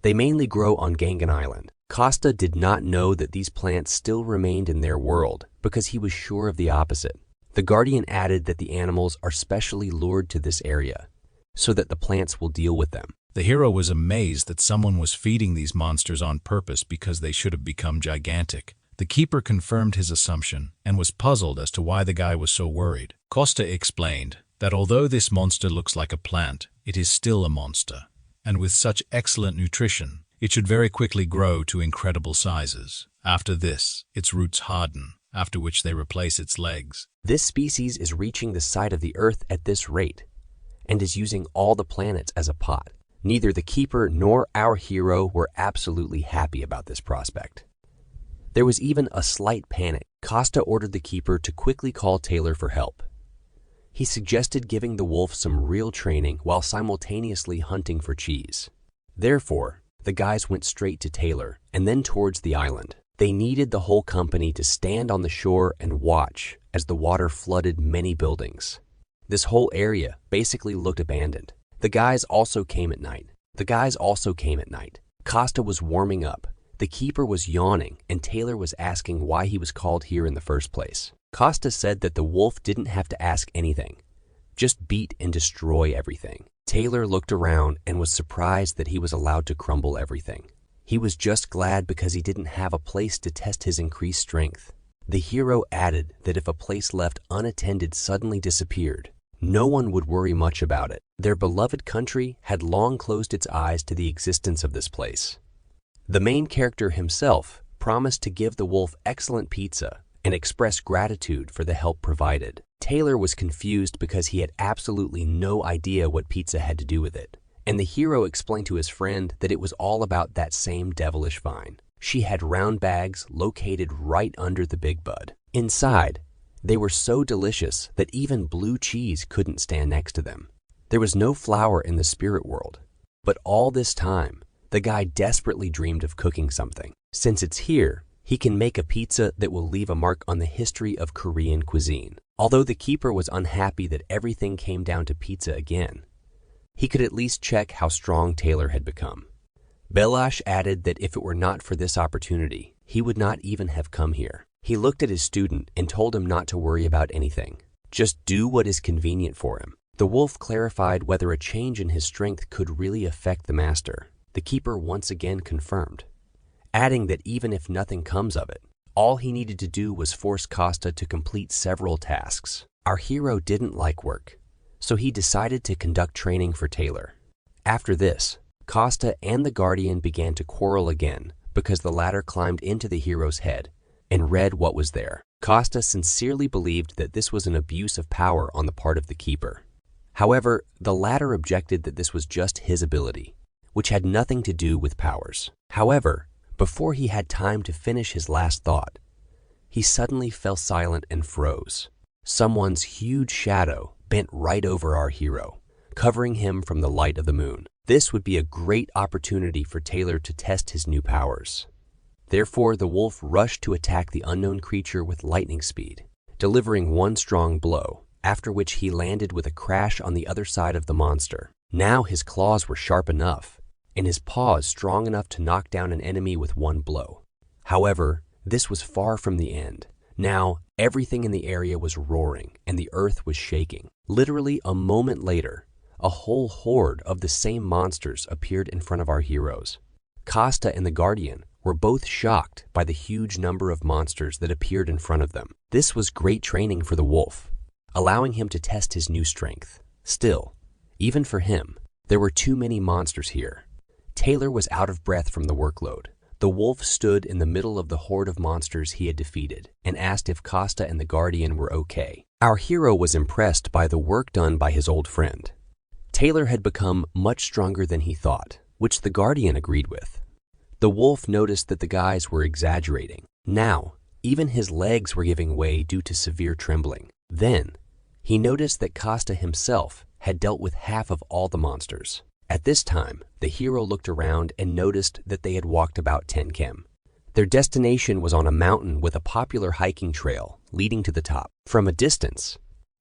They mainly grow on Gangan Island. Costa did not know that these plants still remained in their world because he was sure of the opposite. The Guardian added that the animals are specially lured to this area so that the plants will deal with them. The hero was amazed that someone was feeding these monsters on purpose because they should have become gigantic. The keeper confirmed his assumption and was puzzled as to why the guy was so worried. Costa explained that although this monster looks like a plant, it is still a monster, and with such excellent nutrition, it should very quickly grow to incredible sizes. After this, its roots harden, after which they replace its legs. This species is reaching the side of the Earth at this rate and is using all the planets as a pot. Neither the keeper nor our hero were absolutely happy about this prospect. There was even a slight panic. Costa ordered the keeper to quickly call Taylor for help. He suggested giving the wolf some real training while simultaneously hunting for cheese. Therefore, the guys went straight to Taylor and then towards the island. They needed the whole company to stand on the shore and watch as the water flooded many buildings. This whole area basically looked abandoned. The guys also came at night. Costa was warming up. The keeper was yawning and Taylor was asking why he was called here in the first place. Costa said that the wolf didn't have to ask anything, just beat and destroy everything. Taylor looked around and was surprised that he was allowed to crumble everything. He was just glad because he didn't have a place to test his increased strength. The hero added that if a place left unattended suddenly disappeared, no one would worry much about it. Their beloved country had long closed its eyes to the existence of this place. The main character himself promised to give the wolf excellent pizza and express gratitude for the help provided. Taylor was confused because he had absolutely no idea what pizza had to do with it, and the hero explained to his friend that it was all about that same devilish vine. She had round bags located right under the big bud. Inside, they were so delicious that even blue cheese couldn't stand next to them. There was no flour in the spirit world, but all this time, the guy desperately dreamed of cooking something. Since it's here, he can make a pizza that will leave a mark on the history of Korean cuisine. Although the keeper was unhappy that everything came down to pizza again, he could at least check how strong Taylor had become. Belash added that if it were not for this opportunity, he would not even have come here. He looked at his student and told him not to worry about anything. Just do what is convenient for him. The wolf clarified whether a change in his strength could really affect the master. The keeper once again confirmed, adding that even if nothing comes of it, all he needed to do was force Costa to complete several tasks. Our hero didn't like work, so he decided to conduct training for Taylor. After this, Costa and the Guardian began to quarrel again because the latter climbed into the hero's head and read what was there. Costa sincerely believed that this was an abuse of power on the part of the keeper. However, the latter objected that this was just his ability, which had nothing to do with powers. However, before he had time to finish his last thought, he suddenly fell silent and froze. Someone's huge shadow bent right over our hero, covering him from the light of the moon. This would be a great opportunity for Taylor to test his new powers. Therefore, the wolf rushed to attack the unknown creature with lightning speed, delivering one strong blow, after which he landed with a crash on the other side of the monster. Now his claws were sharp enough, and his paws strong enough to knock down an enemy with one blow. However, this was far from the end. Now, everything in the area was roaring, and the earth was shaking. Literally a moment later, a whole horde of the same monsters appeared in front of our heroes. Costa and the Guardian were both shocked by the huge number of monsters that appeared in front of them. This was great training for the wolf, allowing him to test his new strength. Still, even for him, there were too many monsters here. Taylor was out of breath from the workload. The wolf stood in the middle of the horde of monsters he had defeated and asked if Costa and the Guardian were okay. Our hero was impressed by the work done by his old friend. Taylor had become much stronger than he thought, which the Guardian agreed with. The wolf noticed that the guys were exaggerating. Now, even his legs were giving way due to severe trembling. Then, he noticed that Costa himself had dealt with half of all the monsters. At this time, the hero looked around and noticed that they had walked about 10 km. Their destination was on a mountain with a popular hiking trail leading to the top. From a distance,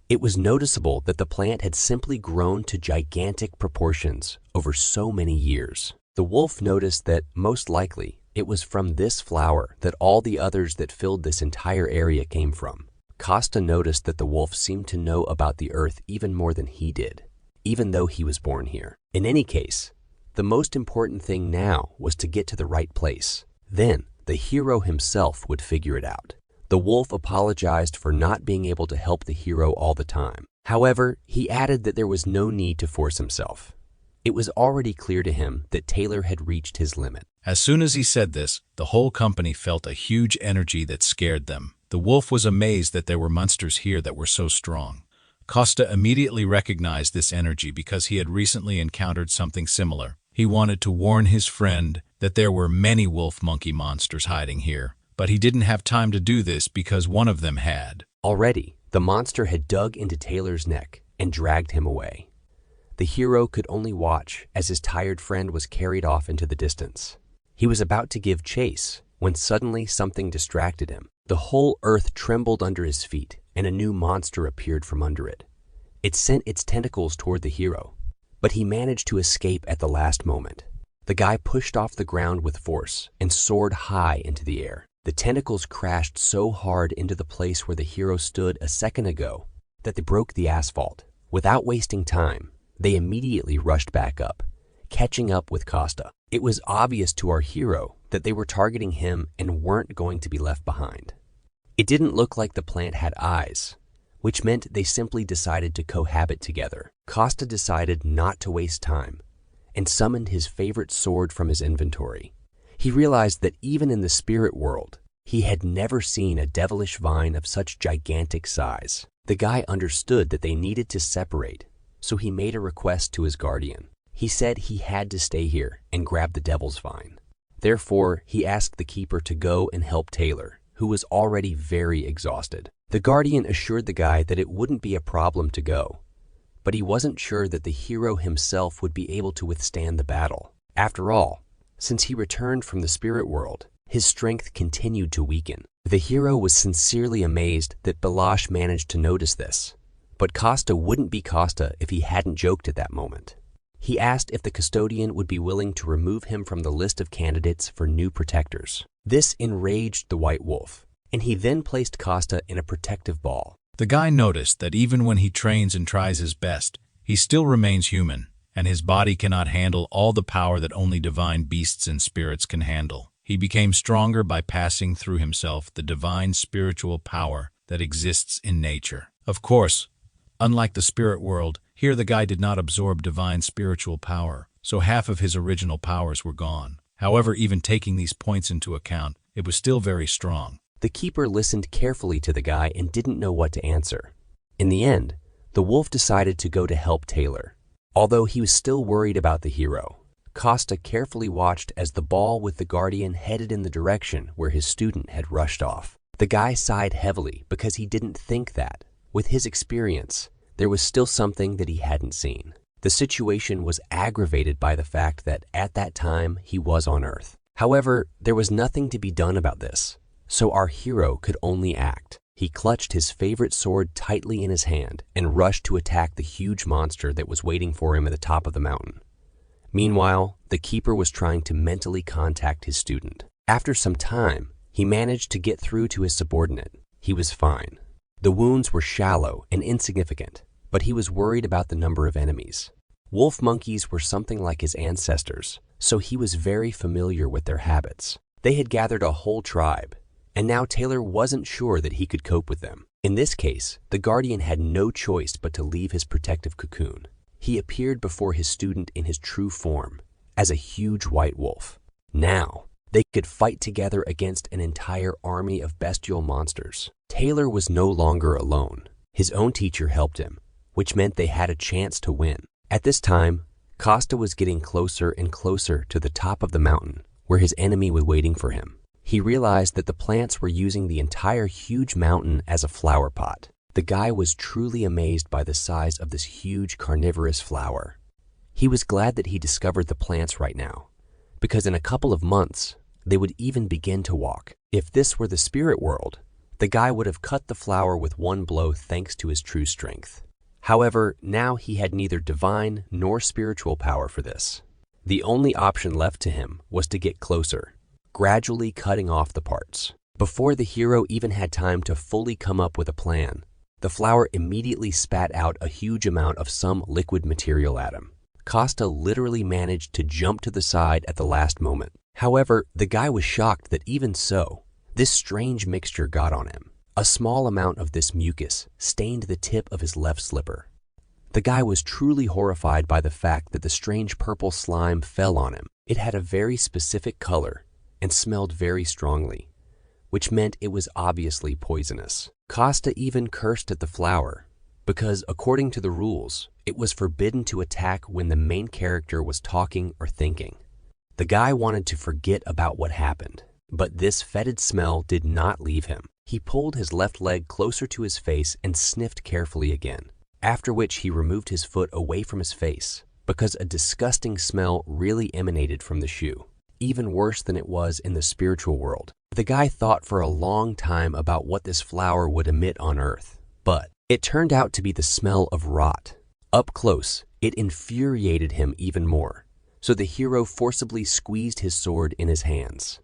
it was noticeable that the plant had simply grown to gigantic proportions over so many years. The wolf noticed that, most likely, it was from this flower that all the others that filled this entire area came from. Costa noticed that the wolf seemed to know about the earth even more than he did, even though he was born here. In any case, the most important thing now was to get to the right place. Then, the hero himself would figure it out. The wolf apologized for not being able to help the hero all the time. However, he added that there was no need to force himself. It was already clear to him that Taylor had reached his limit. As soon as he said this, the whole company felt a huge energy that scared them. The wolf was amazed that there were monsters here that were so strong. Costa immediately recognized this energy because he had recently encountered something similar. He wanted to warn his friend that there were many wolf-monkey monsters hiding here, but he didn't have time to do this because one of them had. Already, the monster had dug into Taylor's neck and dragged him away. The hero could only watch as his tired friend was carried off into the distance. He was about to give chase when suddenly something distracted him. The whole earth trembled under his feet, and a new monster appeared from under it. It sent its tentacles toward the hero, but he managed to escape at the last moment. The guy pushed off the ground with force and soared high into the air. The tentacles crashed so hard into the place where the hero stood a second ago that they broke the asphalt. Without wasting time, they immediately rushed back up, catching up with Costa. It was obvious to our hero that they were targeting him and weren't going to be left behind. It didn't look like the plant had eyes, which meant they simply decided to cohabit together. Costa decided not to waste time and summoned his favorite sword from his inventory. He realized that even in the spirit world, he had never seen a devilish vine of such gigantic size. The guy understood that they needed to separate, so he made a request to his guardian. He said he had to stay here and grab the devil's vine. Therefore, he asked the keeper to go and help Taylor, who was already very exhausted. The guardian assured the guy that it wouldn't be a problem to go, but he wasn't sure that the hero himself would be able to withstand the battle. After all, since he returned from the spirit world, his strength continued to weaken. The hero was sincerely amazed that Balash managed to notice this, but Costa wouldn't be Costa if he hadn't joked at that moment. He asked if the custodian would be willing to remove him from the list of candidates for new protectors. This enraged the white wolf, and he then placed Costa in a protective ball. The guy noticed that even when he trains and tries his best, he still remains human, and his body cannot handle all the power that only divine beasts and spirits can handle. He became stronger by passing through himself the divine spiritual power that exists in nature. Of course, unlike the spirit world, here the guy did not absorb divine spiritual power, so half of his original powers were gone. However, even taking these points into account, it was still very strong. The keeper listened carefully to the guy and didn't know what to answer. In the end, the wolf decided to go to help Taylor. Although he was still worried about the hero, Costa carefully watched as the ball with the guardian headed in the direction where his student had rushed off. The guy sighed heavily because he didn't think that, with his experience, there was still something that he hadn't seen. The situation was aggravated by the fact that at that time he was on Earth. However, there was nothing to be done about this, so our hero could only act. He clutched his favorite sword tightly in his hand and rushed to attack the huge monster that was waiting for him at the top of the mountain. Meanwhile, the keeper was trying to mentally contact his student. After some time, he managed to get through to his subordinate. He was fine. The wounds were shallow and insignificant, but he was worried about the number of enemies. Wolf monkeys were something like his ancestors, so he was very familiar with their habits. They had gathered a whole tribe, and now Taylor wasn't sure that he could cope with them. In this case, the guardian had no choice but to leave his protective cocoon. He appeared before his student in his true form, as a huge white wolf. Now, they could fight together against an entire army of bestial monsters. Taylor was no longer alone. His own teacher helped him, which meant they had a chance to win. At this time, Costa was getting closer and closer to the top of the mountain where his enemy was waiting for him. He realized that the plants were using the entire huge mountain as a flower pot. The guy was truly amazed by the size of this huge carnivorous flower. He was glad that he discovered the plants right now, because in a couple of months, they would even begin to walk. If this were the spirit world, the guy would have cut the flower with one blow thanks to his true strength. However, now he had neither divine nor spiritual power for this. The only option left to him was to get closer, gradually cutting off the parts. Before the hero even had time to fully come up with a plan, the flower immediately spat out a huge amount of some liquid material at him. Costa literally managed to jump to the side at the last moment. However, the guy was shocked that even so, this strange mixture got on him. A small amount of this mucus stained the tip of his left slipper. The guy was truly horrified by the fact that the strange purple slime fell on him. It had a very specific color and smelled very strongly, which meant it was obviously poisonous. Costa even cursed at the flower because, according to the rules, it was forbidden to attack when the main character was talking or thinking. The guy wanted to forget about what happened, but this fetid smell did not leave him. He pulled his left leg closer to his face and sniffed carefully again, after which he removed his foot away from his face because a disgusting smell really emanated from the shoe, even worse than it was in the spiritual world. The guy thought for a long time about what this flower would emit on Earth, but it turned out to be the smell of rot. Up close, it infuriated him even more, so the hero forcibly squeezed his sword in his hands.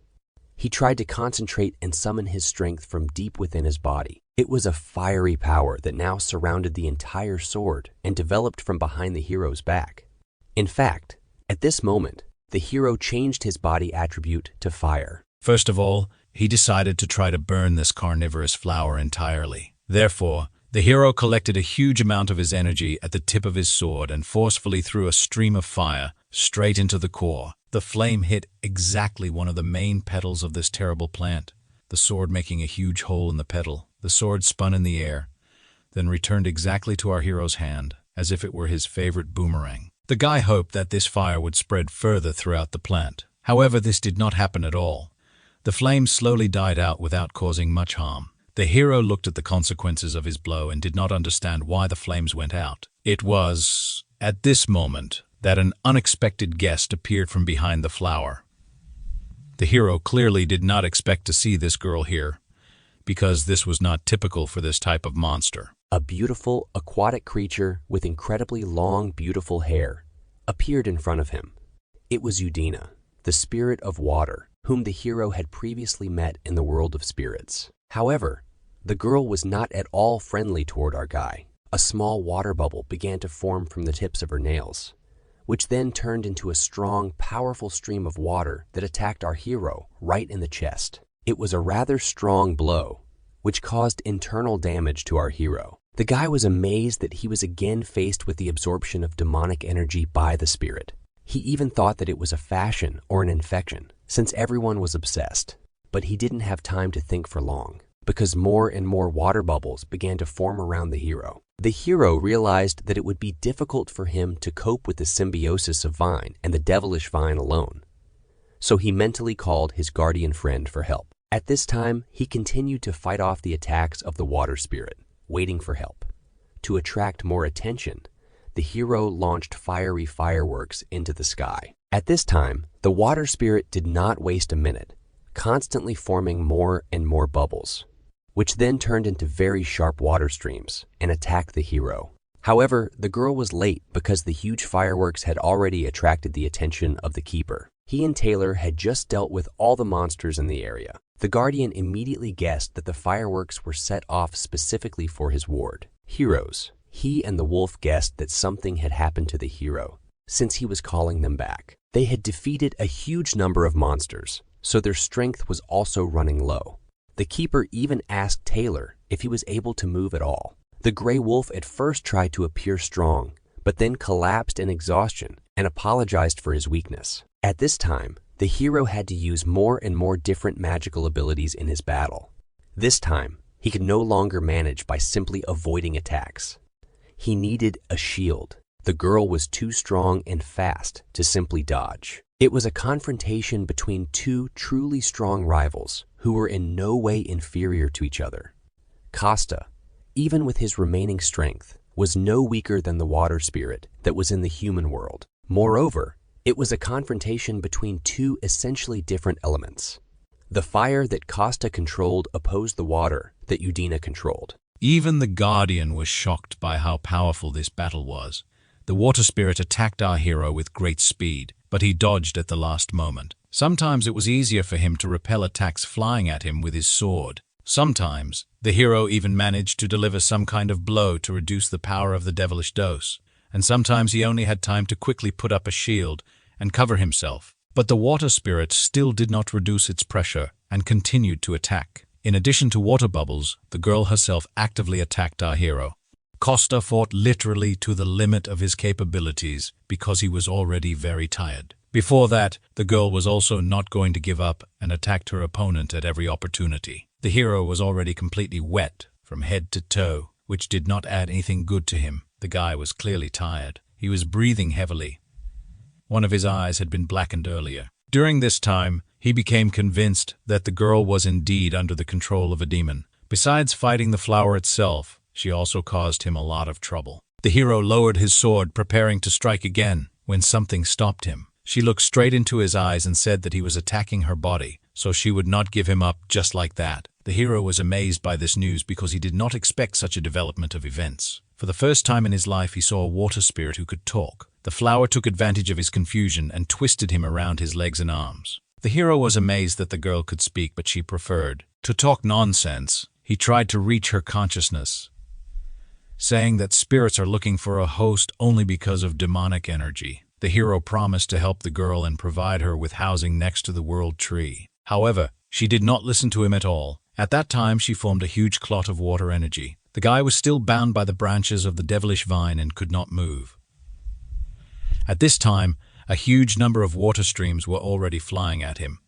He tried to concentrate and summon his strength from deep within his body. It was a fiery power that now surrounded the entire sword and developed from behind the hero's back. In fact, at this moment, the hero changed his body attribute to fire. First of all, he decided to try to burn this carnivorous flower entirely. Therefore, the hero collected a huge amount of his energy at the tip of his sword and forcefully threw a stream of fire straight into the core. The flame hit exactly one of the main petals of this terrible plant, the sword making a huge hole in the petal. The sword spun in the air, then returned exactly to our hero's hand, as if it were his favorite boomerang. The guy hoped that this fire would spread further throughout the plant. However, this did not happen at all. The flame slowly died out without causing much harm. The hero looked at the consequences of his blow and did not understand why the flames went out. It was at this moment that an unexpected guest appeared from behind the flower. The hero clearly did not expect to see this girl here, because this was not typical for this type of monster. A beautiful aquatic creature with incredibly long, beautiful hair appeared in front of him. It was Udina, the spirit of water, whom the hero had previously met in the world of spirits. However, the girl was not at all friendly toward our guy. A small water bubble began to form from the tips of her nails, which then turned into a strong, powerful stream of water that attacked our hero right in the chest. It was a rather strong blow, which caused internal damage to our hero. The guy was amazed that he was again faced with the absorption of demonic energy by the spirit. He even thought that it was a fashion or an infection, since everyone was obsessed. But he didn't have time to think for long, because more and more water bubbles began to form around the hero. The hero realized that it would be difficult for him to cope with the symbiosis of Vine and the devilish Vine alone. So he mentally called his guardian friend for help. At this time, he continued to fight off the attacks of the water spirit, waiting for help. To attract more attention, the hero launched fiery fireworks into the sky. At this time, the water spirit did not waste a minute, constantly forming more and more bubbles, which then turned into very sharp water streams and attacked the hero. However, the girl was late because the huge fireworks had already attracted the attention of the keeper. He and Taylor had just dealt with all the monsters in the area. The guardian immediately guessed that the fireworks were set off specifically for his ward. Heroes. He and the wolf guessed that something had happened to the hero, since he was calling them back. They had defeated a huge number of monsters, so their strength was also running low. The keeper even asked Taylor if he was able to move at all. The gray wolf at first tried to appear strong, but then collapsed in exhaustion and apologized for his weakness. At this time, the hero had to use more and more different magical abilities in his battle. This time, he could no longer manage by simply avoiding attacks. He needed a shield. The girl was too strong and fast to simply dodge. It was a confrontation between two truly strong rivals who were in no way inferior to each other. Costa, even with his remaining strength, was no weaker than the water spirit that was in the human world. Moreover, it was a confrontation between two essentially different elements. The fire that Costa controlled opposed the water that Udina controlled. Even the Guardian was shocked by how powerful this battle was. The water spirit attacked our hero with great speed, but he dodged at the last moment. Sometimes it was easier for him to repel attacks flying at him with his sword. Sometimes, the hero even managed to deliver some kind of blow to reduce the power of the devilish dose, and sometimes he only had time to quickly put up a shield and cover himself. But the water spirit still did not reduce its pressure and continued to attack. In addition to water bubbles, the girl herself actively attacked our hero. Costa fought literally to the limit of his capabilities because he was already very tired. Before that, the girl was also not going to give up and attacked her opponent at every opportunity. The hero was already completely wet from head to toe, which did not add anything good to him. The guy was clearly tired. He was breathing heavily. One of his eyes had been blackened earlier. During this time, he became convinced that the girl was indeed under the control of a demon. Besides fighting the flower itself, she also caused him a lot of trouble. The hero lowered his sword, preparing to strike again, when something stopped him. She looked straight into his eyes and said that he was attacking her body, so she would not give him up just like that. The hero was amazed by this news because he did not expect such a development of events. For the first time in his life, he saw a water spirit who could talk. The flower took advantage of his confusion and twisted him around his legs and arms. The hero was amazed that the girl could speak, but she preferred to talk nonsense. He tried to reach her consciousness, saying that spirits are looking for a host only because of demonic energy. The hero promised to help the girl and provide her with housing next to the world tree. However, she did not listen to him at all. At that time, she formed a huge clot of water energy. The guy was still bound by the branches of the devilish vine and could not move. At this time, a huge number of water streams were already flying at him,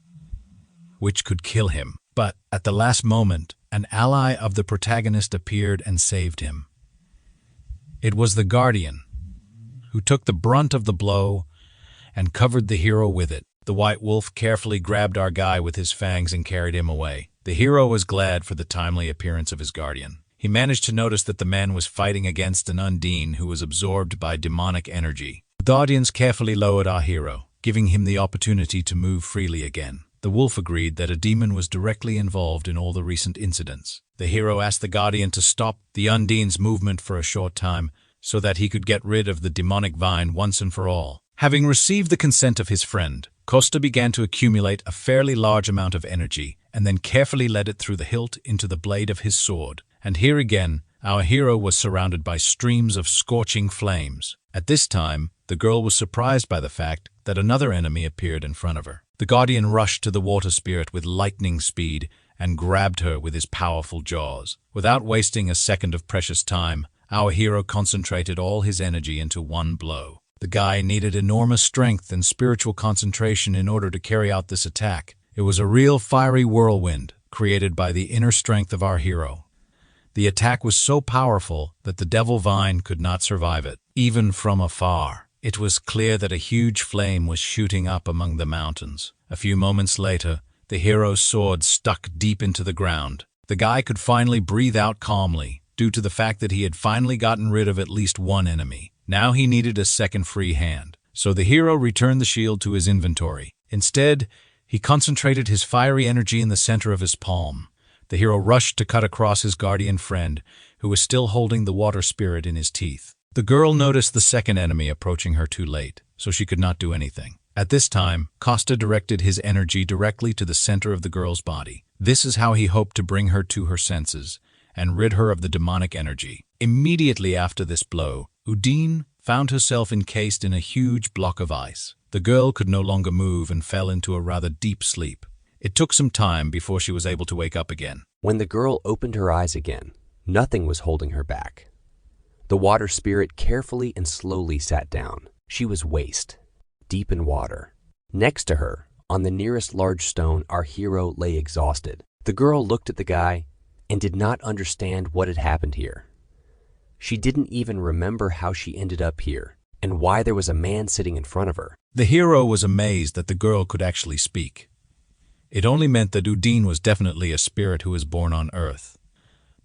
which could kill him. But at the last moment, an ally of the protagonist appeared and saved him. It was the Guardian, who took the brunt of the blow and covered the hero with it. The white wolf carefully grabbed our guy with his fangs and carried him away. The hero was glad for the timely appearance of his guardian. He managed to notice that the man was fighting against an undine who was absorbed by demonic energy. The audience carefully lowered our hero, giving him the opportunity to move freely again. The wolf agreed that a demon was directly involved in all the recent incidents. The hero asked the guardian to stop the undine's movement for a short time so that he could get rid of the demonic vine once and for all. Having received the consent of his friend, Costa began to accumulate a fairly large amount of energy and then carefully led it through the hilt into the blade of his sword. And here again, our hero was surrounded by streams of scorching flames. At this time, the girl was surprised by the fact that another enemy appeared in front of her. The guardian rushed to the water spirit with lightning speed and grabbed her with his powerful jaws. Without wasting a second of precious time, our hero concentrated all his energy into one blow. The guy needed enormous strength and spiritual concentration in order to carry out this attack. It was a real fiery whirlwind created by the inner strength of our hero. The attack was so powerful that the devil vine could not survive it, even from afar. It was clear that a huge flame was shooting up among the mountains. A few moments later, the hero's sword stuck deep into the ground. The guy could finally breathe out calmly, due to the fact that he had finally gotten rid of at least one enemy. Now he needed a second free hand. So the hero returned the shield to his inventory. Instead, he concentrated his fiery energy in the center of his palm. The hero rushed to cut across his guardian friend, who was still holding the water spirit in his teeth. The girl noticed the second enemy approaching her too late, so she could not do anything. At this time, Costa directed his energy directly to the center of the girl's body. This is how he hoped to bring her to her senses and rid her of the demonic energy. Immediately after this blow, Udine found herself encased in a huge block of ice. The girl could no longer move and fell into a rather deep sleep. It took some time before she was able to wake up again. When the girl opened her eyes again, nothing was holding her back. The water spirit carefully and slowly sat down. She was waist deep in water. Next to her, on the nearest large stone, our hero lay exhausted. The girl looked at the guy and did not understand what had happened here. She didn't even remember how she ended up here. and why there was a man sitting in front of her. The hero was amazed that the girl could actually speak. It only meant that Udine was definitely a spirit who was born on Earth.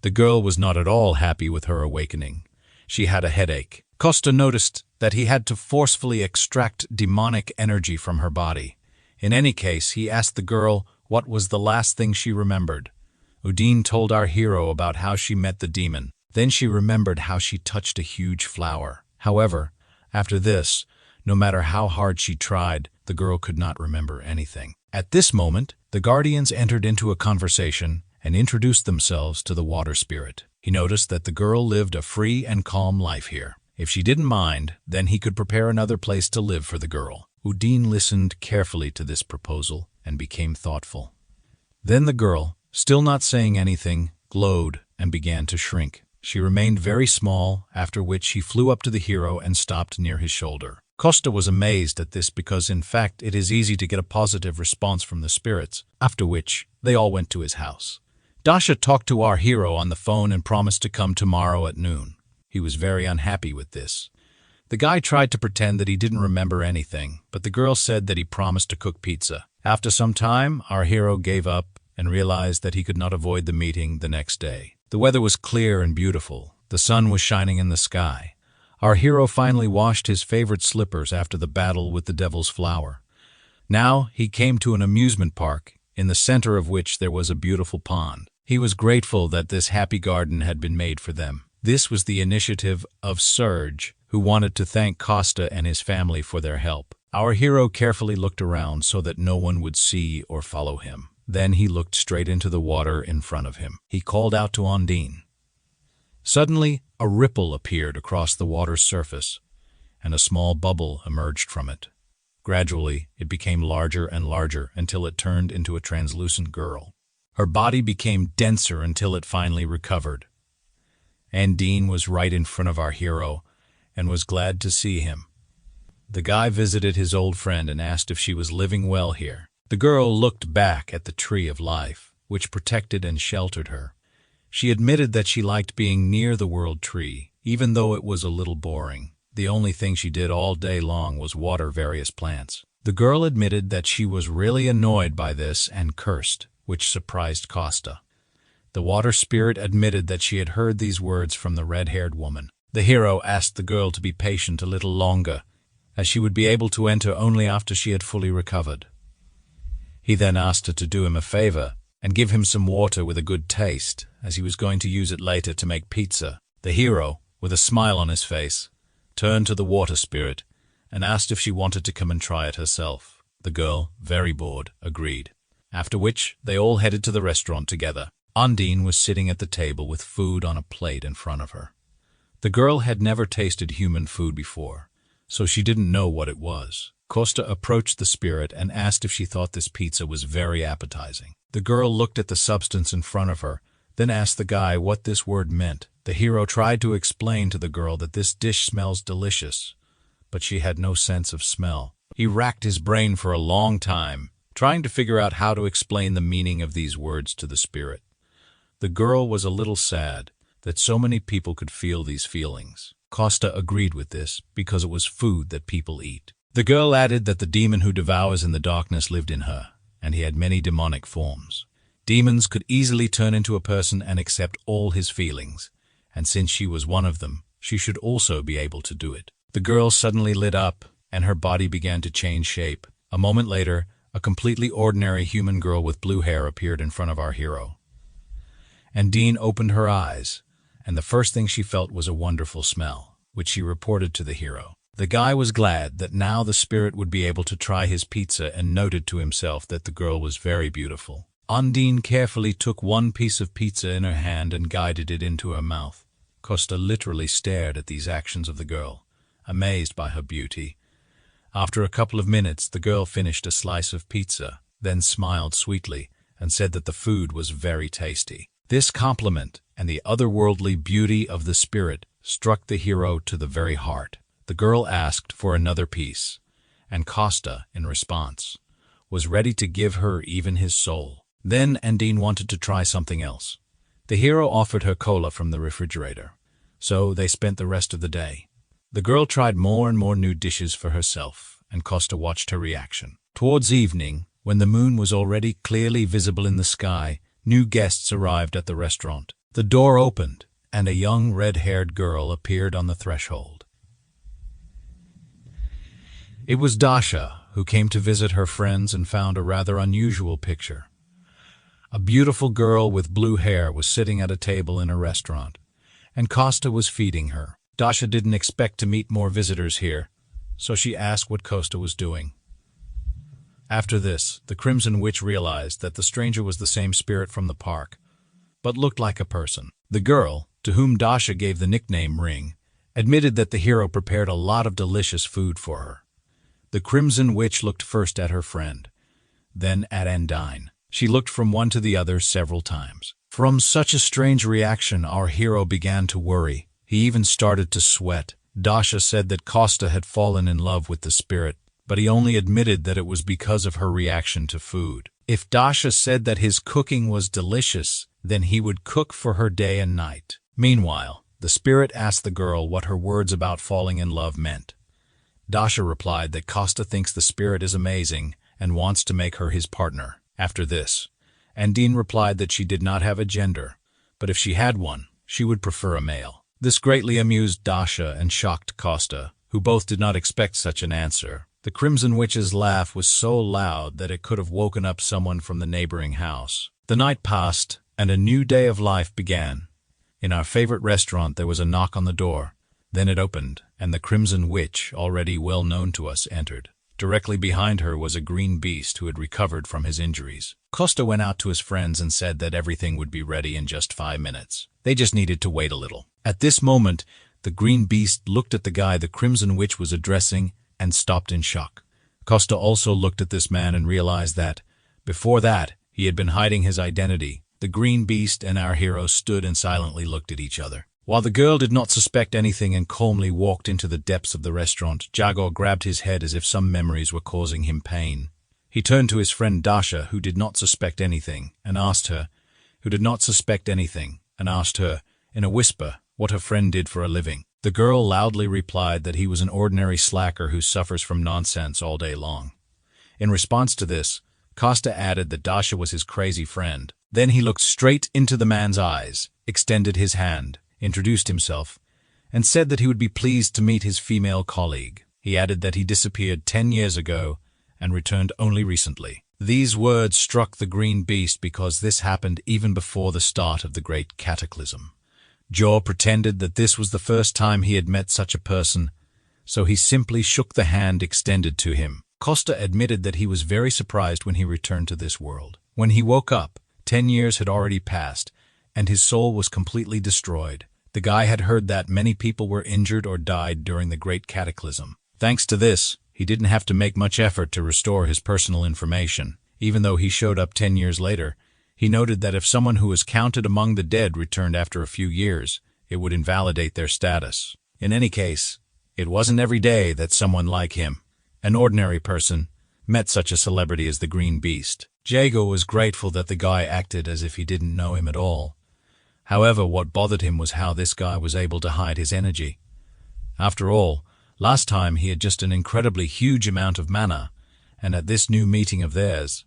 The girl was not at all happy with her awakening. She had a headache. Costa noticed that he had to forcefully extract demonic energy from her body. In any case, he asked the girl what was the last thing she remembered. Udine told our hero about how she met the demon. Then she remembered how she touched a huge flower. However, after this, no matter how hard she tried, the girl could not remember anything. At this moment, the guardians entered into a conversation and introduced themselves to the water spirit. He noticed that the girl lived a free and calm life here. If she didn't mind, then he could prepare another place to live for the girl. Udine listened carefully to this proposal and became thoughtful. Then the girl, still not saying anything, glowed and began to shrink. She remained very small, after which he flew up to the hero and stopped near his shoulder. Costa was amazed at this because, in fact, it is easy to get a positive response from the spirits, after which they all went to his house. Dasha talked to our hero on the phone and promised to come tomorrow at noon. He was very unhappy with this. The guy tried to pretend that he didn't remember anything, but the girl said that he promised to cook pizza. After some time, our hero gave up and realized that he could not avoid the meeting the next day. The weather was clear and beautiful. The sun was shining in the sky. Our hero finally washed his favorite slippers after the battle with the devil's flower. Now he came to an amusement park, in the center of which there was a beautiful pond. He was grateful that this happy garden had been made for them. This was the initiative of Serge, who wanted to thank Costa and his family for their help. Our hero carefully looked around so that no one would see or follow him. Then he looked straight into the water in front of him. He called out to Undine. Suddenly, a ripple appeared across the water's surface, and a small bubble emerged from it. Gradually, it became larger and larger until it turned into a translucent girl. Her body became denser until it finally recovered. Undine was right in front of our hero and was glad to see him. The guy visited his old friend and asked if she was living well here. The girl looked back at the tree of life, which protected and sheltered her. She admitted that she liked being near the world tree, even though it was a little boring. The only thing she did all day long was water various plants. The girl admitted that she was really annoyed by this and cursed, which surprised Costa. The water spirit admitted that she had heard these words from the red-haired woman. The hero asked the girl to be patient a little longer, as she would be able to enter only after she had fully recovered. He then asked her to do him a favor and give him some water with a good taste, as he was going to use it later to make pizza. The hero, with a smile on his face, turned to the water spirit and asked if she wanted to come and try it herself. The girl, very bored, agreed, after which they all headed to the restaurant together. Undine was sitting at the table with food on a plate in front of her. The girl had never tasted human food before, so she didn't know what it was. Costa approached the spirit and asked if she thought this pizza was very appetizing. The girl looked at the substance in front of her, then asked the guy what this word meant. The hero tried to explain to the girl that this dish smells delicious, but she had no sense of smell. He racked his brain for a long time, trying to figure out how to explain the meaning of these words to the spirit. The girl was a little sad that so many people could feel these feelings. Costa agreed with this because it was food that people eat. The girl added that the demon who devours in the darkness lived in her, and he had many demonic forms. Demons could easily turn into a person and accept all his feelings, and since she was one of them, she should also be able to do it. The girl suddenly lit up, and her body began to change shape. A moment later, a completely ordinary human girl with blue hair appeared in front of our hero. Undine opened her eyes, and the first thing she felt was a wonderful smell, which she reported to the hero. The guy was glad that now the spirit would be able to try his pizza and noted to himself that the girl was very beautiful. Undine carefully took one piece of pizza in her hand and guided it into her mouth. Costa literally stared at these actions of the girl, amazed by her beauty. After a couple of minutes, the girl finished a slice of pizza, then smiled sweetly and said that the food was very tasty. This compliment and the otherworldly beauty of the spirit struck the hero to the very heart. The girl asked for another piece, and Costa, in response, was ready to give her even his soul. Then Undine wanted to try something else. The hero offered her cola from the refrigerator, so they spent the rest of the day. The girl tried more and more new dishes for herself, and Costa watched her reaction. Towards evening, when the moon was already clearly visible in the sky, new guests arrived at the restaurant. The door opened, and a young red-haired girl appeared on the threshold. It was Dasha, who came to visit her friends and found a rather unusual picture. A beautiful girl with blue hair was sitting at a table in a restaurant, and Costa was feeding her. Dasha didn't expect to meet more visitors here, so she asked what Costa was doing. After this, the Crimson Witch realized that the stranger was the same spirit from the park, but looked like a person. The girl, to whom Dasha gave the nickname Ring, admitted that the hero prepared a lot of delicious food for her. The Crimson Witch looked first at her friend, then at Undine. She looked from one to the other several times. From such a strange reaction, our hero began to worry. He even started to sweat. Dasha said that Costa had fallen in love with the spirit, but he only admitted that it was because of her reaction to food. If Dasha said that his cooking was delicious, then he would cook for her day and night. Meanwhile, the spirit asked the girl what her words about falling in love meant. Dasha replied that Costa thinks the spirit is amazing and wants to make her his partner. After this, Undine replied that she did not have a gender, but if she had one, she would prefer a male. This greatly amused Dasha and shocked Costa, who both did not expect such an answer. The Crimson Witch's laugh was so loud that it could have woken up someone from the neighboring house. The night passed, and a new day of life began. In our favorite restaurant there was a knock on the door. Then it opened, and the Crimson Witch, already well known to us, entered. Directly behind her was a green beast who had recovered from his injuries. Costa went out to his friends and said that everything would be ready in just 5 minutes. They just needed to wait a little. At this moment, the green beast looked at the guy the Crimson Witch was addressing and stopped in shock. Costa also looked at this man and realized that, before that, he had been hiding his identity. The green beast and our hero stood and silently looked at each other. While the girl did not suspect anything and calmly walked into the depths of the restaurant, Jago grabbed his head as if some memories were causing him pain. He turned to his friend Dasha, who did not suspect anything, and asked her, in a whisper, what her friend did for a living. The girl loudly replied that he was an ordinary slacker who suffers from nonsense all day long. In response to this, Costa added that Dasha was his crazy friend. Then he looked straight into the man's eyes, extended his hand, introduced himself, and said that he would be pleased to meet his female colleague. He added that he disappeared 10 years ago and returned only recently. These words struck the green beast because this happened even before the start of the great cataclysm. Jaw pretended that this was the first time he had met such a person, so he simply shook the hand extended to him. Costa admitted that he was very surprised when he returned to this world. When he woke up, 10 years had already passed, and his soul was completely destroyed. The guy had heard that many people were injured or died during the Great Cataclysm. Thanks to this, he didn't have to make much effort to restore his personal information. Even though he showed up 10 years later, he noted that if someone who was counted among the dead returned after a few years, it would invalidate their status. In any case, it wasn't every day that someone like him, an ordinary person, met such a celebrity as the Green Beast. Jago was grateful that the guy acted as if he didn't know him at all. However, what bothered him was how this guy was able to hide his energy. After all, last time he had just an incredibly huge amount of mana, and at this new meeting of theirs,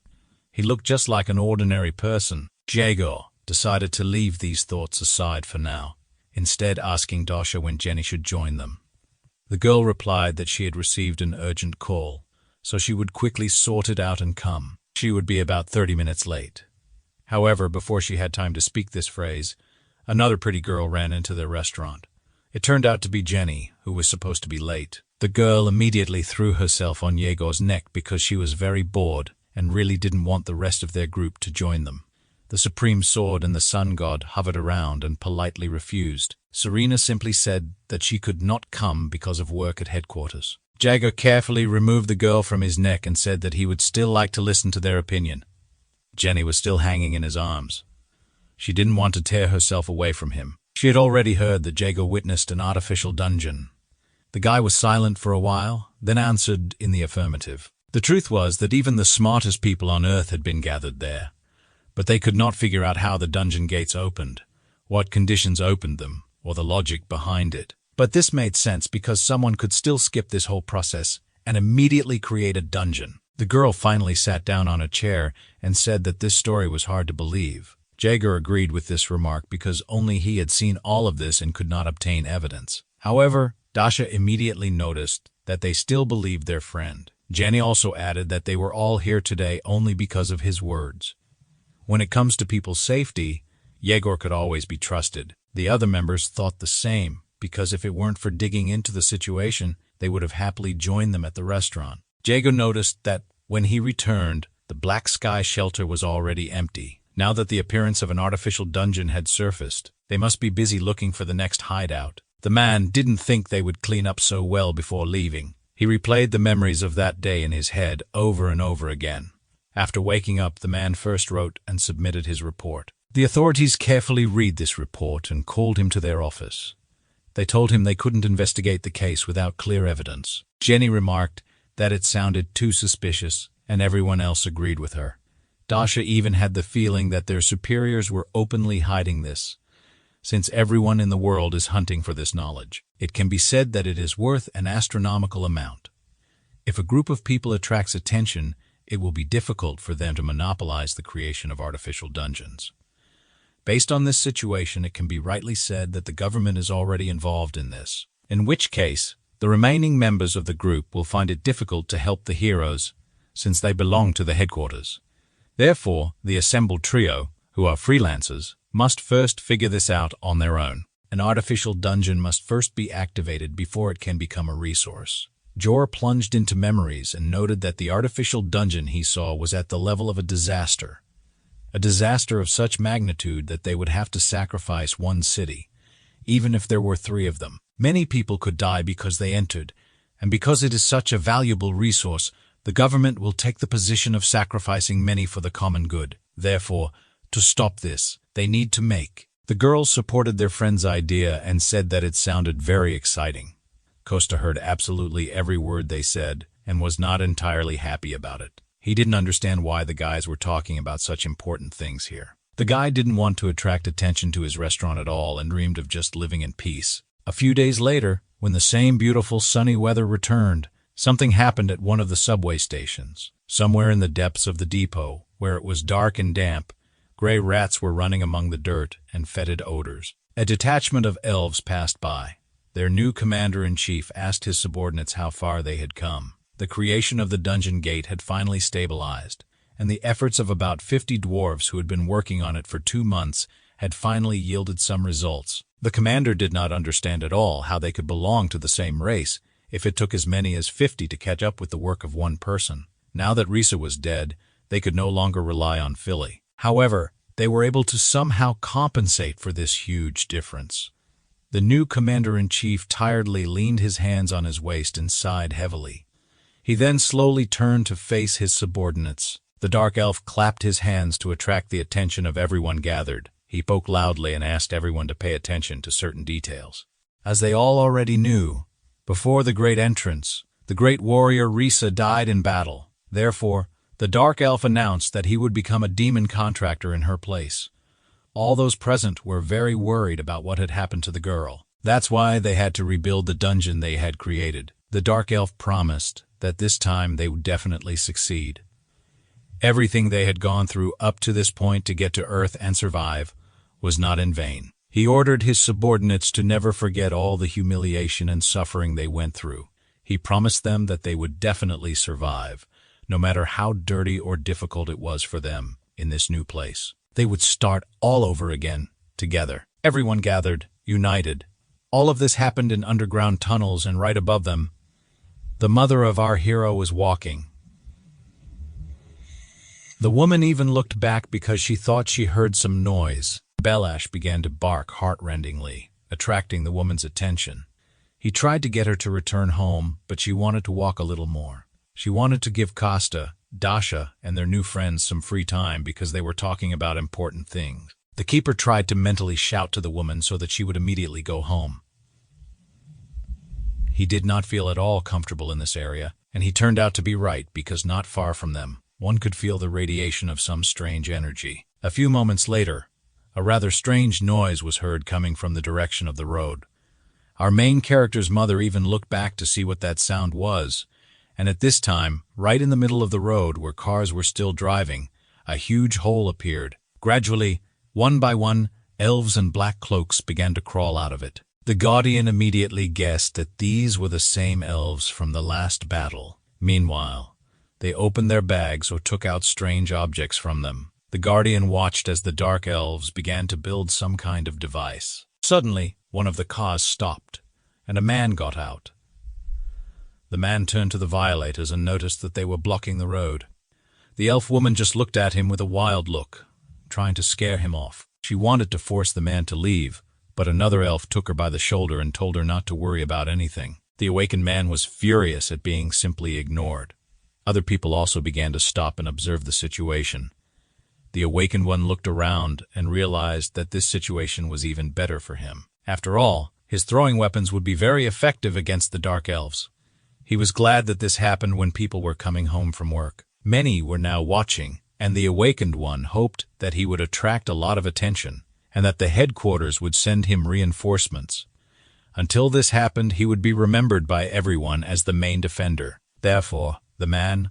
he looked just like an ordinary person. Jago decided to leave these thoughts aside for now, instead asking Dasha when Jenny should join them. The girl replied that she had received an urgent call, so she would quickly sort it out and come. She would be about 30 minutes late. However, before she had time to speak this phrase, another pretty girl ran into their restaurant. It turned out to be Jenny, who was supposed to be late. The girl immediately threw herself on Jago's neck because she was very bored and really didn't want the rest of their group to join them. The Supreme Sword and the Sun God hovered around and politely refused. Serena simply said that she could not come because of work at headquarters. Jago carefully removed the girl from his neck and said that he would still like to listen to their opinion. Jenny was still hanging in his arms. She didn't want to tear herself away from him. She had already heard that Jago witnessed an artificial dungeon. The guy was silent for a while, then answered in the affirmative. The truth was that even the smartest people on Earth had been gathered there, but they could not figure out how the dungeon gates opened, what conditions opened them, or the logic behind it. But this made sense because someone could still skip this whole process and immediately create a dungeon. The girl finally sat down on a chair and said that this story was hard to believe. Jaeger agreed with this remark because only he had seen all of this and could not obtain evidence. However, Dasha immediately noticed that they still believed their friend. Jenny also added that they were all here today only because of his words. When it comes to people's safety, Jaeger could always be trusted. The other members thought the same, because if it weren't for digging into the situation, they would have happily joined them at the restaurant. Jaeger noticed that when he returned, the Black Sky shelter was already empty. Now that the appearance of an artificial dungeon had surfaced, they must be busy looking for the next hideout. The man didn't think they would clean up so well before leaving. He replayed the memories of that day in his head over and over again. After waking up, the man first wrote and submitted his report. The authorities carefully read this report and called him to their office. They told him they couldn't investigate the case without clear evidence. Jenny remarked that it sounded too suspicious, and everyone else agreed with her. Dasha even had the feeling that their superiors were openly hiding this, since everyone in the world is hunting for this knowledge. It can be said that it is worth an astronomical amount. If a group of people attracts attention, it will be difficult for them to monopolize the creation of artificial dungeons. Based on this situation, it can be rightly said that the government is already involved in this, in which case, the remaining members of the group will find it difficult to help the heroes, since they belong to the headquarters. Therefore, the assembled trio, who are freelancers, must first figure this out on their own. An artificial dungeon must first be activated before it can become a resource. Jor plunged into memories and noted that the artificial dungeon he saw was at the level of a disaster of such magnitude that they would have to sacrifice one city, even if there were 3 of them. Many people could die because they entered, and because it is such a valuable resource, the government will take the position of sacrificing many for the common good. Therefore, to stop this, they need to make. The girls supported their friend's idea and said that it sounded very exciting. Costa heard absolutely every word they said and was not entirely happy about it. He didn't understand why the guys were talking about such important things here. The guy didn't want to attract attention to his restaurant at all and dreamed of just living in peace. A few days later, when the same beautiful sunny weather returned, something happened at one of the subway stations. Somewhere in the depths of the depot, where it was dark and damp, gray rats were running among the dirt and fetid odors. A detachment of elves passed by. Their new commander-in-chief asked his subordinates how far they had come. The creation of the dungeon gate had finally stabilized, and the efforts of about 50 dwarves who had been working on it for 2 months had finally yielded some results. The commander did not understand at all how they could belong to the same race if it took as many as 50 to catch up with the work of one person. Now that Risa was dead, they could no longer rely on Philly. However, they were able to somehow compensate for this huge difference. The new commander-in-chief tiredly leaned his hands on his waist and sighed heavily. He then slowly turned to face his subordinates. The dark elf clapped his hands to attract the attention of everyone gathered. He spoke loudly and asked everyone to pay attention to certain details. As they all already knew, before the great entrance, the great warrior Risa died in battle. Therefore, the dark elf announced that he would become a demon contractor in her place. All those present were very worried about what had happened to the girl. That's why they had to rebuild the dungeon they had created. The dark elf promised that this time they would definitely succeed. Everything they had gone through up to this point to get to Earth and survive was not in vain. He ordered his subordinates to never forget all the humiliation and suffering they went through. He promised them that they would definitely survive, no matter how dirty or difficult it was for them in this new place. They would start all over again, together. Everyone gathered, united. All of this happened in underground tunnels, and right above them, the mother of our hero was walking. The woman even looked back because she thought she heard some noise. Belash began to bark heart-rendingly, attracting the woman's attention. He tried to get her to return home, but she wanted to walk a little more. She wanted to give Costa, Dasha, and their new friends some free time because they were talking about important things. The keeper tried to mentally shout to the woman so that she would immediately go home. He did not feel at all comfortable in this area, and he turned out to be right because not far from them, one could feel the radiation of some strange energy. A few moments later, a rather strange noise was heard coming from the direction of the road. Our main character's mother even looked back to see what that sound was, and at this time, right in the middle of the road where cars were still driving, a huge hole appeared. Gradually, one by one, elves in black cloaks began to crawl out of it. The Guardian immediately guessed that these were the same elves from the last battle. Meanwhile, they opened their bags or took out strange objects from them. The Guardian watched as the dark elves began to build some kind of device. Suddenly, one of the cars stopped, and a man got out. The man turned to the violators and noticed that they were blocking the road. The elf woman just looked at him with a wild look, trying to scare him off. She wanted to force the man to leave, but another elf took her by the shoulder and told her not to worry about anything. The awakened man was furious at being simply ignored. Other people also began to stop and observe the situation. The awakened one looked around and realized that this situation was even better for him. After all, his throwing weapons would be very effective against the dark elves. He was glad that this happened when people were coming home from work. Many were now watching, and the awakened one hoped that he would attract a lot of attention, and that the headquarters would send him reinforcements. Until this happened, he would be remembered by everyone as the main defender. Therefore, the man,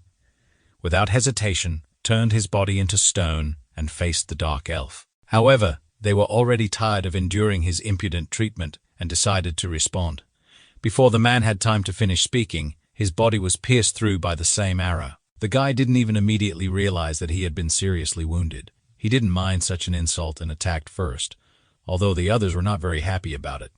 without hesitation, turned his body into stone and faced the dark elf. However, they were already tired of enduring his impudent treatment and decided to respond. Before the man had time to finish speaking, his body was pierced through by the same arrow. The guy didn't even immediately realize that he had been seriously wounded. He didn't mind such an insult and attacked first, although the others were not very happy about it.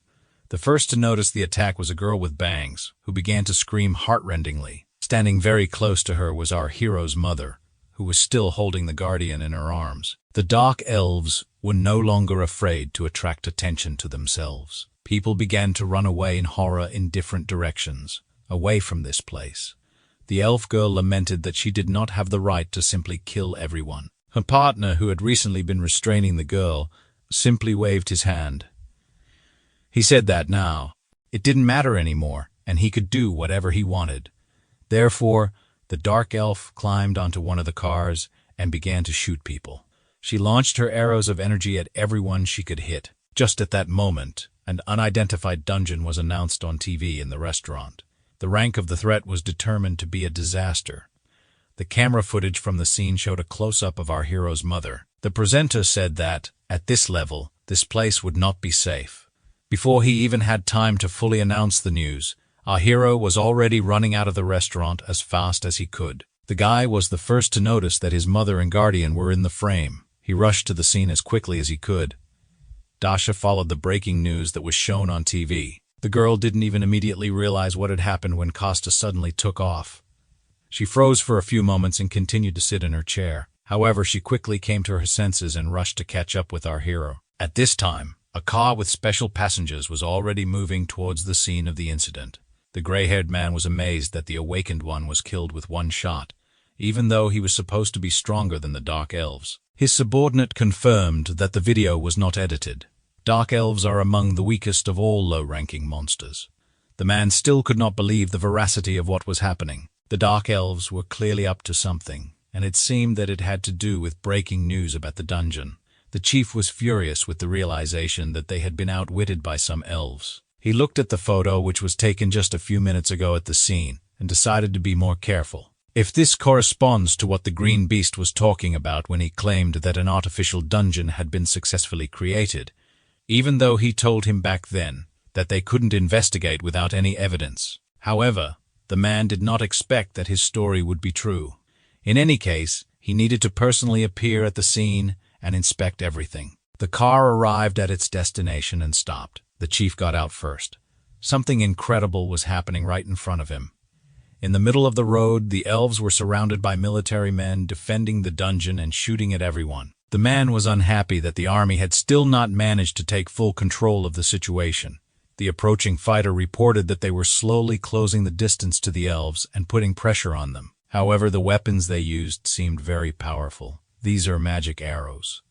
The first to notice the attack was a girl with bangs, who began to scream heartrendingly. Standing very close to her was our hero's mother, who was still holding the Guardian in her arms. The dark elves were no longer afraid to attract attention to themselves. People began to run away in horror in different directions, away from this place. The elf girl lamented that she did not have the right to simply kill everyone. Her partner, who had recently been restraining the girl, simply waved his hand. He said that now, it didn't matter anymore, and he could do whatever he wanted. Therefore, the dark elf climbed onto one of the cars and began to shoot people. She launched her arrows of energy at everyone she could hit. Just at that moment, an unidentified dungeon was announced on TV in the restaurant. The rank of the threat was determined to be a disaster. The camera footage from the scene showed a close-up of our hero's mother. The presenter said that, at this level, this place would not be safe. Before he even had time to fully announce the news, our hero was already running out of the restaurant as fast as he could. The guy was the first to notice that his mother and guardian were in the frame. He rushed to the scene as quickly as he could. Dasha followed the breaking news that was shown on TV. The girl didn't even immediately realize what had happened when Costa suddenly took off. She froze for a few moments and continued to sit in her chair. However, she quickly came to her senses and rushed to catch up with our hero. At this time, a car with special passengers was already moving towards the scene of the incident. The gray-haired man was amazed that the awakened one was killed with one shot, even though he was supposed to be stronger than the Dark Elves. His subordinate confirmed that the video was not edited. Dark Elves are among the weakest of all low-ranking monsters. The man still could not believe the veracity of what was happening. The Dark Elves were clearly up to something, and it seemed that it had to do with breaking news about the dungeon. The chief was furious with the realization that they had been outwitted by some elves. He looked at the photo, which was taken just a few minutes ago at the scene, and decided to be more careful. If this corresponds to what the Green Beast was talking about when he claimed that an artificial dungeon had been successfully created, even though he told him back then that they couldn't investigate without any evidence. However, the man did not expect that his story would be true. In any case, he needed to personally appear at the scene and inspect everything. The car arrived at its destination and stopped. The chief got out first. Something incredible was happening right in front of him. In the middle of the road, the elves were surrounded by military men defending the dungeon and shooting at everyone. The man was unhappy that the army had still not managed to take full control of the situation. The approaching fighter reported that they were slowly closing the distance to the elves and putting pressure on them. However, the weapons they used seemed very powerful. These are magic arrows,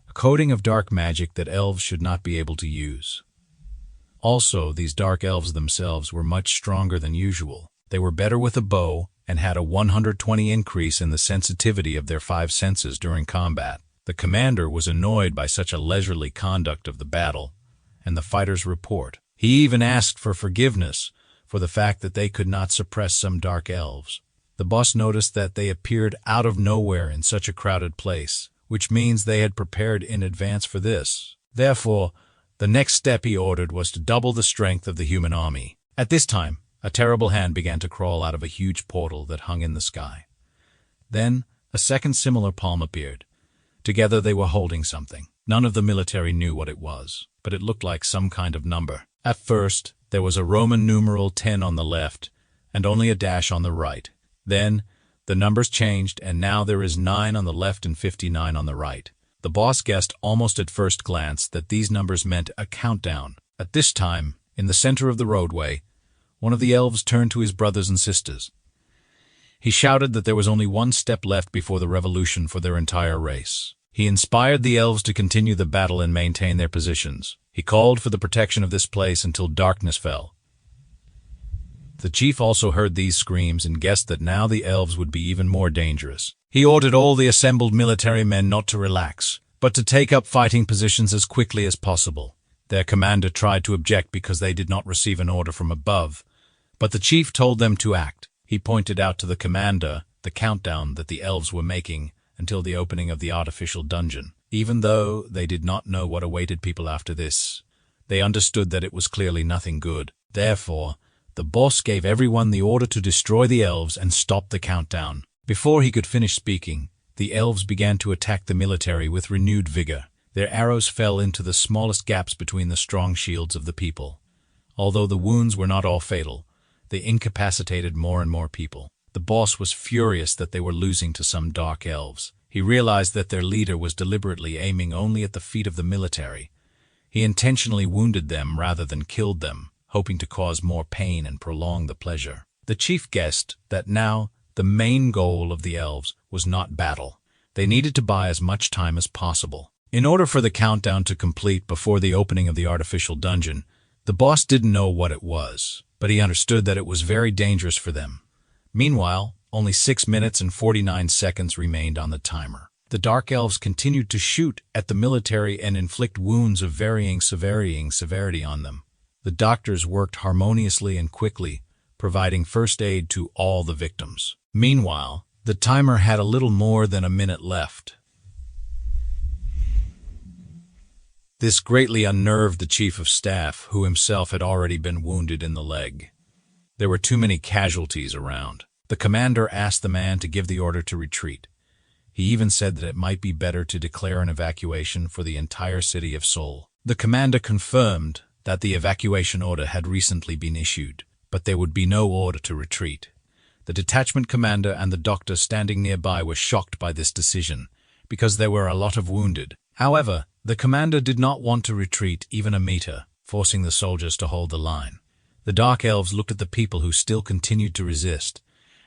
a coating of dark magic that elves should not be able to use. Also, these dark elves themselves were much stronger than usual. They were better with a bow and had a 120 increase in the sensitivity of their 5 senses during combat. The commander was annoyed by such a leisurely conduct of the battle and the fighter's report. He even asked for forgiveness for the fact that they could not suppress some dark elves. The boss noticed that they appeared out of nowhere in such a crowded place, which means they had prepared in advance for this. Therefore, the next step he ordered was to double the strength of the human army. At this time, a terrible hand began to crawl out of a huge portal that hung in the sky. Then, a second similar palm appeared. Together they were holding something. None of the military knew what it was, but it looked like some kind of number. At first, there was a Roman numeral 10 on the left, and only a dash on the right. Then, the numbers changed, and now there is 9 on the left and 59 on the right. The boss guessed almost at first glance that these numbers meant a countdown. At this time, in the center of the roadway, one of the elves turned to his brothers and sisters. He shouted that there was only one step left before the revolution for their entire race. He inspired the elves to continue the battle and maintain their positions. He called for the protection of this place until darkness fell. The chief also heard these screams and guessed that now the elves would be even more dangerous. He ordered all the assembled military men not to relax, but to take up fighting positions as quickly as possible. Their commander tried to object because they did not receive an order from above, but the chief told them to act. He pointed out to the commander the countdown that the elves were making until the opening of the artificial dungeon. Even though they did not know what awaited people after this, they understood that it was clearly nothing good. Therefore, the boss gave everyone the order to destroy the elves and stop the countdown. Before he could finish speaking, the elves began to attack the military with renewed vigor. Their arrows fell into the smallest gaps between the strong shields of the people. Although the wounds were not all fatal, they incapacitated more and more people. The boss was furious that they were losing to some dark elves. He realized that their leader was deliberately aiming only at the feet of the military. He intentionally wounded them rather than killed them, hoping to cause more pain and prolong the pleasure. The chief guessed that now the main goal of the elves was not battle. They needed to buy as much time as possible. In order for the countdown to complete before the opening of the artificial dungeon, the boss didn't know what it was, but he understood that it was very dangerous for them. Meanwhile, only 6 minutes and 49 seconds remained on the timer. The Dark Elves continued to shoot at the military and inflict wounds of varying severity on them. The doctors worked harmoniously and quickly, providing first aid to all the victims. Meanwhile, the timer had a little more than a minute left. This greatly unnerved the chief of staff, who himself had already been wounded in the leg. There were too many casualties around. The commander asked the man to give the order to retreat. He even said that it might be better to declare an evacuation for the entire city of Seoul. The commander confirmed that the evacuation order had recently been issued, but there would be no order to retreat. The detachment commander and the doctor standing nearby were shocked by this decision, because there were a lot of wounded. However, the commander did not want to retreat even a meter, forcing the soldiers to hold the line. The Dark Elves looked at the people who still continued to resist,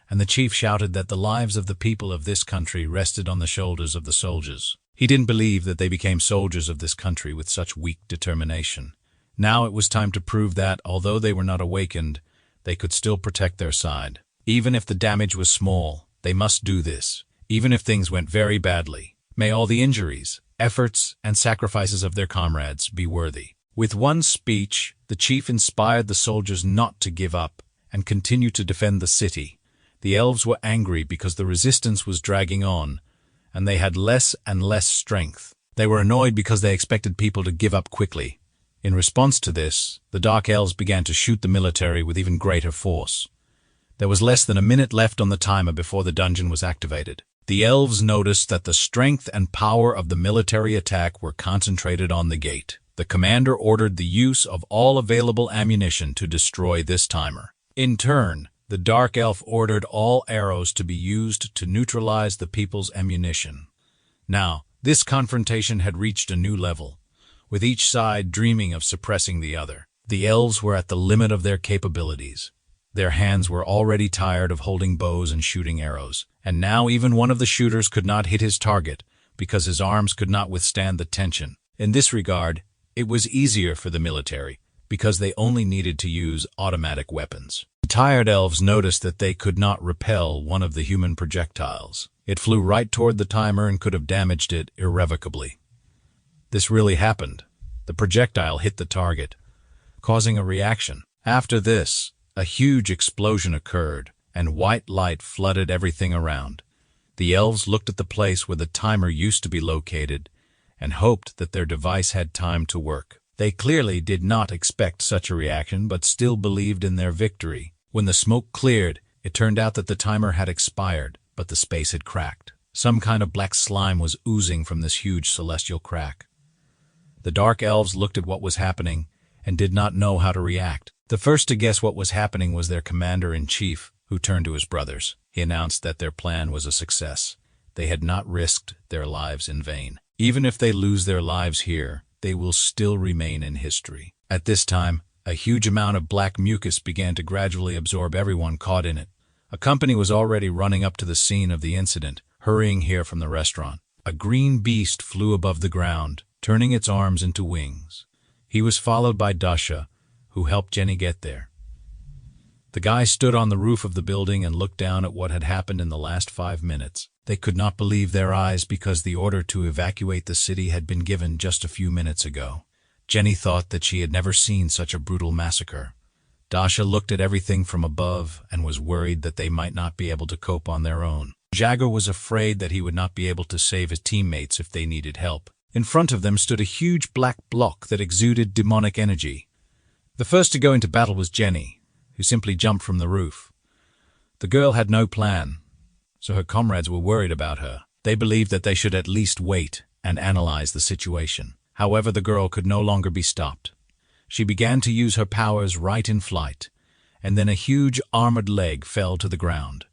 and the chief shouted that the lives of the people of this country rested on the shoulders of the soldiers. He didn't believe that they became soldiers of this country with such weak determination. Now it was time to prove that, although they were not awakened, they could still protect their side. Even if the damage was small, they must do this, even if things went very badly. May all the injuries, efforts, and sacrifices of their comrades be worthy. With one speech, the chief inspired the soldiers not to give up and continue to defend the city. The elves were angry because the resistance was dragging on, and they had less and less strength. They were annoyed because they expected people to give up quickly. In response to this, the Dark Elves began to shoot the military with even greater force. There was less than a minute left on the timer before the dungeon was activated. The elves noticed that the strength and power of the military attack were concentrated on the gate. The commander ordered the use of all available ammunition to destroy this timer. In turn, the Dark Elf ordered all arrows to be used to neutralize the people's ammunition. Now, this confrontation had reached a new level, with each side dreaming of suppressing the other. The elves were at the limit of their capabilities. Their hands were already tired of holding bows and shooting arrows, and now even one of the shooters could not hit his target because his arms could not withstand the tension. In this regard, it was easier for the military because they only needed to use automatic weapons. The tired elves noticed that they could not repel one of the human projectiles. It flew right toward the timer and could have damaged it irrevocably. This really happened. The projectile hit the target, causing a reaction. After this, a huge explosion occurred, and white light flooded everything around. The elves looked at the place where the timer used to be located and hoped that their device had time to work. They clearly did not expect such a reaction, but still believed in their victory. When the smoke cleared, it turned out that the timer had expired, but the space had cracked. Some kind of black slime was oozing from this huge celestial crack. The dark elves looked at what was happening and did not know how to react. The first to guess what was happening was their commander-in-chief, who turned to his brothers. He announced that their plan was a success. They had not risked their lives in vain. Even if they lose their lives here, they will still remain in history. At this time, a huge amount of black mucus began to gradually absorb everyone caught in it. A company was already running up to the scene of the incident, hurrying here from the restaurant. A green beast flew above the ground, turning its arms into wings. He was followed by Dasha, who helped Jenny get there. The guy stood on the roof of the building and looked down at what had happened in the last 5 minutes. They could not believe their eyes because the order to evacuate the city had been given just a few minutes ago. Jenny thought that she had never seen such a brutal massacre. Dasha looked at everything from above and was worried that they might not be able to cope on their own. Jagger was afraid that he would not be able to save his teammates if they needed help. In front of them stood a huge black block that exuded demonic energy. The first to go into battle was Jenny, who simply jumped from the roof. The girl had no plan, so her comrades were worried about her. They believed that they should at least wait and analyze the situation. However, the girl could no longer be stopped. She began to use her powers right in flight, and then a huge armored leg fell to the ground,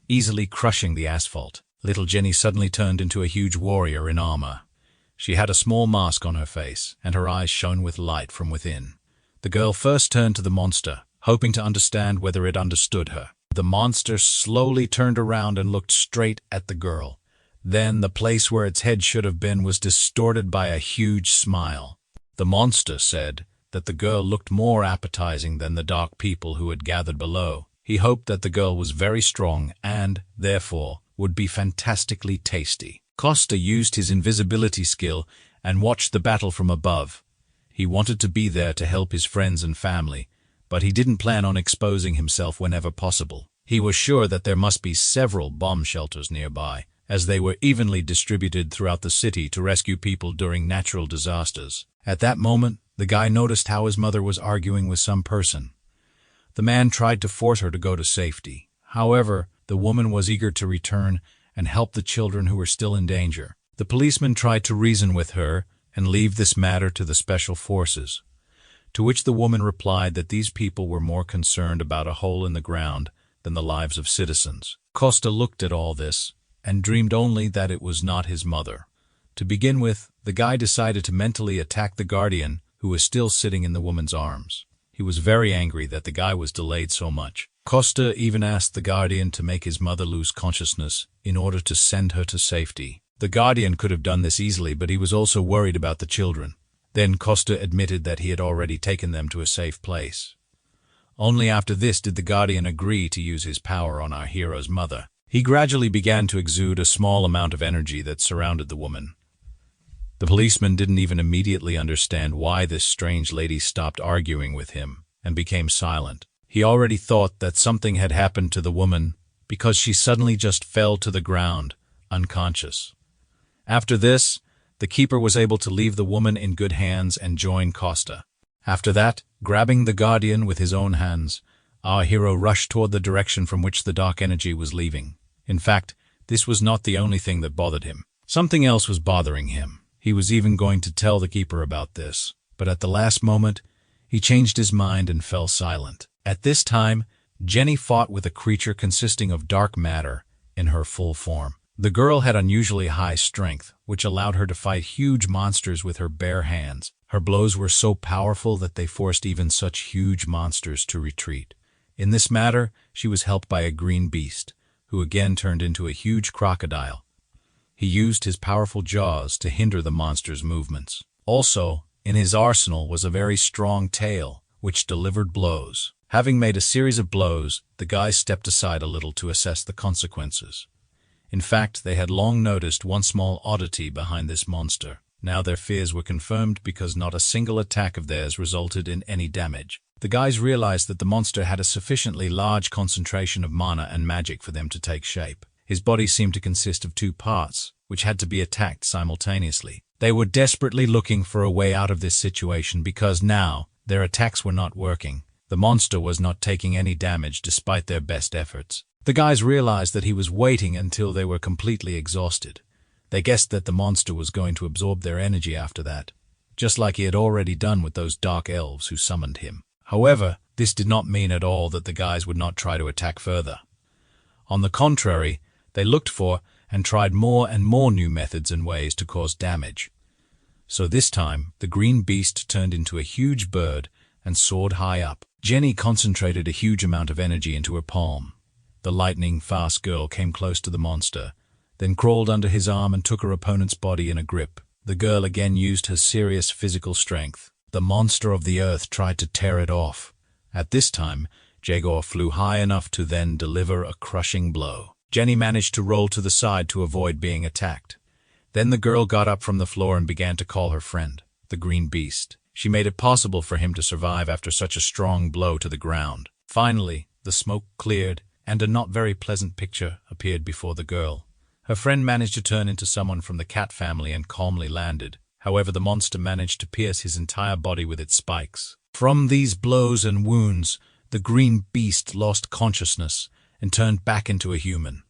easily crushing the asphalt. Little Jenny suddenly turned into a huge warrior in armor. She had a small mask on her face, and her eyes shone with light from within. The girl first turned to the monster, hoping to understand whether it understood her. The monster slowly turned around and looked straight at the girl. Then the place where its head should have been was distorted by a huge smile. The monster said that the girl looked more appetizing than the dark people who had gathered below. He hoped that the girl was very strong and, therefore, would be fantastically tasty. Costa used his invisibility skill and watched the battle from above. He wanted to be there to help his friends and family, but he didn't plan on exposing himself whenever possible. He was sure that there must be several bomb shelters nearby, as they were evenly distributed throughout the city to rescue people during natural disasters. At that moment, the guy noticed how his mother was arguing with some person. The man tried to force her to go to safety. However, the woman was eager to return and help the children who were still in danger. The policeman tried to reason with her and leave this matter to the special forces, to which the woman replied that these people were more concerned about a hole in the ground than the lives of citizens. Costa looked at all this and dreamed only that it was not his mother. To begin with, the guy decided to mentally attack the guardian who was still sitting in the woman's arms. He was very angry that the guy was delayed so much. Costa even asked the guardian to make his mother lose consciousness in order to send her to safety. The guardian could have done this easily, but he was also worried about the children. Then Costa admitted that he had already taken them to a safe place. Only after this did the guardian agree to use his power on our hero's mother. He gradually began to exude a small amount of energy that surrounded the woman. The policeman didn't even immediately understand why this strange lady stopped arguing with him and became silent. He already thought that something had happened to the woman because she suddenly just fell to the ground, unconscious. After this, the keeper was able to leave the woman in good hands and join Costa. After that, grabbing the guardian with his own hands, our hero rushed toward the direction from which the dark energy was leaving. In fact, this was not the only thing that bothered him. Something else was bothering him. He was even going to tell the keeper about this, but at the last moment, he changed his mind and fell silent. At this time, Jenny fought with a creature consisting of dark matter in her full form. The girl had unusually high strength, which allowed her to fight huge monsters with her bare hands. Her blows were so powerful that they forced even such huge monsters to retreat. In this matter, she was helped by a green beast, who again turned into a huge crocodile. He used his powerful jaws to hinder the monster's movements. Also, in his arsenal was a very strong tail, which delivered blows. Having made a series of blows, the guy stepped aside a little to assess the consequences. In fact, they had long noticed one small oddity behind this monster. Now their fears were confirmed because not a single attack of theirs resulted in any damage. The guys realized that the monster had a sufficiently large concentration of mana and magic for them to take shape. His body seemed to consist of two parts, which had to be attacked simultaneously. They were desperately looking for a way out of this situation because now their attacks were not working. The monster was not taking any damage despite their best efforts. The guys realized that he was waiting until they were completely exhausted. They guessed that the monster was going to absorb their energy after that, just like he had already done with those dark elves who summoned him. However, this did not mean at all that the guys would not try to attack further. On the contrary, they looked for and tried more and more new methods and ways to cause damage. So this time, the green beast turned into a huge bird and soared high up. Jenny concentrated a huge amount of energy into her palm. The lightning-fast girl came close to the monster, then crawled under his arm and took her opponent's body in a grip. The girl again used her serious physical strength. The monster of the earth tried to tear it off. At this time, Jaegor flew high enough to then deliver a crushing blow. Jenny managed to roll to the side to avoid being attacked. Then the girl got up from the floor and began to call her friend, the green beast. She made it possible for him to survive after such a strong blow to the ground. Finally, the smoke cleared, and a not very pleasant picture appeared before the girl. Her friend managed to turn into someone from the cat family and calmly landed. However, the monster managed to pierce his entire body with its spikes. From these blows and wounds, the green beast lost consciousness and turned back into a human.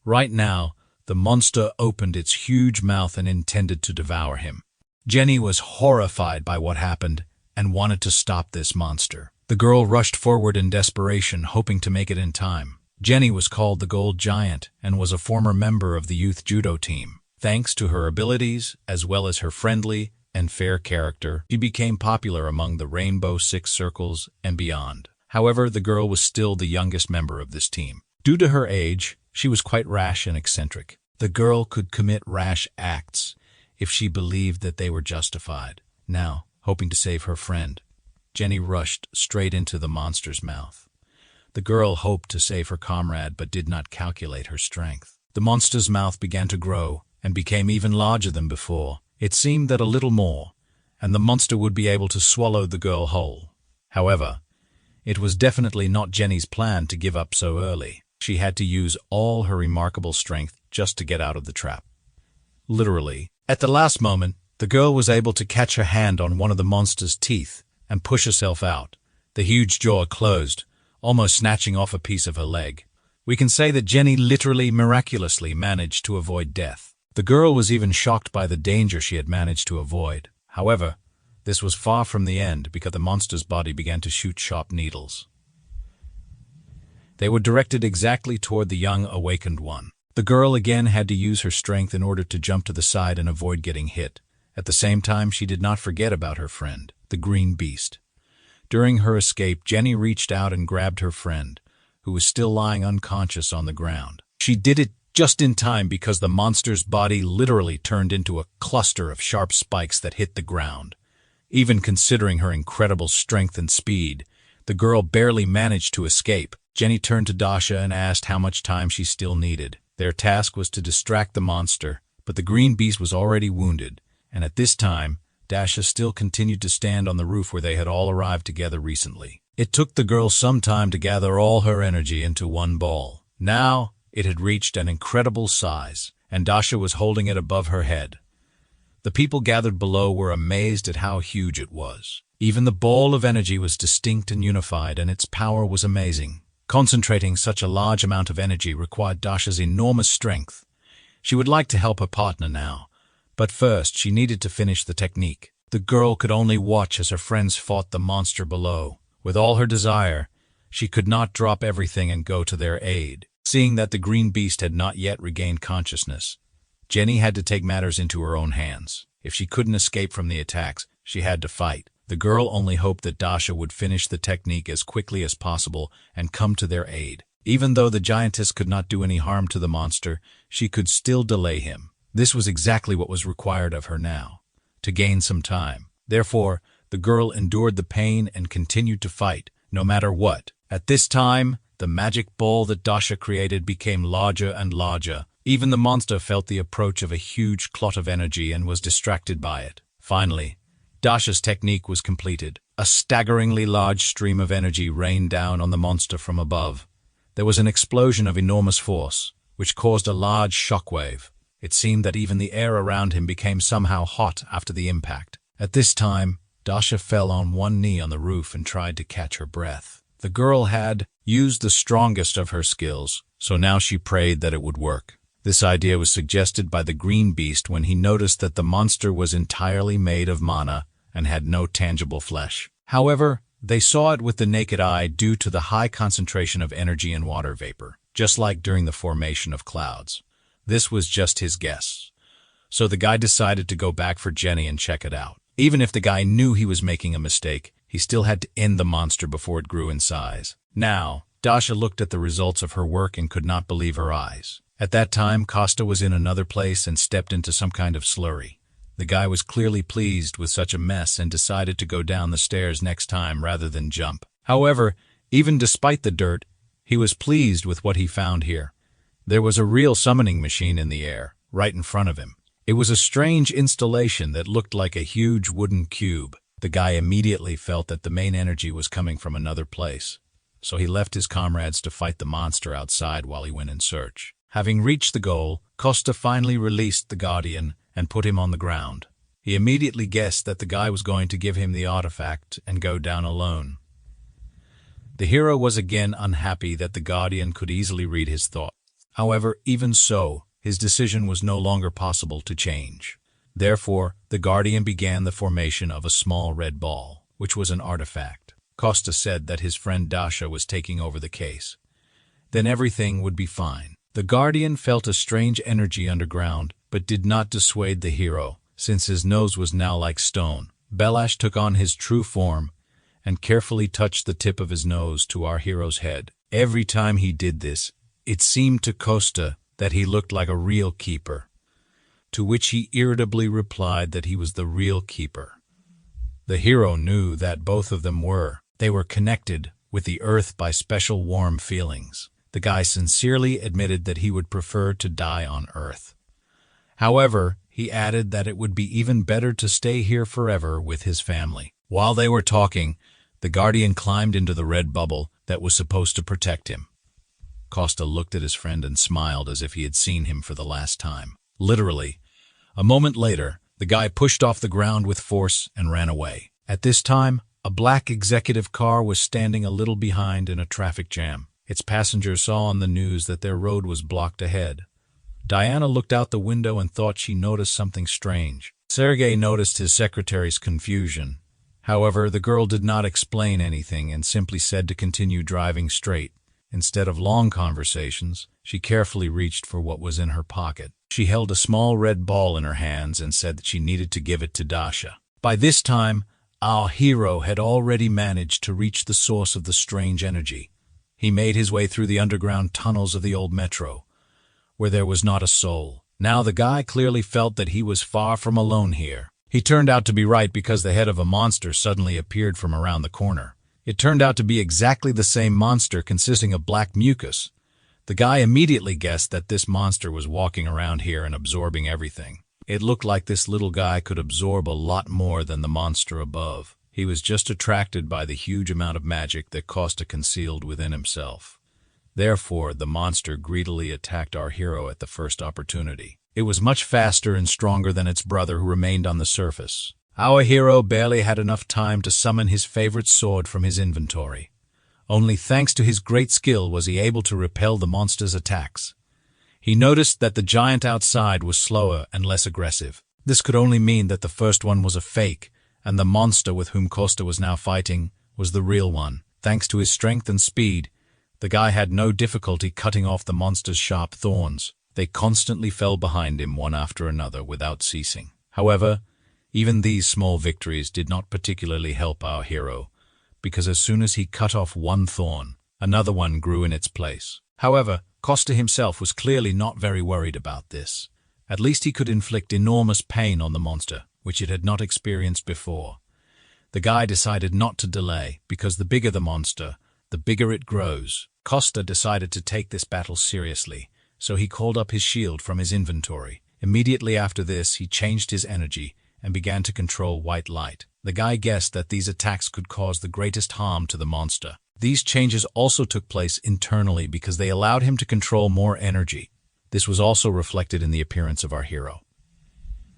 Right now, the monster opened its huge mouth and intended to devour him. Jenny was horrified by what happened and wanted to stop this monster. The girl rushed forward in desperation, hoping to make it in time. Jenny was called the Gold Giant and was a former member of the youth judo team. Thanks to her abilities, as well as her friendly and fair character, she became popular among the Rainbow Six Circles and beyond. However, the girl was still the youngest member of this team. Due to her age, she was quite rash and eccentric. The girl could commit rash acts if she believed that they were justified. Now, hoping to save her friend, Jenny rushed straight into the monster's mouth. The girl hoped to save her comrade but did not calculate her strength. The monster's mouth began to grow and became even larger than before. It seemed that a little more, and the monster would be able to swallow the girl whole. However, it was definitely not Jenny's plan to give up so early. She had to use all her remarkable strength just to get out of the trap. Literally, at the last moment, the girl was able to catch her hand on one of the monster's teeth and push herself out. The huge jaw closed, almost snatching off a piece of her leg. We can say that Jenny literally miraculously managed to avoid death. The girl was even shocked by the danger she had managed to avoid. However, this was far from the end because the monster's body began to shoot sharp needles. They were directed exactly toward the young awakened one. The girl again had to use her strength in order to jump to the side and avoid getting hit. At the same time, she did not forget about her friend, the green beast. During her escape, Jenny reached out and grabbed her friend, who was still lying unconscious on the ground. She did it just in time because the monster's body literally turned into a cluster of sharp spikes that hit the ground. Even considering her incredible strength and speed, the girl barely managed to escape. Jenny turned to Dasha and asked how much time she still needed. Their task was to distract the monster, but the green beast was already wounded, and at this time, Dasha still continued to stand on the roof where they had all arrived together recently. It took the girl some time to gather all her energy into one ball. Now, it had reached an incredible size, and Dasha was holding it above her head. The people gathered below were amazed at how huge it was. Even the ball of energy was distinct and unified, and its power was amazing. Concentrating such a large amount of energy required Dasha's enormous strength. She would like to help her partner now, but first she needed to finish the technique. The girl could only watch as her friends fought the monster below. With all her desire, she could not drop everything and go to their aid. Seeing that the green beast had not yet regained consciousness, Jenny had to take matters into her own hands. If she couldn't escape from the attacks, she had to fight. The girl only hoped that Dasha would finish the technique as quickly as possible and come to their aid. Even though the giantess could not do any harm to the monster, she could still delay him. This was exactly what was required of her now, to gain some time. Therefore, the girl endured the pain and continued to fight, no matter what. At this time, the magic ball that Dasha created became larger and larger, Even the monster felt the approach of a huge clot of energy and was distracted by it. Finally, Dasha's technique was completed. A staggeringly large stream of energy rained down on the monster from above. There was an explosion of enormous force, which caused a large shockwave. It seemed that even the air around him became somehow hot after the impact. At this time, Dasha fell on one knee on the roof and tried to catch her breath. The girl had used the strongest of her skills, so now she prayed that it would work. This idea was suggested by the green beast when he noticed that the monster was entirely made of mana and had no tangible flesh. However, they saw it with the naked eye due to the high concentration of energy and water vapor, just like during the formation of clouds. This was just his guess. So the guy decided to go back for Jenny and check it out. Even if the guy knew he was making a mistake, he still had to end the monster before it grew in size. Now, Dasha looked at the results of her work and could not believe her eyes. At that time, Costa was in another place and stepped into some kind of slurry. The guy was clearly pleased with such a mess and decided to go down the stairs next time rather than jump. However, even despite the dirt, he was pleased with what he found here. There was a real summoning machine in the air, right in front of him. It was a strange installation that looked like a huge wooden cube. The guy immediately felt that the main energy was coming from another place, so he left his comrades to fight the monster outside while he went in search. Having reached the goal, Costa finally released the Guardian and put him on the ground. He immediately guessed that the guy was going to give him the artifact and go down alone. The hero was again unhappy that the Guardian could easily read his thoughts. However, even so, his decision was no longer possible to change. Therefore, the Guardian began the formation of a small red ball, which was an artifact. Costa said that his friend Dasha was taking over the case. Then everything would be fine. The Guardian felt a strange energy underground, but did not dissuade the hero, since his nose was now like stone. Belash took on his true form and carefully touched the tip of his nose to our hero's head. Every time he did this, it seemed to Costa that he looked like a real keeper, to which he irritably replied that he was the real keeper. The hero knew that both of them were. They were connected with the earth by special warm feelings. The guy sincerely admitted that he would prefer to die on Earth. However, he added that it would be even better to stay here forever with his family. While they were talking, the Guardian climbed into the red bubble that was supposed to protect him. Costa looked at his friend and smiled as if he had seen him for the last time. Literally, a moment later, the guy pushed off the ground with force and ran away. At this time, a black executive car was standing a little behind in a traffic jam. Its passengers saw on the news that their road was blocked ahead. Diana looked out the window and thought she noticed something strange. Sergei noticed his secretary's confusion. However, the girl did not explain anything and simply said to continue driving straight. Instead of long conversations, she carefully reached for what was in her pocket. She held a small red ball in her hands and said that she needed to give it to Dasha. By this time, our hero had already managed to reach the source of the strange energy. He made his way through the underground tunnels of the old metro, where there was not a soul. Now the guy clearly felt that he was far from alone here. He turned out to be right because the head of a monster suddenly appeared from around the corner. It turned out to be exactly the same monster consisting of black mucus. The guy immediately guessed that this monster was walking around here and absorbing everything. It looked like this little guy could absorb a lot more than the monster above. He was just attracted by the huge amount of magic that Costa concealed within himself. Therefore, the monster greedily attacked our hero at the first opportunity. It was much faster and stronger than its brother who remained on the surface. Our hero barely had enough time to summon his favorite sword from his inventory. Only thanks to his great skill was he able to repel the monster's attacks. He noticed that the giant outside was slower and less aggressive. This could only mean that the first one was a fake, and the monster with whom Costa was now fighting was the real one. Thanks to his strength and speed, the guy had no difficulty cutting off the monster's sharp thorns. They constantly fell behind him one after another without ceasing. However, even these small victories did not particularly help our hero, because as soon as he cut off one thorn, another one grew in its place. However, Costa himself was clearly not very worried about this. At least he could inflict enormous pain on the monster, which it had not experienced before. The guy decided not to delay, because the bigger the monster, the bigger it grows. Costa decided to take this battle seriously, so he called up his shield from his inventory. Immediately after this, he changed his energy and began to control white light. The guy guessed that these attacks could cause the greatest harm to the monster. These changes also took place internally because they allowed him to control more energy. This was also reflected in the appearance of our hero.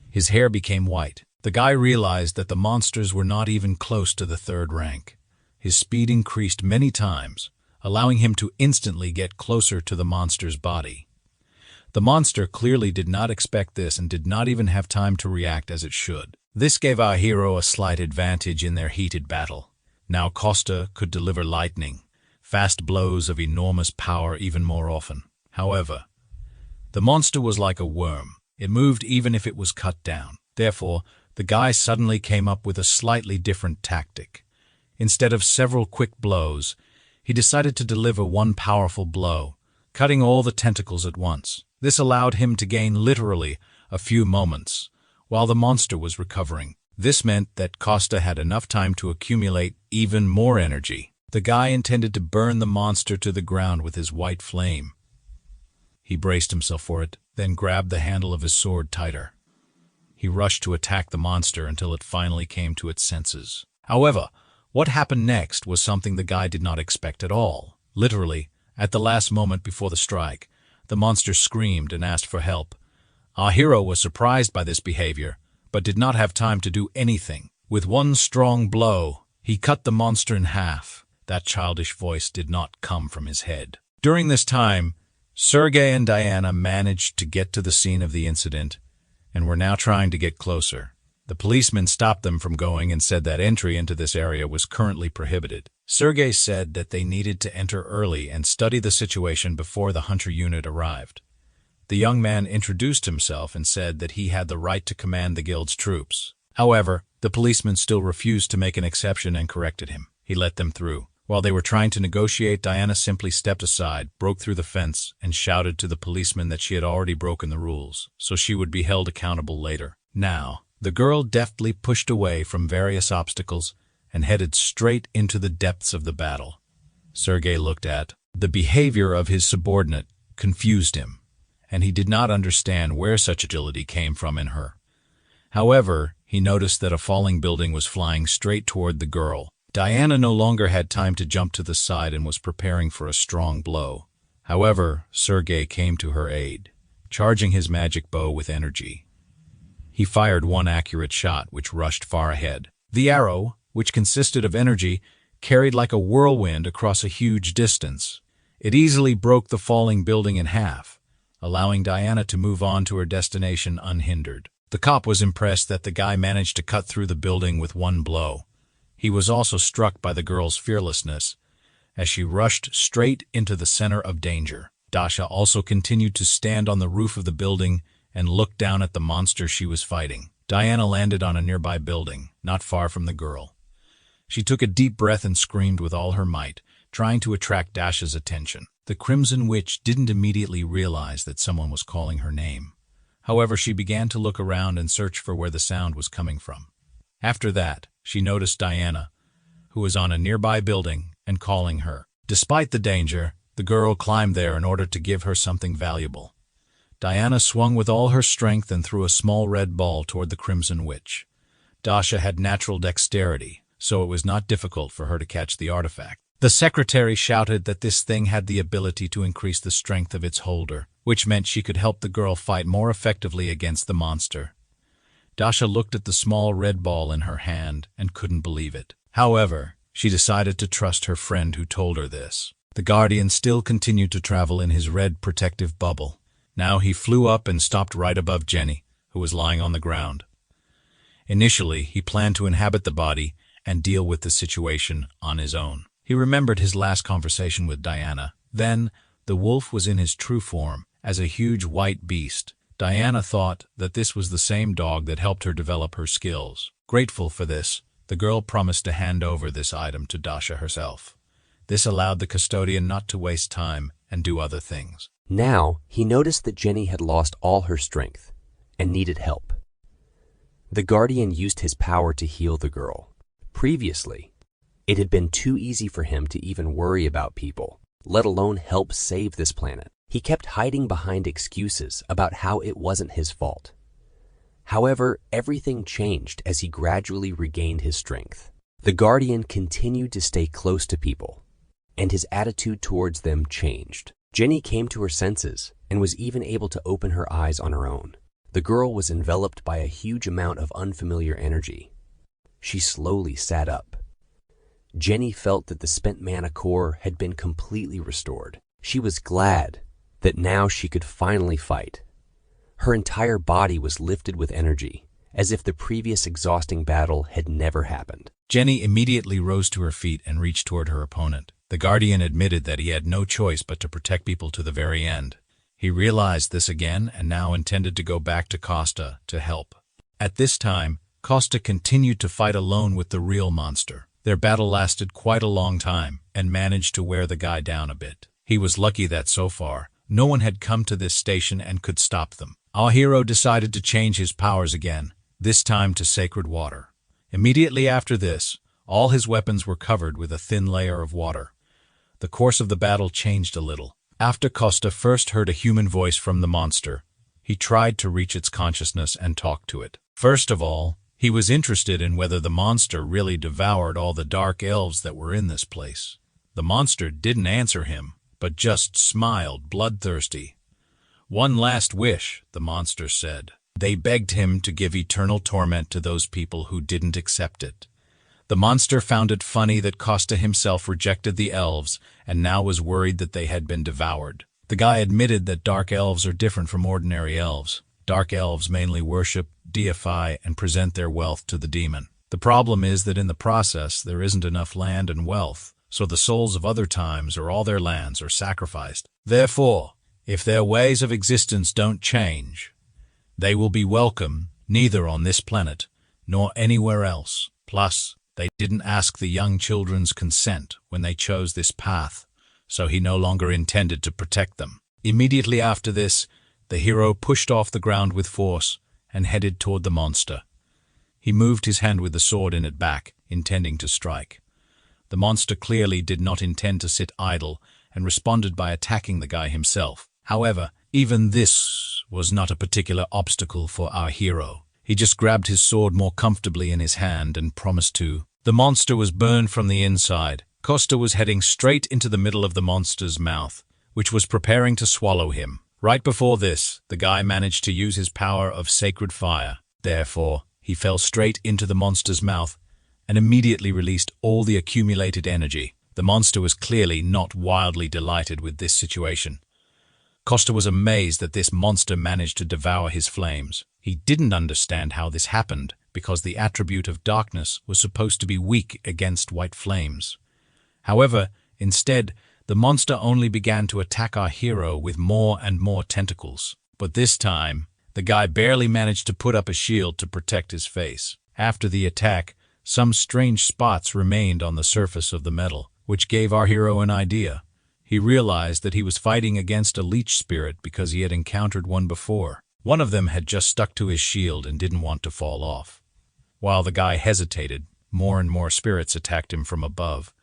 His hair became white. The guy realized that the monsters were not even close to the third rank. His speed increased many times, allowing him to instantly get closer to the monster's body. The monster clearly did not expect this and did not even have time to react as it should. This gave our hero a slight advantage in their heated battle. Now Costa could deliver lightning, fast blows of enormous power even more often. However, the monster was like a worm. It moved even if it was cut down. Therefore, the guy suddenly came up with a slightly different tactic. Instead of several quick blows, he decided to deliver one powerful blow, cutting all the tentacles at once. This allowed him to gain literally a few moments, while the monster was recovering. This meant that Costa had enough time to accumulate even more energy. The guy intended to burn the monster to the ground with his white flame. He braced himself for it, then grabbed the handle of his sword tighter. He rushed to attack the monster until it finally came to its senses. However, what happened next was something the guy did not expect at all. Literally, at the last moment before the strike, the monster screamed and asked for help. Our hero was surprised by this behavior, but did not have time to do anything. With one strong blow, he cut the monster in half. That childish voice did not come from his head. During this time, Sergei and Diana managed to get to the scene of the incident and were now trying to get closer. The policeman stopped them from going and said that entry into this area was currently prohibited. Sergei said that they needed to enter early and study the situation before the hunter unit arrived. The young man introduced himself and said that he had the right to command the guild's troops. However, the policeman still refused to make an exception and corrected him. He let them through. While they were trying to negotiate, Diana simply stepped aside, broke through the fence, and shouted to the policeman that she had already broken the rules, so she would be held accountable later. Now, the girl deftly pushed away from various obstacles and headed straight into the depths of the battle. Sergei looked at the behavior of his subordinate, confused him, and he did not understand where such agility came from in her. However, he noticed that a falling building was flying straight toward the girl. Diana no longer had time to jump to the side and was preparing for a strong blow. However, Sergei came to her aid, charging his magic bow with energy. He fired one accurate shot, which rushed far ahead. The arrow, which consisted of energy, carried like a whirlwind across a huge distance. It easily broke the falling building in half, allowing Diana to move on to her destination unhindered. The cop was impressed that the guy managed to cut through the building with one blow. He was also struck by the girl's fearlessness, as she rushed straight into the center of danger. Dasha also continued to stand on the roof of the building and looked down at the monster she was fighting. Diana landed on a nearby building, not far from the girl. She took a deep breath and screamed with all her might, trying to attract Dasha's attention. The Crimson Witch didn't immediately realize that someone was calling her name. However, she began to look around and search for where the sound was coming from. After that, she noticed Diana, who was on a nearby building, and calling her. Despite the danger, the girl climbed there in order to give her something valuable. Diana swung with all her strength and threw a small red ball toward the Crimson Witch. Dasha had natural dexterity, so it was not difficult for her to catch the artifact. The secretary shouted that this thing had the ability to increase the strength of its holder, which meant she could help the girl fight more effectively against the monster. Dasha looked at the small red ball in her hand and couldn't believe it. However, she decided to trust her friend who told her this. The Guardian still continued to travel in his red protective bubble. Now he flew up and stopped right above Jenny, who was lying on the ground. Initially, he planned to inhabit the body and deal with the situation on his own. He remembered his last conversation with Diana. Then, the wolf was in his true form, as a huge white beast. Diana thought that this was the same dog that helped her develop her skills. Grateful for this, the girl promised to hand over this item to Dasha herself. This allowed the custodian not to waste time and do other things. Now, he noticed that Jenny had lost all her strength and needed help. The Guardian used his power to heal the girl. Previously, it had been too easy for him to even worry about people, let alone help save this planet. He kept hiding behind excuses about how it wasn't his fault. However, everything changed as he gradually regained his strength. The Guardian continued to stay close to people, and his attitude towards them changed. Jenny came to her senses and was even able to open her eyes on her own. The girl was enveloped by a huge amount of unfamiliar energy. She slowly sat up. Jenny felt that the spent mana core had been completely restored. She was glad that now she could finally fight. Her entire body was lifted with energy, as if the previous exhausting battle had never happened. Jenny immediately rose to her feet and reached toward her opponent. The Guardian admitted that he had no choice but to protect people to the very end. He realized this again and now intended to go back to Costa to help. At this time, Costa continued to fight alone with the real monster. Their battle lasted quite a long time and managed to wear the guy down a bit. He was lucky that so far, no one had come to this station and could stop them. Our hero decided to change his powers again, this time to sacred water. Immediately after this, all his weapons were covered with a thin layer of water. The course of the battle changed a little. After Costa first heard a human voice from the monster, he tried to reach its consciousness and talk to it. First of all, he was interested in whether the monster really devoured all the dark elves that were in this place. The monster didn't answer him, but just smiled, bloodthirsty. "One last wish," the monster said. They begged him to give eternal torment to those people who didn't accept it. The monster found it funny that Costa himself rejected the elves and now was worried that they had been devoured. The guy admitted that dark elves are different from ordinary elves. Dark elves mainly worship, deify, and present their wealth to the demon. The problem is that in the process there isn't enough land and wealth, so the souls of other times or all their lands are sacrificed. Therefore, if their ways of existence don't change, they will be welcome neither on this planet nor anywhere else. Plus, they didn't ask the young children's consent when they chose this path, so he no longer intended to protect them. Immediately after this, the hero pushed off the ground with force and headed toward the monster. He moved his hand with the sword in it back, intending to strike. The monster clearly did not intend to sit idle and responded by attacking the guy himself. However, even this was not a particular obstacle for our hero. He just grabbed his sword more comfortably in his hand and promised to. The monster was burned from the inside. Costa was heading straight into the middle of the monster's mouth, which was preparing to swallow him. Right before this, the guy managed to use his power of sacred fire. Therefore, he fell straight into the monster's mouth and immediately released all the accumulated energy. The monster was clearly not wildly delighted with this situation. Costa was amazed that this monster managed to devour his flames. He didn't understand how this happened because the attribute of darkness was supposed to be weak against white flames. However, instead, the monster only began to attack our hero with more and more tentacles. But this time, the guy barely managed to put up a shield to protect his face. After the attack, some strange spots remained on the surface of the metal, which gave our hero an idea. He realized that he was fighting against a leech spirit because he had encountered one before. One of them had just stuck to his shield and didn't want to fall off. While the guy hesitated, more and more spirits attacked him from above.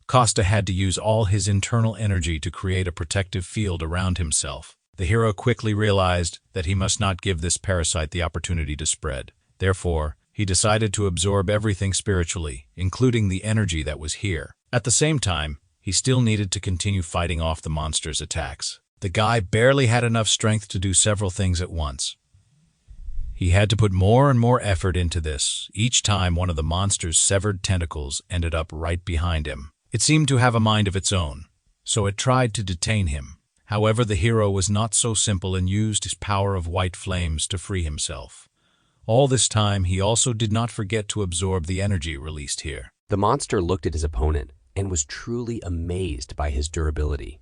Costa had to use all his internal energy to create a protective field around himself. The hero quickly realized that he must not give this parasite the opportunity to spread. Therefore, he decided to absorb everything spiritually, including the energy that was here. At the same time, he still needed to continue fighting off the monster's attacks. The guy barely had enough strength to do several things at once. He had to put more and more effort into this. Each time one of the monster's severed tentacles ended up right behind him. It seemed to have a mind of its own, so it tried to detain him. However, the hero was not so simple and used his power of white flames to free himself. All this time, he also did not forget to absorb the energy released here. The monster looked at his opponent and was truly amazed by his durability.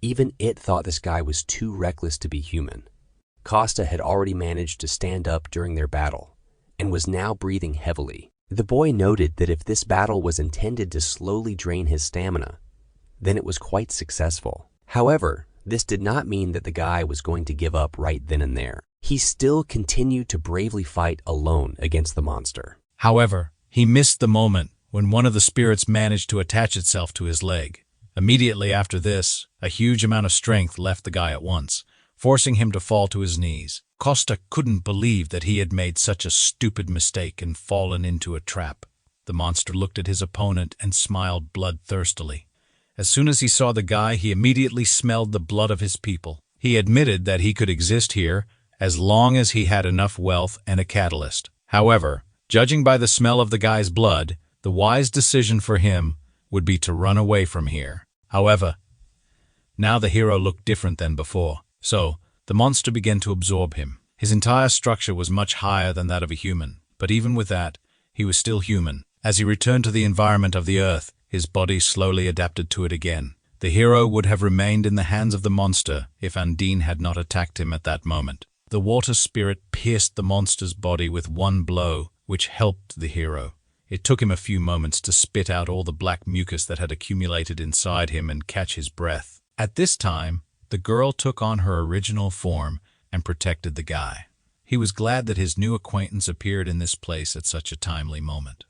Even it thought this guy was too reckless to be human. Costa had already managed to stand up during their battle and was now breathing heavily. The boy noted that if this battle was intended to slowly drain his stamina, then it was quite successful. However, this did not mean that the guy was going to give up right then and there. He still continued to bravely fight alone against the monster. However, he missed the moment when one of the spirits managed to attach itself to his leg. Immediately after this, a huge amount of strength left the guy at once, forcing him to fall to his knees. Costa couldn't believe that he had made such a stupid mistake and fallen into a trap. The monster looked at his opponent and smiled bloodthirstily. As soon as he saw the guy, he immediately smelled the blood of his people. He admitted that he could exist here as long as he had enough wealth and a catalyst. However, judging by the smell of the guy's blood, the wise decision for him would be to run away from here. However, now the hero looked different than before, so the monster began to absorb him. His entire structure was much higher than that of a human, but even with that, he was still human. As he returned to the environment of the earth, his body slowly adapted to it again. The hero would have remained in the hands of the monster if Undine had not attacked him at that moment. The water spirit pierced the monster's body with one blow, which helped the hero. It took him a few moments to spit out all the black mucus that had accumulated inside him and catch his breath. At this time, the girl took on her original form and protected the guy. He was glad that his new acquaintance appeared in this place at such a timely moment.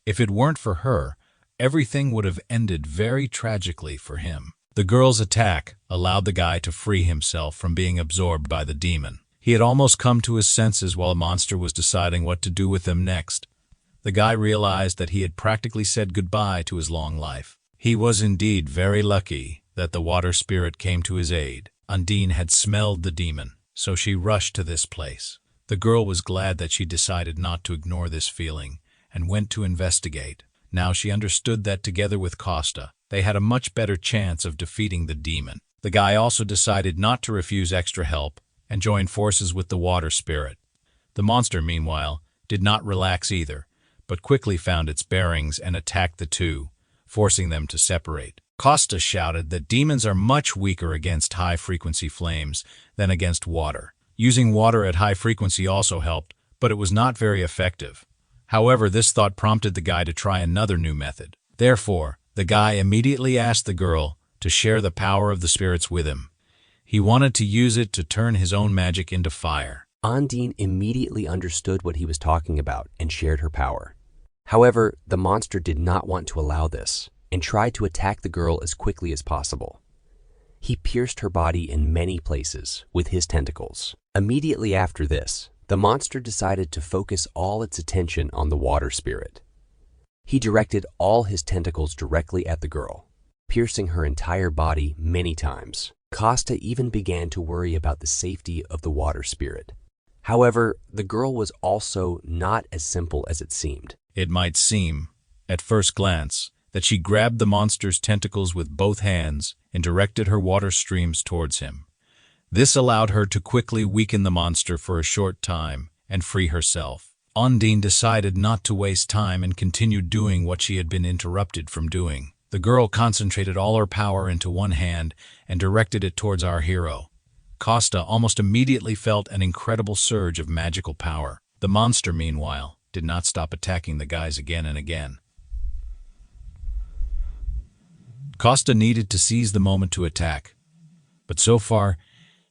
If it weren't for her, everything would have ended very tragically for him. The girl's attack allowed the guy to free himself from being absorbed by the demon. He had almost come to his senses while a monster was deciding what to do with him next. The guy realized that he had practically said goodbye to his long life. He was indeed very lucky that the water spirit came to his aid. Undine had smelled the demon, so she rushed to this place. The girl was glad that she decided not to ignore this feeling and went to investigate. Now she understood that together with Costa, they had a much better chance of defeating the demon. The guy also decided not to refuse extra help and joined forces with the water spirit. The monster, meanwhile, did not relax either, but quickly found its bearings and attacked the two, forcing them to separate. Costa shouted that demons are much weaker against high-frequency flames than against water. Using water at high frequency also helped, but it was not very effective. However, this thought prompted the guy to try another new method. Therefore, the guy immediately asked the girl to share the power of the spirits with him. He wanted to use it to turn his own magic into fire. Undine immediately understood what he was talking about and shared her power. However, the monster did not want to allow this and tried to attack the girl as quickly as possible. He pierced her body in many places with his tentacles. Immediately after this, the monster decided to focus all its attention on the water spirit. He directed all his tentacles directly at the girl, piercing her entire body many times. Costa even began to worry about the safety of the water spirit. However, the girl was also not as simple as it seemed. It might seem, at first glance, that she grabbed the monster's tentacles with both hands and directed her water streams towards him. This allowed her to quickly weaken the monster for a short time and free herself. Undine decided not to waste time and continued doing what she had been interrupted from doing. The girl concentrated all her power into one hand and directed it towards our hero. Costa almost immediately felt an incredible surge of magical power. The monster, meanwhile, did not stop attacking the guys again and again. Costa needed to seize the moment to attack, but so far,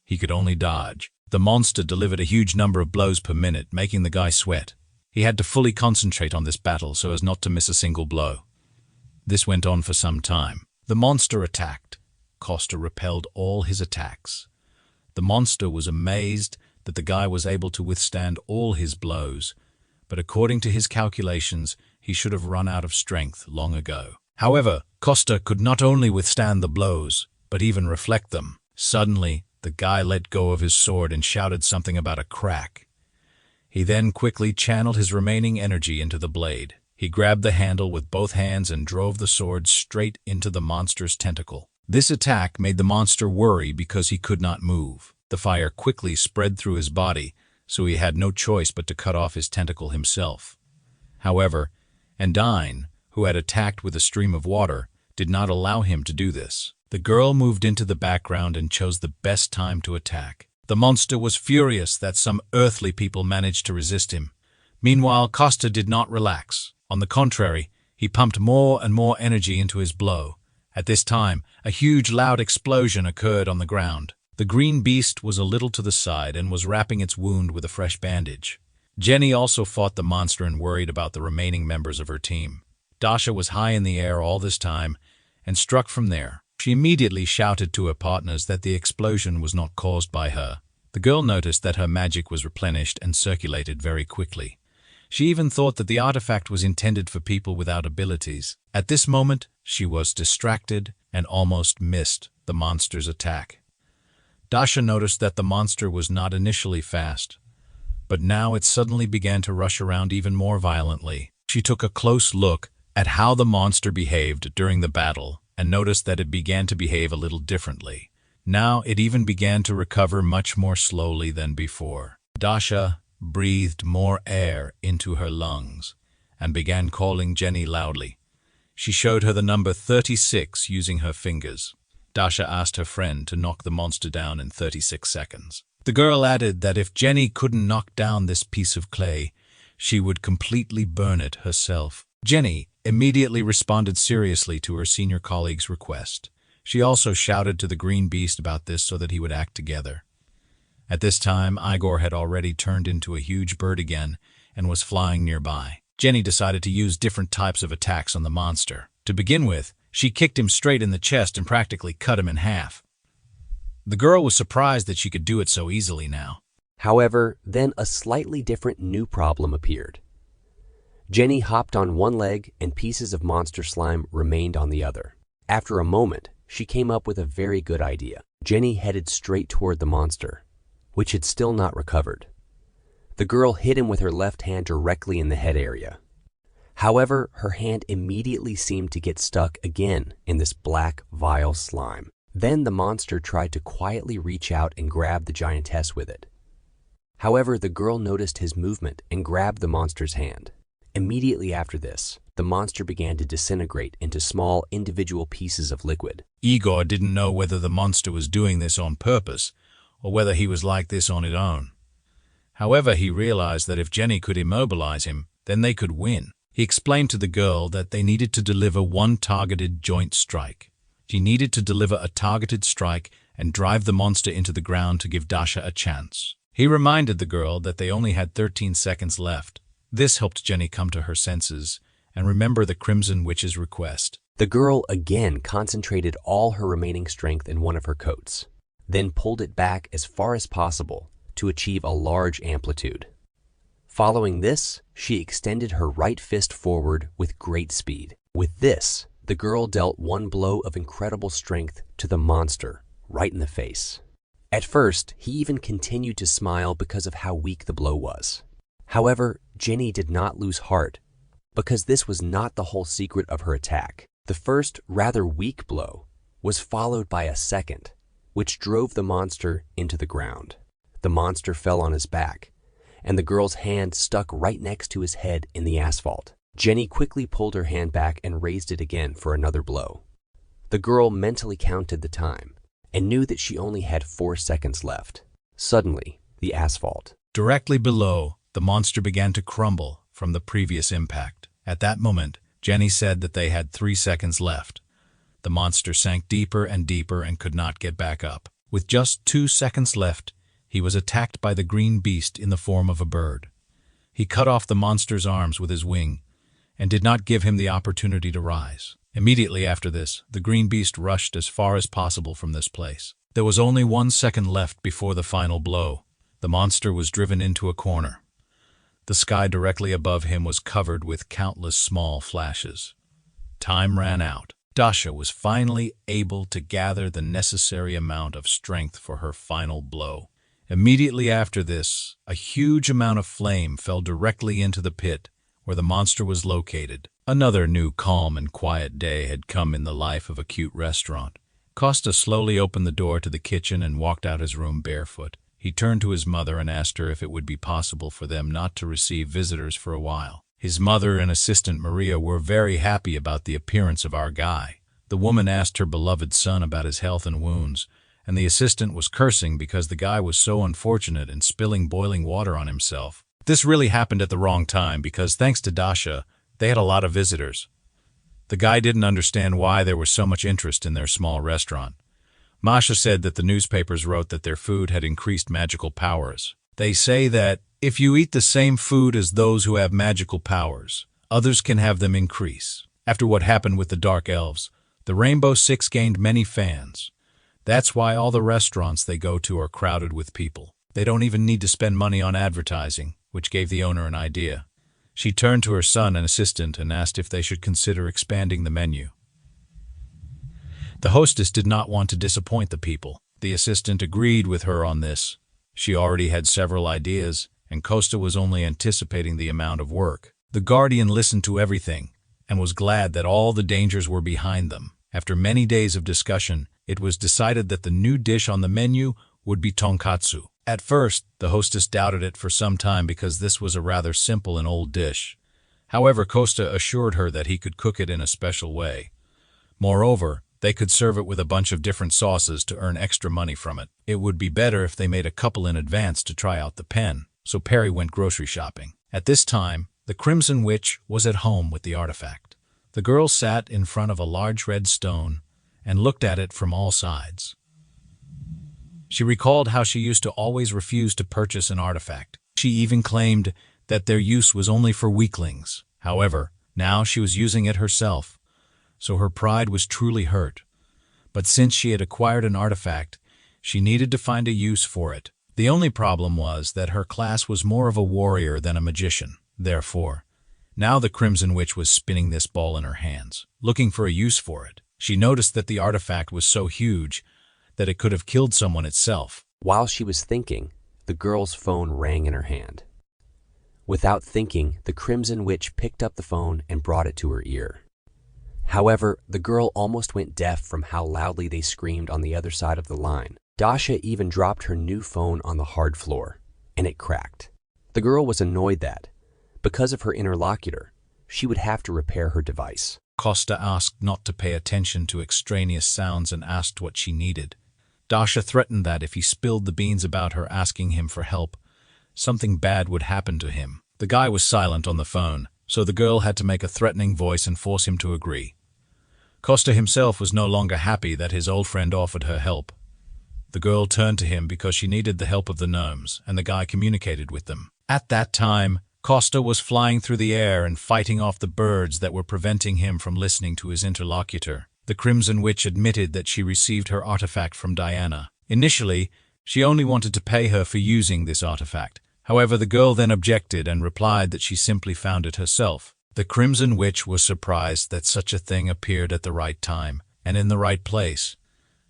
he could only dodge. The monster delivered a huge number of blows per minute, making the guy sweat. He had to fully concentrate on this battle so as not to miss a single blow. This went on for some time. The monster attacked. Costa repelled all his attacks. The monster was amazed that the guy was able to withstand all his blows, but according to his calculations, he should have run out of strength long ago. However, Costa could not only withstand the blows, but even reflect them. Suddenly, the guy let go of his sword and shouted something about a crack. He then quickly channeled his remaining energy into the blade. He grabbed the handle with both hands and drove the sword straight into the monster's tentacle. This attack made the monster worry because he could not move. The fire quickly spread through his body, so he had no choice but to cut off his tentacle himself. However, Undine, who had attacked with a stream of water, did not allow him to do this. The girl moved into the background and chose the best time to attack. The monster was furious that some earthly people managed to resist him. Meanwhile, Costa did not relax. On the contrary, he pumped more and more energy into his blow. At this time, a huge loud explosion occurred on the ground. The green beast was a little to the side and was wrapping its wound with a fresh bandage. Jenny also fought the monster and worried about the remaining members of her team. Dasha was high in the air all this time, and struck from there. She immediately shouted to her partners that the explosion was not caused by her. The girl noticed that her magic was replenished and circulated very quickly. She even thought that the artifact was intended for people without abilities. At this moment, she was distracted and almost missed the monster's attack. Dasha noticed that the monster was not initially fast, but now it suddenly began to rush around even more violently. She took a close look at how the monster behaved during the battle and noticed that it began to behave a little differently. Now it even began to recover much more slowly than before. Dasha breathed more air into her lungs and began calling Jenny loudly. She showed her the number 36 using her fingers. Dasha asked her friend to knock the monster down in 36 seconds. The girl added that if Jenny couldn't knock down this piece of clay, she would completely burn it herself. Jenny immediately responded seriously to her senior colleague's request. She also shouted to the green beast about this so that he would act together. At this time, Igor had already turned into a huge bird again and was flying nearby. Jenny decided to use different types of attacks on the monster. To begin with, she kicked him straight in the chest and practically cut him in half. The girl was surprised that she could do it so easily now. However, then a slightly different new problem appeared. Jenny hopped on one leg and pieces of monster slime remained on the other. After a moment, she came up with a very good idea. Jenny headed straight toward the monster, which had still not recovered. The girl hit him with her left hand directly in the head area. However, her hand immediately seemed to get stuck again in this black, vile slime. Then the monster tried to quietly reach out and grab the giantess with it. However, the girl noticed his movement and grabbed the monster's hand. Immediately after this, the monster began to disintegrate into small individual pieces of liquid. Igor didn't know whether the monster was doing this on purpose or whether he was like this on his own. However, he realized that if Jenny could immobilize him, then they could win. He explained to the girl that they needed to deliver one targeted joint strike. She needed to deliver a targeted strike and drive the monster into the ground to give Dasha a chance. He reminded the girl that they only had 13 seconds left. This helped Jenny come to her senses and remember the Crimson Witch's request. The girl again concentrated all her remaining strength in one of her coats, then pulled it back as far as possible to achieve a large amplitude. Following this, she extended her right fist forward with great speed. With this, the girl dealt one blow of incredible strength to the monster right in the face. At first, he even continued to smile because of how weak the blow was. However, Jenny did not lose heart because this was not the whole secret of her attack. The first, rather weak blow was followed by a second, which drove the monster into the ground. The monster fell on his back, and the girl's hand stuck right next to his head in the asphalt. Jenny quickly pulled her hand back and raised it again for another blow. The girl mentally counted the time and knew that she only had 4 seconds left. Suddenly, the asphalt. Directly below, the monster began to crumble from the previous impact. At that moment, Jenny said that they had 3 seconds left. The monster sank deeper and deeper and could not get back up. With just 2 seconds left, he was attacked by the green beast in the form of a bird. He cut off the monster's arms with his wing and did not give him the opportunity to rise. Immediately after this, the green beast rushed as far as possible from this place. There was only 1 second left before the final blow. The monster was driven into a corner. The sky directly above him was covered with countless small flashes. Time ran out. Dasha was finally able to gather the necessary amount of strength for her final blow. Immediately after this, a huge amount of flame fell directly into the pit where the monster was located. Another new calm and quiet day had come in the life of a cute restaurant. Costa slowly opened the door to the kitchen and walked out his room barefoot. He turned to his mother and asked her if it would be possible for them not to receive visitors for a while. His mother and assistant Maria were very happy about the appearance of our guy. The woman asked her beloved son about his health and wounds, and the assistant was cursing because the guy was so unfortunate in spilling boiling water on himself. This really happened at the wrong time because, thanks to Dasha, they had a lot of visitors. The guy didn't understand why there was so much interest in their small restaurant. Masha said that the newspapers wrote that their food had increased magical powers. They say that if you eat the same food as those who have magical powers, others can have them increase. After what happened with the Dark Elves, The Rainbow Six gained many fans. That's why all the restaurants they go to are crowded with people. They don't even need to spend money on advertising, which gave the owner an idea. She turned to her son and assistant and asked if they should consider expanding the menu. The hostess did not want to disappoint the people. The assistant agreed with her on this. She already had several ideas, and Costa was only anticipating the amount of work. The guardian listened to everything and was glad that all the dangers were behind them. After many days of discussion, it was decided that the new dish on the menu would be tonkatsu. At first, the hostess doubted it for some time because this was a rather simple and old dish. However, Costa assured her that he could cook it in a special way. Moreover, they could serve it with a bunch of different sauces to earn extra money from it. It would be better if they made a couple in advance to try out the pen, so Perry went grocery shopping. At this time, the Crimson Witch was at home with the artifact. The girl sat in front of a large red stone and looked at it from all sides. She recalled how she used to always refuse to purchase an artifact. She even claimed that their use was only for weaklings. However, now she was using it herself, so her pride was truly hurt. But since she had acquired an artifact, she needed to find a use for it. The only problem was that her class was more of a warrior than a magician. Therefore, now the Crimson Witch was spinning this ball in her hands, looking for a use for it. She noticed that the artifact was so huge that it could have killed someone itself. While she was thinking, the girl's phone rang in her hand. Without thinking, the Crimson Witch picked up the phone and brought it to her ear. However, the girl almost went deaf from how loudly they screamed on the other side of the line. Dasha even dropped her new phone on the hard floor, and it cracked. The girl was annoyed that, because of her interlocutor, she would have to repair her device. Costa asked not to pay attention to extraneous sounds and asked what she needed. Dasha threatened that if he spilled the beans about her asking him for help, something bad would happen to him. The guy was silent on the phone, so the girl had to make a threatening voice and force him to agree. Costa himself was no longer happy that his old friend offered her help. The girl turned to him because she needed the help of the gnomes, and the guy communicated with them. At that time, Costa was flying through the air and fighting off the birds that were preventing him from listening to his interlocutor. The Crimson Witch admitted that she received her artifact from Diana. Initially, she only wanted to pay her for using this artifact. However, the girl then objected and replied that she simply found it herself. The Crimson Witch was surprised that such a thing appeared at the right time and in the right place.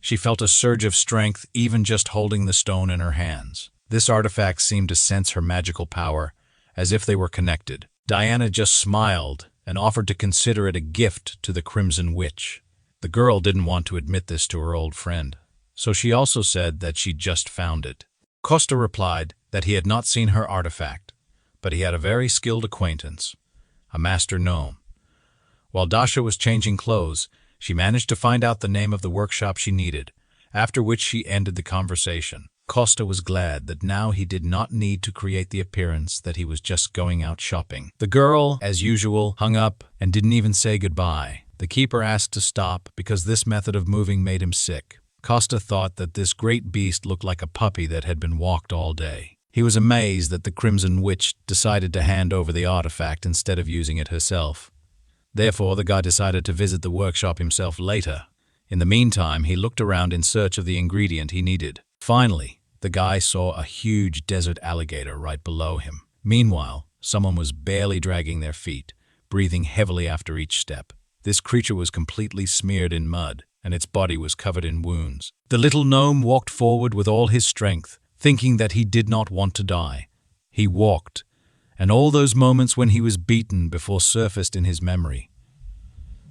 She felt a surge of strength even just holding the stone in her hands. This artifact seemed to sense her magical power, as if they were connected. Diana just smiled and offered to consider it a gift to the Crimson Witch. The girl didn't want to admit this to her old friend, so she also said that she just found it. Costa replied that he had not seen her artifact, but he had a very skilled acquaintance, a master gnome. While Dasha was changing clothes, she managed to find out the name of the workshop she needed, after which she ended the conversation. Costa was glad that now he did not need to create the appearance that he was just going out shopping. The girl, as usual, hung up and didn't even say goodbye. The keeper asked to stop because this method of moving made him sick. Costa thought that this great beast looked like a puppy that had been walked all day. He was amazed that the Crimson Witch decided to hand over the artifact instead of using it herself. Therefore, the guy decided to visit the workshop himself later. In the meantime, he looked around in search of the ingredient he needed. Finally, the guy saw a huge desert alligator right below him. Meanwhile, someone was barely dragging their feet, breathing heavily after each step. This creature was completely smeared in mud, and its body was covered in wounds. The little gnome walked forward with all his strength, thinking that he did not want to die. He walked, and all those moments when he was beaten before surfaced in his memory.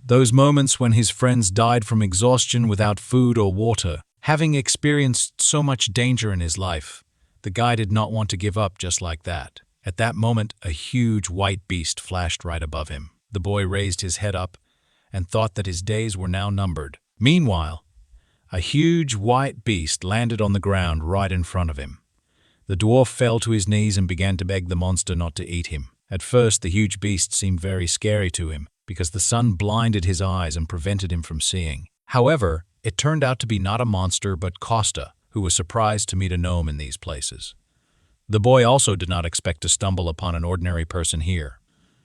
Those moments when his friends died from exhaustion without food or water. Having experienced so much danger in his life, the guy did not want to give up just like that. At that moment, a huge white beast flashed right above him. The boy raised his head up and thought that his days were now numbered. Meanwhile, a huge white beast landed on the ground right in front of him. The dwarf fell to his knees and began to beg the monster not to eat him. At first, the huge beast seemed very scary to him because the sun blinded his eyes and prevented him from seeing. However, it turned out to be not a monster but Costa, who was surprised to meet a gnome in these places. The boy also did not expect to stumble upon an ordinary person here.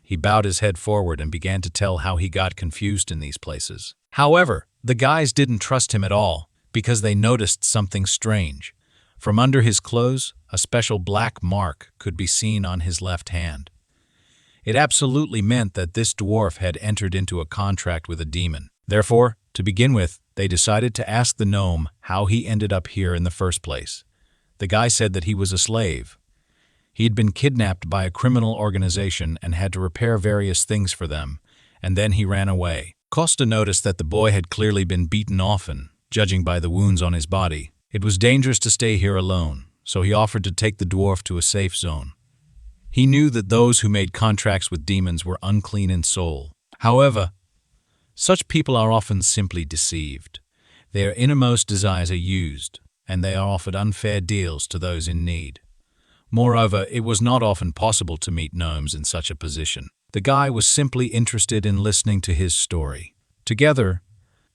He bowed his head forward and began to tell how he got confused in these places. However, the guys didn't trust him at all because they noticed something strange. From under his clothes, a special black mark could be seen on his left hand. It absolutely meant that this dwarf had entered into a contract with a demon. Therefore, to begin with, they decided to ask the gnome how he ended up here in the first place. The guy said that he was a slave. He had been kidnapped by a criminal organization and had to repair various things for them, and then he ran away. Costa noticed that the boy had clearly been beaten often, judging by the wounds on his body. It was dangerous to stay here alone, so he offered to take the dwarf to a safe zone. He knew that those who made contracts with demons were unclean in soul. However, such people are often simply deceived. Their innermost desires are used, and they are offered unfair deals to those in need. Moreover, it was not often possible to meet gnomes in such a position. The guy was simply interested in listening to his story. Together,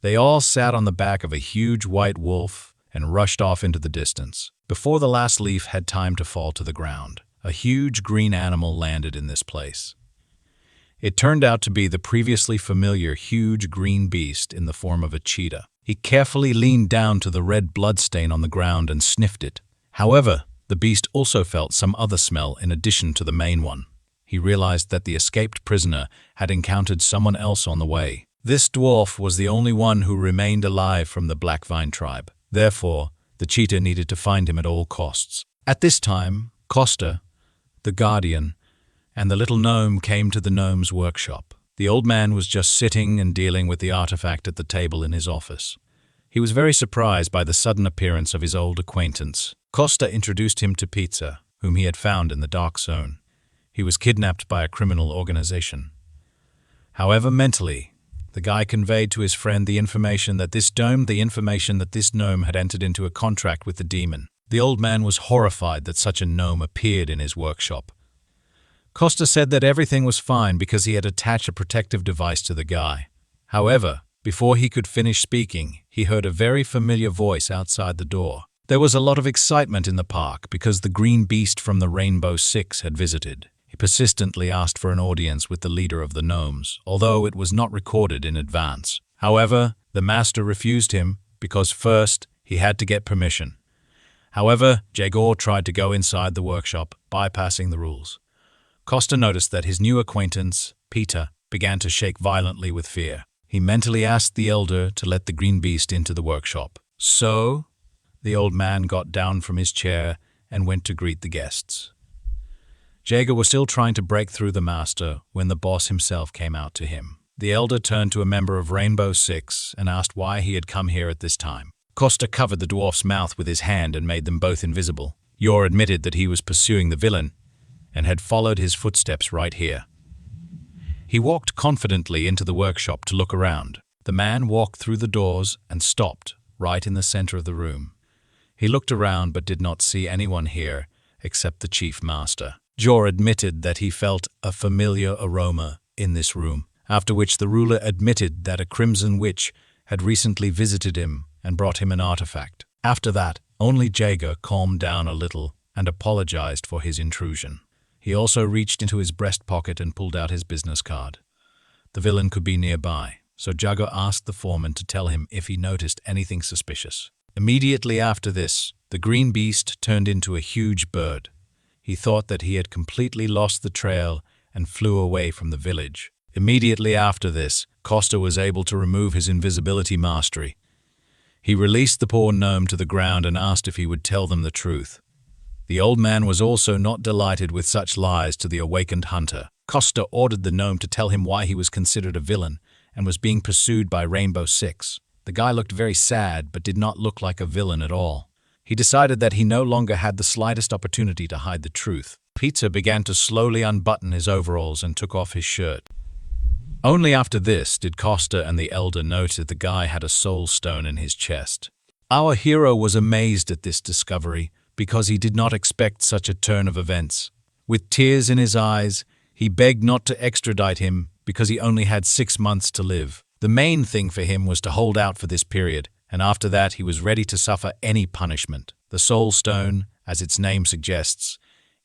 they all sat on the back of a huge white wolf and rushed off into the distance. Before the last leaf had time to fall to the ground, a huge green animal landed in this place. It turned out to be the previously familiar huge green beast in the form of a cheetah. He carefully leaned down to the red bloodstain on the ground and sniffed it. However, the beast also felt some other smell in addition to the main one. He realized that the escaped prisoner had encountered someone else on the way. This dwarf was the only one who remained alive from the Blackvine tribe. Therefore, the cheetah needed to find him at all costs. At this time, Costa, the guardian, and the little gnome came to the gnome's workshop. The old man was just sitting and dealing with the artifact at the table in his office. He was very surprised by the sudden appearance of his old acquaintance. Costa introduced him to Pizza, whom he had found in the dark zone. He was kidnapped by a criminal organization. However, mentally, the guy conveyed to his friend the information that this gnome had entered into a contract with the demon. The old man was horrified that such a gnome appeared in his workshop. Costa said that everything was fine because he had attached a protective device to the guy. However, before he could finish speaking, he heard a very familiar voice outside the door. There was a lot of excitement in the park because the green beast from the Rainbow Six had visited. He persistently asked for an audience with the leader of the gnomes, although it was not recorded in advance. However, the master refused him because first he had to get permission. However, Jagor tried to go inside the workshop, bypassing the rules. Costa noticed that his new acquaintance, Peter, began to shake violently with fear. He mentally asked the elder to let the green beast into the workshop. So, the old man got down from his chair and went to greet the guests. Jaeger was still trying to break through the master when the boss himself came out to him. The elder turned to a member of Rainbow Six and asked why he had come here at this time. Costa covered the dwarf's mouth with his hand and made them both invisible. Yor admitted that he was pursuing the villain and had followed his footsteps right here. He walked confidently into the workshop to look around. The man walked through the doors and stopped right in the center of the room. He looked around but did not see anyone here except the chief master. Jor admitted that he felt a familiar aroma in this room, after which the ruler admitted that a crimson witch had recently visited him and brought him an artifact. After that, only Jaeger calmed down a little and apologized for his intrusion. He also reached into his breast pocket and pulled out his business card. The villain could be nearby, so Jaeger asked the foreman to tell him if he noticed anything suspicious. Immediately after this, the green beast turned into a huge bird. He thought that he had completely lost the trail and flew away from the village. Immediately after this, Costa was able to remove his invisibility mastery. He released the poor gnome to the ground and asked if he would tell them the truth. The old man was also not delighted with such lies to the awakened hunter. Costa ordered the gnome to tell him why he was considered a villain and was being pursued by Rainbow Six. The guy looked very sad but did not look like a villain at all. He decided that he no longer had the slightest opportunity to hide the truth. Pizza began to slowly unbutton his overalls and took off his shirt. Only after this did Costa and the elder note that the guy had a soul stone in his chest. Our hero was amazed at this discovery because he did not expect such a turn of events. With tears in his eyes, he begged not to extradite him because he only had 6 months to live. The main thing for him was to hold out for this period, and after that he was ready to suffer any punishment. The soul stone, as its name suggests,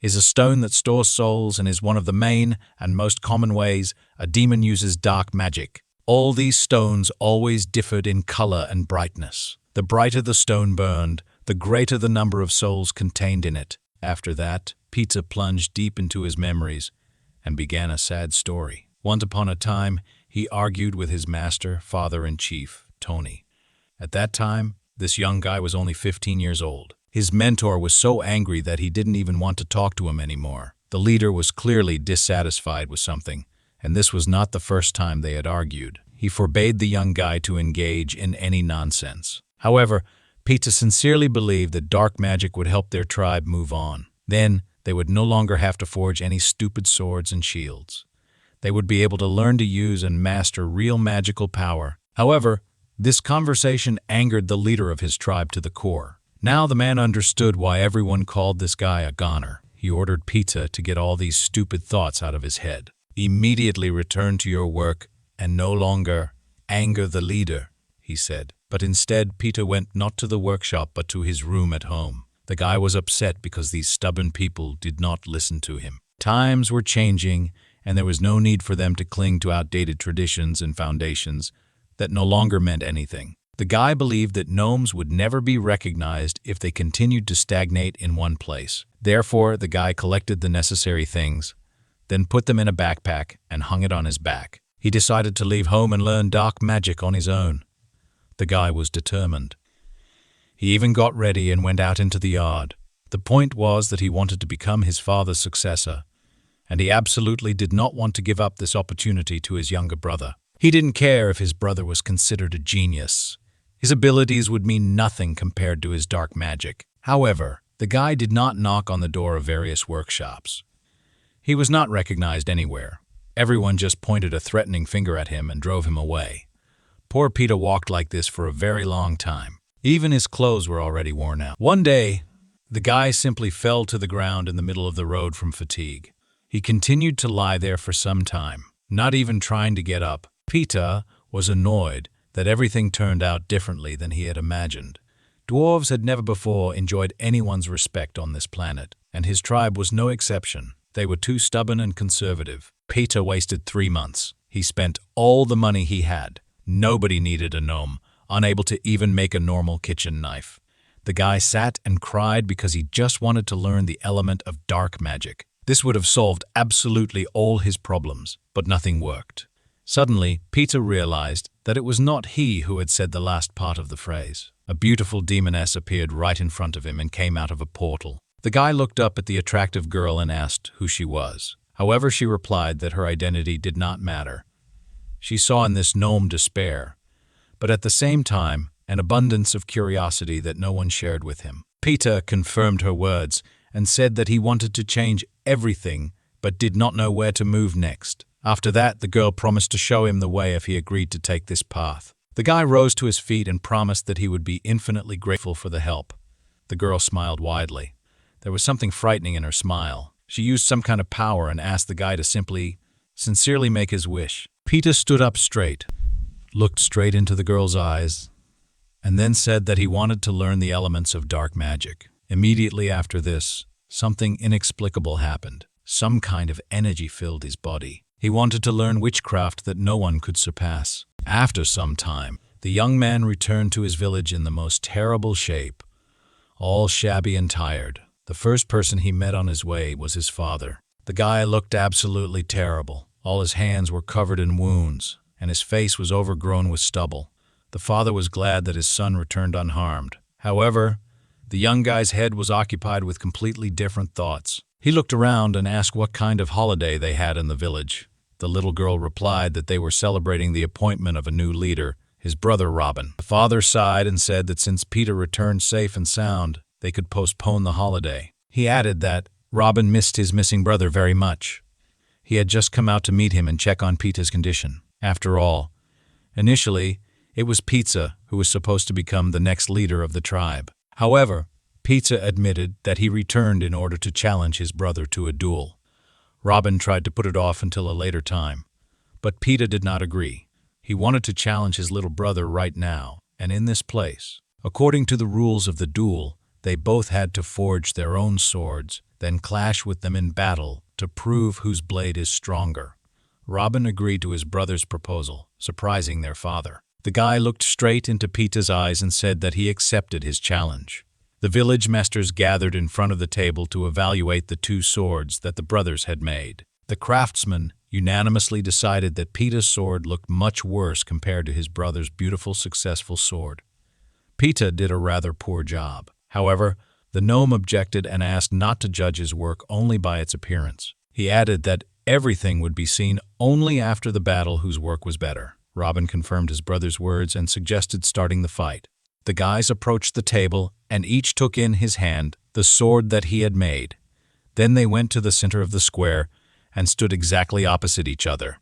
is a stone that stores souls and is one of the main and most common ways a demon uses dark magic. All these stones always differed in color and brightness. The brighter the stone burned, the greater the number of souls contained in it. After that, Peter plunged deep into his memories and began a sad story. Once upon a time, he argued with his master, father-in-chief, Tony. At that time, this young guy was only 15 years old. His mentor was so angry that he didn't even want to talk to him anymore. The leader was clearly dissatisfied with something, and this was not the first time they had argued. He forbade the young guy to engage in any nonsense. However, Peter sincerely believed that dark magic would help their tribe move on. Then, they would no longer have to forge any stupid swords and shields. They would be able to learn to use and master real magical power. However, this conversation angered the leader of his tribe to the core. Now the man understood why everyone called this guy a goner. He ordered Peter to get all these stupid thoughts out of his head. Immediately return to your work and no longer anger the leader, he said. But instead, Peter went not to the workshop but to his room at home. The guy was upset because these stubborn people did not listen to him. Times were changing, and there was no need for them to cling to outdated traditions and foundations that no longer meant anything. The guy believed that gnomes would never be recognized if they continued to stagnate in one place. Therefore, the guy collected the necessary things, then put them in a backpack and hung it on his back. He decided to leave home and learn dark magic on his own. The guy was determined. He even got ready and went out into the yard. The point was that he wanted to become his father's successor, and he absolutely did not want to give up this opportunity to his younger brother. He didn't care if his brother was considered a genius. His abilities would mean nothing compared to his dark magic. However, the guy did not knock on the door of various workshops. He was not recognized anywhere. Everyone just pointed a threatening finger at him and drove him away. Poor Peter walked like this for a very long time. Even his clothes were already worn out. One day, the guy simply fell to the ground in the middle of the road from fatigue. He continued to lie there for some time, not even trying to get up. Peter was annoyed that everything turned out differently than he had imagined. Dwarves had never before enjoyed anyone's respect on this planet, and his tribe was no exception. They were too stubborn and conservative. Peter wasted 3 months. He spent all the money he had. Nobody needed a gnome, unable to even make a normal kitchen knife. The guy sat and cried because he just wanted to learn the element of dark magic. This would have solved absolutely all his problems, but nothing worked. Suddenly, Peter realized that it was not he who had said the last part of the phrase. A beautiful demoness appeared right in front of him and came out of a portal. The guy looked up at the attractive girl and asked who she was. However, she replied that her identity did not matter. She saw in this gnome despair, but at the same time, an abundance of curiosity that no one shared with him. Peter confirmed her words and said that he wanted to change everything but did not know where to move next. After that, the girl promised to show him the way if he agreed to take this path. The guy rose to his feet and promised that he would be infinitely grateful for the help. The girl smiled widely. There was something frightening in her smile. She used some kind of power and asked the guy to sincerely make his wish. Peter stood up straight, looked straight into the girl's eyes, and then said that he wanted to learn the elements of dark magic. Immediately after this, something inexplicable happened. Some kind of energy filled his body. He wanted to learn witchcraft that no one could surpass. After some time, the young man returned to his village in the most terrible shape, all shabby and tired. The first person he met on his way was his father. The guy looked absolutely terrible. All his hands were covered in wounds, and his face was overgrown with stubble. The father was glad that his son returned unharmed. However, the young guy's head was occupied with completely different thoughts. He looked around and asked what kind of holiday they had in the village. The little girl replied that they were celebrating the appointment of a new leader, his brother Robin. The father sighed and said that since Peter returned safe and sound, they could postpone the holiday. He added that Robin missed his missing brother very much. He had just come out to meet him and check on Peter's condition. After all, initially, it was Pizza who was supposed to become the next leader of the tribe. However, Pizza admitted that he returned in order to challenge his brother to a duel. Robin tried to put it off until a later time, but Peter did not agree. He wanted to challenge his little brother right now, and in this place. According to the rules of the duel, they both had to forge their own swords then clash with them in battle to prove whose blade is stronger. Robin agreed to his brother's proposal, surprising their father. The guy looked straight into Peter's eyes and said that he accepted his challenge. The village masters gathered in front of the table to evaluate the two swords that the brothers had made. The craftsmen unanimously decided that Peter's sword looked much worse compared to his brother's beautiful, successful sword. Peter did a rather poor job. However, the gnome objected and asked not to judge his work only by its appearance. He added that everything would be seen only after the battle whose work was better. Robin confirmed his brother's words and suggested starting the fight. The guys approached the table and each took in his hand the sword that he had made. Then they went to the center of the square and stood exactly opposite each other.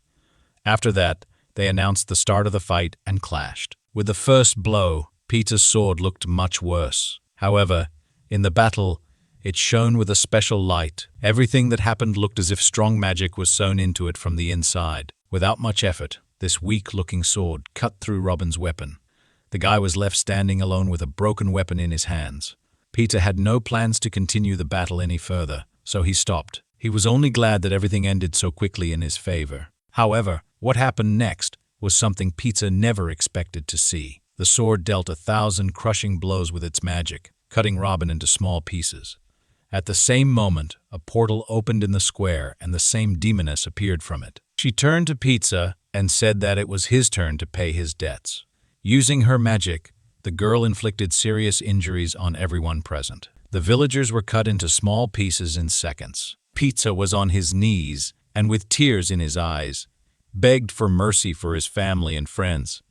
After that, they announced the start of the fight and clashed. With the first blow, Peter's sword looked much worse. However, in the battle, it shone with a special light. Everything that happened looked as if strong magic was sewn into it from the inside. Without much effort, this weak-looking sword cut through Robin's weapon. The guy was left standing alone with a broken weapon in his hands. Peter had no plans to continue the battle any further, so he stopped. He was only glad that everything ended so quickly in his favor. However, what happened next was something Peter never expected to see. The sword dealt 1,000 crushing blows with its magic, cutting Robin into small pieces. At the same moment, a portal opened in the square and the same demoness appeared from it. She turned to Peter and said that it was his turn to pay his debts. Using her magic, the girl inflicted serious injuries on everyone present. The villagers were cut into small pieces in seconds. Peter was on his knees and with tears in his eyes, begged for mercy for his family and friends.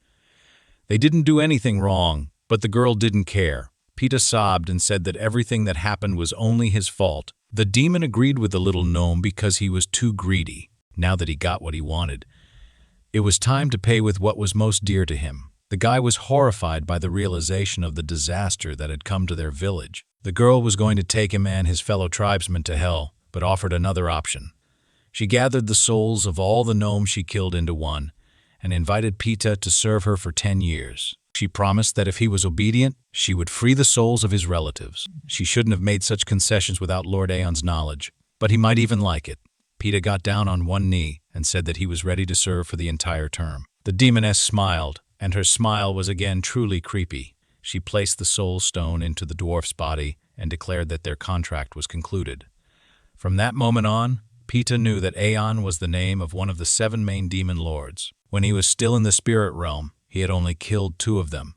They didn't do anything wrong, but the girl didn't care. Peter sobbed and said that everything that happened was only his fault. The demon agreed with the little gnome because he was too greedy. Now that he got what he wanted, it was time to pay with what was most dear to him. The guy was horrified by the realization of the disaster that had come to their village. The girl was going to take him and his fellow tribesmen to hell, but offered another option. She gathered the souls of all the gnomes she killed into one and invited Peter to serve her for 10 years. She promised that if he was obedient, she would free the souls of his relatives. She shouldn't have made such concessions without Lord Aeon's knowledge, but he might even like it. Peter got down on one knee and said that he was ready to serve for the entire term. The demoness smiled, and her smile was again truly creepy. She placed the soul stone into the dwarf's body and declared that their contract was concluded. From that moment on, Peter knew that Aeon was the name of one of the 7 main demon lords. When he was still in the spirit realm, he had only killed 2 of them.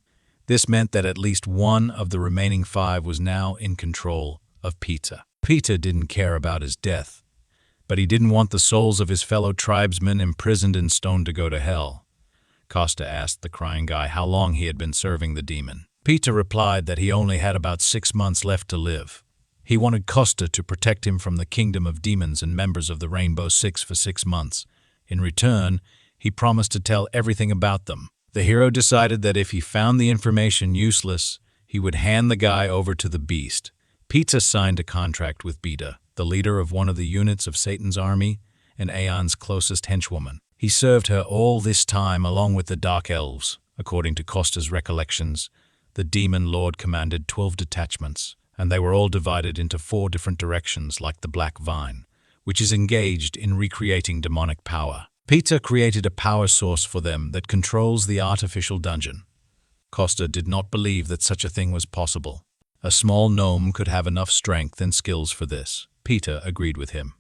This meant that at least one of the remaining 5 was now in control of Peter. Peter didn't care about his death, but he didn't want the souls of his fellow tribesmen imprisoned and stoned to go to hell. Costa asked the crying guy how long he had been serving the demon. Peter replied that he only had about 6 months left to live. He wanted Costa to protect him from the kingdom of demons and members of the Rainbow Six for 6 months. In return, he promised to tell everything about them. The hero decided that if he found the information useless, he would hand the guy over to the beast. Peter signed a contract with Beta, the leader of one of the units of Satan's army and Aeon's closest henchwoman. He served her all this time along with the Dark Elves. According to Costa's recollections, the Demon Lord commanded 12 detachments, and they were all divided into 4 different directions like the Black Vine, which is engaged in recreating demonic power. Peter created a power source for them that controls the artificial dungeon. Costa did not believe that such a thing was possible. A small gnome could have enough strength and skills for this. Peter agreed with him,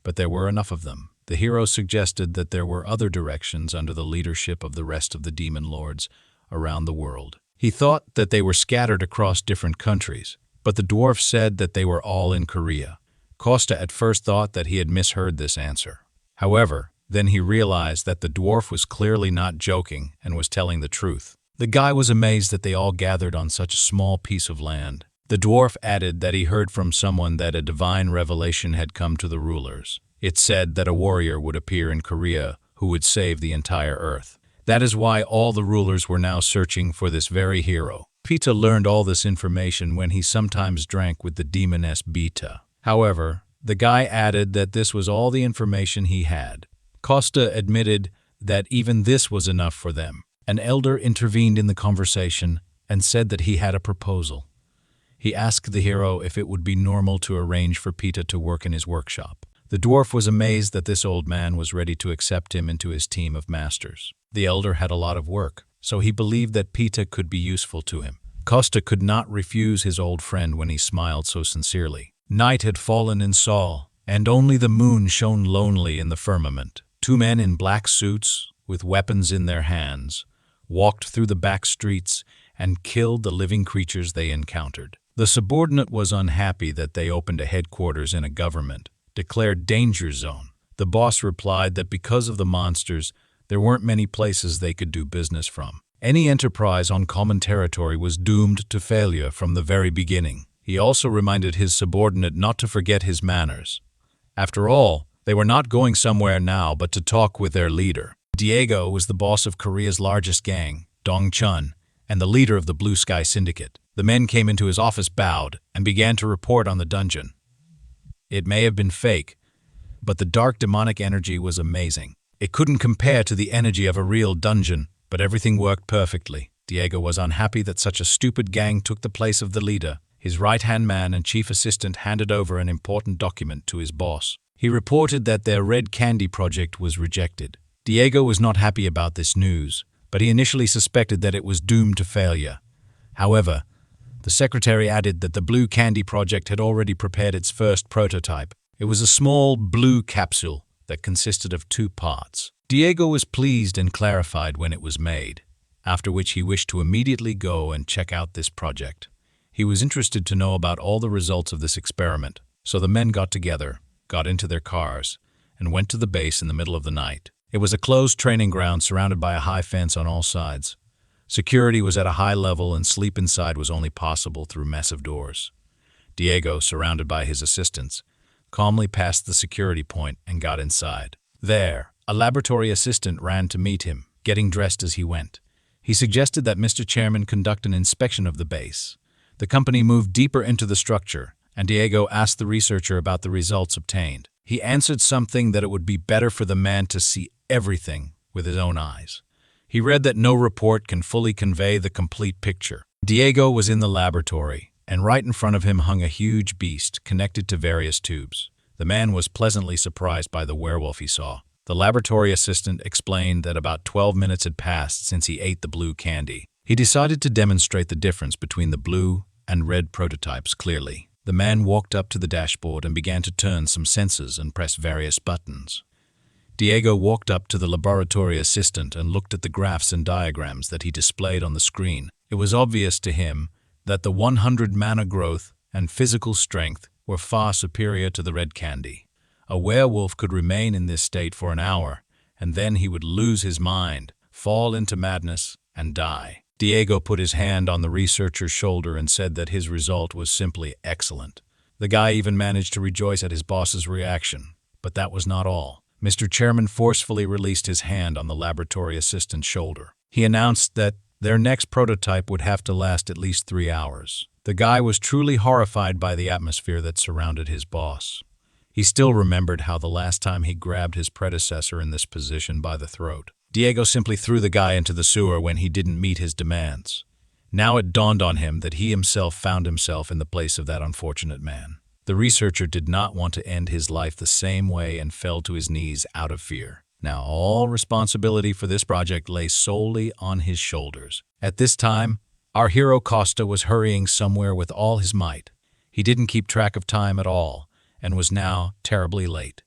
but there were enough of them. The hero suggested that there were other directions under the leadership of the rest of the demon lords around the world. He thought that they were scattered across different countries, but the dwarf said that they were all in Korea. Costa at first thought that he had misheard this answer. However, then he realized that the dwarf was clearly not joking and was telling the truth. The guy was amazed that they all gathered on such a small piece of land. The dwarf added that he heard from someone that a divine revelation had come to the rulers. It said that a warrior would appear in Korea who would save the entire earth. That is why all the rulers were now searching for this very hero. Peter learned all this information when he sometimes drank with the demoness Beta. However, the guy added that this was all the information he had. Costa admitted that even this was enough for them. An elder intervened in the conversation and said that he had a proposal. He asked the hero if it would be normal to arrange for Peter to work in his workshop. The dwarf was amazed that this old man was ready to accept him into his team of masters. The elder had a lot of work, so he believed that Peter could be useful to him. Costa could not refuse his old friend when he smiled so sincerely. Night had fallen in Seoul, and only the moon shone lonely in the firmament. Two men in black suits, with weapons in their hands, walked through the back streets and killed the living creatures they encountered. The subordinate was unhappy that they opened a headquarters in a government, declared danger zone. The boss replied that because of the monsters, there weren't many places they could do business from. Any enterprise on common territory was doomed to failure from the very beginning. He also reminded his subordinate not to forget his manners. After all, they were not going somewhere now but to talk with their leader. Diego was the boss of Korea's largest gang, Dongchun, and the leader of the Blue Sky Syndicate. The men came into his office, bowed, and began to report on the dungeon. It may have been fake, but the dark demonic energy was amazing. It couldn't compare to the energy of a real dungeon, but everything worked perfectly. Diego was unhappy that such a stupid gang took the place of the leader. His right-hand man and chief assistant handed over an important document to his boss. He reported that their red candy project was rejected. Diego was not happy about this news, but he initially suspected that it was doomed to failure. However, the secretary added that the blue candy project had already prepared its first prototype. It was a small blue capsule that consisted of 2 parts. Diego was pleased and clarified when it was made, after which he wished to immediately go and check out this project. He was interested to know about all the results of this experiment, so the men got together, got into their cars, and went to the base in the middle of the night. It was a closed training ground surrounded by a high fence on all sides. Security was at a high level and sleep inside was only possible through massive doors. Diego, surrounded by his assistants, calmly passed the security point and got inside. There, a laboratory assistant ran to meet him, getting dressed as he went. He suggested that Mr. Chairman conduct an inspection of the base. The company moved deeper into the structure, and Diego asked the researcher about the results obtained. He answered something that it would be better for the man to see everything with his own eyes. He read that no report can fully convey the complete picture. Diego was in the laboratory, and right in front of him hung a huge beast connected to various tubes. The man was pleasantly surprised by the werewolf he saw. The laboratory assistant explained that about 12 minutes had passed since he ate the blue candy. He decided to demonstrate the difference between the blue and red prototypes clearly. The man walked up to the dashboard and began to turn some sensors and press various buttons. Diego walked up to the laboratory assistant and looked at the graphs and diagrams that he displayed on the screen. It was obvious to him that the 100 mana growth and physical strength were far superior to the red candy. A werewolf could remain in this state for an hour, and then he would lose his mind, fall into madness, and die. Diego put his hand on the researcher's shoulder and said that his result was simply excellent. The guy even managed to rejoice at his boss's reaction, but that was not all. Mr. Chairman forcefully released his hand on the laboratory assistant's shoulder. He announced that their next prototype would have to last at least 3 hours. The guy was truly horrified by the atmosphere that surrounded his boss. He still remembered how the last time he grabbed his predecessor in this position by the throat. Diego simply threw the guy into the sewer when he didn't meet his demands. Now it dawned on him that he himself found himself in the place of that unfortunate man. The researcher did not want to end his life the same way and fell to his knees out of fear. Now all responsibility for this project lay solely on his shoulders. At this time, our hero Costa was hurrying somewhere with all his might. He didn't keep track of time at all and was now terribly late.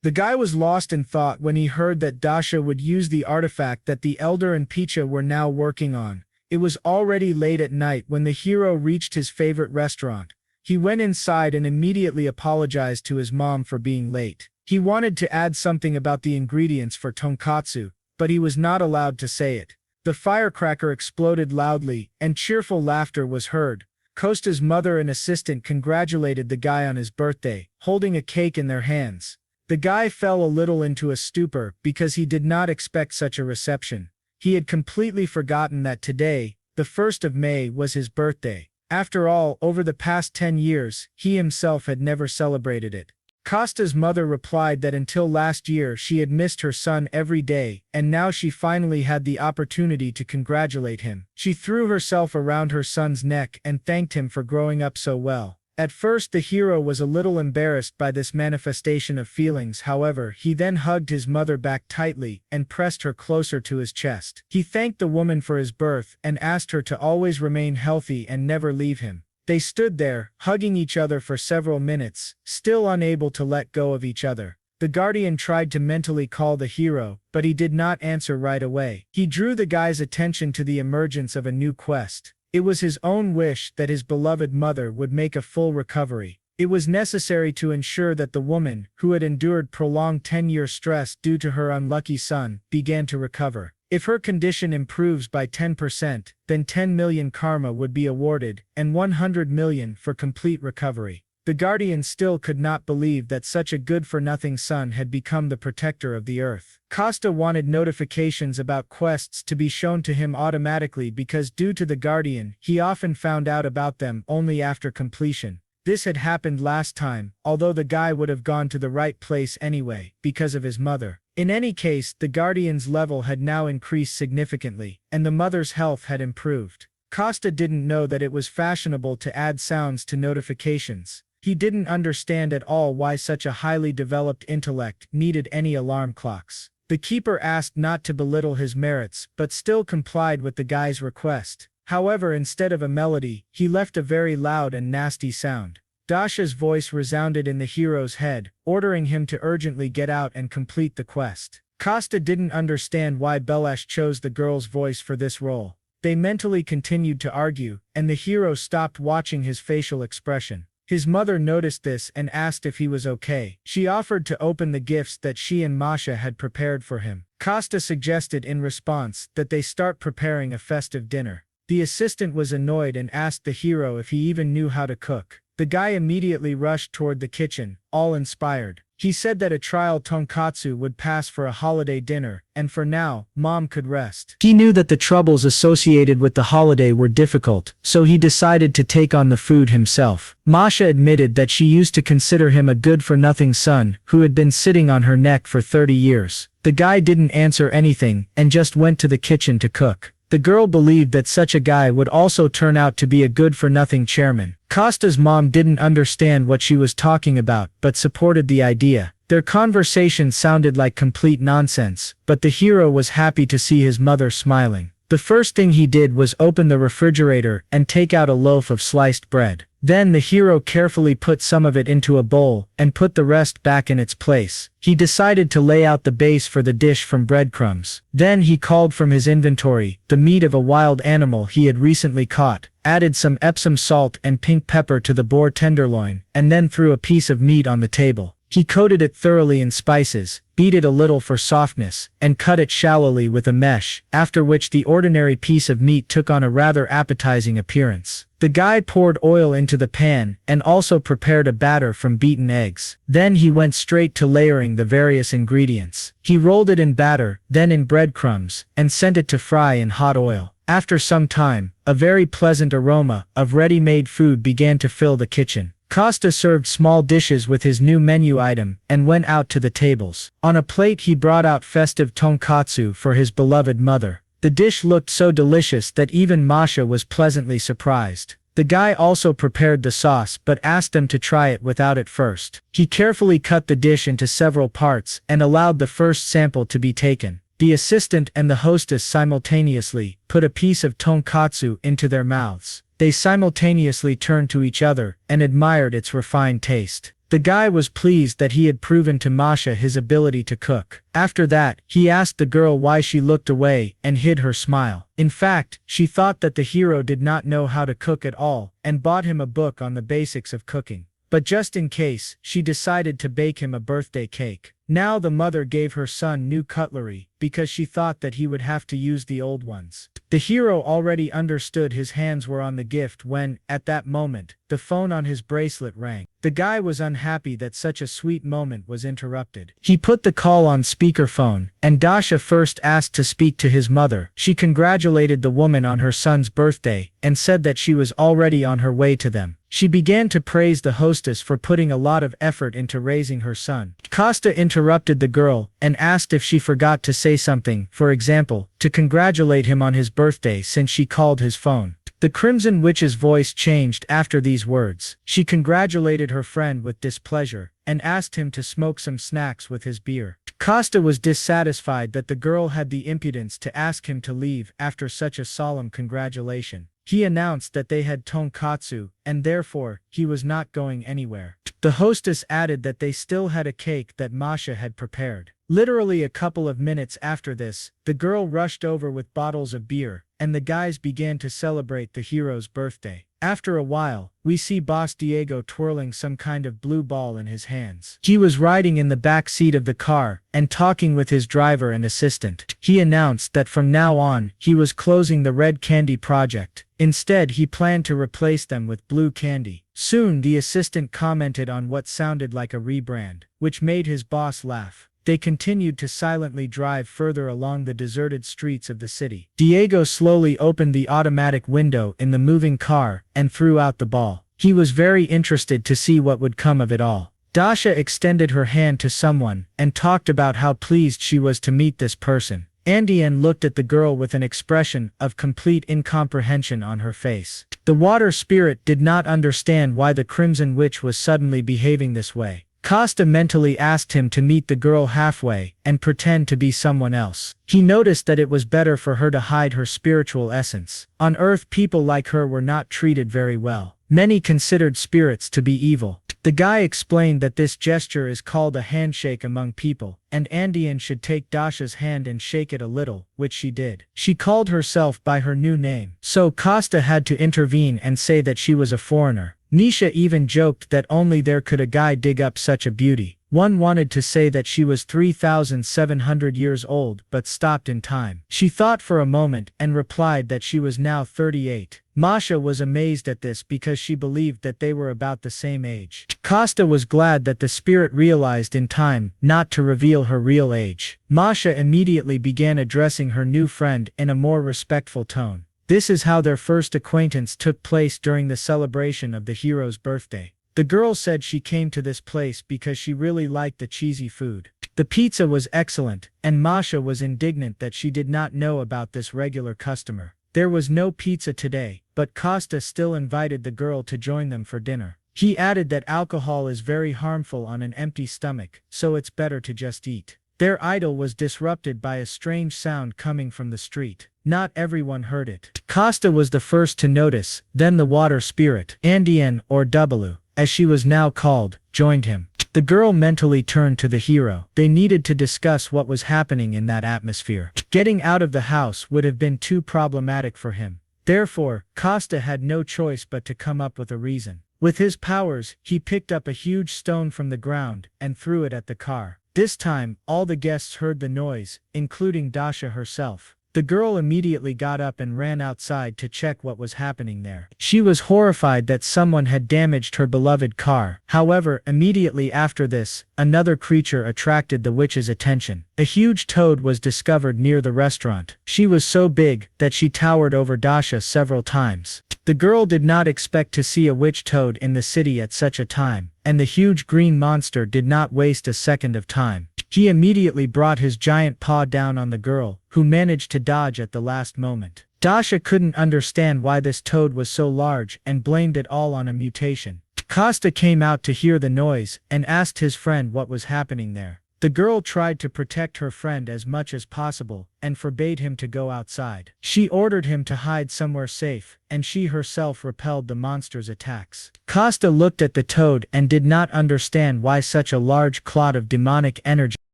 The guy was lost in thought when he heard that Dasha would use the artifact that the Elder and Picha were now working on. It was already late at night when the hero reached his favorite restaurant. He went inside and immediately apologized to his mom for being late. He wanted to add something about the ingredients for tonkatsu, but he was not allowed to say it. The firecracker exploded loudly, and cheerful laughter was heard. Costa's mother and assistant congratulated the guy on his birthday, holding a cake in their hands. The guy fell a little into a stupor because he did not expect such a reception. He had completely forgotten that today, the 1st of May, was his birthday. After all, over the past 10 years, he himself had never celebrated it. Costa's mother replied that until last year she had missed her son every day, and now she finally had the opportunity to congratulate him. She threw herself around her son's neck and thanked him for growing up so well. At first the hero was a little embarrassed by this manifestation of feelings, however, he then hugged his mother back tightly and pressed her closer to his chest. He thanked the woman for his birth and asked her to always remain healthy and never leave him. They stood there, hugging each other for several minutes, still unable to let go of each other. The guardian tried to mentally call the hero, but he did not answer right away. He drew the guy's attention to the emergence of a new quest. It was his own wish that his beloved mother would make a full recovery. It was necessary to ensure that the woman, who had endured prolonged 10-year stress due to her unlucky son, began to recover. If her condition improves by 10%, then 10 million karma would be awarded, and 100 million for complete recovery. The guardian still could not believe that such a good-for-nothing son had become the protector of the earth. Costa wanted notifications about quests to be shown to him automatically because due to the guardian, he often found out about them only after completion. This had happened last time, although the guy would have gone to the right place anyway, because of his mother. In any case, the guardian's level had now increased significantly, and the mother's health had improved. Costa didn't know that it was fashionable to add sounds to notifications. He didn't understand at all why such a highly developed intellect needed any alarm clocks. The keeper asked not to belittle his merits, but still complied with the guy's request. However, instead of a melody, he left a very loud and nasty sound. Dasha's voice resounded in the hero's head, ordering him to urgently get out and complete the quest. Costa didn't understand why Belash chose the girl's voice for this role. They mentally continued to argue, and the hero stopped watching his facial expression. His mother noticed this and asked if he was okay. She offered to open the gifts that she and Masha had prepared for him. Costa suggested in response that they start preparing a festive dinner. The assistant was annoyed and asked the hero if he even knew how to cook. The guy immediately rushed toward the kitchen, all inspired. He said that a trial tonkatsu would pass for a holiday dinner, and for now, Mom could rest. He knew that the troubles associated with the holiday were difficult, so he decided to take on the food himself. Masha admitted that she used to consider him a good-for-nothing son who had been sitting on her neck for 30 years. The guy didn't answer anything and just went to the kitchen to cook. The girl believed that such a guy would also turn out to be a good-for-nothing chairman. Costa's mom didn't understand what she was talking about, but supported the idea. Their conversation sounded like complete nonsense, but the hero was happy to see his mother smiling. The first thing he did was open the refrigerator and take out a loaf of sliced bread. Then the hero carefully put some of it into a bowl and put the rest back in its place. He decided to lay out the base for the dish from breadcrumbs. Then he called from his inventory the meat of a wild animal he had recently caught, added some Epsom salt and pink pepper to the boar tenderloin, and then threw a piece of meat on the table. He coated it thoroughly in spices, beat it a little for softness, and cut it shallowly with a mesh, after which the ordinary piece of meat took on a rather appetizing appearance. The guy poured oil into the pan and also prepared a batter from beaten eggs. Then he went straight to layering the various ingredients. He rolled it in batter, then in breadcrumbs, and sent it to fry in hot oil. After some time, a very pleasant aroma of ready-made food began to fill the kitchen. Costa served small dishes with his new menu item and went out to the tables. On a plate he brought out festive tonkatsu for his beloved mother. The dish looked so delicious that even Masha was pleasantly surprised. The guy also prepared the sauce but asked them to try it without it first. He carefully cut the dish into several parts and allowed the first sample to be taken. The assistant and the hostess simultaneously put a piece of tonkatsu into their mouths. They simultaneously turned to each other and admired its refined taste. The guy was pleased that he had proven to Masha his ability to cook. After that, he asked the girl why she looked away and hid her smile. In fact, she thought that the hero did not know how to cook at all and bought him a book on the basics of cooking. But just in case, she decided to bake him a birthday cake. Now the mother gave her son new cutlery because she thought that he would have to use the old ones. The hero already understood his hands were on the gift when, at that moment, the phone on his bracelet rang. The guy was unhappy that such a sweet moment was interrupted. He put the call on speakerphone, and Dasha first asked to speak to his mother. She congratulated the woman on her son's birthday, and said that she was already on her way to them. She began to praise the hostess for putting a lot of effort into raising her son. Costa interrupted the girl, and asked if she forgot to say something, for example, to congratulate him on his birthday since she called his phone. The Crimson Witch's voice changed after these words. She congratulated her friend with displeasure, and asked him to smoke some snacks with his beer. Costa was dissatisfied that the girl had the impudence to ask him to leave after such a solemn congratulation. He announced that they had tonkatsu, and therefore, he was not going anywhere. The hostess added that they still had a cake that Masha had prepared. Literally a couple of minutes after this, the girl rushed over with bottles of beer, and the guys began to celebrate the hero's birthday. After a while, we see Boss Diego twirling some kind of blue ball in his hands. He was riding in the back seat of the car, and talking with his driver and assistant. He announced that from now on, he was closing the Red Candy project. Instead, he planned to replace them with Blue Candy. Soon, the assistant commented on what sounded like a rebrand, which made his boss laugh. They continued to silently drive further along the deserted streets of the city. Diego slowly opened the automatic window in the moving car and threw out the ball. He was very interested to see what would come of it all. Dasha extended her hand to someone and talked about how pleased she was to meet this person. Andian looked at the girl with an expression of complete incomprehension on her face. The water spirit did not understand why the Crimson Witch was suddenly behaving this way. Costa mentally asked him to meet the girl halfway and pretend to be someone else. He noticed that it was better for her to hide her spiritual essence. On Earth, people like her were not treated very well. Many considered spirits to be evil. The guy explained that this gesture is called a handshake among people, and Andian should take Dasha's hand and shake it a little, which she did. She called herself by her new name, so Costa had to intervene and say that she was a foreigner. Nisha even joked that only there could a guy dig up such a beauty. One wanted to say that she was 3,700 years old but stopped in time. She thought for a moment and replied that she was now 38. Masha was amazed at this because she believed that they were about the same age. Costa was glad that the spirit realized in time not to reveal her real age. Masha immediately began addressing her new friend in a more respectful tone. This is how their first acquaintance took place during the celebration of the hero's birthday. The girl said she came to this place because she really liked the cheesy food. The pizza was excellent, and Masha was indignant that she did not know about this regular customer. There was no pizza today, but Costa still invited the girl to join them for dinner. He added that alcohol is very harmful on an empty stomach, so it's better to just eat. Their idyll was disrupted by a strange sound coming from the street. Not everyone heard it. Costa was the first to notice, then the water spirit, Andian or W, as she was now called, joined him. The girl mentally turned to the hero. They needed to discuss what was happening in that atmosphere. Getting out of the house would have been too problematic for him. Therefore, Costa had no choice but to come up with a reason. With his powers, he picked up a huge stone from the ground and threw it at the car. This time, all the guests heard the noise, including Dasha herself. The girl immediately got up and ran outside to check what was happening there. She was horrified that someone had damaged her beloved car. However, immediately after this, another creature attracted the witch's attention. A huge toad was discovered near the restaurant. She was so big that she towered over Dasha several times. The girl did not expect to see a witch toad in the city at such a time, and the huge green monster did not waste a second of time. He immediately brought his giant paw down on the girl, who managed to dodge at the last moment. Dasha couldn't understand why this toad was so large and blamed it all on a mutation. Costa came out to hear the noise and asked his friend what was happening there. The girl tried to protect her friend as much as possible and forbade him to go outside. She ordered him to hide somewhere safe, and she herself repelled the monster's attacks. Costa looked at the toad and did not understand why such a large clot of demonic energy